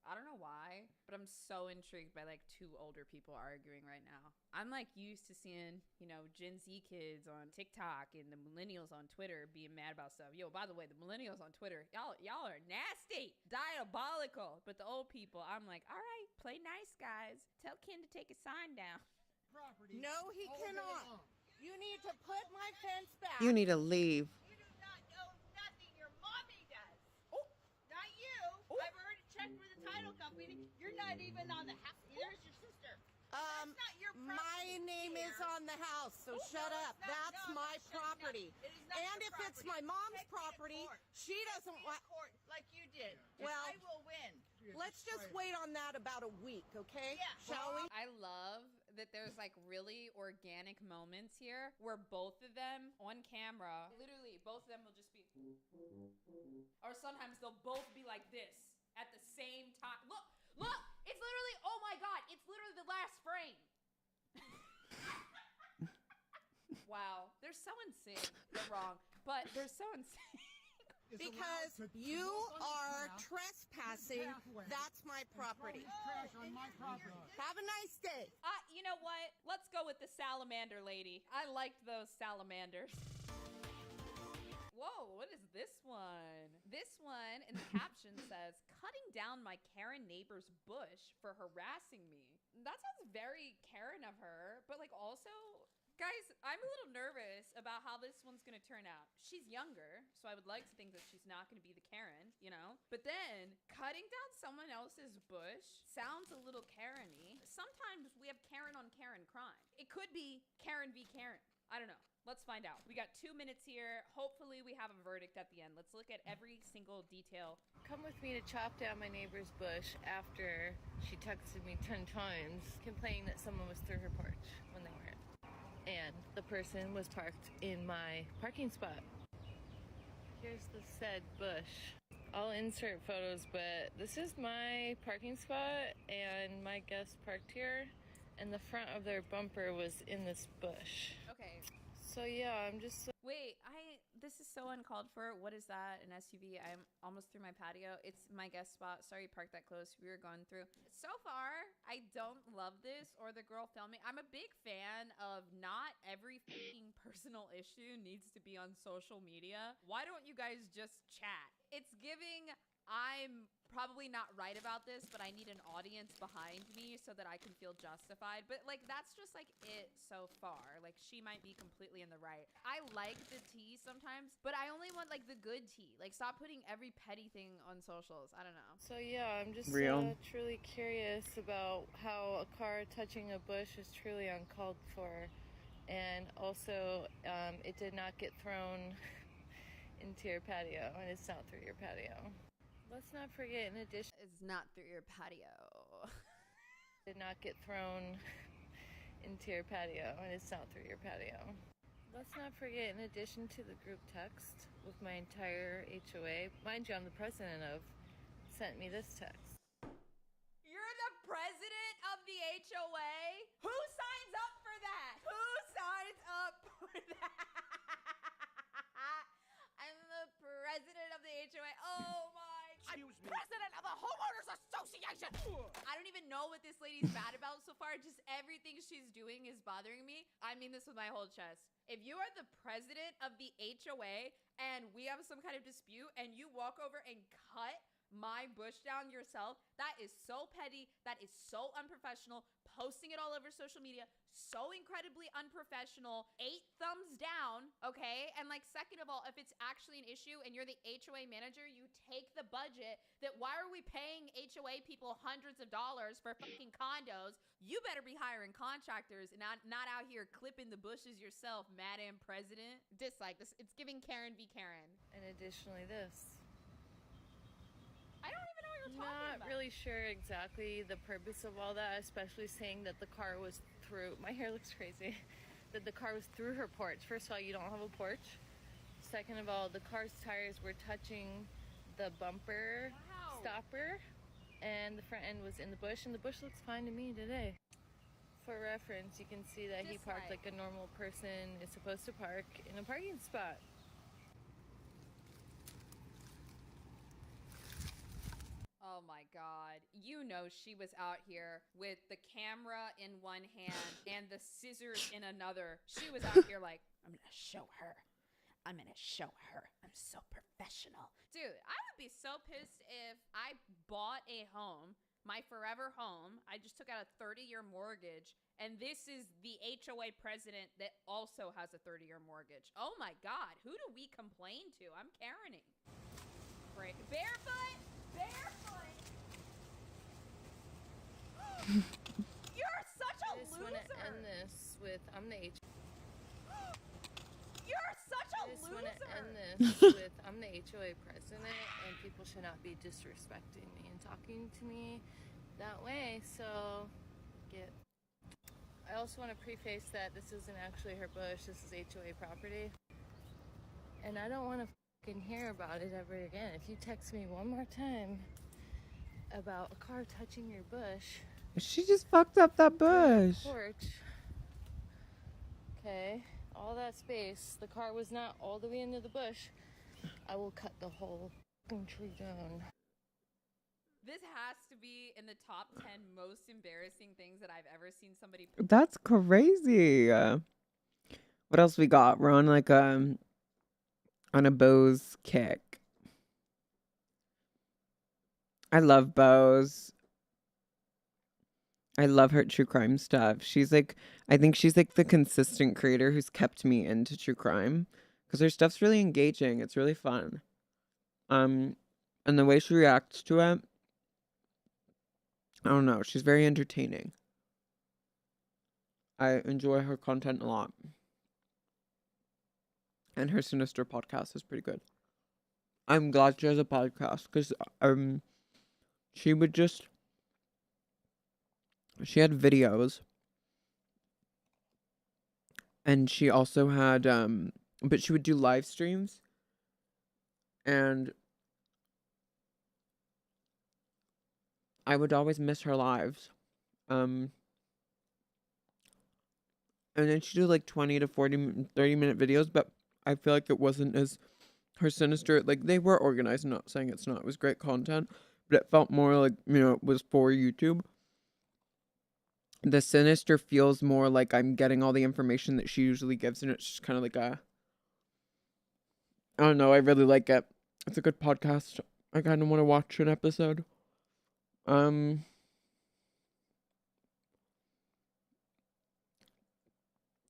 S19: I don't know why, but I'm so intrigued by like two older people arguing right now. I'm like used to seeing, Gen Z kids on TikTok and the millennials on Twitter being mad about stuff. Yo, by the way, the millennials on Twitter, y'all are nasty, diabolical. But the old people, I'm like, all right, play nice, guys. Tell Ken to take his sign down.
S2: Property.
S14: No, he cannot. You need to put my fence back.
S1: You need to leave.
S15: You do not know nothing. Your mommy does. Oh, not you. I've already checked with the title company. You're not even on the house. Neither is your sister. That's not your property.
S14: My name is on the house, so shut up. That's my property. And if it's my mom's property, she doesn't want
S15: court like you did.
S14: Well,
S15: I will win.
S14: Let's just wait on that about a week, okay?
S15: Yeah.
S14: Shall we?
S19: I love that there's like really organic moments here where both of them on camera, literally both of them will just be, or sometimes they'll both be like this at the same time. Look, it's literally, oh my God, it's literally the last frame. Wow, they're so insane. They're wrong, but they're so insane.
S14: Because you are trespassing. That's my property.
S2: Trash on my property.
S14: Have a nice day.
S19: You know what? Let's go with the salamander lady. I liked those salamanders. Whoa, what is this one? This one in the caption says, cutting down my Karen neighbor's bush for harassing me. That sounds very Karen of her, but like also... Guys, I'm a little nervous about how this one's gonna turn out. She's younger, so I would like to think that she's not gonna be the Karen, But then, cutting down someone else's bush sounds a little Karen-y. Sometimes we have Karen on Karen crime. It could be Karen v. Karen. I don't know. Let's find out. We got 2 minutes here. Hopefully we have a verdict at the end. Let's look at every single detail.
S21: Come with me to chop down my neighbor's bush after she texted me 10 times complaining that someone was through her porch when they weren't. And the person was parked in my parking spot. Here's the said bush. I'll insert photos, but this is my parking spot and my guest parked here and the front of their bumper was in this bush.
S19: Okay.
S21: So yeah, I'm just...
S19: Wait, this is so uncalled for. What is that? An SUV? I'm almost through my patio. It's my guest spot. Sorry you parked that close. We were going through. So far, I don't love this or the girl filming. I'm a big fan of not every fucking personal issue needs to be on social media. Why don't you guys just chat? It's giving, I'm probably not right about this, but I need an audience behind me so that I can feel justified. But like, that's just like it so far. Like, she might be completely in the right. I like the tea sometimes, but I only want like the good tea. Like, stop putting every petty thing on socials. I don't know.
S21: So yeah, I'm just truly curious about how a car touching a bush is truly uncalled for. And also, it did not get thrown into your patio, and it's not through your patio. Let's not forget, in addition...
S19: It's not through your patio.
S21: Did not get thrown into your patio, and it's not through your patio. Let's not forget, in addition to the group text with my entire HOA, mind you, I'm the president of, sent me this text.
S19: You're the president of the HOA? Who signs up for that? Who signs up for that? I'm the president of the HOA. Oh my. I'm president of the Homeowners Association. I don't even know what this lady's mad about so far. Just everything she's doing is bothering me. I mean this with my whole chest. If you are the president of the HOA and we have some kind of dispute and you walk over and cut my bush down yourself, that is so petty. That is so unprofessional. Posting it all over social media, so incredibly unprofessional. 8 thumbs down, okay? And like, second of all, if it's actually an issue and you're the HOA manager, you take the budget that why are we paying HOA people hundreds of dollars for fucking condos? You better be hiring contractors and not out here clipping the bushes yourself, Madam President. Dislike this. It's giving Karen v. Karen.
S21: And additionally this.
S19: I don't even know what you're talking about.
S21: Not really sure exactly the purpose of all that, especially saying that the car was through, my hair looks crazy, that the car was through her porch. First of all, you don't have a porch. Second of all, the car's tires were touching the bumper stopper and the front end was in the bush, and the bush looks fine to me today. For reference, you can see that he parked like a normal person is supposed to park in a parking spot.
S19: Oh my God. You know she was out here with the camera in one hand and the scissors in another. She was out here like, I'm gonna show her. I'm gonna show her. I'm so professional. Dude, I would be so pissed if I bought a home, my forever home. I just took out a 30-year mortgage, and this is the HOA president that also has a 30-year mortgage. Oh my God, who do we complain to? I'm Karening. Barefoot? Barefoot? You're such a
S21: I just
S19: loser.
S21: want to end this with, I'm the
S19: You're such a
S21: I just
S19: loser.
S21: want to end this with, I'm the HOA president, and people should not be disrespecting me and talking to me that way. So, I also want to preface that this isn't actually her bush. This is HOA property, and I don't want to fucking hear about it ever again. If you text me one more time about a car touching your bush,
S1: She just fucked up that bush.
S21: porch, okay, all that space, the car was not all the way into the bush, I will cut the whole fucking tree down.
S19: This has to be in the top 10 most embarrassing things that I've ever seen somebody.
S1: That's crazy. What else we got? We're on like on a Bose kick. I love Bose. I love her true crime stuff. She's like, I think she's like the consistent creator who's kept me into true crime because her stuff's really engaging. It's really fun. And the way she reacts to it, I don't know. She's very entertaining. I enjoy her content a lot. And her Sinister podcast is pretty good. I'm glad she has a podcast because she would just, she had videos, and she also had but she would do live streams, and I would always miss her lives. And then she'd do like 20 to 40 30-minute videos, but I feel like it wasn't as her Sinister, like they were organized. I'm not saying it's not, it was great content, but it felt more like, you know, it was for YouTube. The Sinister feels more like I'm getting all the information that she usually gives, and it's just kind of like I don't know, I really like it. It's a good podcast. I kind of want to watch an episode.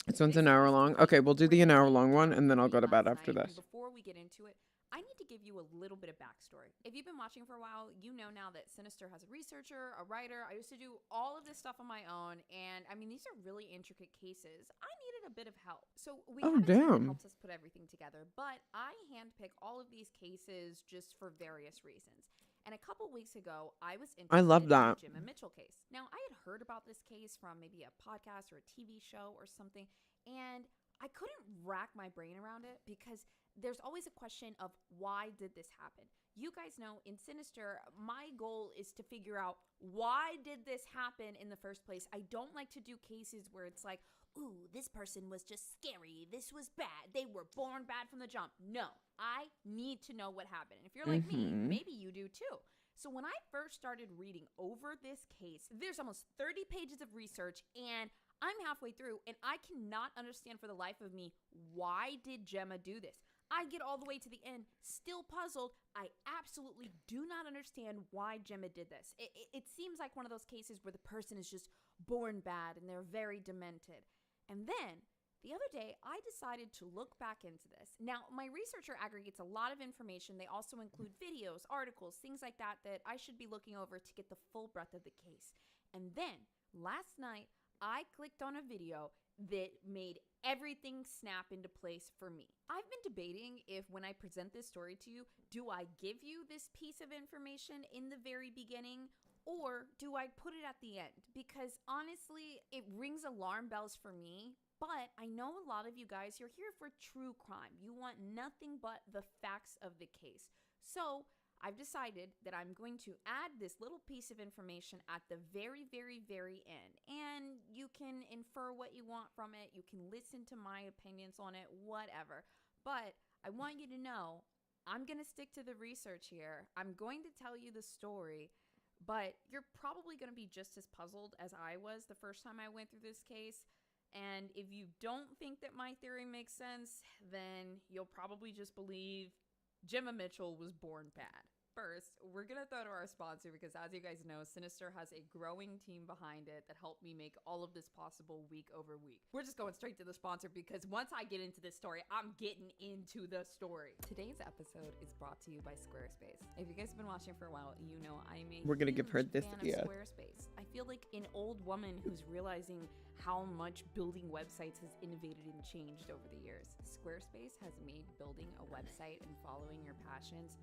S1: This one's an hour long. Okay, we'll do the an hour long one, and then I'll go to bed after this.
S19: Before we get into it, I need to give you a little bit of backstory. If you've been watching for a while, you know now that Sinister has a researcher, a writer. I used to do all of this stuff on my own, and I mean, these are really intricate cases. I needed a bit of help. So we have a team that helps us put everything together, but I handpick all of these cases just for various reasons. And a couple weeks ago, I was interested
S1: I love that.
S19: in the Jim and Mitchell case. Now, I had heard about this case from maybe a podcast or a TV show or something, and
S18: I couldn't rack my brain around it because there's always a question of why did this happen? You guys know in Sinister, my goal is to figure out why did this happen in the first place. I don't like to do cases where it's like, ooh, this person was just scary. This was bad. They were born bad from the jump. No, I need to know what happened. And if you're like me, maybe you do too. So when I first started reading over this case, there's almost 30 pages of research and I'm halfway through and I cannot understand for the life of me, why did Gemma do this? I get all the way to the end, still puzzled. I absolutely do not understand why Gemma did this. It seems like one of those cases where the person is just born bad and they're very demented. And then the other day, I decided to look back into this. Now, my researcher aggregates a lot of information. They also include videos, articles, things like that that I should be looking over to get the full breadth of the case. And then last night, I clicked on a video that made everything snap into place for me. I've been debating if when I present this story to you, do I give you this piece of information in the very beginning or do I put it at the end? Because honestly, it rings alarm bells for me, but I know a lot of you guys, you're here for true crime. You want nothing but the facts of the case. So I've decided that I'm going to add this little piece of information at the very, very, very end. And you can infer what you want from it. You can listen to my opinions on it, whatever. But I want you to know, I'm going to stick to the research here. I'm going to tell you the story, but you're probably going to be just as puzzled as I was the first time I went through this case. And if you don't think that my theory makes sense, then you'll probably just believe Gemma Mitchell was born bad. First, we're going to throw to our sponsor because as you guys know, Sinister has a growing team behind it that helped me make all of this possible week over week. We're just going straight to the sponsor because once I get into this story, I'm getting into the story. Today's episode is brought to you by Squarespace. If you guys have been watching for a while, you know I'm a
S1: We're going to give her this,
S18: fan of Squarespace. I feel like an old woman who's realizing how much building websites has innovated and changed over the years. Squarespace has made building a website and following your passions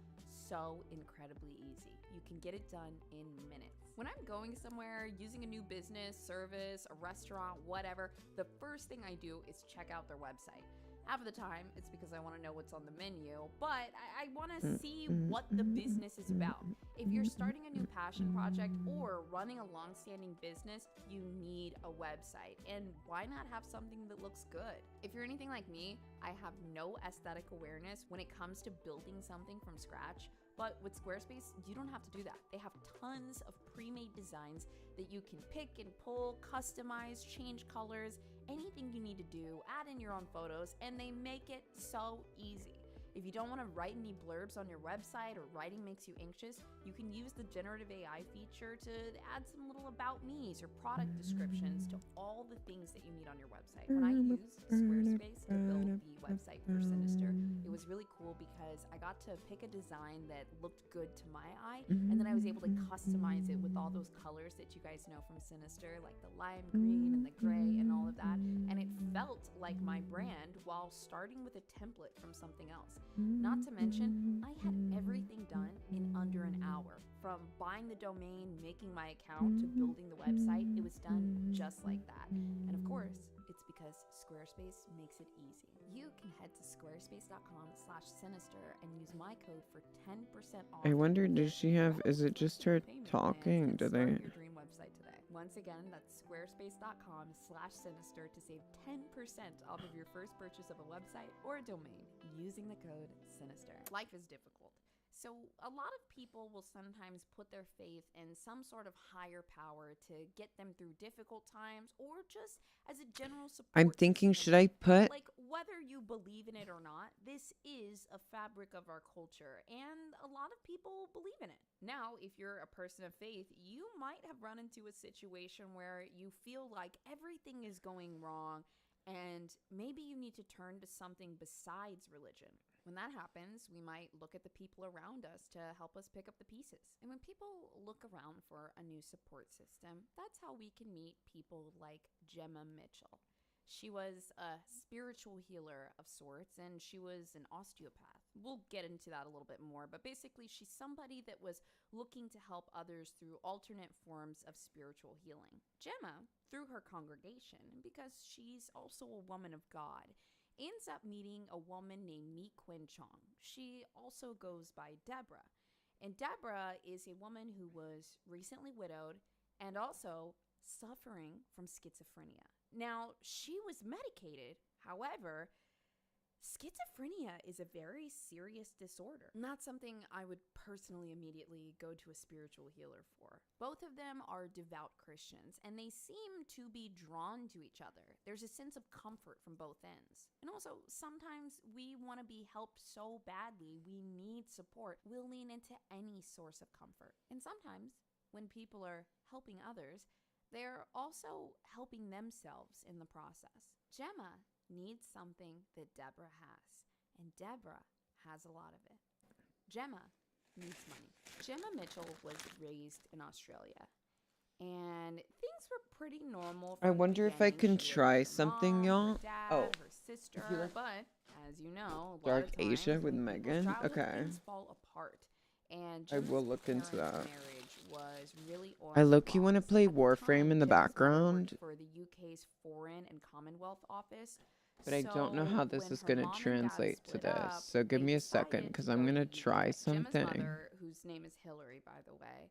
S18: so incredibly easy. You can get it done in minutes. When I'm going somewhere, using a new business, service, a restaurant, whatever, the first thing I do is check out their website. Half of the time, it's because I want to know what's on the menu, but I want to see what the business is about. If you're starting a new passion project or running a long-standing business, you need a website. And why not have something that looks good? If you're anything like me, I have no aesthetic awareness when it comes to building something from scratch. But with Squarespace, you don't have to do that. They have tons of pre-made designs that you can pick and pull, customize, change colors, anything you need to do, add in your own photos, and they make it so easy. If you don't want to write any blurbs on your website or writing makes you anxious, you can use the generative AI feature to add some little about me's or product descriptions to all the things that you need on your website. When I used Squarespace to build the website for Sinister, it was really cool because I got to pick a design that looked good to my eye, and then I was able to customize it with all those colors that you guys know from Sinister, like the lime green and the gray and all of that, and it felt like my brand while starting with a template from something else. Not to mention, I had everything done in under an hour. From buying the domain, making my account, to building the website, it was done just like that. And of course, it's because Squarespace makes it easy. You can head to squarespace.com/sinister and use my code for 10% off.
S1: I wonder, does she have, is it just her talking? Do they?
S18: Your dream website today. Once again, that's squarespace.com/sinister to save 10% off of your first purchase of a website or a domain using the code SINISTER. Life is difficult. So a lot of people will sometimes put their faith in some sort of higher power to get them through difficult times or just as a general support.
S1: I'm thinking, should I put?
S18: Like, whether you believe in it or not, this is a fabric of our culture, and a lot of people believe in it. Now, if you're a person of faith, you might have run into a situation where you feel like everything is going wrong, and maybe you need to turn to something besides religion. When that happens, we might look at the people around us to help us pick up the pieces. And when people look around for a new support system, that's how we can meet people like Gemma Mitchell. She was a spiritual healer of sorts, and she was an osteopath. we'll get into that a little bit more, but basically she's somebody that was looking to help others through alternate forms of spiritual healing. Gemma, through her congregation, because she's also a woman of God, ends up meeting a woman named Mi Quinn Chong. She also goes by Deborah. And Deborah is a woman who was recently widowed and also suffering from schizophrenia. Now, she was medicated. However, schizophrenia is a very serious disorder. Not something I would personally immediately go to a spiritual healer for. Both of them are devout Christians, and they seem to be drawn to each other. There's a sense of comfort from both ends. And also, sometimes we want to be helped so badly, we need support. We'll lean into any source of comfort. And sometimes, when people are helping others, they're also helping themselves in the process. Gemma needs something that Deborah has, and Deborah has a lot of it. Gemma needs money. Gemma Mitchell was raised in Australia, and things were pretty normal.
S1: I wonder if I can try something, y'all.
S18: Dad, her sister, but as you know, a lot
S1: Dark
S18: of times
S1: Asia with
S18: people's
S1: Megan?
S18: childhood
S1: Okay.
S18: things fall apart. And
S1: I will
S18: Gemma's
S1: look into
S18: parents'
S1: that.
S18: marriage was really
S1: I
S18: on
S1: low-key want to
S18: rocks.
S1: play
S18: At the
S1: Warframe
S18: time,
S1: in the
S18: Gemma's mother
S1: background,
S18: worked for the UK's Foreign and Commonwealth Office.
S1: but I don't know
S18: So
S1: how this
S18: when
S1: is
S18: her
S1: going to
S18: mom and dad
S1: translate to
S18: split
S1: this.
S18: up,
S1: So give
S18: they
S1: me a second,
S18: decided
S1: because
S18: to
S1: I'm
S18: go
S1: going to
S18: the
S1: try
S18: UK. Gemma's
S1: something.
S18: mother, whose name is Hillary, by the way,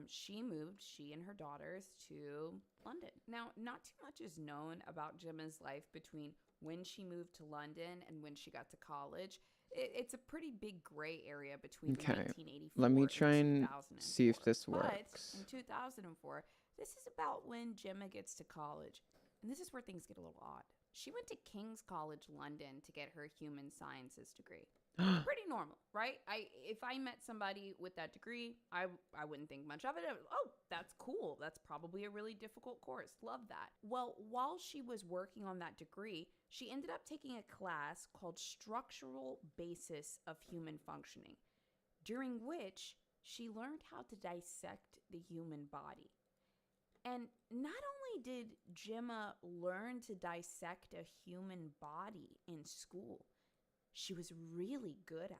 S18: she and her daughters to London. Now, not too much is known about Gemma's life between when she moved to London and when she got to college. It's a pretty big gray area between
S1: Okay,
S18: 1984
S1: let me try and
S18: 2004.
S1: see if this
S18: But
S1: works.
S18: in 2004, this is about when Gemma gets to college. And this is where things get a little odd. She went to King's College London to get her human sciences degree. Pretty normal, right? If I met somebody with that degree, I wouldn't think much of it. Oh, that's cool. That's probably a really difficult course. Love that. Well, while she was working on that degree, she ended up taking a class called Structural Basis of Human Functioning, during which she learned how to dissect the human body. And not only did Gemma learn to dissect a human body in school, she was really good at it.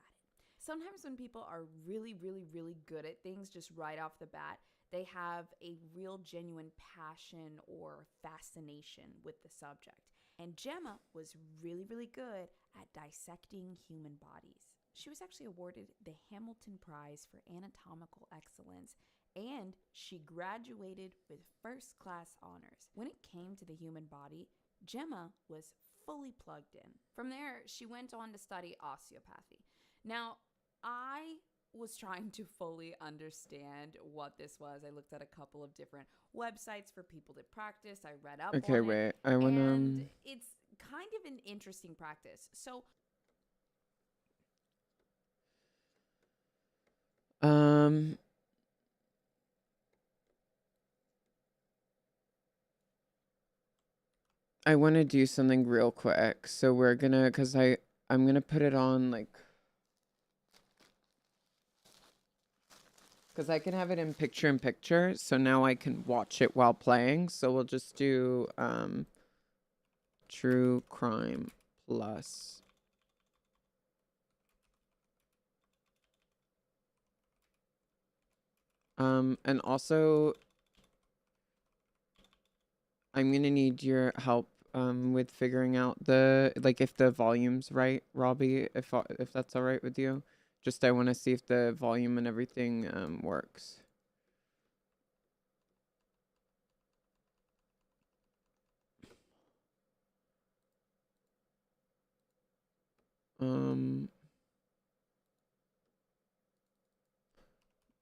S18: Sometimes when people are really, really, really good at things just right off the bat, they have a real genuine passion or fascination with the subject. And Gemma was really, really good at dissecting human bodies. She was actually awarded the Hamilton Prize for Anatomical Excellence, and she graduated with first-class honors. When it came to the human body, Gemma was fully plugged in. From there, she went on to study osteopathy. Now, I was trying to fully understand what this was. I looked at a couple of different websites for people to practice. I read up
S1: Okay,
S18: on
S1: wait.
S18: it.
S1: I want
S18: And
S1: to...
S18: it's kind of an interesting practice. So
S1: I want to do something real quick. So we're gonna, because I'm gonna put it on, like, because I can have it in picture, so now I can watch it while playing. So we'll just do True Crime Plus. And also, I'm gonna need your help with figuring out the, like, if the volume's right, Robbie, if that's all right with you. Just I want to see if the volume and everything works.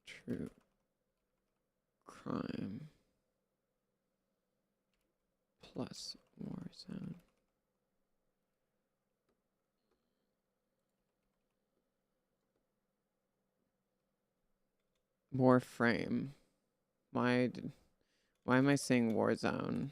S1: True Crime Plus Warzone. Warframe. Why am I saying Warzone?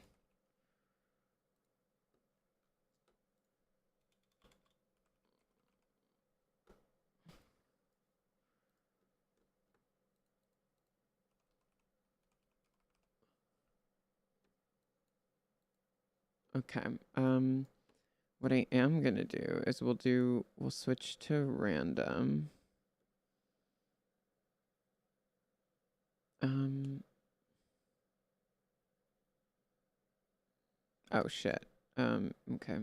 S1: Okay. what I am gonna do is we'll switch to random. Oh shit. Okay.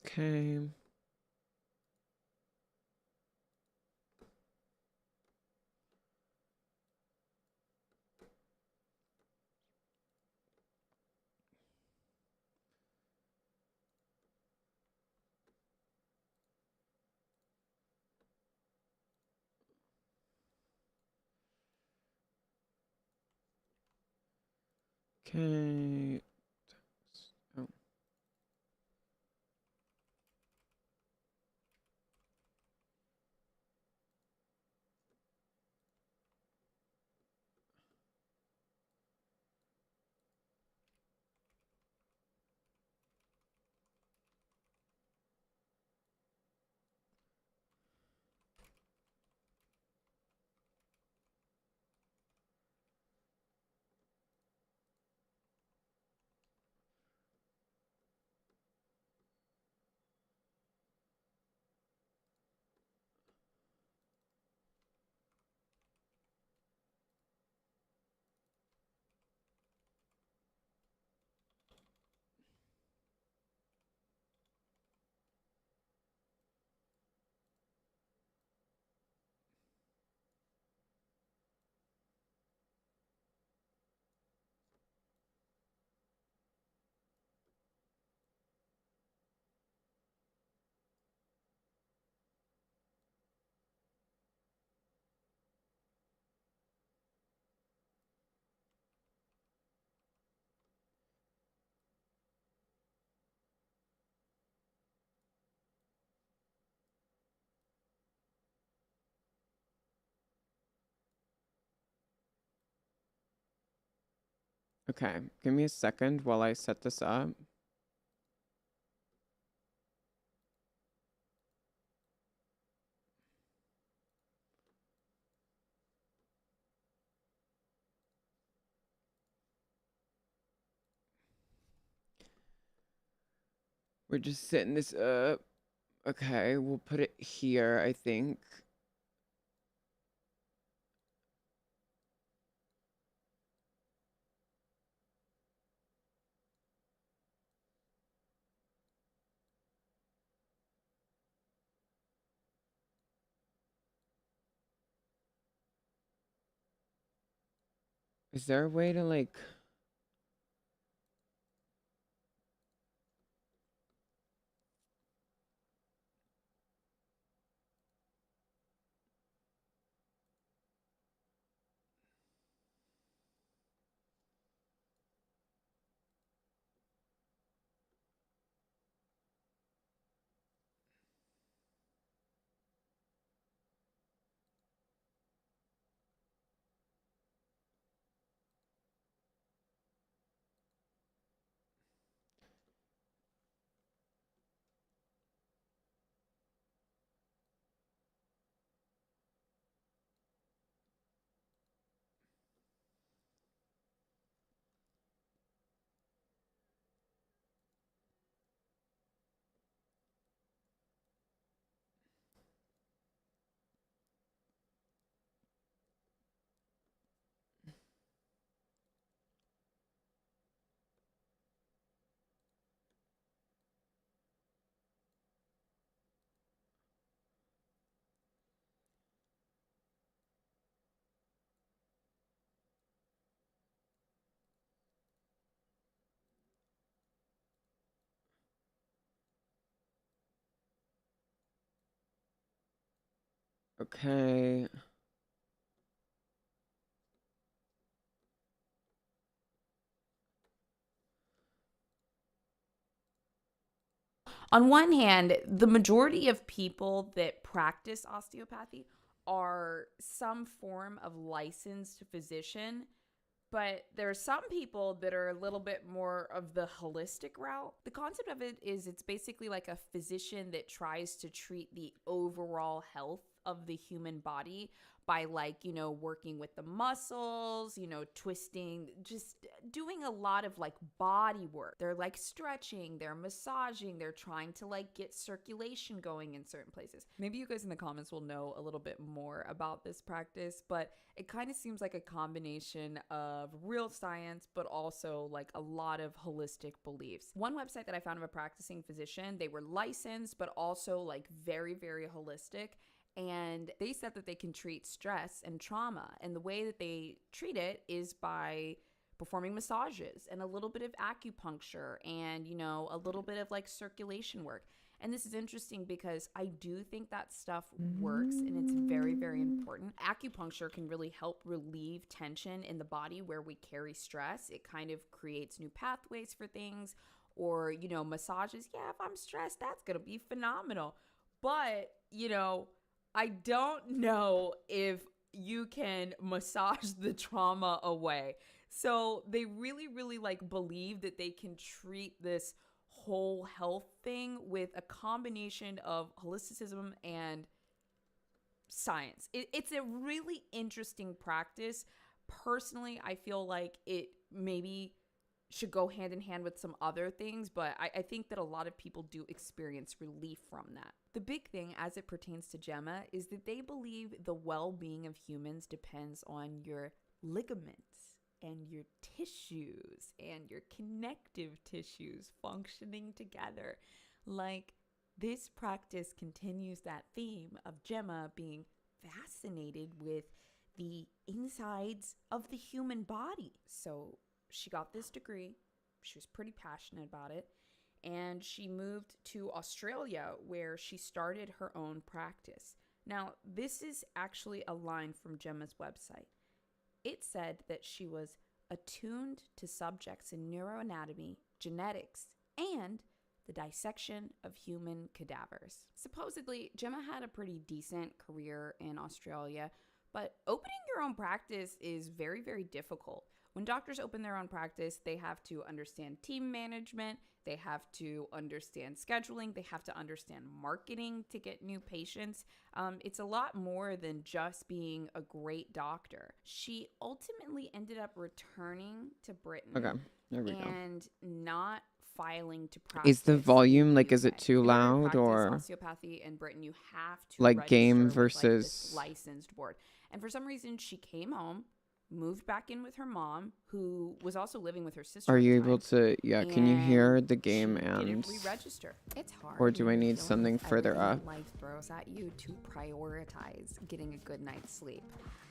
S1: Okay. Okay. Oh. Okay, give me a second while I set this up. We're just setting this up. Okay, we'll put it here, I think. Is there a way to like... Okay.
S18: On one hand, the majority of people that practice osteopathy are some form of licensed physician, but there are some people that are a little bit more of the holistic route. The concept of it is it's basically like a physician that tries to treat the overall health of the human body by, like, you know, working with the muscles, you know, twisting, just doing a lot of like body work. They're like stretching, they're massaging, they're trying to like get circulation going in certain places. Maybe you guys in the comments will know a little bit more about this practice, but it kind of seems like a combination of real science, but also like a lot of holistic beliefs. One website that I found of a practicing physician, they were licensed, but also like very, very holistic. And they said that they can treat stress and trauma. And the way that they treat it is by performing massages and a little bit of acupuncture and, you know, a little bit of like circulation work. And this is interesting because I do think that stuff works and it's very, very important. Acupuncture can really help relieve tension in the body where we carry stress. It kind of creates new pathways for things. Or, you know, massages. Yeah, if I'm stressed, that's going to be phenomenal. But, you know, I don't know if you can massage the trauma away. So they really, really like believe that they can treat this whole health thing with a combination of holisticism and science. It's a really interesting practice. Personally, I feel like it maybe should go hand in hand with some other things, but I think that a lot of people do experience relief from that. The big thing as it pertains to Gemma is that they believe the well-being of humans depends on your ligaments and your tissues and your connective tissues functioning together. Like, this practice continues that theme of Gemma being fascinated with the insides of the human body. So she got this degree. She was pretty passionate about it. And she moved to Australia where she started her own practice. Now, this is actually a line from Gemma's website. It said that she was attuned to subjects in neuroanatomy, genetics, and the dissection of human cadavers. Supposedly, Gemma had a pretty decent career in Australia, but opening your own practice is very, very difficult. When doctors open their own practice, they have to understand team management, they have to understand scheduling, they have to understand marketing to get new patients. It's a lot more than just being a great doctor. She ultimately ended up returning to Britain.
S1: Okay, there we go.
S18: And not filing to practice.
S1: Is the volume, like, is it too
S18: If you're gonna
S1: loud,
S18: practice
S1: or
S18: osteopathy in Britain, you have to
S1: like
S18: register
S1: game
S18: with, like, this
S1: versus
S18: licensed board. And for some reason, she came home, moved back in with her mom, who was also living with her sister.
S1: are
S18: at the
S1: you
S18: time,
S1: able to, yeah, can you hear
S18: and
S1: the game
S18: she
S1: and
S18: didn't re-register. It's hard.
S1: or do I
S18: when you're
S1: need
S18: dealing
S1: something
S18: with
S1: further
S18: everything
S1: up?
S18: that life throws at you to prioritize getting a good night's sleep.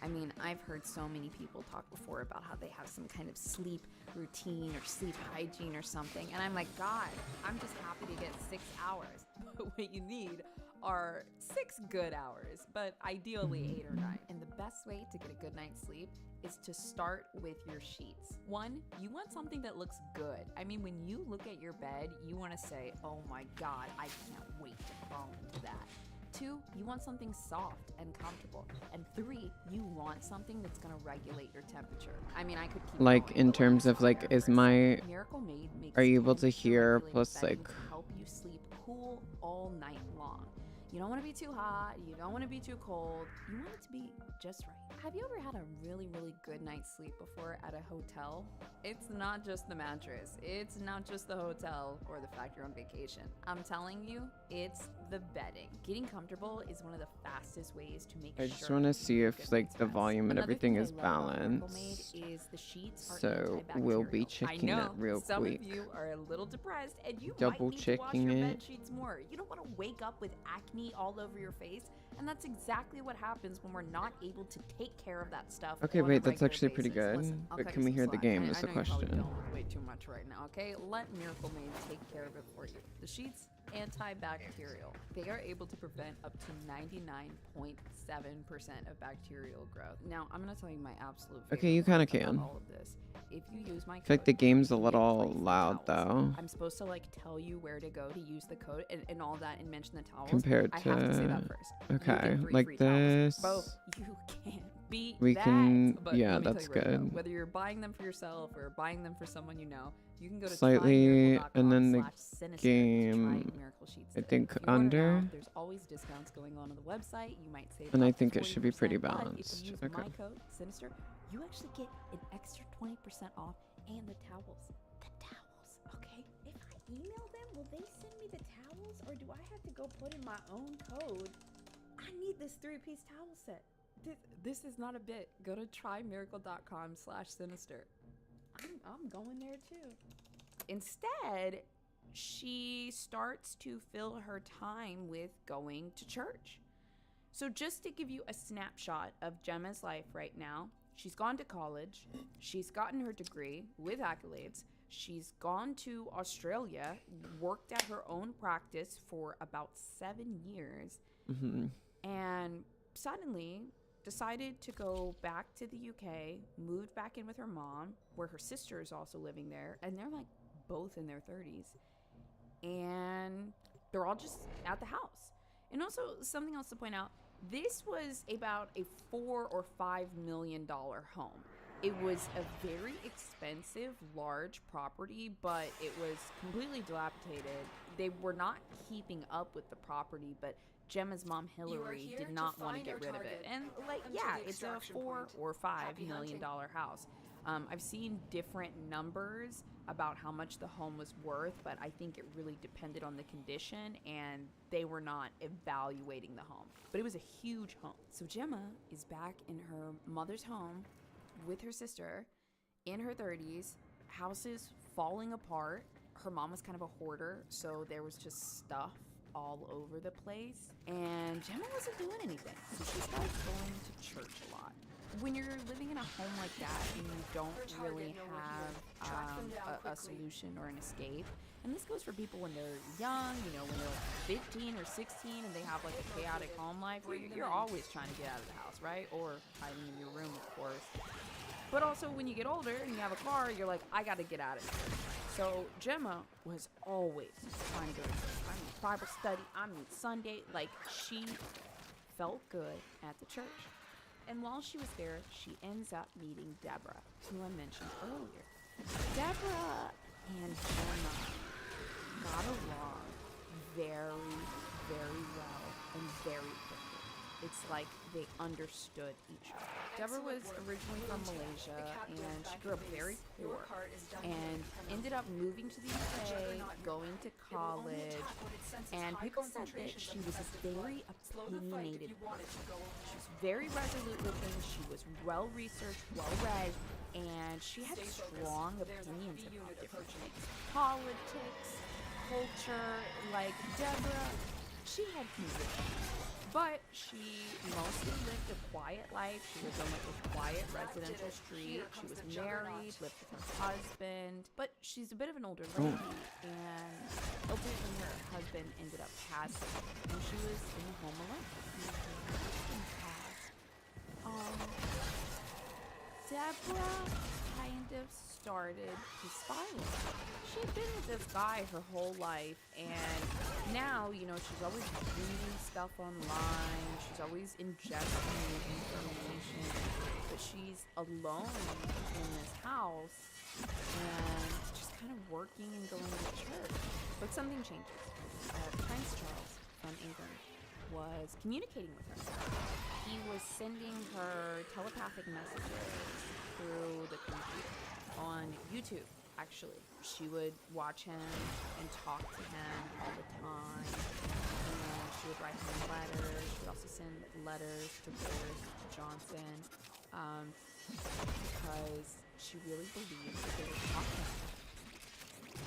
S18: I mean, I've heard so many people talk before about how they have some kind of sleep routine or sleep hygiene or something, and I'm like, God, I'm just happy to get 6 hours. But what you need are 6 good hours, but ideally 8 or 9. And the best way to get a good night's sleep is to start with your sheets. 1, you want something that looks good. I mean, when you look at your bed, you want to say, oh my God, I can't wait to crawl into that. 2, you want something soft and comfortable. And 3, you want something that's going to regulate your temperature. I mean, I could keep
S1: Like,
S18: going,
S1: in
S18: but let me
S1: terms of,
S18: stop
S1: like,
S18: there
S1: is
S18: for a
S1: my,
S18: second. Miracle Made makes
S1: are you able to hear,
S18: temperature-regulating
S1: plus,
S18: bedding
S1: like,
S18: to help you sleep cool all night long. You don't want to be too hot, you don't want to be too cold, you want it to be just right. Have you ever had a really, really good night's sleep before at a hotel? It's not just the mattress, it's not just the hotel or the fact you're on vacation. I'm telling you, it's the bedding. Getting comfortable is one of the fastest ways to make
S1: I
S18: sure
S1: just want to see
S18: you
S1: if,
S18: get
S1: like,
S18: night's
S1: the
S18: rest.
S1: volume and
S18: Another
S1: everything
S18: thing I
S1: is
S18: love about Miracle Made
S1: balanced.
S18: is the sheets are
S1: So we'll be
S18: antibacterial. I
S1: checking
S18: know
S1: that real
S18: some
S1: quick.
S18: of you are a little depressed and you
S1: Double
S18: might need to wash
S1: checking
S18: your
S1: it.
S18: bed sheets more. You don't want to wake up with acne all over your face. And that's exactly what happens when we're not able to take care of that stuff.
S1: Okay,
S18: on a
S1: wait, that's
S18: regular
S1: actually pretty
S18: basis.
S1: good.
S18: Listen, I'll
S1: But
S18: cut
S1: can
S18: you
S1: we
S18: some
S1: hear the
S18: slack.
S1: game
S18: I
S1: is the
S18: know you're probably
S1: question.
S18: going way too much right now, okay? Let Miracle Made take care of it for you. The sheets, antibacterial. They are able to prevent up to 99.7% of bacterial growth. Now, I'm going to tell you my absolute favorite
S1: Okay, you kind of
S18: part about
S1: can.
S18: all of this. If you use my
S1: I feel like
S18: code,
S1: the game's a
S18: you get
S1: little
S18: free
S1: loud,
S18: towels.
S1: though.
S18: I'm supposed to like tell you where to go to use the code and all that and mention the towels.
S1: Compared
S18: I have to say that
S1: to-
S18: first. You
S1: okay,
S18: get 3
S1: like
S18: free towels.
S1: this.
S18: Bo, you can't beat
S1: We
S18: that.
S1: can-
S18: But
S1: yeah,
S18: let me tell
S1: that's
S18: you right now,
S1: good.
S18: whether you're buying them for yourself or buying them for someone you know, you can go to
S1: Slightly, and then the
S18: trymiracle.com/sinister to
S1: game,
S18: try Miracle Sheets
S1: I
S18: today.
S1: think,
S18: If you order
S1: under.
S18: now, there's always discounts going on the website. You might save
S1: And I
S18: up to
S1: think it should be pretty
S18: 40%, but
S1: balanced.
S18: If you use
S1: Okay.
S18: my code Sinister, you actually get an extra 20% off and the towels. The towels, okay? If I email them, will they send me the towels, or do I have to go put in my own code? I need this 3-piece towel set. This is not a bit. Go to trymiracle.com/sinister. I'm going there too. Instead, she starts to fill her time with going to church. So just to give you a snapshot of Gemma's life right now, she's gone to college, she's gotten her degree with accolades, she's gone to Australia, worked at her own practice for about 7 years,
S1: Mm-hmm.
S18: and suddenly decided to go back to the UK, moved back in with her mom, where her sister is also living there, and they're like both in their 30s. And they're all just at the house. And also, something else to point out, this was about a $4 or $5 million home. It was a very expensive, large property, but it was completely dilapidated. They were not keeping up with the property, but Gemma's mom Hillary did not want to get rid of it. And like, yeah, it's a $4 or $5 million house. I've seen different numbers about how much the home was worth, but I think it really depended on the condition, and they were not evaluating the home. But it was a huge home. So Gemma is back in her mother's home with her sister in her 30s. House is falling apart. Her mom was kind of a hoarder, so there was just stuff all over the place, and Gemma wasn't doing anything, so she started going to church a lot. When you're living in a home like that and you don't really have a solution or an escape, and this goes for people when they're young, you know, when they're like 15 or 16 and they have like a chaotic home life where you're always trying to get out of the house, right? Or hiding in your room, of course. But also when you get older and you have a car, you're like, I gotta get out of here. So Gemma was always trying to go to church. I mean, Bible study, I mean, Sunday. Like, she felt good at the church. And while she was there, she ends up meeting Deborah, who I mentioned earlier. Deborah and Gemma got along very, very well and very quickly. It's like they understood each other. Deborah was originally from Malaysia, and she grew up very poor and ended up moving to the UK, going to college, and people said that she was a very opinionated person. She was very resolute with things, she was well-researched, well-read, and she had strong opinions about different things. Politics, culture, like Deborah, she had convictions. But she mostly lived a quiet life. She lived on like a quiet residential street. She was married, lived with her husband. But she's a bit of an older lady, and ultimately her husband ended up passing, and she was in the home alone. Deborah kind of started to spiral. She had been with this guy her whole life, and now, you know, she's always reading stuff online, she's always ingesting new information, but she's alone in this house and just kind of working and going to church. But something changes. Prince Charles from England was communicating with her. He was sending her telepathic messages through the computer on YouTube. Actually, she would watch him and talk to him all the time, and she would write him letters. She would also send letters to Boris Johnson because she really believed that they were talking.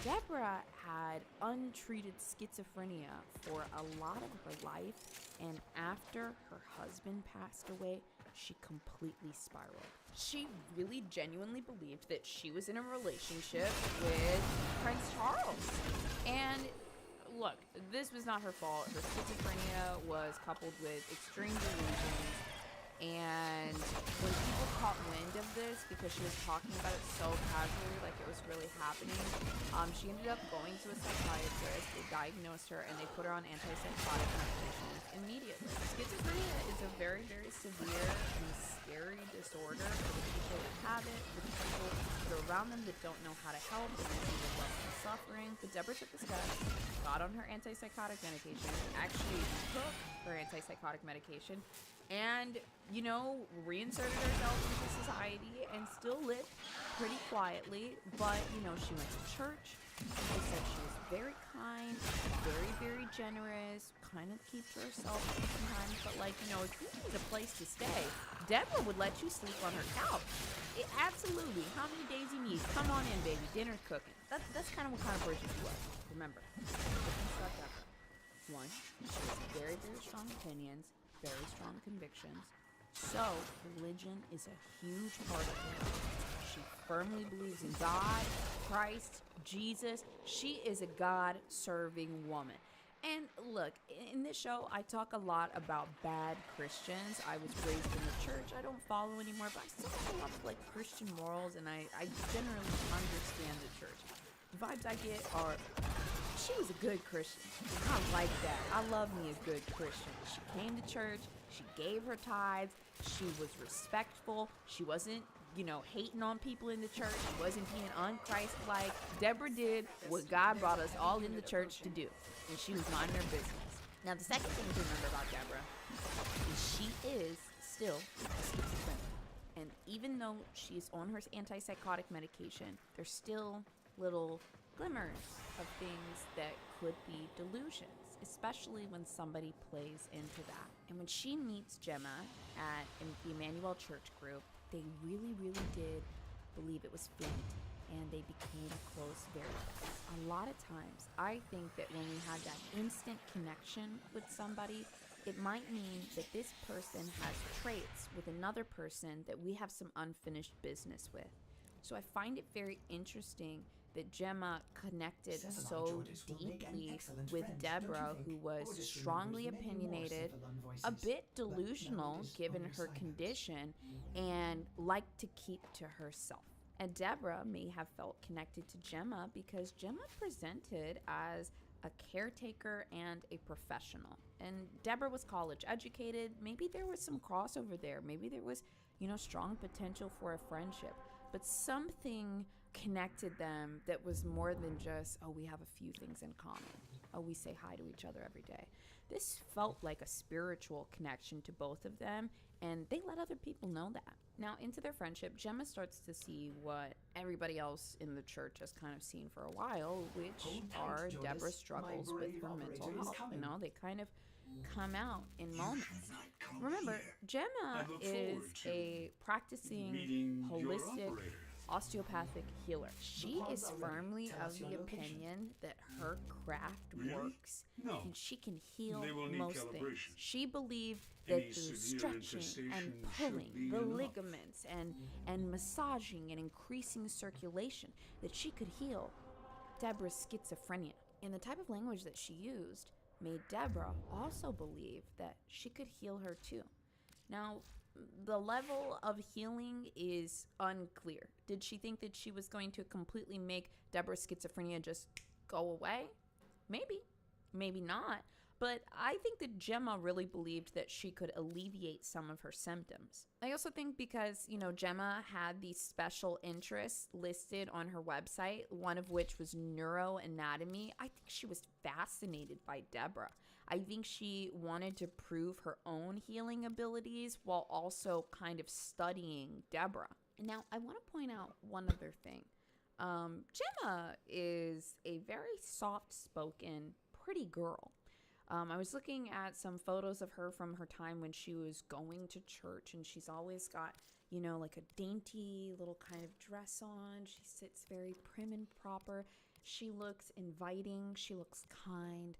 S18: Deborah had untreated schizophrenia for a lot of her life, and after her husband passed away, she completely spiraled. She really genuinely believed that she was in a relationship with Prince Charles. And look, this was not her fault. Her schizophrenia was coupled with extreme delusions. And when people caught wind of this, because she was talking about it so casually, like it was really happening, she ended up going to a psychiatrist. They diagnosed her and they put her on antipsychotic medications immediately. Schizophrenia is a very, very severe and scary disorder for the people that have it, for the people that are around them that don't know how to help, and they see the love and suffering. But Deborah took the steps, got on her antipsychotic medication, actually took her antipsychotic medication, and, you know, reinserted herself into society and still lived pretty quietly. But, you know, she went to church. They said she was very kind, very, very generous, kind of keep to herself sometimes. But, like, you know, if you need a place to stay, Deborah would let you sleep on her couch. Absolutely. How many days you need? Come on in, baby. Dinner's cooking. That's kind of what kind of person she was. Remember, one, she has very, very strong opinions, very strong convictions. So, religion is a huge part of her. She firmly believes in God, Christ, Jesus. She is a God-serving woman. And look, in this show, I talk a lot about bad Christians. I was raised in the church. I don't follow anymore, but I still have a lot of like Christian morals, and I generally understand the church. The vibes I get are, she was a good Christian. I like that. I love me a good Christian. She came to church. She gave her tithes. She was respectful. She wasn't, you know, hating on people in the church. She wasn't being un-Christ-like. Deborah did what God brought us all in the church to do, and she was minding her business. Now, the second thing to remember about Deborah is she is still schizophrenic. And even though she's on her antipsychotic medication, there's still little glimmers of things that could be delusions, especially when somebody plays into that. And when she meets Gemma at the Emmanuel Church group, they really, really did believe it was fate, and they became close very fast. A lot of times, I think that when we have that instant connection with somebody, it might mean that this person has traits with another person that we have some unfinished business with. So I find it very interesting that Gemma connected so deeply with Deborah, who was strongly opinionated, a bit delusional given her condition, and liked to keep to herself. And Deborah may have felt connected to Gemma because Gemma presented as a caretaker and a professional. And Deborah was college educated. Maybe there was some crossover there. Maybe there was, you know, strong potential for a friendship. But something connected them that was more than just, oh, we have a few things in common. Oh, we say hi to each other every day. This felt like a spiritual connection to both of them, and they let other people know that. Now, into their friendship, Gemma starts to see what everybody else in the church has kind of seen for a while, which are Deborah's struggles with her mental health. You know, they kind of come out in moments. Remember, Gemma is a practicing holistic osteopathic healer. She is firmly of the opinion that her craft works and she can heal most things. She believed that through stretching and pulling the ligaments and massaging and increasing circulation that she could heal Deborah's schizophrenia. And the type of language that she used made Deborah also believe that she could heal her too. Now, the level of healing is unclear. Did she think that she was going to completely make Deborah's schizophrenia just go away? Maybe. Maybe not. But I think that Gemma really believed that she could alleviate some of her symptoms. I also think because, you know, Gemma had these special interests listed on her website, one of which was neuroanatomy, I think she was fascinated by Deborah. I think she wanted to prove her own healing abilities while also kind of studying Deborah. Now, I want to point out one other thing. Gemma is a very soft-spoken, pretty girl. I was looking at some photos of her from her time when she was going to church, and she's always got, you know, like a dainty little kind of dress on. She sits very prim and proper.
S4: She looks inviting. She looks kind.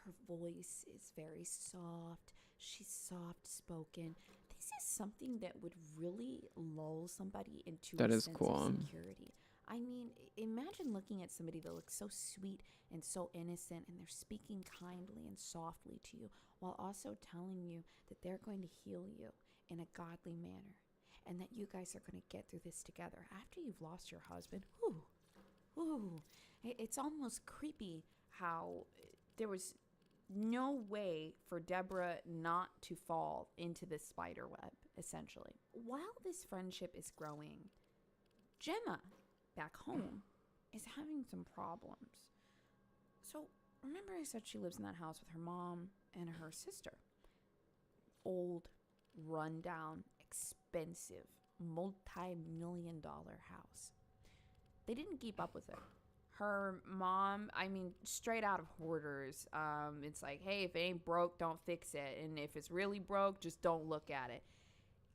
S4: Her voice is very soft. She's soft spoken. This is something that would really lull somebody into
S1: That
S4: a
S1: is
S4: sense
S1: cool.
S4: of security. I mean, imagine looking at somebody that looks so sweet and so innocent, and they're speaking kindly and softly to you while also telling you that they're going to heal you in a godly manner and that you guys are going to get through this together. After you've lost your husband, it's almost creepy how there was no way for Deborah not to fall into this spider web, essentially. While this friendship is growing, Gemma, back home, is having some problems. So, remember I said she lives in that house with her mom and her sister. Old, rundown, expensive, multi-million-dollar house. They didn't keep up with it. Her mom, I mean, straight out of Hoarders, it's like, hey, if it ain't broke, don't fix it. And if it's really broke, just don't look at it.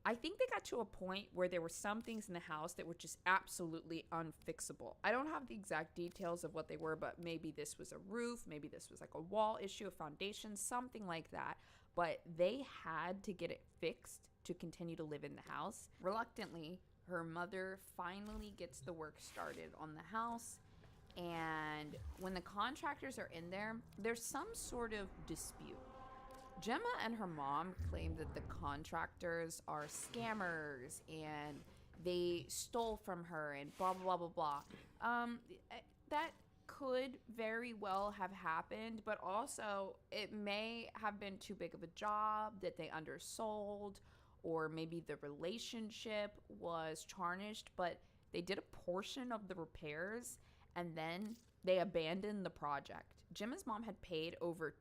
S4: I think they got to a point where there were some things in the house that were just absolutely unfixable. I don't have the exact details of what they were, but maybe this was a roof, maybe this was like a wall issue, a foundation, something like that. But they had to get it fixed to continue to live in the house. Reluctantly, her mother finally gets the work started on the house. And when the contractors are in there, there's some sort of dispute. Gemma and her mom claim that the contractors are scammers and they stole from her and blah, blah, blah, blah, blah. That could very well have happened, but also it may have been too big of a job that they undersold, or maybe the relationship was tarnished, but they did a portion of the repairs and then they abandoned the project. Gemma's mom had paid over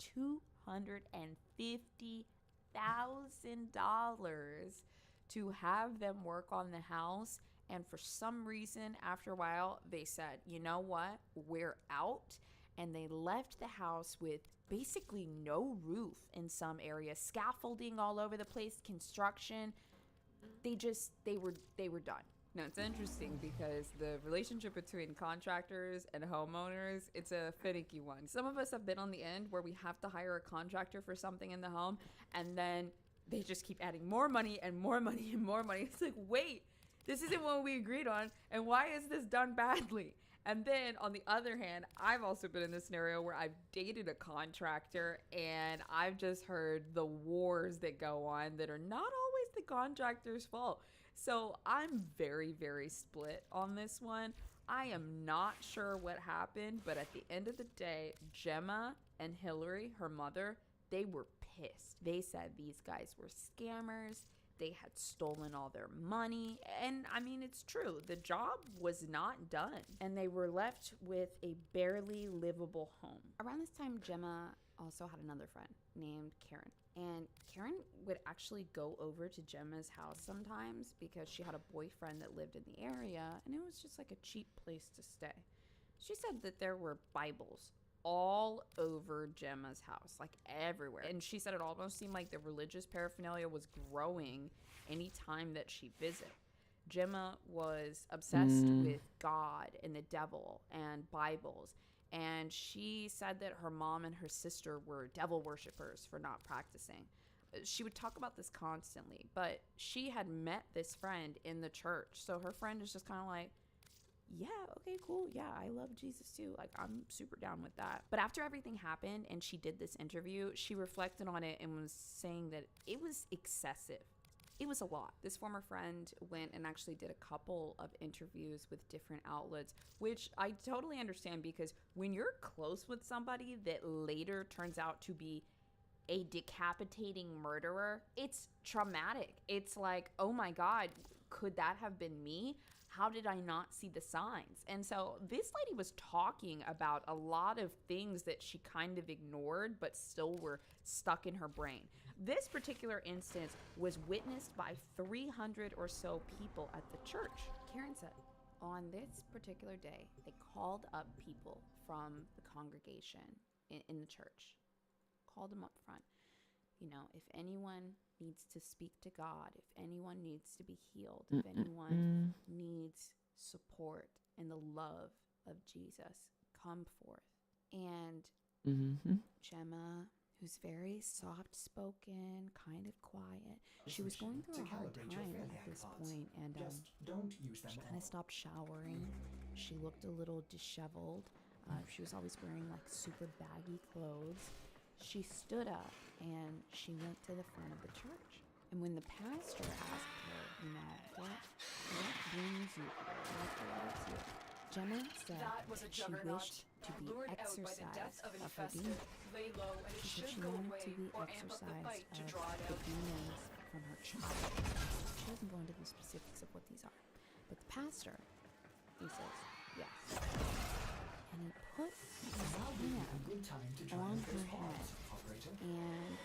S4: $250,000 to have them work on the house. And for some reason, after a while, they said, you know what, we're out. And they left the house with basically no roof in some areas, scaffolding all over the place, construction. They were done. Now, it's interesting because the relationship between contractors and homeowners, it's a finicky one. Some of us have been on the end where we have to hire a contractor for something in the home, and then they just keep adding more money and more money and more money. It's like, wait, this isn't what we agreed on, and why is this done badly? And then, on the other hand, I've also been in this scenario where I've dated a contractor, and I've just heard the wars that go on that are not always the contractor's fault. So I'm very, very split on this one. I am not sure what happened, but at the end of the day, Gemma and Hillary, her mother, they were pissed. They said these guys were scammers. They had stolen all their money. And I mean, it's true. The job was not done. And they were left with a barely livable home. Around this time, Gemma also had another friend named Karen. And Karen would actually go over to Gemma's house sometimes because she had a boyfriend that lived in the area, and it was just like a cheap place to stay. She said that there were Bibles all over Gemma's house, like everywhere. And she said it almost seemed like the religious paraphernalia was growing any time that she visited. Gemma was obsessed with God and the devil and Bibles. And she said that her mom and her sister were devil worshippers for not practicing. She would talk about this constantly, but she had met this friend in the church. So her friend is just kind of like, yeah, okay, cool. Yeah, I love Jesus too. Like, I'm super down with that. But after everything happened and she did this interview, she reflected on it and was saying that it was excessive. It was a lot. This former friend went and actually did a couple of interviews with different outlets, which I totally understand, because when you're close with somebody that later turns out to be a decapitating murderer, it's traumatic. It's like, oh my God, could that have been me? How did I not see the signs? And so this lady was talking about a lot of things that she kind of ignored, but still were stuck in her brain. This particular instance was witnessed by 300 or so people at the church. Karen said, on this particular day, they called up people from the congregation in the church. Called them up front. You know, if anyone needs to speak to God, if anyone needs to be healed, if anyone needs support and the love of Jesus, come forth. And
S1: Mm-hmm.
S4: Gemma, who's very soft-spoken, kind of quiet, she was going through a hard time at this point, and
S2: don't use them
S4: she kind of stopped showering. She looked a little disheveled. She was always wearing like super baggy clothes. She stood up and she went to the front of the church. And when the pastor asked her, what brings you here? What brought you? Gemma said she wished to be exorcised of her demons. She said she wanted to be exorcised of the demons from her child. She doesn't go into the specifics of what these are. But the pastor, he says, yes. And he put his hand on her head, and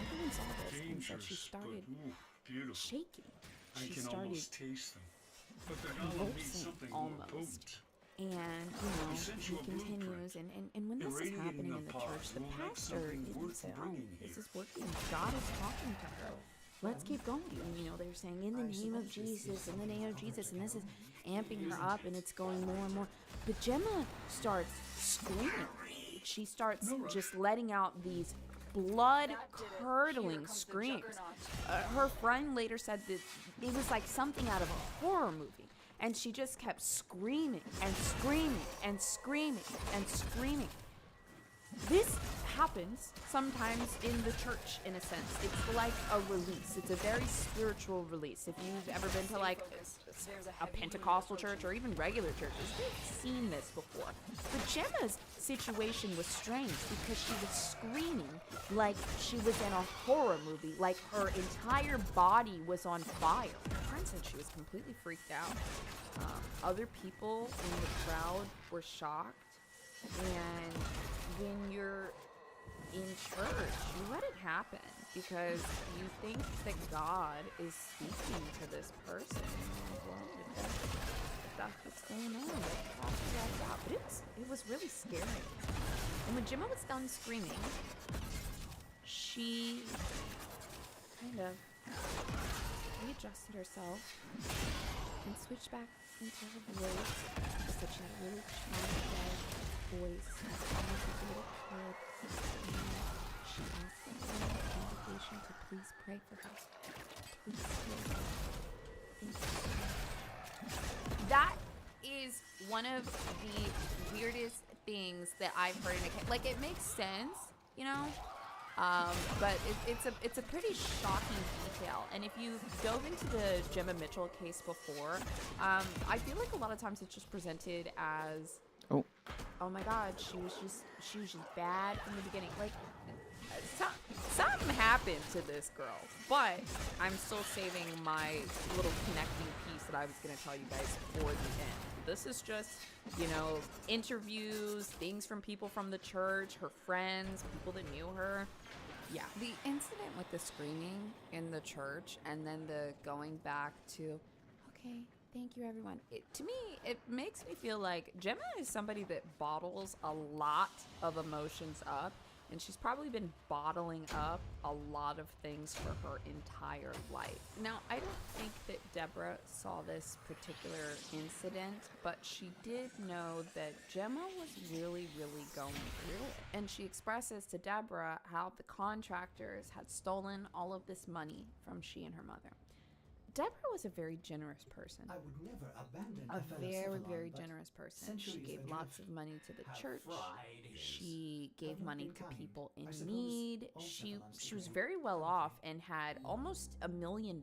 S4: everyone saw this and said she started shaking. She started convulsing almost. And, he continues, and when this is happening in the church, the pastor didn't say, oh, this is working. God is talking to her. Let's keep going. And, they're saying, in the name of Jesus, in the name of Jesus. And this is amping her up, and it's going more and more. But Gemma starts screaming. She starts just letting out these blood-curdling screams. Her friend later said that it was like something out of a horror movie. And she just kept screaming and screaming and screaming and screaming. This happens sometimes in the church, in a sense. It's like a release. It's a very spiritual release. If you've ever been to like a Pentecostal church or even regular churches, you've seen this before. But Gemma's situation was strange because she was screaming like she was in a horror movie, like her entire body was on fire. My friend said she was completely freaked out. Other people in the crowd were shocked. And when you're in church, you let it happen because you think that God is speaking to this person. Well, if that's what's going on, out. But it was really scary. And when Gemma was done screaming, she kind of readjusted herself and switched back into her voice. She said she had a really childlike voice, almost like a little kid. And she asked the congregation to please pray for her. Please pray for her. Thank you. That is one of the weirdest things that I've heard in a case. Like, it makes sense, but it's a pretty shocking detail. And if you dove into the Gemma Mitchell case before, I feel like a lot of times it's just presented as, oh my God, she was just bad from the beginning. Like, something happened to this girl, but I'm still saving my little connecting piece that I was going to tell you guys for the end. This is just, interviews, things from people from the church, her friends, people that knew her. Yeah. The incident with the screaming in the church and then the going back to, okay, thank you, everyone. To me, it makes me feel like Gemma is somebody that bottles a lot of emotions up, and she's probably been bottling up a lot of things for her entire life. Now, I don't think that Deborah saw this particular incident, but she did know that Gemma was really, really going through it. And she expresses to Deborah how the contractors had stolen all of this money from she and her mother. Deborah was a very generous person.
S2: I would never abandon
S4: a very,
S2: Cephalon,
S4: very
S2: but
S4: generous person. She
S2: centuries
S4: gave
S2: adrift
S4: lots of money to the
S2: have
S4: church.
S2: fried his.
S4: She gave
S2: Have not
S4: money
S2: been
S4: to
S2: kind.
S4: people in
S2: I suppose
S4: need.
S2: all
S4: She
S2: Cephalons
S4: was
S2: today
S4: very well off and had almost $1 million,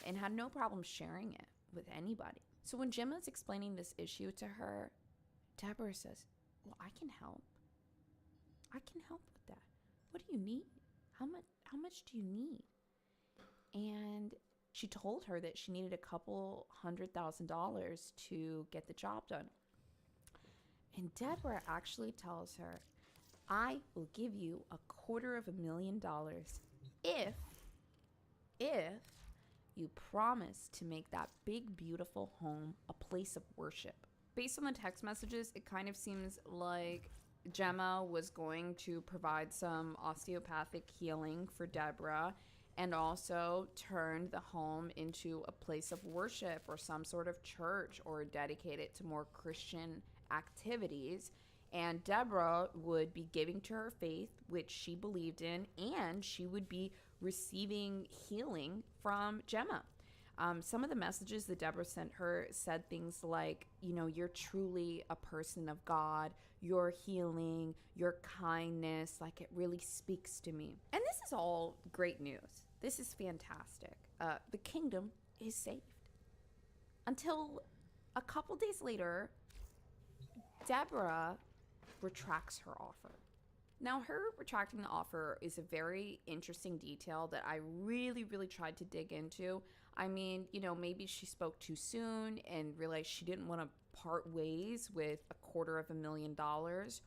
S4: and had no problem sharing it with anybody. So when Gemma's explaining this issue to her, Deborah says, well, I can help. I can help with that. What do you need? How much do you need? And she told her that she needed a couple $100,000 to get the job done. And Deborah actually tells her, I will give you $250,000 if you promise to make that big, beautiful home a place of worship. Based on the text messages, it kind of seems like Gemma was going to provide some osteopathic healing for Deborah, and also turn the home into a place of worship or some sort of church, or dedicate it to more Christian activities. And Deborah would be giving to her faith, which she believed in, and she would be receiving healing from Gemma. Some of the messages that Deborah sent her said things like, you know, you're truly a person of God, your healing, your kindness, like it really speaks to me. And this is all great news. This is fantastic. The kingdom is saved. Until a couple days later, Deborah retracts her offer. Now, her retracting the offer is a very interesting detail that I really, really tried to dig into. I mean, you know, maybe she spoke too soon and realized she didn't want to part ways with $250,000,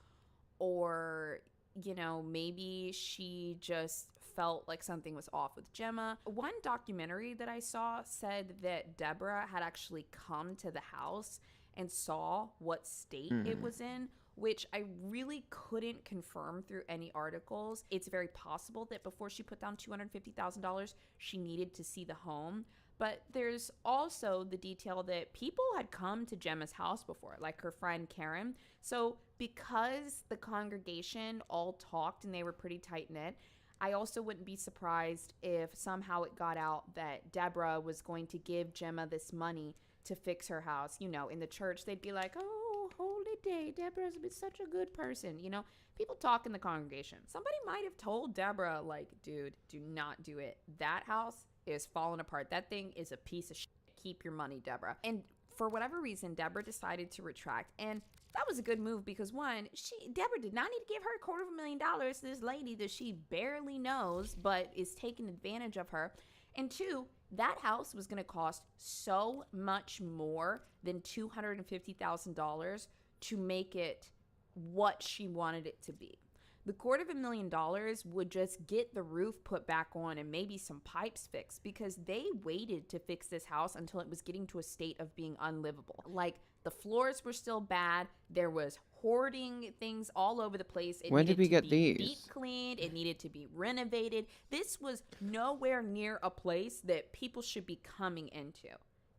S4: or, you know, maybe she just felt like something was off with Gemma. One documentary that I saw said that Deborah had actually come to the house and saw what state it was in, which I really couldn't confirm through any articles. It's very possible that before she put down $250,000, she needed to see the home. But there's also the detail that people had come to Gemma's house before, like her friend Karen. So because the congregation all talked and they were pretty tight-knit, I also wouldn't be surprised if somehow it got out that Deborah was going to give Gemma this money to fix her house. You know, in the church, they'd be like, oh, holy day, Deborah's been such a good person. You know, people talk in the congregation. Somebody might have told Deborah, like, dude, do not do it. That house is falling apart. That thing is a piece of shit. Keep your money, Deborah. And for whatever reason, Deborah decided to retract. And that was a good move because, one, Deborah did not need to give her $250,000 to this lady that she barely knows but is taking advantage of her. And two, that house was going to cost so much more than $250,000 to make it what she wanted it to be. The $250,000 would just get the roof put back on and maybe some pipes fixed, because they waited to fix this house until it was getting to a state of being unlivable. Like, the floors were still bad. There was hoarding things all over the place.
S1: When did we get these?
S4: Deep cleaned. It needed to be renovated. This was nowhere near a place that people should be coming into.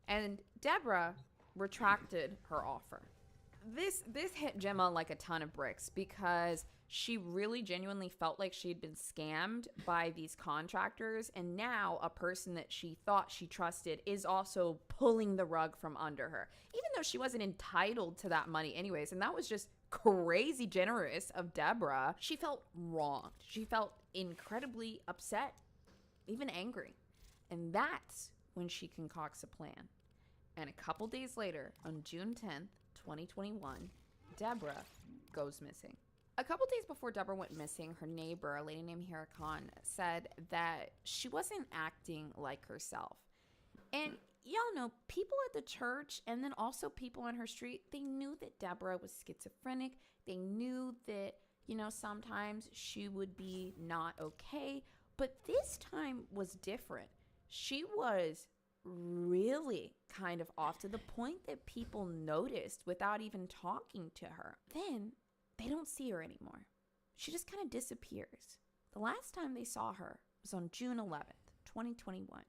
S4: And Deborah retracted her offer. This hit Gemma like a ton of bricks, because she really genuinely felt like she'd been scammed by these contractors, and now a person that she thought she trusted is also pulling the rug from under her, even though she wasn't entitled to that money anyways. And that was just crazy generous of Deborah. She felt wronged. She felt incredibly upset, even angry. And that's when she concocts a plan. And a couple days later, on June 10th, 2021, Deborah goes missing. A couple days before Deborah went missing, her neighbor, a lady named Hirakan, said that she wasn't acting like herself. And y'all know, people at the church and then also people on her street, they knew that Deborah was schizophrenic. They knew that, you know, sometimes she would be not okay. But this time was different. She was really kind of off, to the point that people noticed without even talking to her. Then they don't see her anymore. She just kind of disappears. The last time they saw her was on June 11th, 2021.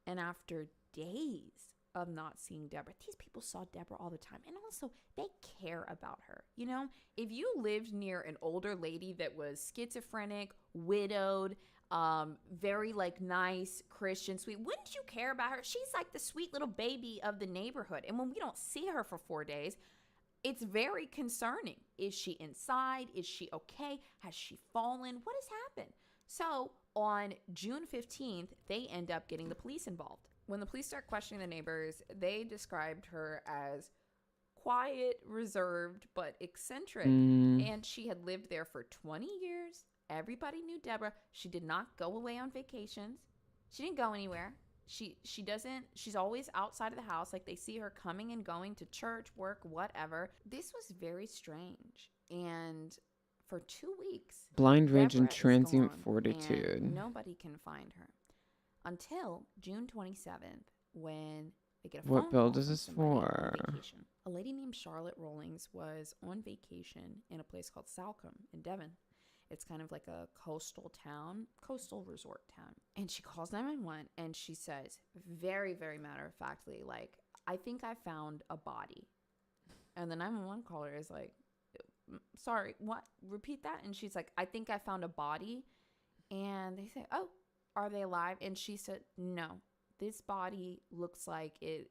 S4: And after days of not seeing Deborah, these people saw Deborah all the time. And also, they care about her. You know, if you lived near an older lady that was schizophrenic, widowed, very like nice, Christian, sweet, wouldn't you care about her? She's like the sweet little baby of the neighborhood. And when we don't see her for 4 days, it's very concerning. Is she inside? Is she okay? Has she fallen? What has happened? So on June 15th, they end up getting the police involved. When the police start questioning the neighbors, they described her as quiet, reserved, but eccentric. And she had lived there for 20 years. Everybody knew Deborah. She did not go away on vacations. She didn't go anywhere. She's always outside of the house. Like, they see her coming and going to church, work, whatever. This was very strange. And for 2 weeks,
S1: Blind rage and
S4: Deborah is
S1: transient
S4: gone,
S1: fortitude.
S4: and nobody can find her until June 27th, when they get a phone
S1: What bill
S4: call
S1: does
S4: from
S1: this
S4: somebody on
S1: for?
S4: vacation. A lady named Charlotte Rawlings was on vacation in a place called Salcombe in Devon. It's kind of like a coastal resort town. And she calls 911 and she says, very, very matter-of-factly, like, I think I found a body. And the 911 caller is like, sorry, what? Repeat that? And she's like, I think I found a body. And they say, oh, are they alive? And she said, no, this body looks like it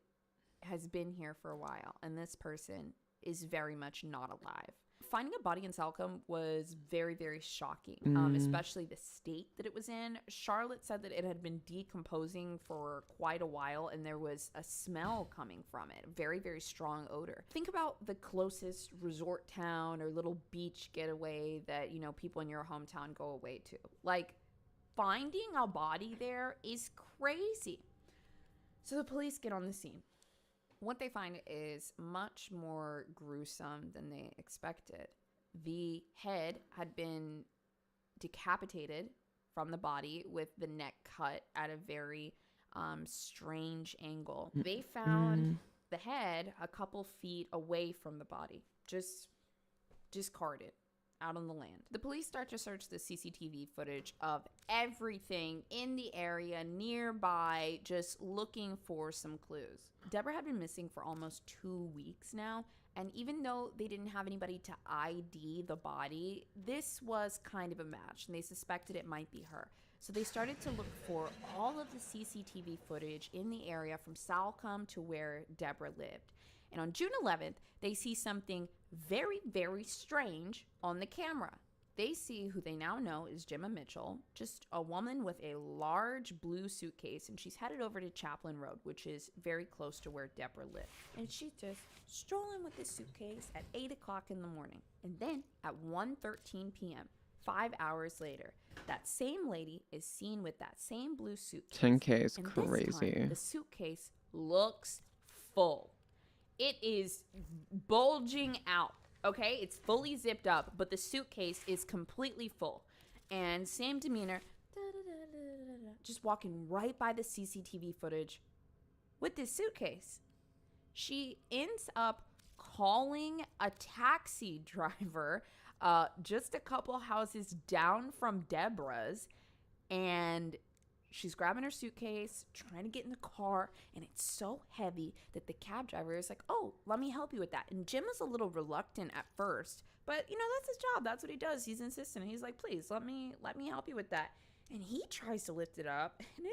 S4: has been here for a while. And this person is very much not alive. Finding a body in Salcombe was very, very shocking, especially the state that it was in. Charlotte said that it had been decomposing for quite a while and there was a smell coming from it, very, very strong odor. Think about the closest resort town or little beach getaway that, you know, people in your hometown go away to. Like, finding a body there is crazy. So the police get on the scene. What they find is much more gruesome than they expected. The head had been decapitated from the body with the neck cut at a very strange angle. They found the head a couple feet away from the body, just discarded out on the land. The police start to search the CCTV footage of everything in the area nearby, just looking for some clues. Deborah had been missing for almost 2 weeks now, and even though they didn't have anybody to ID the body, this was kind of a match, and they suspected it might be her. So they started to look for all of the CCTV footage in the area from Salcombe to where Deborah lived. And on June 11th, they see something very, very strange on the camera. They see who they now know is Gemma Mitchell, just a woman with a large blue suitcase, and she's headed over to Chaplin Road, which is very close to where Deborah lived. And she's just strolling with this suitcase at 8 o'clock in the morning. And then at 1:13 p.m., 5 hours later, that same lady is seen with that same blue suitcase.
S1: 10K is
S4: and
S1: crazy.
S4: This time, the suitcase looks full. It is bulging out, okay? It's fully zipped up, but the suitcase is completely full. And same demeanor, just walking right by the CCTV footage with this suitcase. She ends up calling a taxi driver just a couple houses down from Deborah's, and she's grabbing her suitcase, trying to get in the car, and it's so heavy that the cab driver is like, oh, let me help you with that. And Jim is a little reluctant at first, but, you know, that's his job. That's what he does. He's insistent. He's like, please, let me help you with that. And he tries to lift it up, and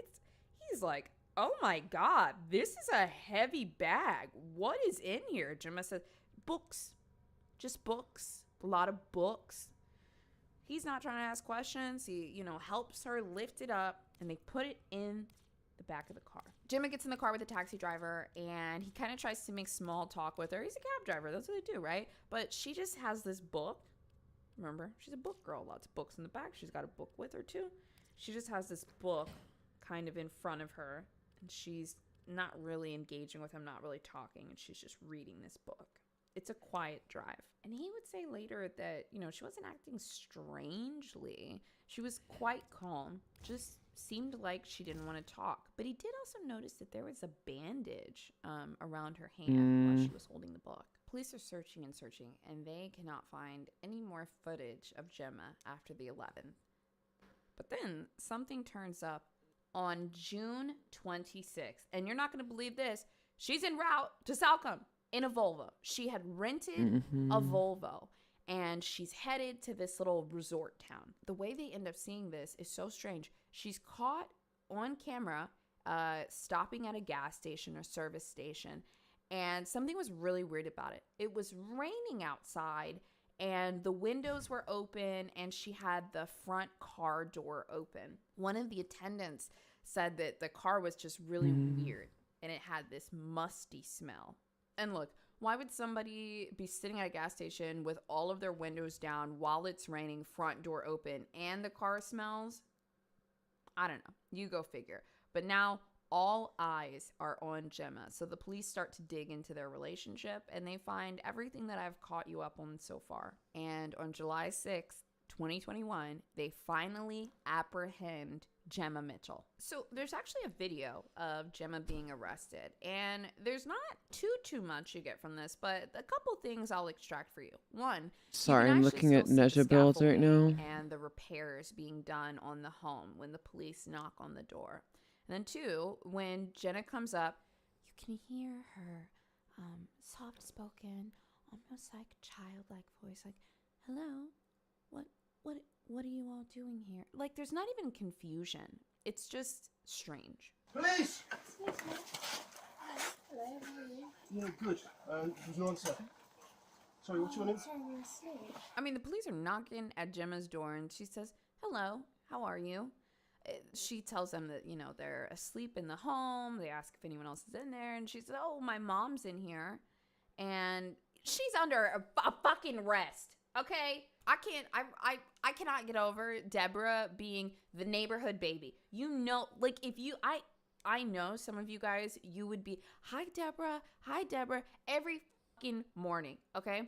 S4: he's like, oh, my God, this is a heavy bag. What is in here? Gemma says, books, just books, a lot of books. He's not trying to ask questions. He, you know, helps her lift it up, and they put it in the back of the car. Gemma gets in the car with the taxi driver, and he kind of tries to make small talk with her. He's a cab driver. That's what they do, right? But she just has this book. Remember, she's a book girl. Lots of books in the back. She's got a book with her, too. She just has this book kind of in front of her, and she's not really engaging with him, not really talking, and she's just reading this book. It's a quiet drive. And he would say later that, you know, she wasn't acting strangely. She was quite calm, just seemed like she didn't want to talk. But he did also notice that there was a bandage around her hand while she was holding the book. Police are searching and searching, and they cannot find any more footage of Gemma after the 11th. But then something turns up on June 26th. And you're not going to believe this. She's en route to Salcombe in a Volvo. She had rented a Volvo, and she's headed to this little resort town. The way they end up seeing this is so strange. She's caught on camera stopping at a gas station or service station, and something was really weird about it. It was raining outside, and the windows were open, and she had the front car door open. One of the attendants said that the car was just really weird, and it had this musty smell. And look, why would somebody be sitting at a gas station with all of their windows down while it's raining, front door open, and the car smells? I don't know. You go figure. But now all eyes are on Gemma. So the police start to dig into their relationship, and they find everything that I've caught you up on so far. And on July 6th, 2021, they finally apprehend Gemma Mitchell. So there's actually a video of Gemma being arrested, and there's not too much you get from this, but a couple things I'll extract for you. One,
S1: sorry, I'm looking at Neja builds right now.
S4: And the repairs being done on the home when the police knock on the door. And then two, when Jenna comes up, you can hear her soft-spoken almost like childlike voice, like, "Hello, what are you all doing here?" Like, there's not even confusion. It's just strange.
S9: Police!
S5: Excuse me. Hello, how are you?
S9: Yeah, good. There's no answer. Sorry, what's your name?
S5: Sorry, we're asleep.
S4: I mean, the police are knocking at Gemma's door, and she says, "Hello, how are you?" She tells them that, they're asleep in the home. They ask if anyone else is in there, and she says, "Oh, my mom's in here." And she's under a fucking arrest, okay? I cannot get over Deborah being the neighborhood baby. Like, I know some of you guys, you would be, hi, Deborah, every fucking morning, okay?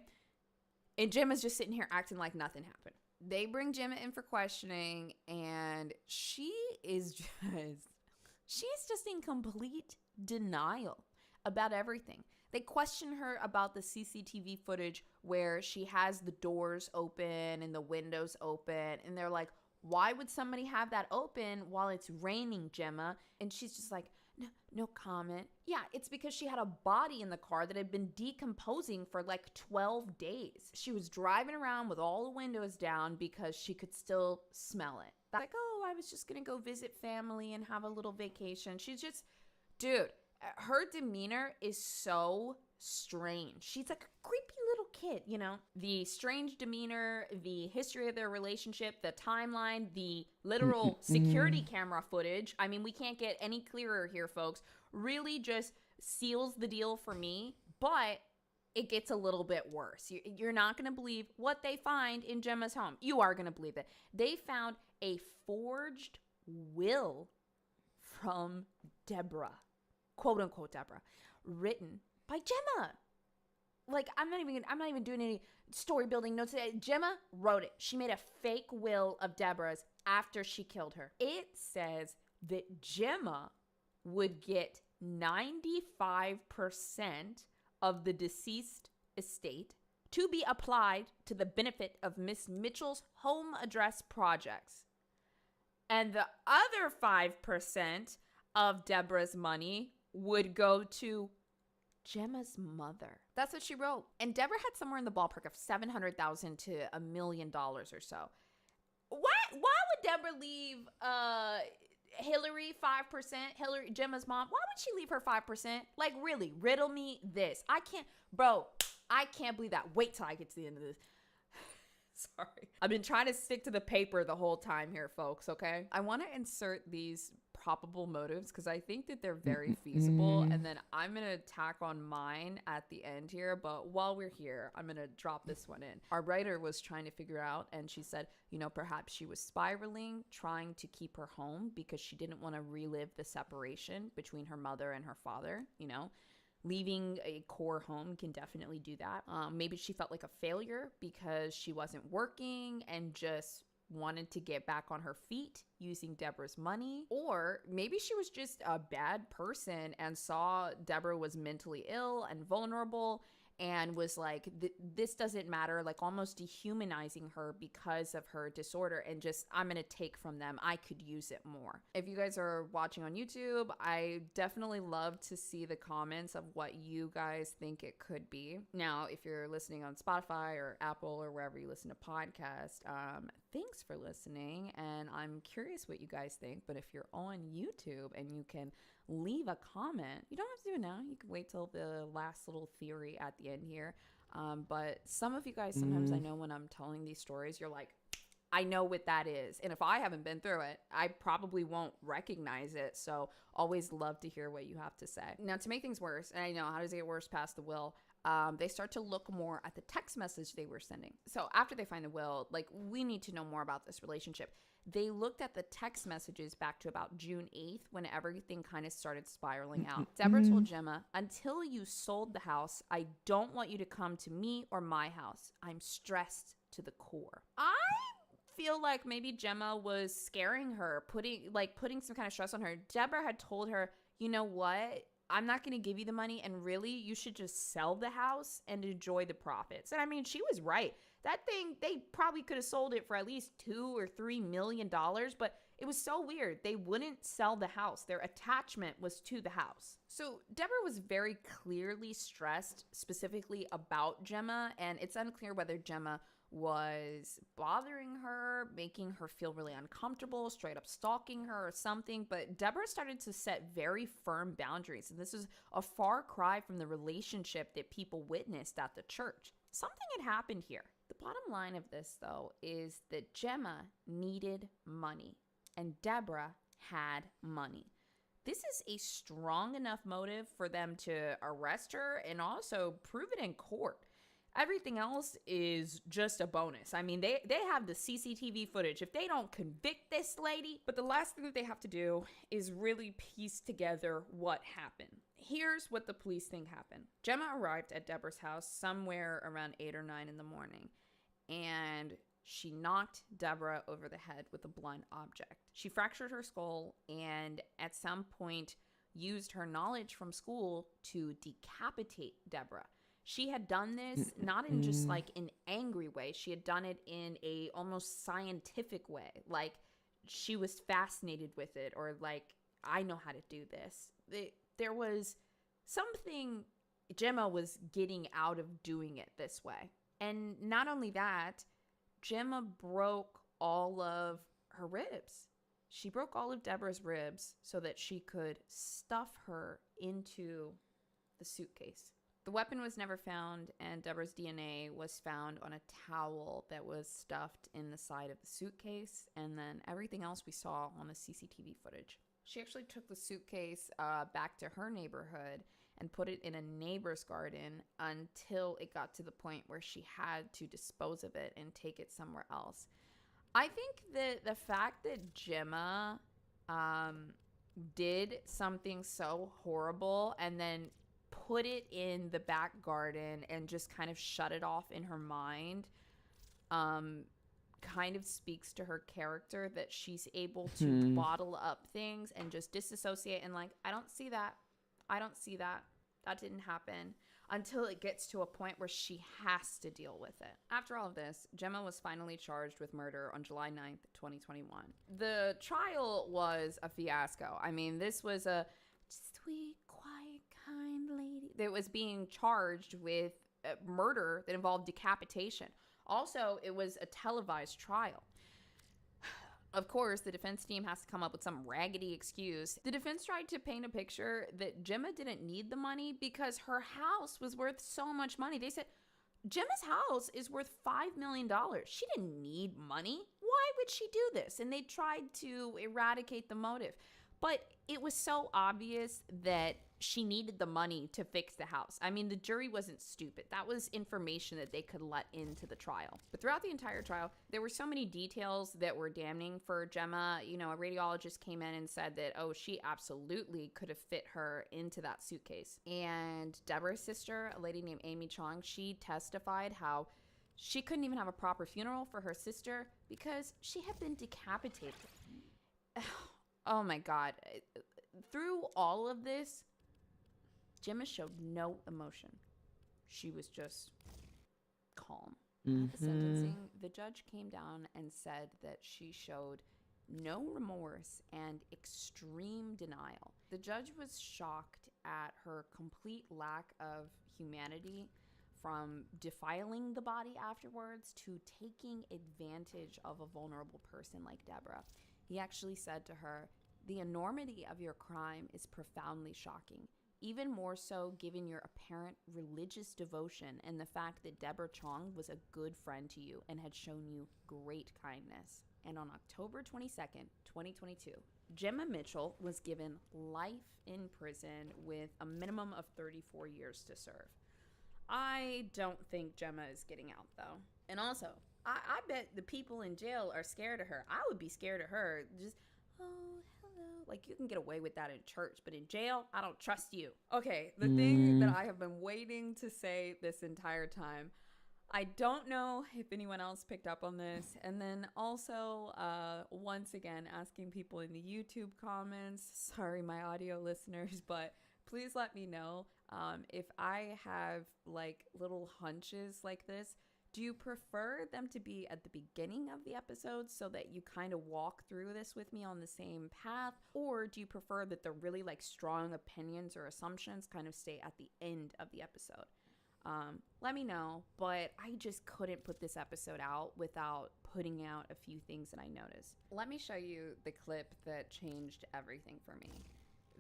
S4: And Gemma's just sitting here acting like nothing happened. They bring Gemma in for questioning, and she's just in complete denial about everything. They question her about the CCTV footage where she has the doors open and the windows open, and they're like, "Why would somebody have that open while it's raining, Gemma?" And she's just like, no comment. Yeah, it's because she had a body in the car that had been decomposing for like 12 days. She was driving around with all the windows down because she could still smell it. Like, "Oh, I was just gonna go visit family and have a little vacation." She's just, dude, her demeanor is so strange. She's like a creepy little kid, The strange demeanor, the history of their relationship, the timeline, the literal security camera footage. I mean, we can't get any clearer here, folks. Really just seals the deal for me, but it gets a little bit worse. You're not going to believe what they find in Gemma's home. You are going to believe it. They found a forged will from Deborah, quote unquote Deborah, written by Gemma. Like, I'm not even doing any story building notes. Gemma wrote it. She made a fake will of Deborah's after she killed her. It says that Gemma would get 95% of the deceased estate to be applied to the benefit of Miss Mitchell's home address projects. And the other 5% of Deborah's money would go to Gemma's mother. That's what she wrote. And Deborah had somewhere in the ballpark of $700,000 to $1 million or so. Why would Deborah leave Hillary 5%? Gemma's mom, why would she leave her 5%? Like, really, riddle me this. I can't believe that. Wait till I get to the end of this. Sorry. I've been trying to stick to the paper the whole time here, folks, okay? I want to insert these probable motives because I think that they're very feasible, and then I'm going to tack on mine at the end here, but while we're here, I'm going to drop this one in. Our writer was trying to figure out, and she said, perhaps she was spiraling, trying to keep her home because she didn't want to relive the separation between her mother and her father, Leaving a core home can definitely do that. Maybe she felt like a failure because she wasn't working and just wanted to get back on her feet using Deborah's money. Or maybe she was just a bad person and saw Deborah was mentally ill and vulnerable and was like, this doesn't matter, like almost dehumanizing her because of her disorder and just, I'm going to take from them. I could use it more. If you guys are watching on YouTube, I definitely love to see the comments of what you guys think it could be. Now, if you're listening on Spotify or Apple or wherever you listen to podcasts, thanks for listening. And I'm curious what you guys think. But if you're on YouTube and you can leave a comment, you don't have to do it now. You can wait till the last little theory at the end here. But some of you guys, sometimes I know when I'm telling these stories, you're like, I know what that is. And if I haven't been through it, I probably won't recognize it. So always love to hear what you have to say. Now, to make things worse, and I know, how does it get worse past the will? They start to look more at the text message they were sending. So after they find the will, like, we need to know more about this relationship. They looked at the text messages back to about June 8th when everything kind of started spiraling out. Deborah told Gemma, until you sold the house, I don't want you to come to me or my house. I'm stressed to the core. I feel like maybe Gemma was scaring her, putting some kind of stress on her. Deborah had told her, you know what? I'm not going to give you the money, and really, you should just sell the house and enjoy the profits. And I mean, she was right. That thing, they probably could have sold it for at least $2 or $3 million, but
S18: It was so weird. They wouldn't sell the house. Their attachment was to the house. So Deborah was very clearly stressed specifically about Gemma, and it's unclear whether Gemma was bothering her, making her feel really uncomfortable, straight up stalking her or something. But Deborah started to set very firm boundaries, and this is a far cry from the relationship that people witnessed at the church. Something had happened here. The bottom line of this, though, is that Gemma needed money, and Deborah had money. This is a strong enough motive for them to arrest her and also prove it in court. Everything else is just a bonus. I mean, they have the CCTV footage. If they don't convict this lady, but the last thing that they have to do is really piece together what happened. Here's what the police think happened. Gemma arrived at Deborah's house somewhere around 8 or 9 in the morning, and she knocked Deborah over the head with a blunt object. She fractured her skull and at some point used her knowledge from school to decapitate Deborah. She had done this not in just like an angry way. She had done it in a almost scientific way. Like she was fascinated with it, or like, I know how to do this. There was something Gemma was getting out of doing it this way. And not only that, Gemma broke all of her ribs. She broke all of Deborah's ribs so that she could stuff her into the suitcase. The weapon was never found, and Deborah's DNA was found on a towel that was stuffed in the side of the suitcase, and then everything else we saw on the CCTV footage. She actually took the suitcase back to her neighborhood and put it in a neighbor's garden until it got to the point where she had to dispose of it and take it somewhere else. I think that the fact that Gemma did something so horrible and then put it in the back garden and just kind of shut it off in her mind kind of speaks to her character, that she's able to bottle up things and just disassociate and like, I don't see that. That didn't happen, until it gets to a point where she has to deal with it. After all of this, Gemma was finally charged with murder on July 9th, 2021. The trial was a fiasco. I mean, this was a sweet, quiet, kind lady that was being charged with murder that involved decapitation. Also, it was a televised trial. Of course, the defense team has to come up with some raggedy excuse. The defense tried to paint a picture that Gemma didn't need the money because her house was worth so much money. They said, Gemma's house is worth $5 million. She didn't need money. Why would she do this? And they tried to eradicate the motive. But it was so obvious that she needed the money to fix the house. I mean, the jury wasn't stupid. That was information that they could let into the trial. But throughout the entire trial, there were so many details that were damning for Gemma. You know, a radiologist came in and said that, oh, she absolutely could have fit her into that suitcase. And Deborah's sister, a lady named Amy Chong, she testified how she couldn't even have a proper funeral for her sister because she had been decapitated. Oh my God. Through all of this, Gemma showed no emotion. She was just calm. At the sentencing, the judge came down and said that she showed no remorse and extreme denial. The judge was shocked at her complete lack of humanity, from defiling the body afterwards to taking advantage of a vulnerable person like Deborah. He actually said to her, "The enormity of your crime is profoundly shocking, even more so given your apparent religious devotion and the fact that Deborah Chong was a good friend to you and had shown you great kindness." And on October 22nd, 2022, Gemma Mitchell was given life in prison with a minimum of 34 years to serve. I don't think Gemma is getting out, though. And also, I bet the people in jail are scared of her. I would be scared of her. Just, oh, hello. Like, you can get away with that in church, but in jail, I don't trust you. Okay, the thing that I have been waiting to say this entire time, I don't know if anyone else picked up on this. And then also, once again, asking people in the YouTube comments, sorry, my audio listeners, but please let me know if I have like little hunches like this.
S4: Do you prefer them to be at the beginning of the episode so that you kind of walk through this with me on the same path? Or do you prefer that the really like strong opinions or assumptions kind of stay at the end of the episode? Let me know, but I just couldn't put this episode out without putting out a few things that I noticed. Let me show you the clip that changed everything for me.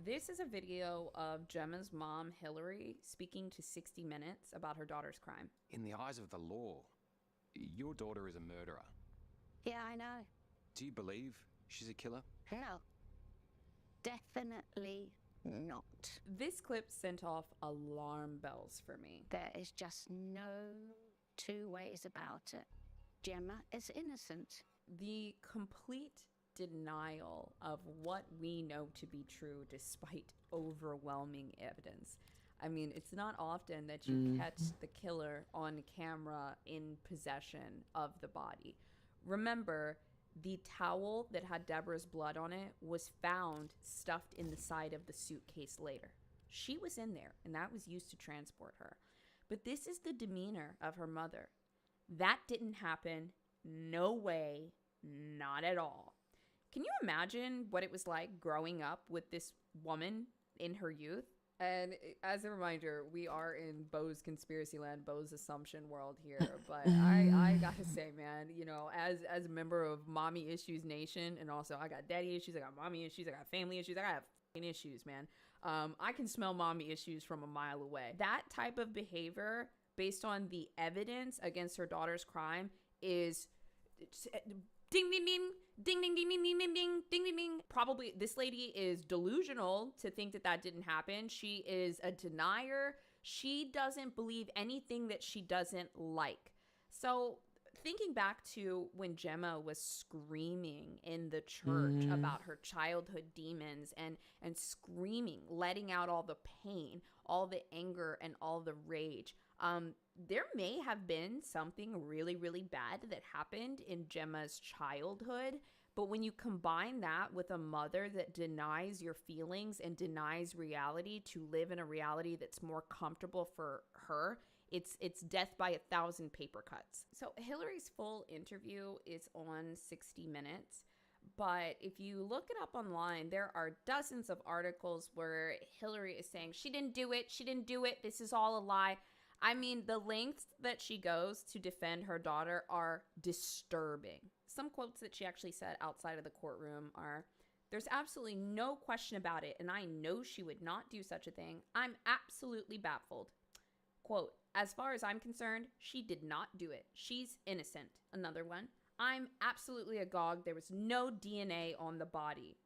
S4: This is a video of Gemma's mom, Hillary, speaking to 60 Minutes about her daughter's crime.
S3: In the eyes of the law, your daughter is a murderer.
S10: Yeah, I know.
S3: Do you believe she's a killer?
S10: No. Definitely not.
S4: This clip sent off alarm bells for me.
S10: There is just no two ways about it. Gemma is innocent.
S4: The complete denial of what we know to be true despite overwhelming evidence. I mean, it's not often that you catch the killer on camera in possession of the body. Remember, the towel that had Deborah's blood on it was found stuffed in the side of the suitcase later. She was in there, and that was used to transport her. But this is the demeanor of her mother. That didn't happen. No way. Not at all. Can you imagine what it was like growing up with this woman in her youth? And as a reminder, we are in Bo's conspiracy land, Bo's assumption world here. But I gotta say, man, you know, as a member of Mommy Issues Nation, and also I got daddy issues, I got mommy issues, I got family issues, I got f***ing issues, man. I can smell mommy issues from a mile away. That type of behavior, based on the evidence against her daughter's crime, is ding, ding, ding, ding, ding, ding, ding, ding, ding, ding, ding, ding, ding. Probably this lady is delusional to think that that didn't happen. She is a denier. She doesn't believe anything that she doesn't like. So thinking back to when Gemma was screaming in the church about her childhood demons and screaming, letting out all the pain, all the anger, and all the rage. There may have been something really, really bad that happened in Gemma's childhood, but when you combine that with a mother that denies your feelings and denies reality to live in a reality that's more comfortable for her, it's death by 1,000 paper cuts. So Hillary's full interview is on 60 Minutes. But if you look it up online, there are dozens of articles where Hillary is saying, she didn't do it, this is all a lie. I mean, the lengths that she goes to defend her daughter are disturbing. Some quotes that she actually said outside of the courtroom are, "There's absolutely no question about it, and I know she would not do such a thing. I'm absolutely baffled." Quote, "As far as I'm concerned, she did not do it. She's innocent." Another one, "I'm absolutely agog. There was no DNA on the body."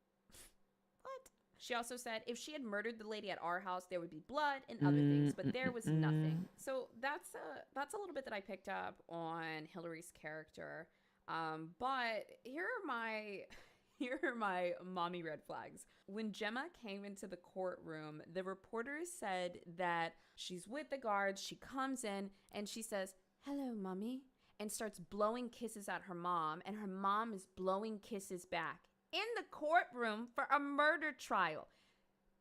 S4: What? She also said, if she had murdered the lady at our house, there would be blood and other things, but there was nothing. So that's a little bit that I picked up on Hillary's character. But here are my mommy red flags. When Gemma came into the courtroom, the reporters said that she's with the guards. She comes in and she says, "Hello, mommy," and starts blowing kisses at her mom, and her mom is blowing kisses back in the courtroom for a murder trial.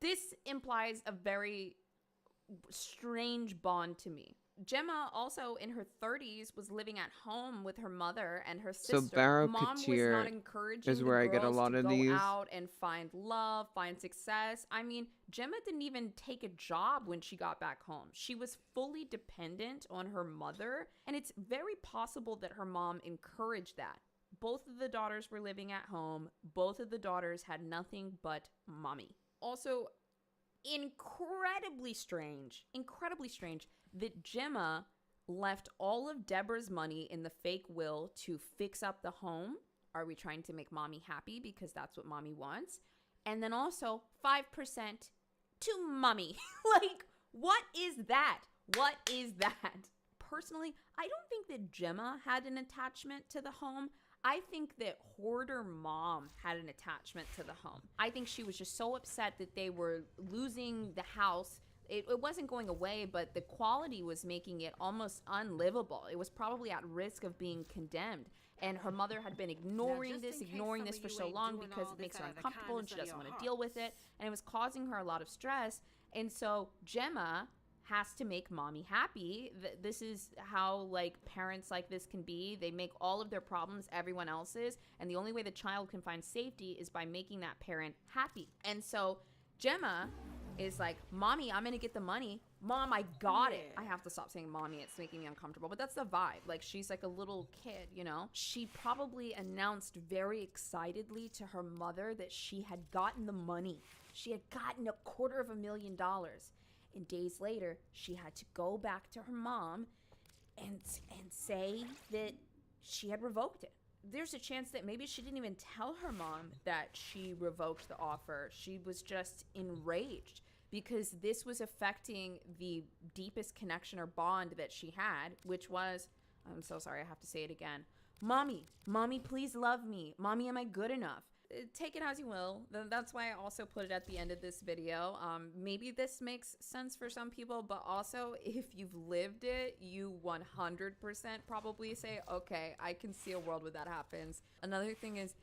S4: This implies a very strange bond to me. Gemma, also in her 30s, was living at home with her mother and her sister.
S1: So Barrow
S4: Mom was
S1: Couture
S4: not encouraging
S1: is
S4: the
S1: where I get a
S4: girls
S1: lot
S4: to
S1: of
S4: go
S1: these.
S4: out and find love, find success. I mean, Gemma didn't even take a job when she got back home. She was fully dependent on her mother, and it's very possible that her mom encouraged that. Both of the daughters were living at home. Both of the daughters had nothing but mommy. Also, incredibly strange that Gemma left all of Deborah's money in the fake will to fix up the home. Are we trying to make mommy happy because that's what mommy wants? And then also 5% to mommy. Like, what is that? What is that? Personally, I don't think that Gemma had an attachment to the home. I think that hoarder mom had an attachment to the home. I think she was just so upset that they were losing the house. It wasn't going away, but the quality was making it almost unlivable. It was probably at risk of being condemned. And her mother had been ignoring this for so long because it makes her uncomfortable and she doesn't want to deal with it. And it was causing her a lot of stress. And so Gemma
S18: has to make mommy happy. This is how like parents like this can be. They make all of their problems everyone else's, and the only way the child can find safety is by making that parent happy. And so Gemma is like, mommy, I'm gonna get the money. Mom, I got it. I have to stop saying mommy, it's making me uncomfortable, but that's the vibe. Like, she's like a little kid, you know? She probably announced very excitedly to her mother that she had gotten the money. She had gotten $250,000. And days later, she had to go back to her mom and say that she had revoked it. There's a chance that maybe she didn't even tell her mom that she revoked the offer. She was just enraged because this was affecting the deepest connection or bond that she had, which was, I'm so sorry, I have to say it again. Mommy, please love me. Mommy, am I good enough? Take it as you will. That's why I also put it at the end of this video. Maybe this makes sense for some people, but also if you've lived it, you 100% probably say, okay, I can see a world where that happens. Another thing is,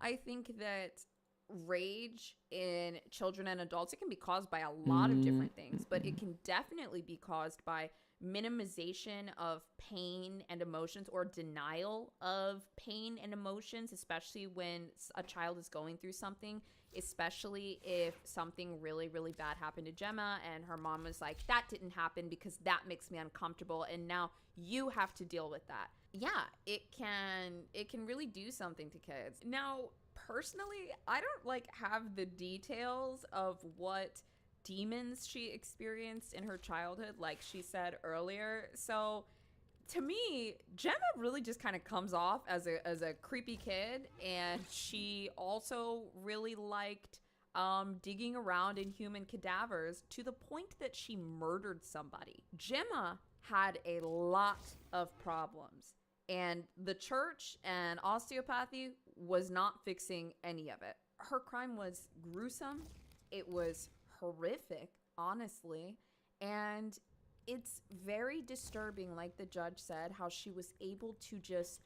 S18: I think that rage in children and adults, it can be caused by a lot of different things, but it can definitely be caused by minimization of pain and emotions, or denial of pain and emotions, especially when a child is going through something, especially if something really, really bad happened to Gemma and her mom was like, that didn't happen because that makes me uncomfortable, and now you have to deal with that. Yeah, it can really do something to kids. Now, personally, I don't like have the details of what demons she experienced in her childhood, like she said earlier. So to me, Gemma really just kind of comes off as a creepy kid, and she also really liked digging around in human cadavers to the point that she murdered somebody. Gemma had a lot of problems, and the church and osteopathy was not fixing any of it. Her crime was gruesome. It was horrific, honestly, and it's very disturbing, like the judge said, how she was able to just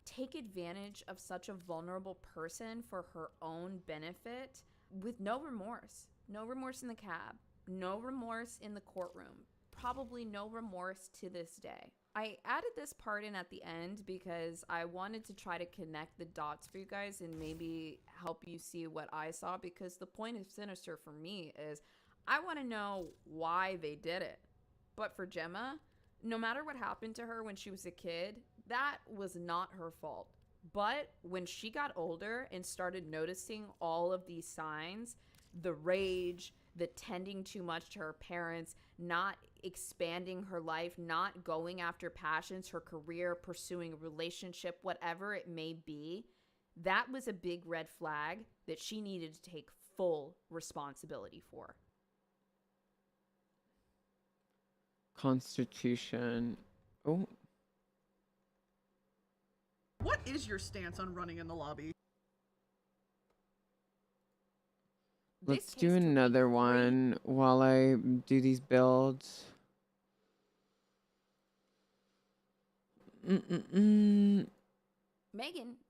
S18: take advantage of such a vulnerable person for her own benefit with no remorse. No remorse in the cab, no remorse in the courtroom, probably no remorse to this day. I added this part in at the end because I wanted to try to connect the dots for you guys and maybe help you see what I saw, because the point of Sinister for me is I want to know why they did it. But for Gemma, no matter what happened to her when she was a kid, that was not her fault. But when she got older and started noticing all of these signs, the rage, the tending too much to her parents, not expanding her life, not going after passions, her career, pursuing a relationship, whatever it may be, that was a big red flag that she needed to take full responsibility for.
S1: Constitution. Oh.
S6: What is your stance on running in the lobby?
S1: Let's do another one while I do these builds.
S18: Megan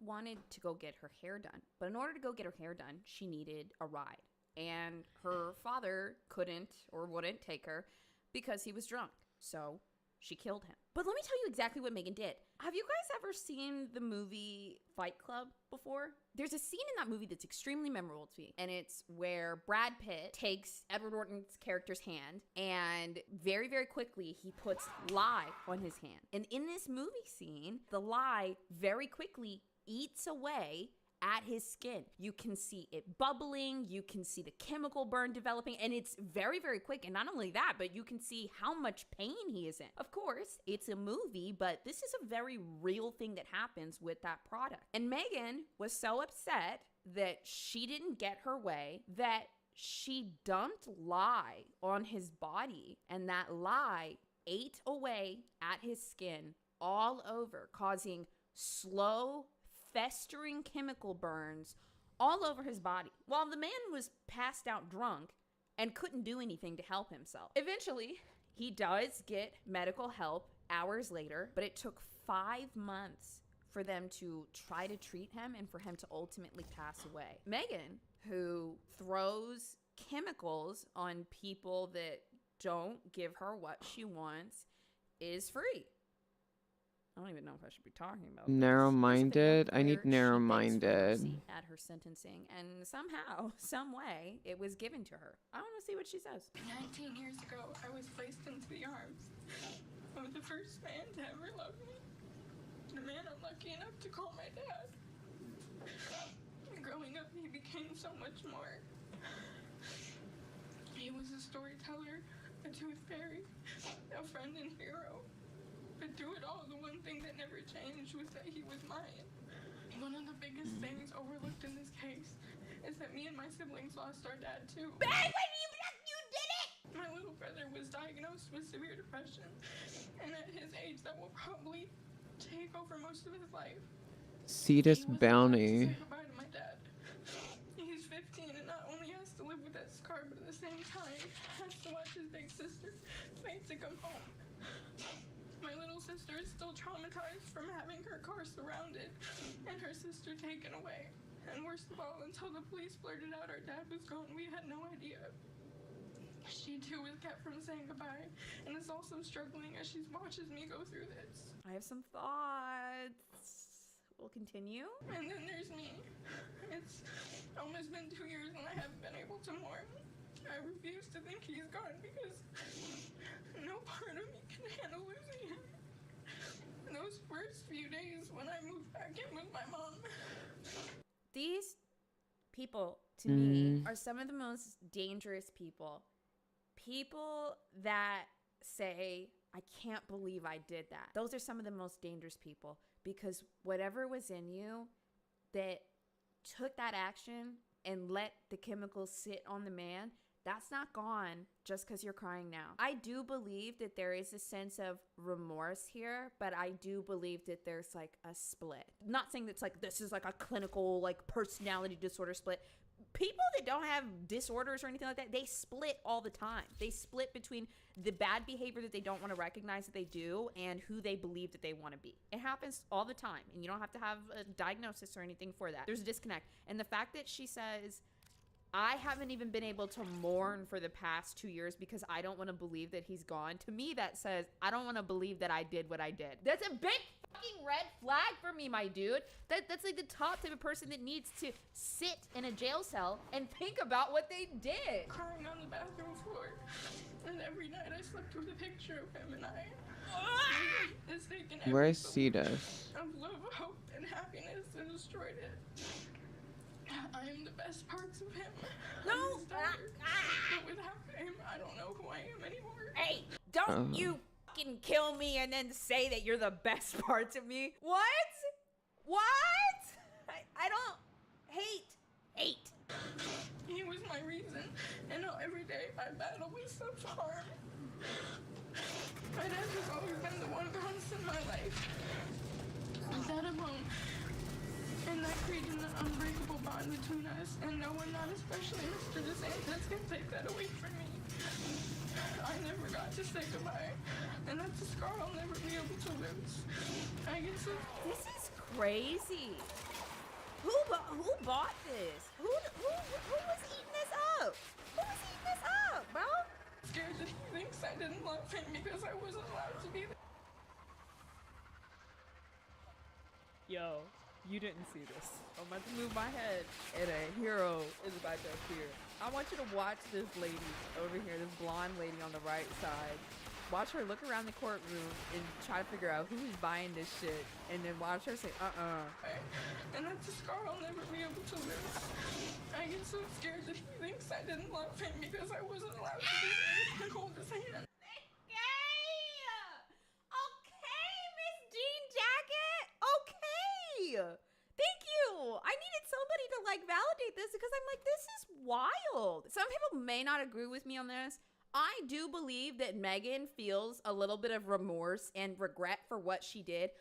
S18: wanted to go get her hair done, but in order to go get her hair done, she needed a ride. And her father couldn't or wouldn't take her because he was drunk. So she killed him. But let me tell you exactly what Megan did. Have you guys ever seen the movie Fight Club before? There's a scene in that movie that's extremely memorable to me, and it's where Brad Pitt takes Edward Norton's character's hand, and very, very quickly he puts lye on his hand. And in this movie scene, the lye very quickly eats away at his skin. You can see it bubbling, you can see the chemical burn developing, and it's very, very quick. And not only that, but you can see how much pain he is in. Of course, it's a movie, but this is a very real thing that happens with that product. And Megan was so upset that she didn't get her way that she dumped lye on his body, and that lye ate away at his skin all over, causing slow, festering chemical burns all over his body, while the man was passed out drunk and couldn't do anything to help himself. Eventually, he does get medical help hours later, but it took 5 months for them to try to treat him and for him to ultimately pass away. Megan, who throws chemicals on people that don't give her what she wants is free. I don't even know if I should be talking about this.
S1: Narrow-minded? I need
S18: Where she begs for
S1: narrow-minded.
S18: mercy at her sentencing, and somehow, some way, it was given to her. I want to see what she says.
S11: 19 years ago, I was placed into the arms of the first man to ever love me. The man I'm lucky enough to call my dad. Growing up, he became so much more. He was a storyteller, a tooth fairy, a friend and hero. But through it all, the one thing that never changed was that he was mine. One of the biggest things overlooked in this case is that me and my siblings lost our dad too.
S18: Bang! You did it!
S11: My little brother was diagnosed with severe depression, and at his age, that will probably take over most of his life.
S1: Cetus Bounty.
S11: Say goodbye to my dad. He's 15 and not only has to live with that scar, but at the same time has to watch his big sister fight to come home. My little sister is still traumatized from having her car surrounded and her sister taken away. And worst of all, until the police blurted out our dad was gone, we had no idea. She too was kept from saying goodbye and is also struggling as she watches me go through this.
S18: I have some thoughts. We'll continue.
S11: And then there's me. It's almost been 2 years and I haven't been able to mourn. I refuse to think he's gone because no part of me can handle losing him. Those first few days when I moved back in with my mom.
S18: These people, to me, are some of the most dangerous people. People that say, I can't believe I did that. Those are some of the most dangerous people, because whatever was in you that took that action and let the chemicals sit on the man, that's not gone just because you're crying now. I do believe that there is a sense of remorse here, but I do believe that there's like a split. Not saying that's like this is like a clinical like personality disorder split. People that don't have disorders or anything like that, they split all the time. They split between the bad behavior that they don't want to recognize that they do and who they believe that they want to be. It happens all the time, and you don't have to have a diagnosis or anything for that. There's a disconnect. And the fact that she says, I haven't even been able to mourn for the past 2 years because I don't want to believe that he's gone. To me, that says, I don't want to believe that I did what I did. That's a big fucking red flag for me, my dude. That's like the top type of person that needs to sit in a jail cell and think about what they did.
S11: Crying on the bathroom floor. And every night I slept with a picture of him and I. Has taken
S1: Where is Cetus?
S11: of love, hope, and happiness and destroyed it. I am the best parts of him.
S18: No!
S11: But without him, I don't know who I am anymore.
S18: Hey, don't you fucking kill me and then say that you're the best parts of me. What? I don't hate.
S11: He was my reason, and now every day I battle with self-harm. My dad has always been the one constant in my life. Without him home. And that created an unbreakable bond between us, and no one, not especially Mr. DeSantis, can take that away from me. I never got to say goodbye, and that's a scar I'll never be able to lose. I guess
S18: this is crazy. Who bought this? Who was eating this up? Who was eating this up, bro?
S11: Scared that he thinks I didn't love him because I wasn't allowed to be there.
S19: Yo, you didn't see this. I'm about to move my head, and a hero is about to appear. I want you to watch this lady over here, this blonde lady on the right side. Watch her look around the courtroom and try to figure out who's buying this shit, and then watch her say,
S11: And that's a scar I'll never be able to lose. I get so scared that he thinks I didn't love him because I wasn't allowed to be there and hold his hand.
S18: Okay, Miss Jean Jacket. Okay. Thank you. I needed somebody to like validate this because I'm like, this is wild. Some people may not agree with me on this. I do believe that Megan feels a little bit of remorse and regret for what she did,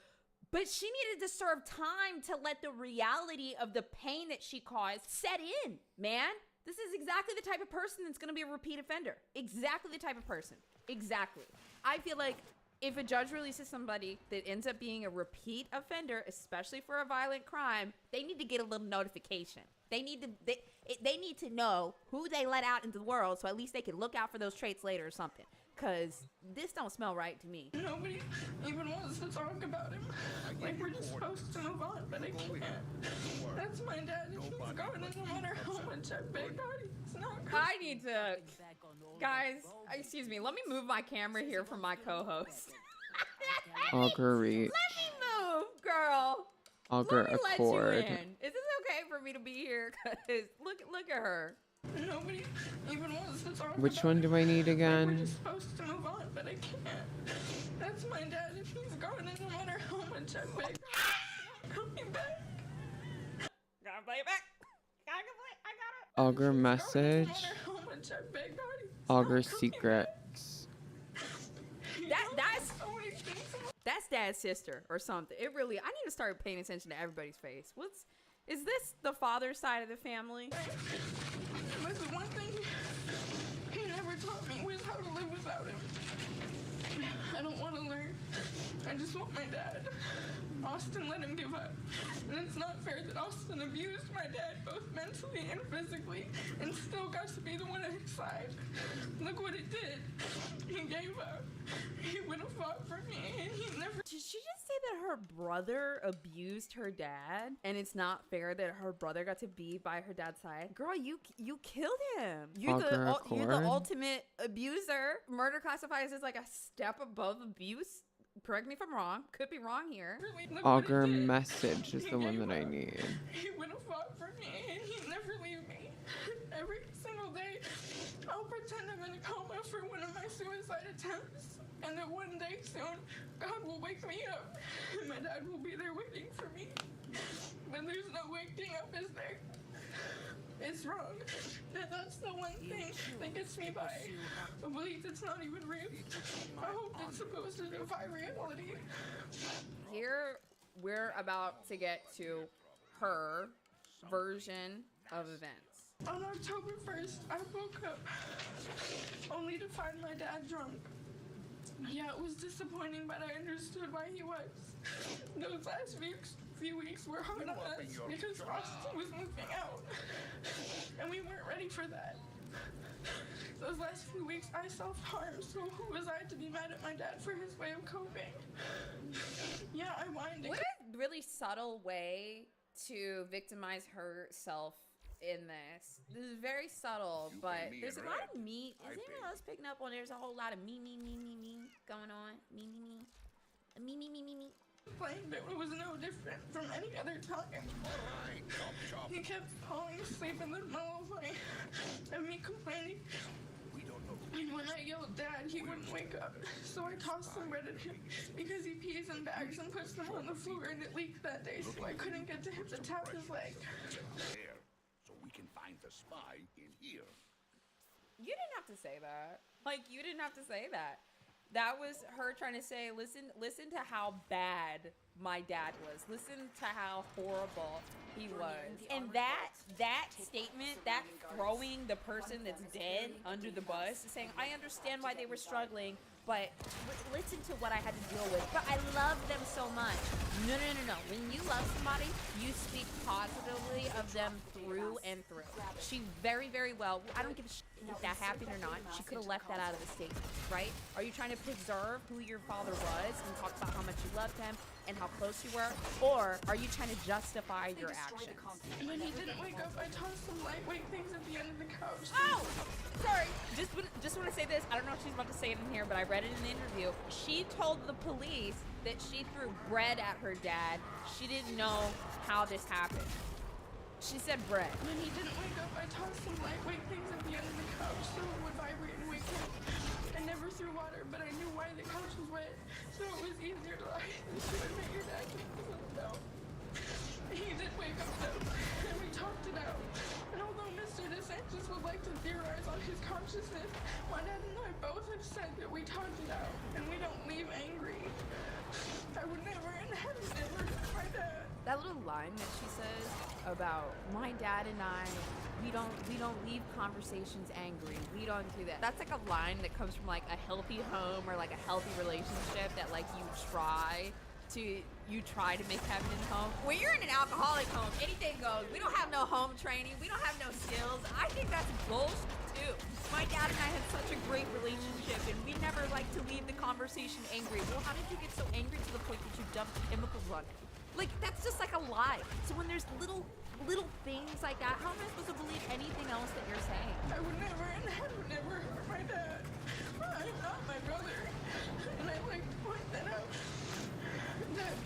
S18: but she needed to serve time to let the reality of the pain that she caused set in, man. This is exactly the type of person that's going to be a repeat offender. Exactly the type of person. Exactly. I feel like
S19: if a judge releases somebody that ends up being a repeat offender, especially for a violent crime, they need to get a little notification. They need to know who they let out into the world, so at least they can look out for those traits later or something. Cause this don't smell right to me.
S11: Nobody even wants to talk about him. Like we're just supposed to move on, but I can't. That's my dad. He's gone, and no matter how much I beg God, he's not gone.
S19: I need to, guys, excuse me. Let me move my camera here for my co-host.
S1: Augur reach.
S19: Let me move, girl.
S1: Augur
S19: Let me let
S1: accord.
S19: you in. Is this okay for me to be here? Cause look at her.
S11: Nobody even wants to talk
S1: Which
S11: about
S1: one
S11: it.
S1: do I need
S11: We're
S1: again?
S11: just supposed to move on, but I can't. That's my dad. If he's gone, and no matter how much I beg, he's not coming back.
S19: Gotta play it back. Gotta play it. I got it.
S1: Augur message.
S11: No matter how much I beg, God, he's
S1: Augur
S11: not coming
S1: secrets.
S19: That's Dad's sister or something. It really. I need to start paying attention to everybody's face. Is this the father's side of the family?
S11: But the one thing he never taught me was how to live without him. I don't want to learn. I just want my dad. Austin let him give up. And it's not fair that Austin abused my dad both mentally and physically and still got to be the one at his side. Look what it did. He gave up. He would have fought for me and he never...
S19: Did she just say that her brother abused her dad? And it's not fair that her brother got to be by her dad's side? Girl, you killed him. You're the ultimate abuser. Murder classifies as like a step above abuse. Correct me if I'm wrong. Could be wrong here.
S1: Augur message is the one that I need.
S11: He would have fought for me and he'd never leave me. Every single day, I'll pretend I'm in a coma for one of my suicide attempts. And that one day soon, God will wake me up. And my dad will be there waiting for me. But there's no waking up, is there? It's wrong. And that's the one thing that gets me by. A belief that's not even real. I hope it's supposed to defy reality.
S19: Here, we're about to get to her version of events.
S11: On October 1st, I woke up only to find my dad drunk. Yeah, it was disappointing, but I understood why he was. Those last few weeks were hard on us because Austin was moving out. And we weren't ready for that. Those last few weeks, I self-harmed, so who was I to be mad at my dad for his way of coping? Yeah, I whined.
S19: What a really subtle way to victimize herself in this. This is very subtle, but there's a lot of me. Is anyone else picking up on there's a whole lot of me going on? Me.
S11: Playing, but it was no different from any other time. He kept falling asleep in the middle of night and me complaining. And when I yelled Dad, he wouldn't wake up. So I tossed some bread at him because he pees in bags and puts them on the floor and it leaked that day, so I couldn't get to him to tap his leg.
S8: So we can find the spy in here.
S19: You didn't have to say that. Like, you didn't have to say that. That was her trying to say, listen to how bad my dad was. Listen to how horrible he was. And that statement, that throwing the person that's dead under the bus, saying, I understand why they were struggling, but listen to what I had to deal with. But I love them so much. No. When you love somebody, you speak positively of them through and through. She very, very well, I don't give a shit if that happened or not. She could have left that out of the statement, right? Are you trying to preserve who your father was and talk about how much you loved him and how close you were? Or are you trying to justify your actions?
S11: When he didn't wake up, I tossed some lightweight things at the end of the couch.
S19: Oh! Sorry. Just want to say this. I don't know if she's about to say it in here, but I read it in the interview. She told the police that she threw bread at her dad. She didn't know how this happened. She said bread.
S11: When he didn't wake up, I tossed some lightweight things at the end of the couch so it would vibrate and wake him. I never threw water, but I knew why the couch was wet, so it was easier to lie than to admit your dad didn't know. He did wake up though, and we talked it out. And although Mr. DeSantis would like to theorize on his consciousness, my dad and I both have said that we talked it out, and we don't leave angry. I would never in heaven ever hurt my dad.
S19: That little line that she says, about my dad and I. We don't leave conversations angry. We don't do that. That's like a line that comes from like a healthy home or like a healthy relationship that like you try to make happen in the home. When you're in an alcoholic home, anything goes. We don't have no home training. We don't have no skills. I think that's bullshit too. My dad and I had such a great relationship, and we never like to leave the conversation angry. Well, how did you get so angry to the point that you dumped chemicals on it? Like, that's just like a lie. So when there's little things like that, how am I supposed to believe anything else that you're saying?
S11: I would never hurt my dad. I'm not my brother. And I'd like to point that out. That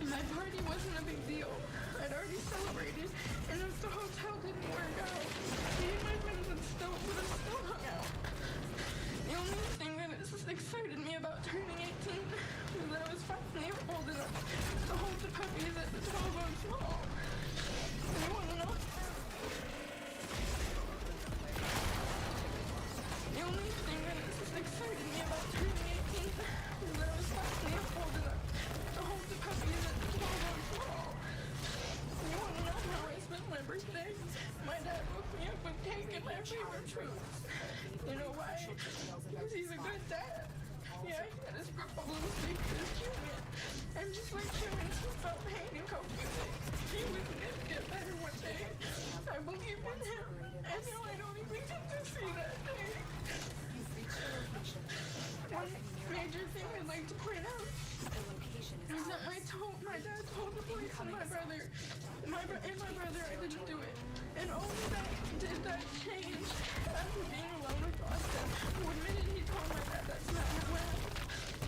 S11: my party wasn't a big deal. I'd already celebrated, and if the hotel didn't work out, me and my friends would have still hung out. The only thing that excited me about turning 18 was that I was finally old enough to hold the puppies at the 12-month small. And you wanna know? The only thing that excited me about turning 18 was that I was finally old enough to hold the puppies at the 12-month small. And you wanna know how I spent my birthday? My dad woke me up with cake and my favorite fruits. You know why? Because he's a good dad. Yeah, he had his problems, but he's human. And just like humans who felt pain and cope with it, he was going to get better one day. I believe in him. And now I don't even get to see that day. One major thing I'd like to point out is that my dad told the police and my brother, I didn't do it. And only that change after being alone with Austin, who admitted he told my dad that's not how it went.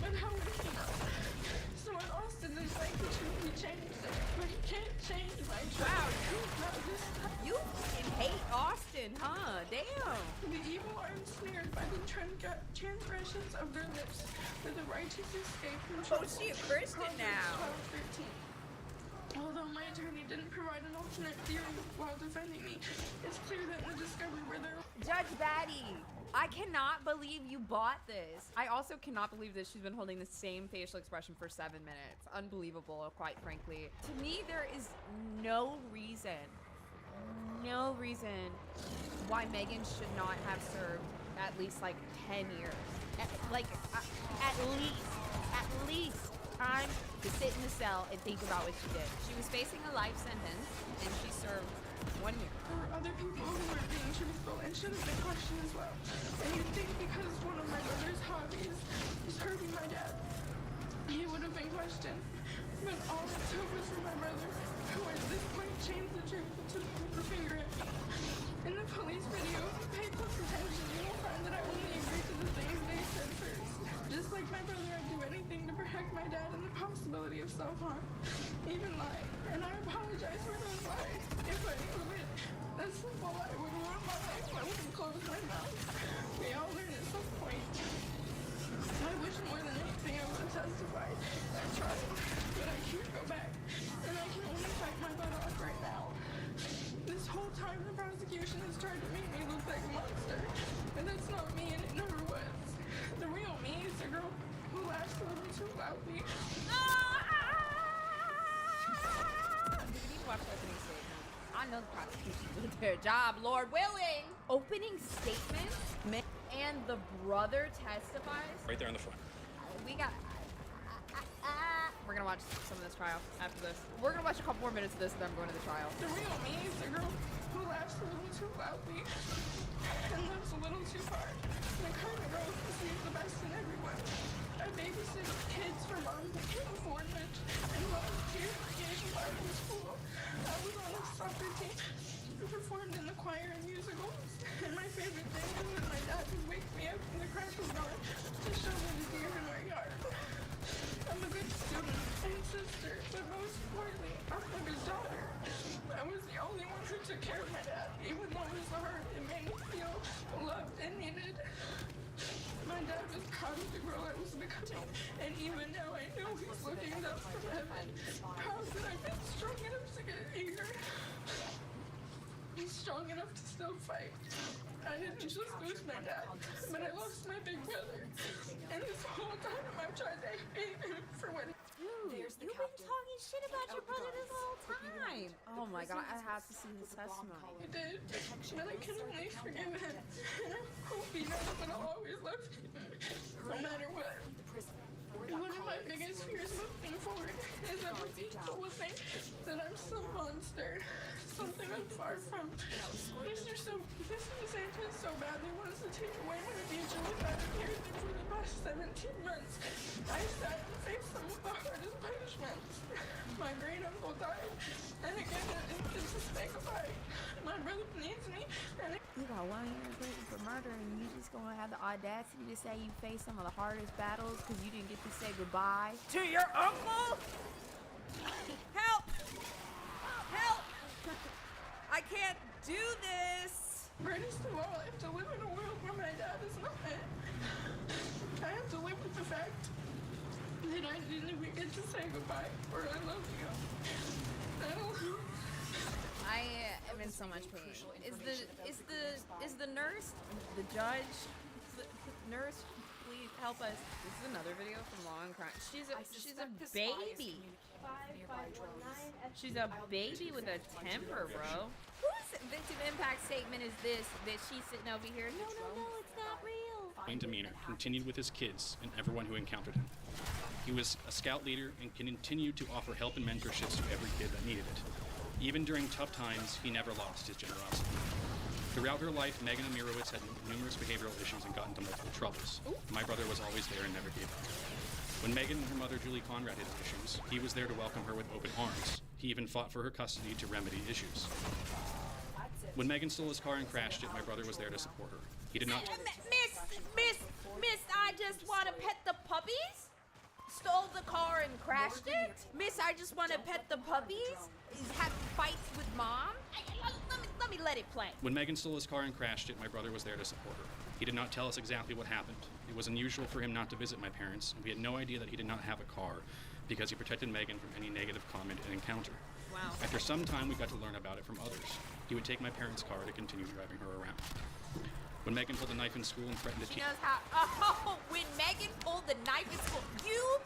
S11: But how would he know? So when Austin is like the truth, he changed it. But he can't change my truth.
S19: Wow,
S11: You
S19: fucking hate Austin, huh? Damn.
S11: The evil are ensnared by the transgressions of their lips, for the righteous escape from trouble.
S19: Oh, she a Christian now.
S11: 12:13. Although my attorney didn't provide an alternate theory while defending me, it's clear that in the discovery where there...
S19: Judge Batty, I cannot believe you bought this. I also cannot believe that she's been holding the same facial expression for 7 minutes. Unbelievable, quite frankly. To me, there is no reason why Megan should not have served at least like 10 years. At least time to sit in the cell and think about what she did. She was facing a life sentence and she served 1 year.
S11: There were other people who were being truthful and should have been questioned as well. And you'd think because one of my brother's hobbies is hurting my dad, he would have been questioned. But all it took was for my brother, who at this point changed the truth to the finger at me. In the police video, if you pay close attention, you will find that I only agreed to the things they said first. Just like my brother, I'd do anything to protect my dad and the possibility of self-harm. Even lie. And I apologize for those lies. If I knew it, that simple lie would ruin my life. I wouldn't close my mouth. We all learn at some point. I wish more than anything I would have testified. I tried, but I can't go back. And I can only fight my butt off right now. This whole time the prosecution has tried to make me look like a monster. And that's not me, and it never was. The real me is the girl who laughs a little too loudly.
S19: You need to watch the opening statement. I know the prosecution did their job, Lord willing. Opening statements and the brother testifies.
S3: Right there on the front.
S19: We got... We're gonna watch some of this trial after this. We're gonna watch a couple more minutes of this and then I'm going to the trial.
S11: The real me is the girl who laughs a little too loudly and lives a little too far. The kind of girl who sees the best in everyone. I babysit kids for moms that can't afford much and volunteer for getting by in school. I was on a soccer team who performed in the choir and musicals. And my favorite thing is when my dad would wake me up when the crack was gone to show me the deer in our yard. I'm a good student and sister, but most importantly, I'm a good daughter. I was the only one who took care of my dad, even though it was hard. It made me feel loved and needed. My dad was proud of the girl I was becoming, and even now I know he's looking up from heaven, proud that I've been strong enough to get here. He's strong enough to still fight. I didn't just lose my dad, but I lost my big brother. And this whole time I've tried to hate him for what he...
S19: Dude, you've been talking shit about your brother this whole time.
S18: time. Oh my god, I have to see his testimony.
S11: I did, but I can only forgive him. And I hope he knows that I'll always love him, no matter what. One of my biggest fears moving forward is that when people will think that I'm some monster, something I'm far from. Mr. DeSantis so badly wants to take away my future without hearing me for the past 17 months. I sat and faced some of the hardest punishments. My great uncle died, and again, it's to say goodbye. My brother needs me, and
S4: You got 1 year in prison for murder, and you just gonna have the audacity to say you faced some of the hardest battles because you didn't get to say goodbye to your uncle?
S18: Help! Help! I can't do this!
S11: greatest of all, I have to live in a world where my dad is not it. I have to live with the fact that I didn't even get to say goodbye or I love you. I don't know.
S18: I am in so much pain. Is the nurse, the judge, the nurse, please help us. This is another video from Law and Crime. She's a baby. She's a baby with a temper, bro. Whose victim impact statement is this that she's sitting over here? No, it's not real.
S16: Fine demeanor continued with his kids and everyone who encountered him. He was a scout leader and continued to offer help and mentorships to every kid that needed it. Even during tough times, he never lost his generosity. Throughout her life, Megan Amirowitz had numerous behavioral issues and got into multiple troubles. My brother was always there and never gave up. When Megan and her mother, Julie Conrad, had issues, he was there to welcome her with open arms. He even fought for her custody to remedy issues. When Megan stole his car and crashed it, my brother was there to support her. He did not...
S18: Miss, I just want to pet the puppies? Stole the car and crashed it? Miss, I just want to pet the puppies? He's having fights with mom? Let me let it play.
S16: When Megan stole his car and crashed it, my brother was there to support her. He did not tell us exactly what happened. It was unusual for him not to visit my parents, and we had no idea that he did not have a car because he protected Megan from any negative comment and encounter.
S18: Wow.
S16: After some time, we got to learn about it from others. He would take my parents' car to continue driving her around. When Megan pulled a knife in school and threatened to
S18: She
S16: teach...
S18: knows how. Oh, when Megan pulled the knife in school, you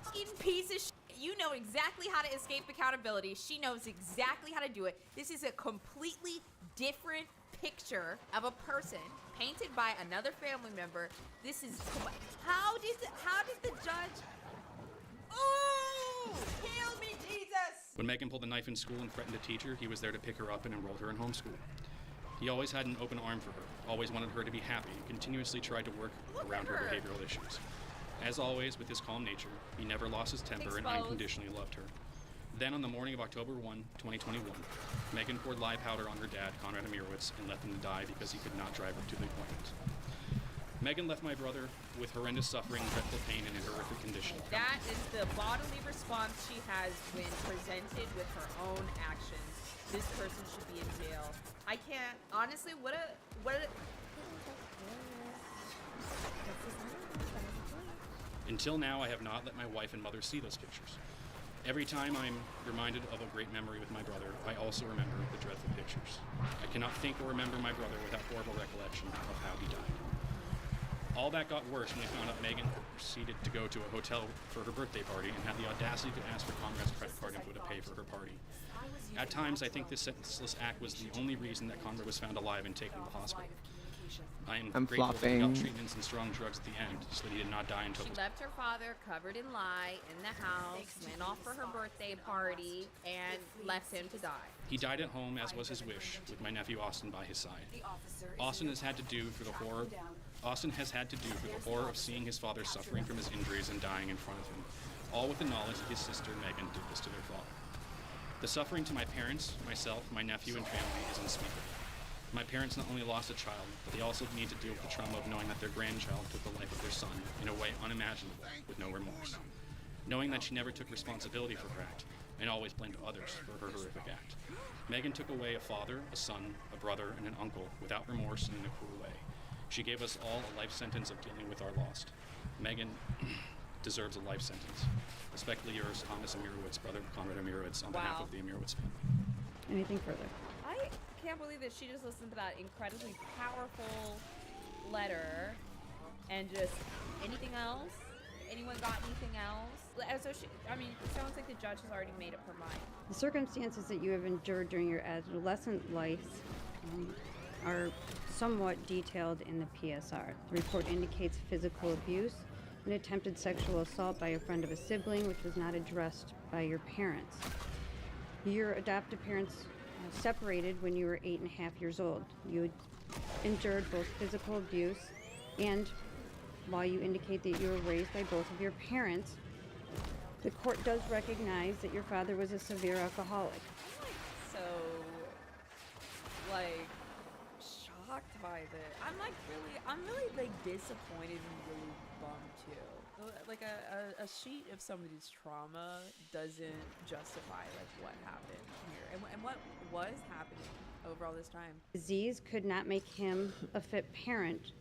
S18: fucking piece of shit. You know exactly how to escape accountability. She knows exactly how to do it. This is a completely different picture of a person painted by another family member. This is how did the judge? Oh, kill me, Jesus!
S16: When Megan pulled a knife in school and threatened to teach her, he was there to pick her up and enroll her in homeschool. He always had an open arm for her, always wanted her to be happy, and continuously tried to work around her behavioral issues. As always, with his calm nature, he never lost his temper and unconditionally loved her. Then, on the morning of October 1, 2021, Megan poured live powder on her dad, Conrad Amirowitz, and left him to die because he could not drive her to the appointment. Megan left my brother with horrendous suffering, dreadful pain, and a horrific condition.
S18: That is the bodily response she has when presented with her own actions. This person should be in jail. I can't, honestly, what a
S16: Until now, I have not let my wife and mother see those pictures. Every time I'm reminded of a great memory with my brother, I also remember the dreadful pictures. I cannot think or remember my brother without horrible recollection of how he died. All that got worse when we found out Megan proceeded to go to a hotel for her birthday party and had the audacity to ask for Conrad's credit card info to pay for her party. At times, I think this senseless act was the only reason that Conrad was found alive and taken to the hospital. I'm grateful that he got treatments and strong drugs at the end so that he did not die until...
S18: She left her father covered in lye in the house, went off for her birthday party, and left him to die.
S16: He died at home, as was his wish, with my nephew Austin by his side. Austin has had to do for the horror of seeing his father suffering from his injuries and dying in front of him, all with the knowledge that his sister Megan did this to their father. The suffering to my parents, myself, my nephew, and family is unspeakable. My parents not only lost a child, but they also need to deal with the trauma of knowing that their grandchild took the life of their son in a way unimaginable, with no remorse. Knowing that she never took responsibility for her act, and always blamed others for her horrific act. Megan took away a father, a son, a brother, and an uncle without remorse and in a cruel way. She gave us all a life sentence of dealing with our loss. Megan deserves a life sentence. Respectfully yours, Thomas Amirowitz, brother of Conrad Amirowitz, on behalf of the Amirowitz family.
S18: Anything further? I can't believe that she just listened to that incredibly powerful letter and just anything else. Anyone got anything else? So I mean, it sounds like the judge has already made up her mind.
S13: The circumstances that you have endured during your adolescent life are somewhat detailed in the PSR. The report indicates physical abuse and attempted sexual assault by a friend of a sibling, which was not addressed by your parents. Your adoptive parents separated when you were 8.5 years old. You endured both physical abuse, and while you indicate that you were raised by both of your parents, the court does recognize that your father was a severe alcoholic.
S19: So, like, shocked by this. I'm really like disappointed and really bummed too. Like a sheet of somebody's trauma doesn't justify like what happened here and what was happening over all this time.
S13: Disease could not make him a fit parent,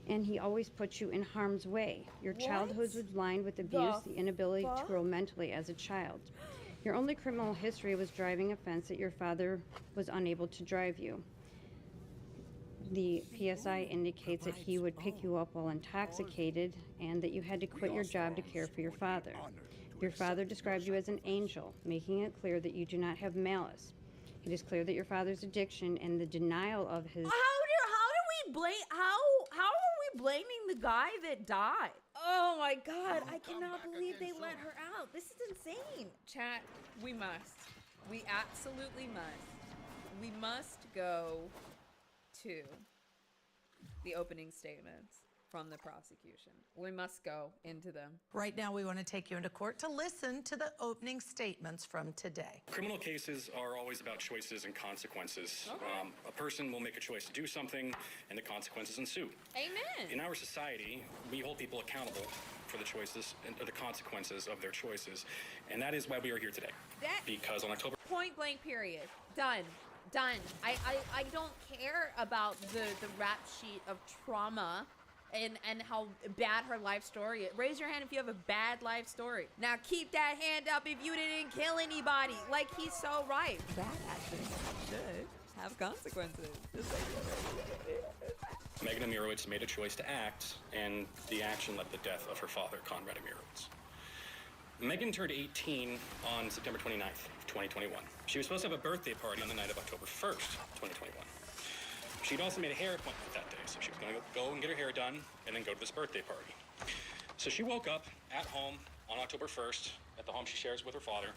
S13: and he always put you in harm's way. Your childhood was lined with abuse, the inability to grow mentally as a child. Your only criminal history was driving offense that your father was unable to drive you. The PSI indicates that he would pick you up while intoxicated and that you had to quit your job to care for your father. Your father described you as an angel, making it clear that you do not have malice. It is clear that your father's addiction and the denial of his...
S18: How are we blaming the guy that died? Oh my God, I cannot believe they let her out. This is insane.
S19: Chat, we absolutely must. We must go to the opening statements from the prosecution. We must go into them.
S20: Right now, we want to take you into court to listen to the opening statements from today.
S16: Criminal cases are always about choices and consequences.
S19: Okay.
S16: A person will make a choice to do something, and the consequences ensue.
S19: Amen.
S16: In our society, we hold people accountable for the choices and the consequences of their choices, and that is why we are here today. Because on October...
S18: Point blank period. Done. I don't care about the rap sheet of trauma and how bad her life story is. Raise your hand if you have a bad life story. Now keep that hand up if you didn't kill anybody. Like, he's so right. Bad actions should have consequences.
S16: Megan Amirowitz made a choice to act, and the action led to the death of her father, Conrad Amirowitz. Megan turned 18 on September 29th, 2021. She was supposed to have a birthday party on the night of October 1st, 2021. She'd also made a hair appointment that day, so she was going to go and get her hair done and then go to this birthday party. So she woke up at home on October 1st, at the home she shares with her father,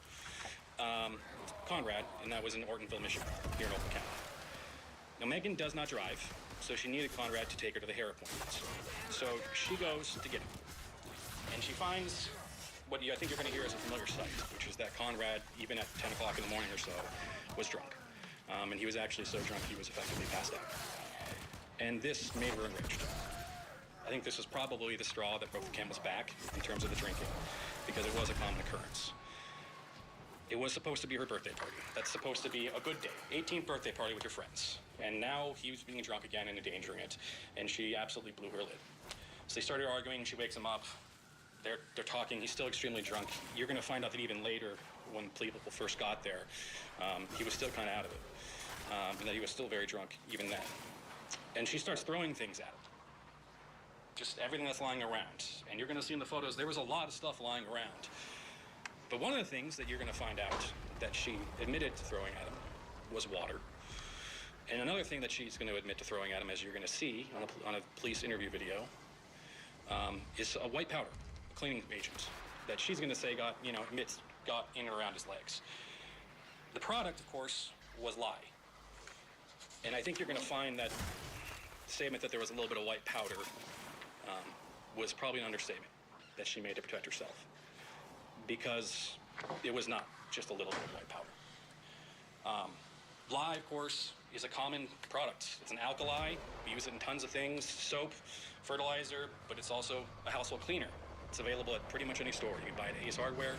S16: Conrad, and that was in Ortonville, Michigan, here in Oakland County. Now, Megan does not drive, so she needed Conrad to take her to the hair appointments. So she goes to get him, and she finds what I think you're going to hear is a familiar sight, which is that Conrad, even at 10 o'clock in the morning or so, was drunk. And he was actually so drunk he was effectively passed out. And this made her enraged. I think this was probably the straw that broke the camel's back in terms of the drinking, because it was a common occurrence. It was supposed to be her birthday party. That's supposed to be a good day. 18th birthday party with your friends. And now he was being drunk again and endangering it, and she absolutely blew her lid. So they started arguing, she wakes him up. They're talking, he's still extremely drunk. You're gonna find out that even later, when people first got there, he was still kind of out of it. And that he was still very drunk even then. And she starts throwing things at him. Just everything that's lying around. And you're gonna see in the photos, there was a lot of stuff lying around. But one of the things that you're gonna find out that she admitted to throwing at him was water. And another thing that she's gonna admit to throwing at him, as you're gonna see on a police interview video, is a white powder, a cleaning agent, that she's gonna say got in and around his legs. The product, of course, was lye. And I think you're gonna find that the statement that there was a little bit of white powder was probably an understatement that she made to protect herself, because it was not just a little bit of white powder. Lye, of course, is a common product. It's an alkali. We use it in tons of things, soap, fertilizer, but it's also a household cleaner. It's available at pretty much any store. You can buy it at Ace Hardware,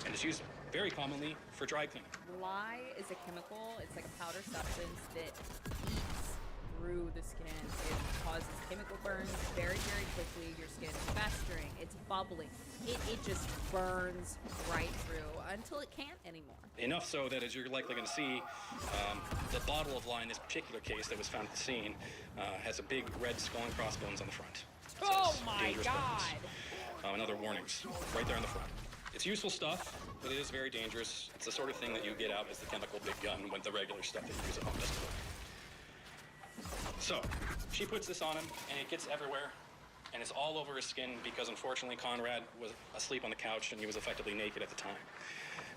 S16: and it's used very commonly for dry cleaning.
S19: Lye is a chemical. It's like a powder substance that eats through the skin. It causes chemical burns very, very quickly. Your skin is festering. It's bubbling. It just burns right through until it can't anymore.
S16: Enough so that, as you're likely going to see, the bottle of lye in this particular case that was found at the scene has a big red skull and crossbones on the front. It
S19: Oh
S16: says,
S19: my
S16: "Dangerous
S19: God.
S16: burns." And other warnings right there on the front. It's useful stuff, but it is very dangerous. It's the sort of thing that you get out as the chemical big gun when the regular stuff that you use at home doesn't work. So, she puts this on him, and it gets everywhere, and it's all over his skin because, unfortunately, Conrad was asleep on the couch, and he was effectively naked at the time.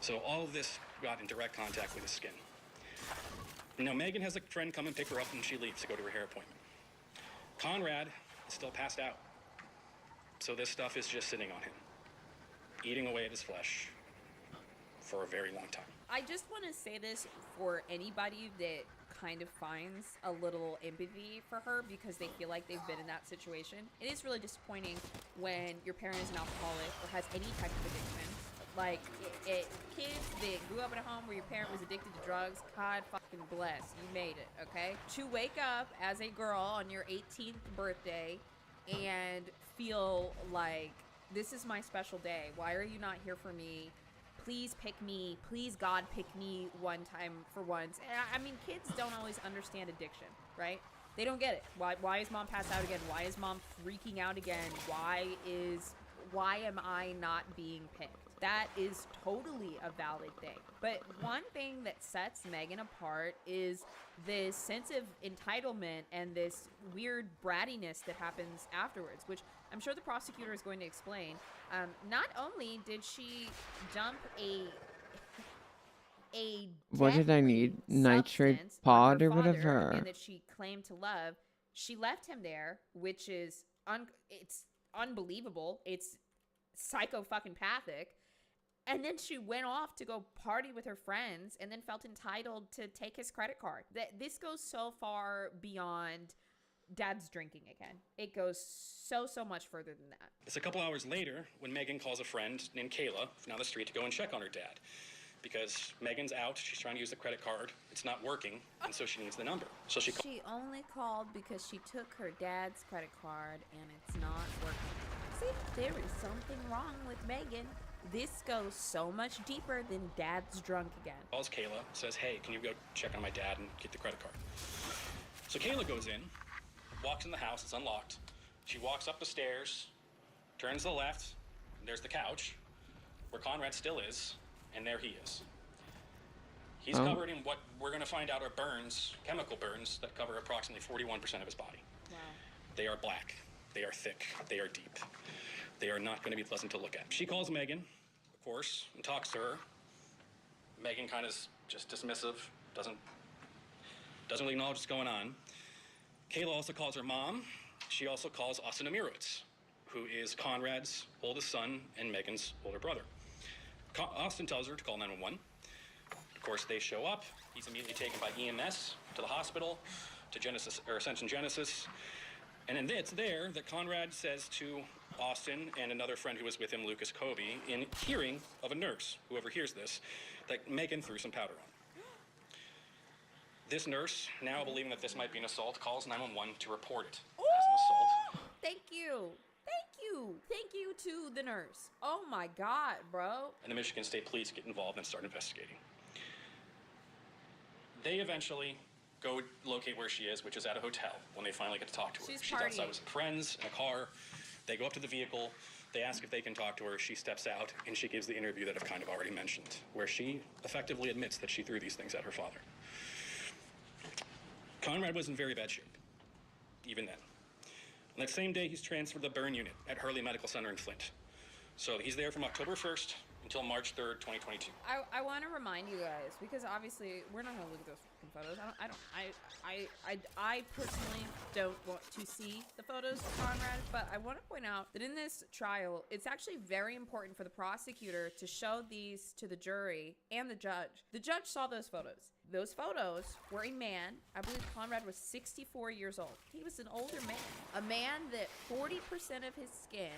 S16: So all of this got in direct contact with his skin. Now, Megan has a friend come and pick her up, and she leaves to go to her hair appointment. Conrad is still passed out. So this stuff is just sitting on him, eating away at his flesh for a very long time.
S19: I just want to say this for anybody that kind of finds a little empathy for her because they feel like they've been in that situation. It is really disappointing when your parent is an alcoholic or has any type of addiction. Like, kids that grew up in a home where your parent was addicted to drugs, God fucking bless, you made it, okay? To wake up as a girl on your 18th birthday and feel like, this is my special day. Why are you not here for me? Please pick me. Please, God, pick me one time for once. And I mean, kids don't always understand addiction, right? They don't get it. Why is mom passed out again? Why is mom freaking out again? Why am I not being picked? That is totally a valid thing. But one thing that sets Megan apart is this sense of entitlement and this weird brattiness that happens afterwards, which I'm sure the prosecutor is going to explain. Not only did she dump a
S1: What did I need? Nitrate
S19: substance
S1: pod
S19: on her
S1: or
S19: father,
S1: whatever.
S19: a man that she claimed to love, she left him there, which is it's unbelievable. It's psycho fucking pathic. And then she went off to go party with her friends and then felt entitled to take his credit card. This goes so far beyond dad's drinking again. It goes so much further than that.
S16: It's a couple hours later when Megan calls a friend named Kayla from down the street to go and check on her dad. Because Megan's out, she's trying to use the credit card, it's not working, and so she needs the number. So she
S19: only called because she took her dad's credit card and it's not working. See, there is something wrong with Megan. This goes so much deeper than dad's drunk again.
S16: calls Kayla, says, "Hey, can you go check on my dad and get the credit card?" So Kayla goes in, walks in the house, it's unlocked. She walks up the stairs, turns to the left, and there's the couch, where Conrad still is, and there he is. He's covered in what we're going to find out are burns, chemical burns, that cover approximately 41% of his body.
S19: Wow.
S16: They are black, they are thick, they are deep. They are not going to be pleasant to look at. She calls Megan, of course, and talks to her. Megan kind of is just dismissive, doesn't really acknowledge what's going on. Kayla also calls her mom. She also calls Austin Amirowitz, who is Conrad's oldest son and Megan's older brother. Austin tells her to call 911. Of course, they show up. He's immediately taken by EMS to the hospital, to Ascension Genesis. And then it's there that Conrad says to Austin and another friend who was with him, Lucas Kobe, in hearing of a nurse, whoever hears this, that Megan threw some powder on. This nurse, now believing that this might be an assault, calls 911 to report it as an assault.
S19: Thank you. Thank you to the nurse. Oh my God, bro.
S16: And the Michigan State Police get involved and start investigating. They eventually go locate where she is, which is at a hotel, when they finally get to talk to her. She's outside with some friends in a car. They go up to the vehicle. They ask if they can talk to her. She steps out, and she gives the interview that I've kind of already mentioned, where she effectively admits that she threw these things at her father. Conrad was in very bad shape, even then. On that same day, he's transferred to the burn unit at Hurley Medical Center in Flint. So he's there from October 1st until March 3rd, 2022.
S19: I want to remind you guys, because obviously we're not gonna look at those fucking photos. I personally don't want to see the photos of Conrad, but I want to point out that in this trial, it's actually very important for the prosecutor to show these to the jury and the judge. The judge saw those photos. Those photos were a man, I believe Conrad was 64 years old. He was an older man. A man that 40% of his skin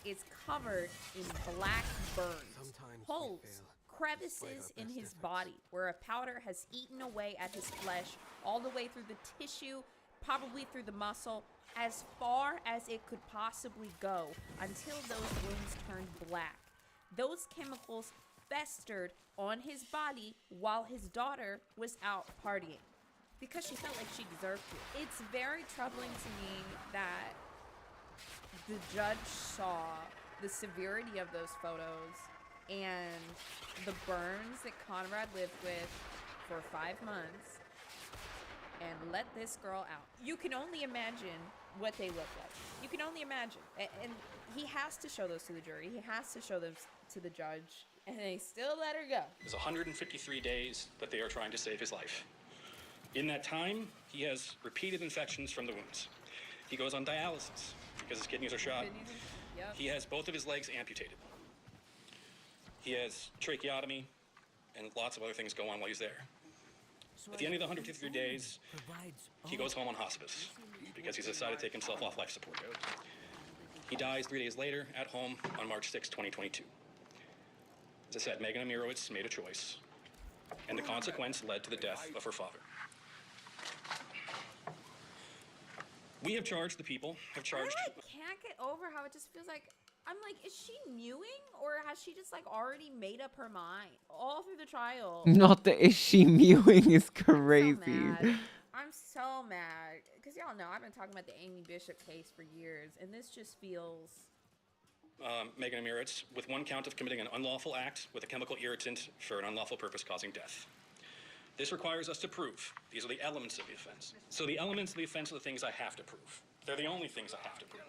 S19: is covered in black burns, holes, crevices in his body where a powder has eaten away at his flesh all the way through the tissue, probably through the muscle, as far as it could possibly go until those wounds turned black. Those chemicals festered on his body while his daughter was out partying because she felt like she deserved to. It's very troubling to me that
S18: the judge saw the severity of those photos and the burns that Conrad lived with for 5 months and let this girl out. You can only imagine what they look like. You can only imagine. And he has to show those to the jury. He has to show them to the judge. And they still let her go.
S16: It's 153 days that they are trying to save his life. In that time, he has repeated infections from the wounds. He goes on dialysis because his kidneys are shot.
S18: Yep.
S16: He has both of his legs amputated. He has tracheotomy and lots of other things go on while he's there. At the end of the 153 days, he goes home on hospice because he's decided to take himself off life support. He dies 3 days later at home on March 6, 2022. As I said, Megan Amirowitz made a choice, and the consequence led to the death of her father. We have charged the people, have charged...
S18: I can't get over how it just feels like, I'm like, is she mewing or has she just like already made up her mind all through the trial?
S1: Not the is she mewing is crazy.
S18: I'm so mad because y'all know I've been talking about the Amy Bishop case for years, and this just feels...
S16: Megan Amirowitz with one count of committing an unlawful act with a chemical irritant for an unlawful purpose causing death. This requires us to prove. These are the elements of the offense. So the elements of the offense are the things I have to prove. They're the only things I have to prove.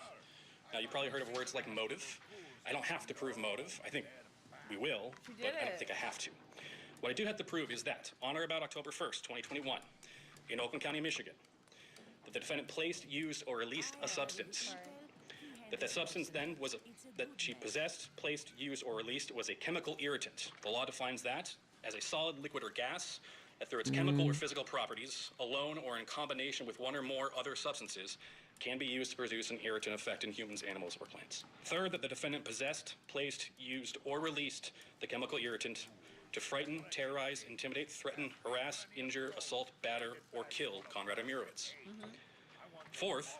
S16: Now, you probably heard of words like motive. I don't have to prove motive. I think we will, but I don't think I have to. What I do have to prove is that on or about October 1st, 2021, in Oakland County, Michigan, that the defendant placed, used, or released a substance. That the substance then was that she possessed, placed, used, or released was a chemical irritant. The law defines that as a solid, liquid, or gas that through its chemical or physical properties, alone or in combination with one or more other substances, can be used to produce an irritant effect in humans, animals, or plants. Third, that the defendant possessed, placed, used, or released the chemical irritant to frighten, terrorize, intimidate, threaten, harass, injure, assault, batter, or kill Conrad Amirowitz. Fourth,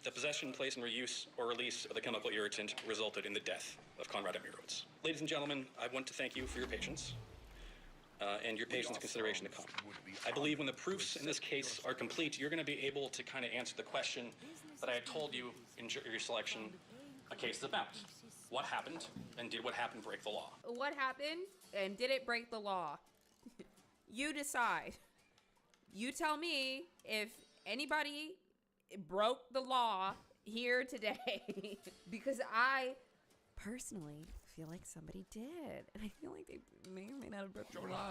S16: the possession, place, and reuse or release of the chemical irritant resulted in the death of Conrad Amirowitz. Ladies and gentlemen, I want to thank you for your patience and your patience and consideration to come. I believe when the proofs in this case are complete, you're going to be able to kind of answer the question that I had told you in jury selection a case is about. What happened, and did what happened break the law?
S18: What happened, and did it break the law? You decide. You tell me if anybody broke the law here today. Because I personally feel like somebody did. And I feel like they may or may not have broken the law.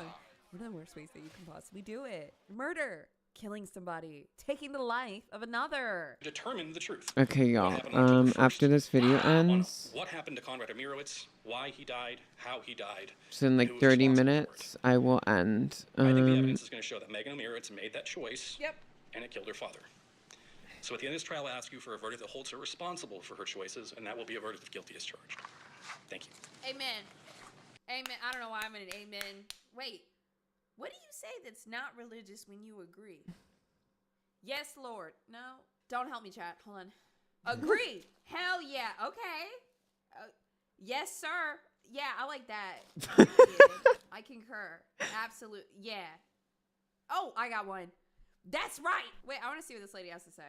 S18: We're in the worst ways that you can possibly do it. Murder. Killing somebody. Taking the life of another.
S16: Determine the truth.
S1: Okay, y'all. After this video ends,
S16: What happened to Conrad Amirowitz, why he died, how he died.
S1: so in like 30 minutes, I will end.
S16: I think the evidence is going to show that Megan Amirowitz made that choice.
S18: Yep.
S16: And it killed her father. So at the end of this trial, I ask you for a verdict that holds her responsible for her choices, and that will be a verdict of guilty as charged. Thank you.
S18: Amen. Amen. I don't know why I'm in an amen. Wait. What do you say that's not religious when you agree? Yes, Lord. No. Don't help me, chat. Hold on. Agree. Hell yeah. Okay. Yes, sir. Yeah, I like that. I concur. Absolute. Yeah. Oh, I got one. That's right. Wait, I want to see what this lady has to say.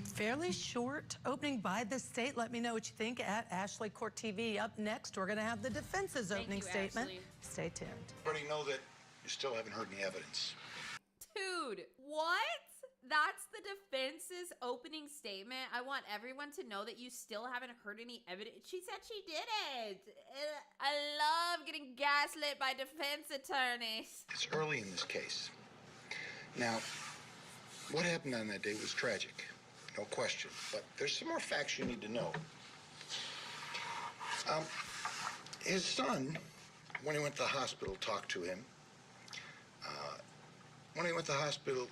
S20: Fairly short opening by the state. Let me know what you think at Ashley Court TV. Up next, we're going to have the defense's opening statement.
S18: Ashley.
S20: Stay tuned.
S8: Already know that you still haven't heard any evidence.
S18: Dude, what? That's the defense's opening statement. I want everyone to know that you still haven't heard any evidence. She said she did it. I love getting gaslit by defense attorneys.
S8: It's early in this case. Now, what happened on that day was tragic. No question. But there's some more facts you need to know. His son, when he went to the hospital, talked to him. When he went to the hospital,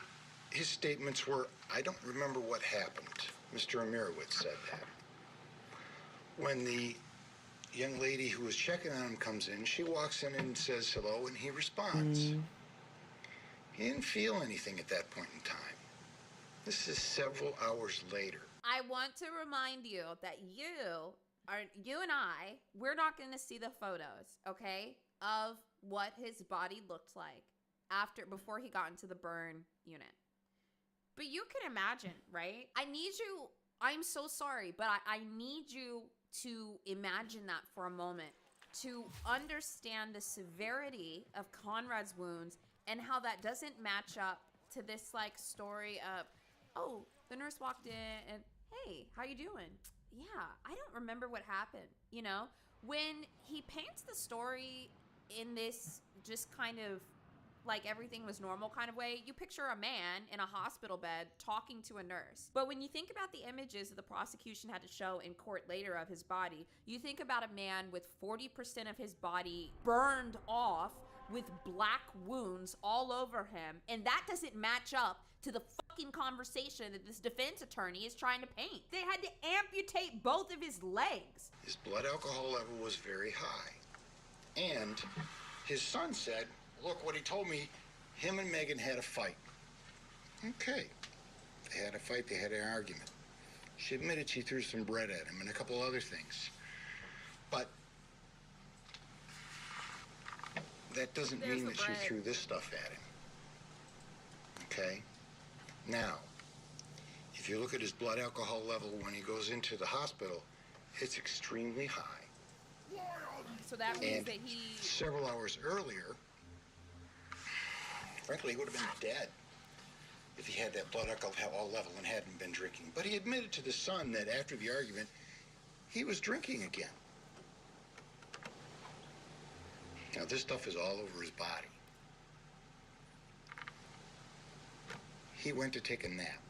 S8: his statements were, I don't remember what happened. Mr. Amirowitz said that. When the young lady who was checking on him comes in, she walks in and says hello, and he responds. He didn't feel anything at that point in time. This is several hours later.
S18: I want to remind you that you and I, we're not going to see the photos, okay, of what his body looked like before he got into the burn unit. But you can imagine, right? I need you
S4: I'm so sorry, but I need you to imagine that for a moment, to understand the severity of Conrad's wounds and how that doesn't match up to this like story of, oh, the nurse walked in and, hey, how you doing? Yeah, I don't remember what happened, you know? When he paints the story in this just kind of like everything was normal kind of way, you picture a man in a hospital bed talking to a nurse. But when you think about the images that the prosecution had to show in court later of his body, you think about a man with 40% of his body burned off with black wounds all over him, and that doesn't match up to the fucking conversation that this defense attorney is trying to paint. They had to amputate both of his legs.
S8: His blood alcohol level was very high. And his son said, look what he told me, him and Megan had a fight. Okay. They had a fight, they had an argument. She admitted she threw some bread at him and a couple other things. But that doesn't mean that she threw this stuff at him. Okay? Now, if you look at his blood alcohol level when he goes into the hospital, it's extremely high.
S4: So that means
S8: And
S4: that he...
S8: several hours earlier, frankly, he would have been dead if he had that blood alcohol level and hadn't been drinking. But he admitted to the son that after the argument, he was drinking again. Now, this stuff is all over his body. He went to take a nap.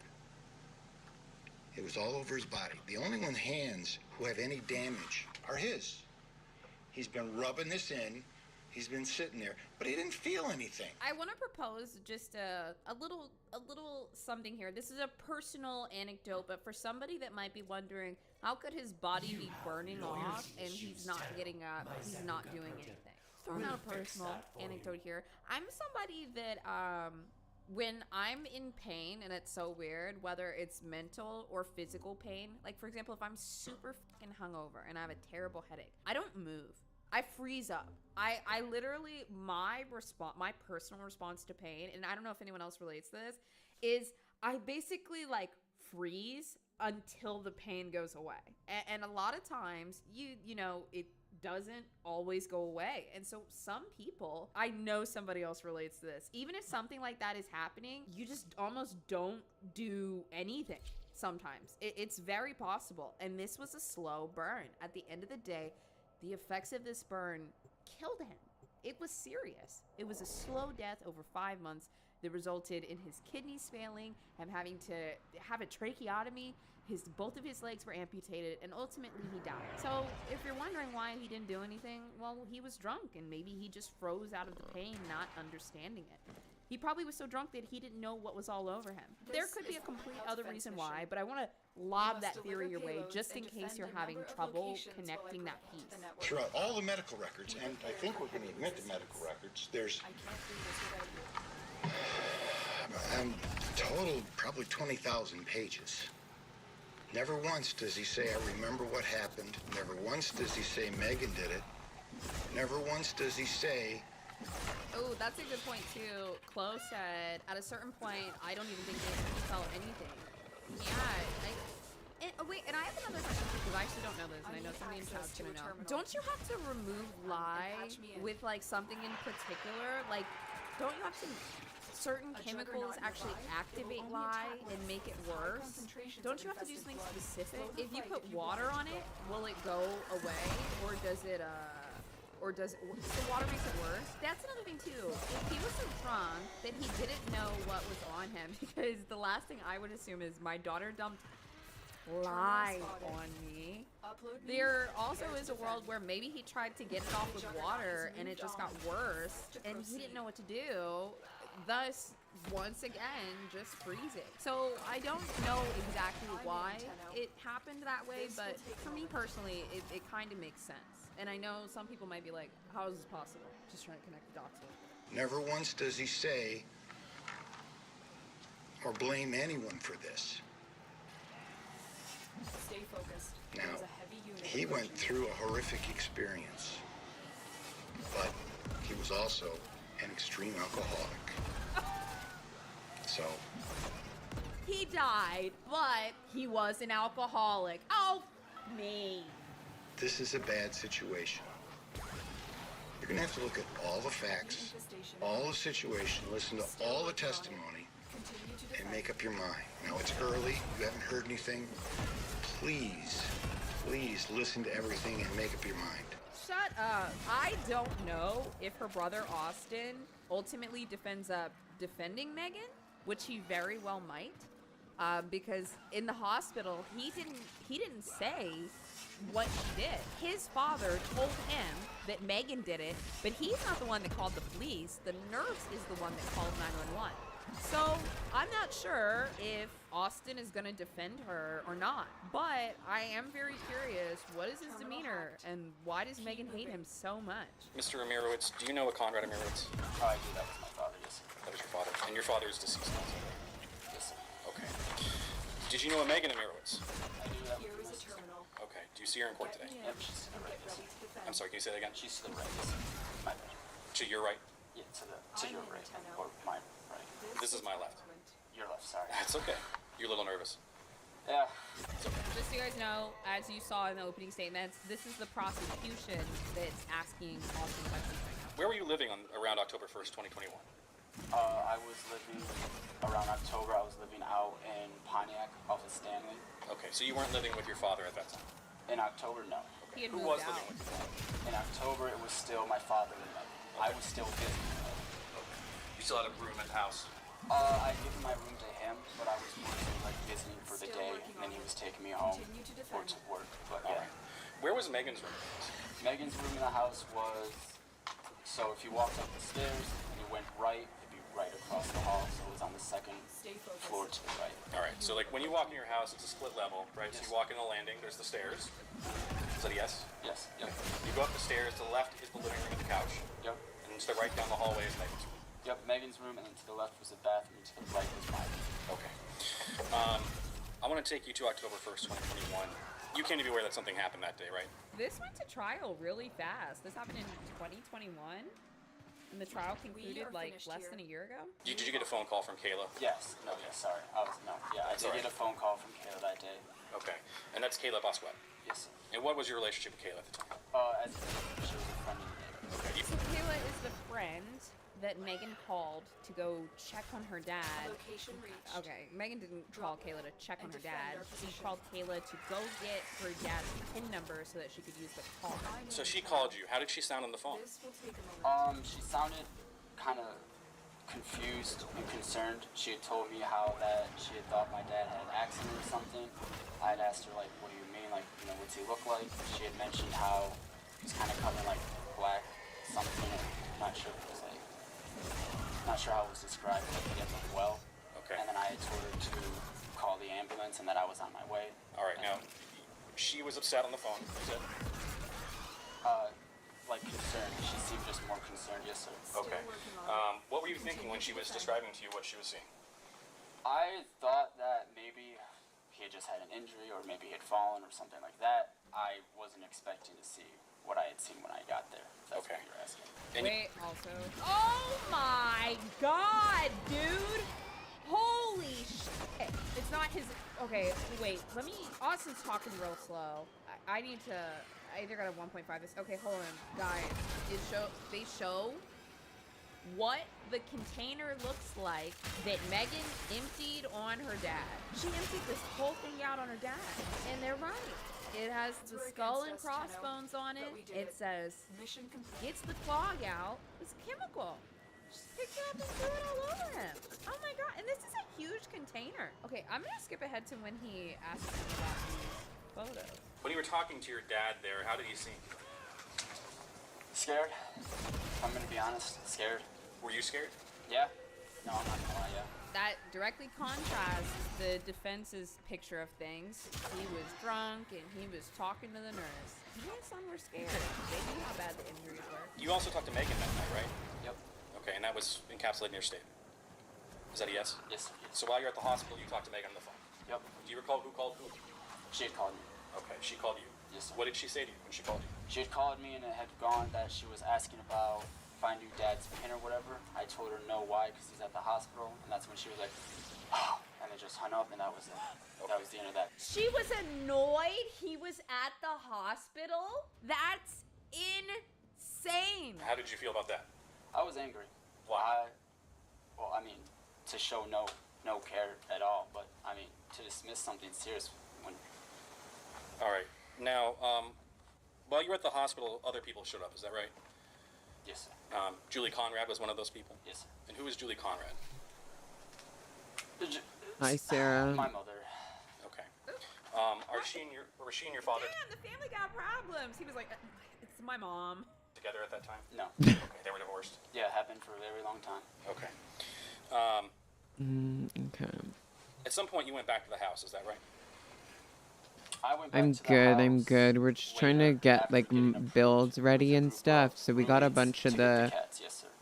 S8: It was all over his body. The only one hands who have any damage are his. He's been rubbing this in. He's been sitting there, but he didn't feel anything.
S4: I want to propose just a little something here. This is a personal anecdote, but for somebody that might be wondering, how could his body be burning off and he's not getting up, he's not doing anything? Throwing out a personal anecdote here. I'm somebody that when I'm in pain, and it's so weird, whether it's mental or physical pain, like for example, if I'm super fucking hungover and I have a terrible headache, I don't move. I freeze up. I literally, my personal response to pain, and I don't know if anyone else relates to this, is I basically like freeze until the pain goes away. And a lot of times, you know, it doesn't always go away. And so some people, I know somebody else relates to this. Even if something like that is happening, you just almost don't do anything sometimes. It's very possible. And this was a slow burn. At the end of the day, the effects of this burn killed him. It was serious. It was a slow death over 5 months that resulted in his kidneys failing, him having to have a tracheotomy, both of his legs were amputated, and ultimately he died. So if you're wondering why he didn't do anything, well, he was drunk, and maybe he just froze out of the pain, not understanding it. He probably was so drunk that he didn't know what was all over him. There could be a complete other reason why, but I want to lob that theory your way just in case you're having trouble connecting that piece.
S8: Throughout all the medical records, and I think we're going to admit the medical records, there's total probably 20,000 pages. Never once does he say, I remember what happened. Never once does he say Megan did it. Never once does he say...
S4: Oh, that's a good point, too. Chloe said, at a certain point, I don't even think he felt anything. Yeah, wait, and I have another question, too, because I actually don't know this, and I know somebody in chat's gonna know. Don't you have to remove lye with, like, something in particular? Like, don't you have to... Certain chemicals actually activate lye and make it worse. Don't you have to do something specific? If you put water on it, will it go away, or does it so water makes it worse? That's another thing too. If he was so drunk that he didn't know what was on him, because the last thing I would assume is my daughter dumped lye on me. There also is a world where maybe he tried to get it off with water and it just got worse and he didn't know what to do, thus once again just freezing. So I don't know exactly why it happened that way, but for me personally it kind of makes sense. And I know some people might be like, how is this possible? Just trying to connect the dots here.
S8: Never once does he say or blame anyone for this.
S7: Stay focused.
S8: Now,
S7: There's a heavy unit
S8: he went through a horrific experience, but he was also an extreme alcoholic. So,
S18: He died, but he was an alcoholic. Oh, me.
S8: This is a bad situation. You're gonna have to look at all the facts, all the situation, listen to all the testimony, and make up your mind. Now it's early, you haven't heard anything. Please listen to everything and make up your mind.
S18: Shut up. I don't know if her brother Austin ultimately defends up defending Megan, which he very well might, because in the hospital he didn't say what she did. His father told him that Megan did it, but he's not the one that called the police. The nurse is the one that called 911. So I'm not sure if Austin is gonna defend her or not, but I am very curious, what is his demeanor and why does Megan hate him so much?
S16: Mr. Amirowitz, do you know a Conrad Amirowitz?
S7: I do. That was my father, yes.
S16: That was your father. And your father is deceased now?
S7: Yes, sir.
S16: Okay. Did you know a Megan Amirowitz?
S7: I do have a terminal.
S16: Okay. Do you see her in court today?
S7: Yep, she's to the right, yes.
S16: I'm sorry, can you say that again?
S7: She's to the right, yes. My bad.
S16: To your right?
S7: Yeah, to your right. Or my right.
S16: This is my left.
S7: Your left, sorry.
S16: It's okay. You're a little nervous.
S7: Yeah.
S18: Just so you guys know, as you saw in the opening statements, this is the prosecution that's asking Austin questions right now.
S16: Where were you living around October 1st, 2021?
S7: I was living around October. I was living out in Pontiac off of Stanley.
S16: Okay, so you weren't living with your father at that time?
S7: In October, no.
S16: Okay. Who was living with you?
S7: In October, it was still my father and mother. I was still visiting her.
S16: You still had a room at the house?
S7: I given my room to him, but I was mostly like visiting for the day, and then he was taking me home or to work. But yeah.
S16: Right. Where was Megan's room?
S7: Megan's room in the house was, so if you walked up the stairs and you went right, it'd be right across the hall, so it was on the second floor to the right.
S16: All right, so like when you walk in your house, it's a split level, right?
S7: Yes.
S16: So you walk in the landing, there's the stairs. Is that a yes?
S7: Yes. Yep.
S16: You go up the stairs, to the left is the living room and the couch.
S7: Yep.
S16: And to the right down the hallway is Megan's room.
S7: Yep, Megan's room, and then to the left was the bathroom, to the right was mine.
S16: Okay. I want to take you to October 1st, 2021. You can't be aware that something happened that day, right?
S18: This went to trial really fast. This happened in 2021, and the trial concluded like less than a year ago.
S16: Did you get a phone call from Kayla?
S7: Yes. No, yes, sorry. I did get a phone call from Kayla that day.
S16: Okay. And that's Kayla Boswell?
S7: Yes, sir.
S16: And what was your relationship with Kayla at the time?
S7: As she was a friend of the neighbor.
S16: Okay.
S18: So Kayla is the friend that Megan called to go check on her dad.
S19: Location reached.
S18: Okay, Megan didn't call Kayla to check on her dad. She called Kayla to go get her dad's PIN number so that she could use the call.
S16: So she called you. How did she sound on the phone?
S7: She sounded kind of confused and concerned. She had told me how that she had thought my dad had an accident or something. I had asked her, like, what do you mean? Like, you know, what's he look like? She had mentioned how he's kind of covered like black something. I'm not sure if it was like, not sure how it was described, but he didn't look well.
S16: Okay.
S7: And then I had told her to call the ambulance and that I was on my way.
S16: All right, now, she was upset on the phone, you said?
S7: Like concerned. She seemed just more concerned, yes, sir.
S16: Okay. What were you thinking when she was describing to you what she was seeing?
S7: I thought that maybe he had just had an injury or maybe he had fallen or something like that. I wasn't expecting to see what I had seen when I got there. That's
S16: okay.
S7: What you're asking.
S18: Wait, also. Oh my god, dude! Holy shit! It's not his. Okay, wait. Let me. Austin's talking real slow. I need to. I either got a 1.5 this. Okay, hold on, guys. They show what the container looks like that Megan emptied on her dad. She emptied this whole thing out on her dad, and they're right. It has the skull and crossbones on it. It says, gets the clog out. It's chemical. Just picked it up and threw it all over him. Oh my god. And this is a huge container. Okay, I'm gonna skip ahead to when he asked him about these photos.
S16: When you were talking to your dad there, how did he seem?
S7: Scared. I'm gonna be honest. Scared.
S16: Were you scared?
S7: Yeah. No, I'm not gonna lie, yeah.
S18: That directly contrasts the defense's picture of things. He was drunk and he was talking to the nurse. He and son were scared. They knew how bad the injuries were.
S16: You also talked to Megan that night, right?
S7: Yep.
S16: Okay, and that was encapsulated in your statement. Is that a yes?
S7: Yes.
S16: So while you're at the hospital, you talked to Megan on the phone?
S7: Yep.
S16: Do you recall who called who?
S7: She had called me.
S16: Okay, she called you.
S7: Yes, sir.
S16: What did she say to you when she called you?
S7: She had called me and it had gone that she was asking about if I knew Dad's PIN or whatever. I told her no, why, because he's at the hospital. And that's when she was like, oh, and then just hung up, and that was it. That was the end of that.
S18: She was annoyed he was at the hospital? That's insane.
S16: How did you feel about that?
S7: I was angry. Why? Well, I mean, to show no care at all, but I mean, to dismiss something serious when.
S16: All right. Now, while you were at the hospital, other people showed up. Is that right?
S7: Yes, sir.
S16: Julie Conrad was one of those people?
S7: Yes, sir.
S16: And who is Julie Conrad?
S1: Hi, Sarah.
S7: My mother.
S16: Okay. Was she and your father
S19: Damn, the family got problems. He was like, it's my mom.
S16: together at that time?
S7: No.
S16: Okay, they were divorced.
S7: Yeah, it happened for a very long time.
S16: Okay.
S1: Okay.
S16: At some point, you went back to the house. Is that right?
S7: I went back
S1: I'm
S7: to the
S1: good.
S7: house
S1: I'm good. We're just trying to get like builds ready and stuff. So we got a bunch of the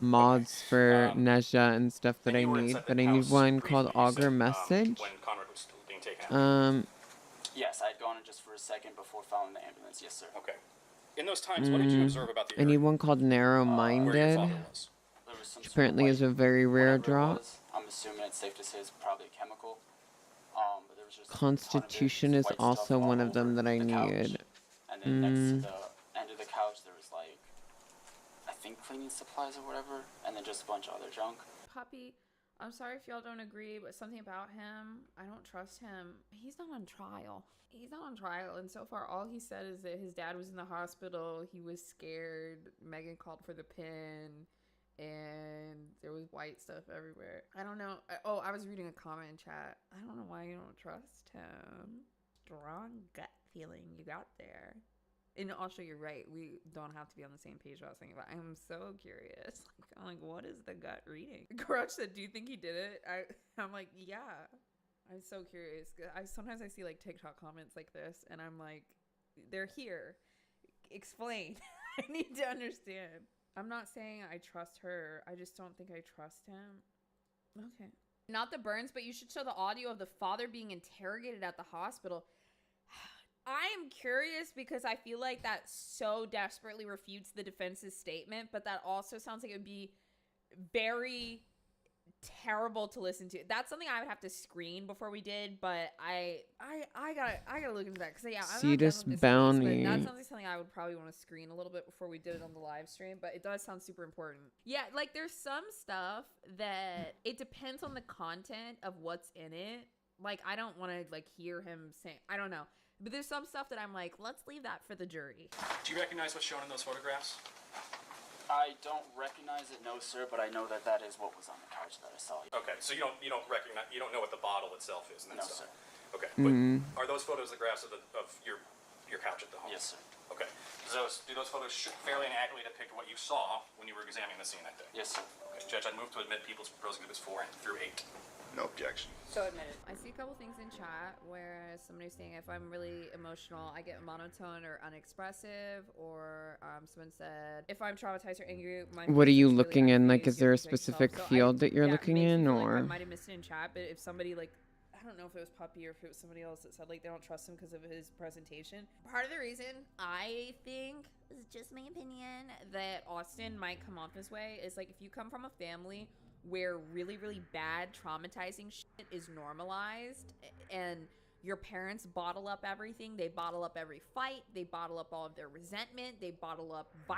S1: mods for Nezha and stuff that I need, but I need one called Augur Message.
S16: When Conrad was still being taken out.
S7: Yes, I'd gone in just for a second before following the ambulance. Yes, sir.
S16: Okay. In those times, what did you observe about the
S1: I need one called Narrow Minded,
S16: where your father was?
S1: which apparently is a very rare drop.
S7: I'm assuming it's safe to say it's probably a chemical. But there was just
S1: Constitution is also one of them that I need.
S7: and then next to the end of the couch there was like, I think cleaning supplies or whatever, and then just a bunch of other junk.
S19: Puppy, I'm sorry if y'all don't agree, but something about him, I don't trust him. He's not on trial. He's not on trial, and so far all he said is that his dad was in the hospital, he was scared, Megan called for the pin, and there was white stuff everywhere. I don't know. I was reading a comment in chat. I don't know why you don't trust him. Strong gut feeling you got there. And also, you're right. We don't have to be on the same page about something, but I'm so curious. I'm like, what is the gut reading? Garage said, do you think he did it? I'm like, yeah. I'm so curious. Sometimes I see like TikTok comments like this, and I'm like, they're here. Explain. I need to understand. I'm not saying I trust her. I just don't think I trust him. Okay.
S18: Not the burns, but you should show the audio of the father being interrogated at the hospital. I am curious because I feel like that so desperately refutes the defense's statement, but that also sounds like it would be very terrible to listen to. That's something I would have to screen before we did, but I gotta look into that because yeah, I'm not done with this
S1: Bounty.
S18: case, but that sounds like something I would probably want to screen a little bit before we did it on the live stream. But it does sound super important. Yeah, like there's some stuff that it depends on the content of what's in it. Like I don't want to like hear him saying I don't know, but there's some stuff that I'm like, let's leave that for the jury.
S16: Do you recognize what's shown in those photographs?
S7: I don't recognize it, no sir, but I know that that is what was on the couch that I saw.
S16: Okay, so you don't recognize, you don't know what the bottle itself is, and
S7: No,
S16: that's
S7: sir.
S16: Okay, but are those photographs of your couch at the home?
S7: Yes, sir.
S16: Okay, do those photos fairly and accurately depict what you saw when you were examining the scene that day?
S7: Yes, sir.
S16: Okay, Judge, I'd move to admit People's Proposed Exhibits 4 through 8.
S8: No objection.
S18: So admitted.
S19: I see a couple things in chat where somebody's saying if I'm really emotional, I get monotone or unexpressive, or someone said if I'm traumatized or angry, my
S1: What are
S19: face
S1: you
S19: is really
S1: looking in? Like,
S19: unfazed,
S1: is there a
S19: feels like
S1: specific
S19: self. So
S1: field that you're
S19: that
S1: looking
S19: makes me
S1: in,
S19: feel like
S1: or?
S19: I might have missed it in chat, but if somebody like, I don't know if it was Puppy or if it was somebody else that said like they don't trust him because of his presentation.
S18: Part of the reason I think, this is just my opinion,
S19: That Austin might come off this way is like if you come from a family where really, really bad traumatizing shit is normalized and your parents bottle up everything, they bottle up every fight, they bottle up all of their resentment, they bottle up violence.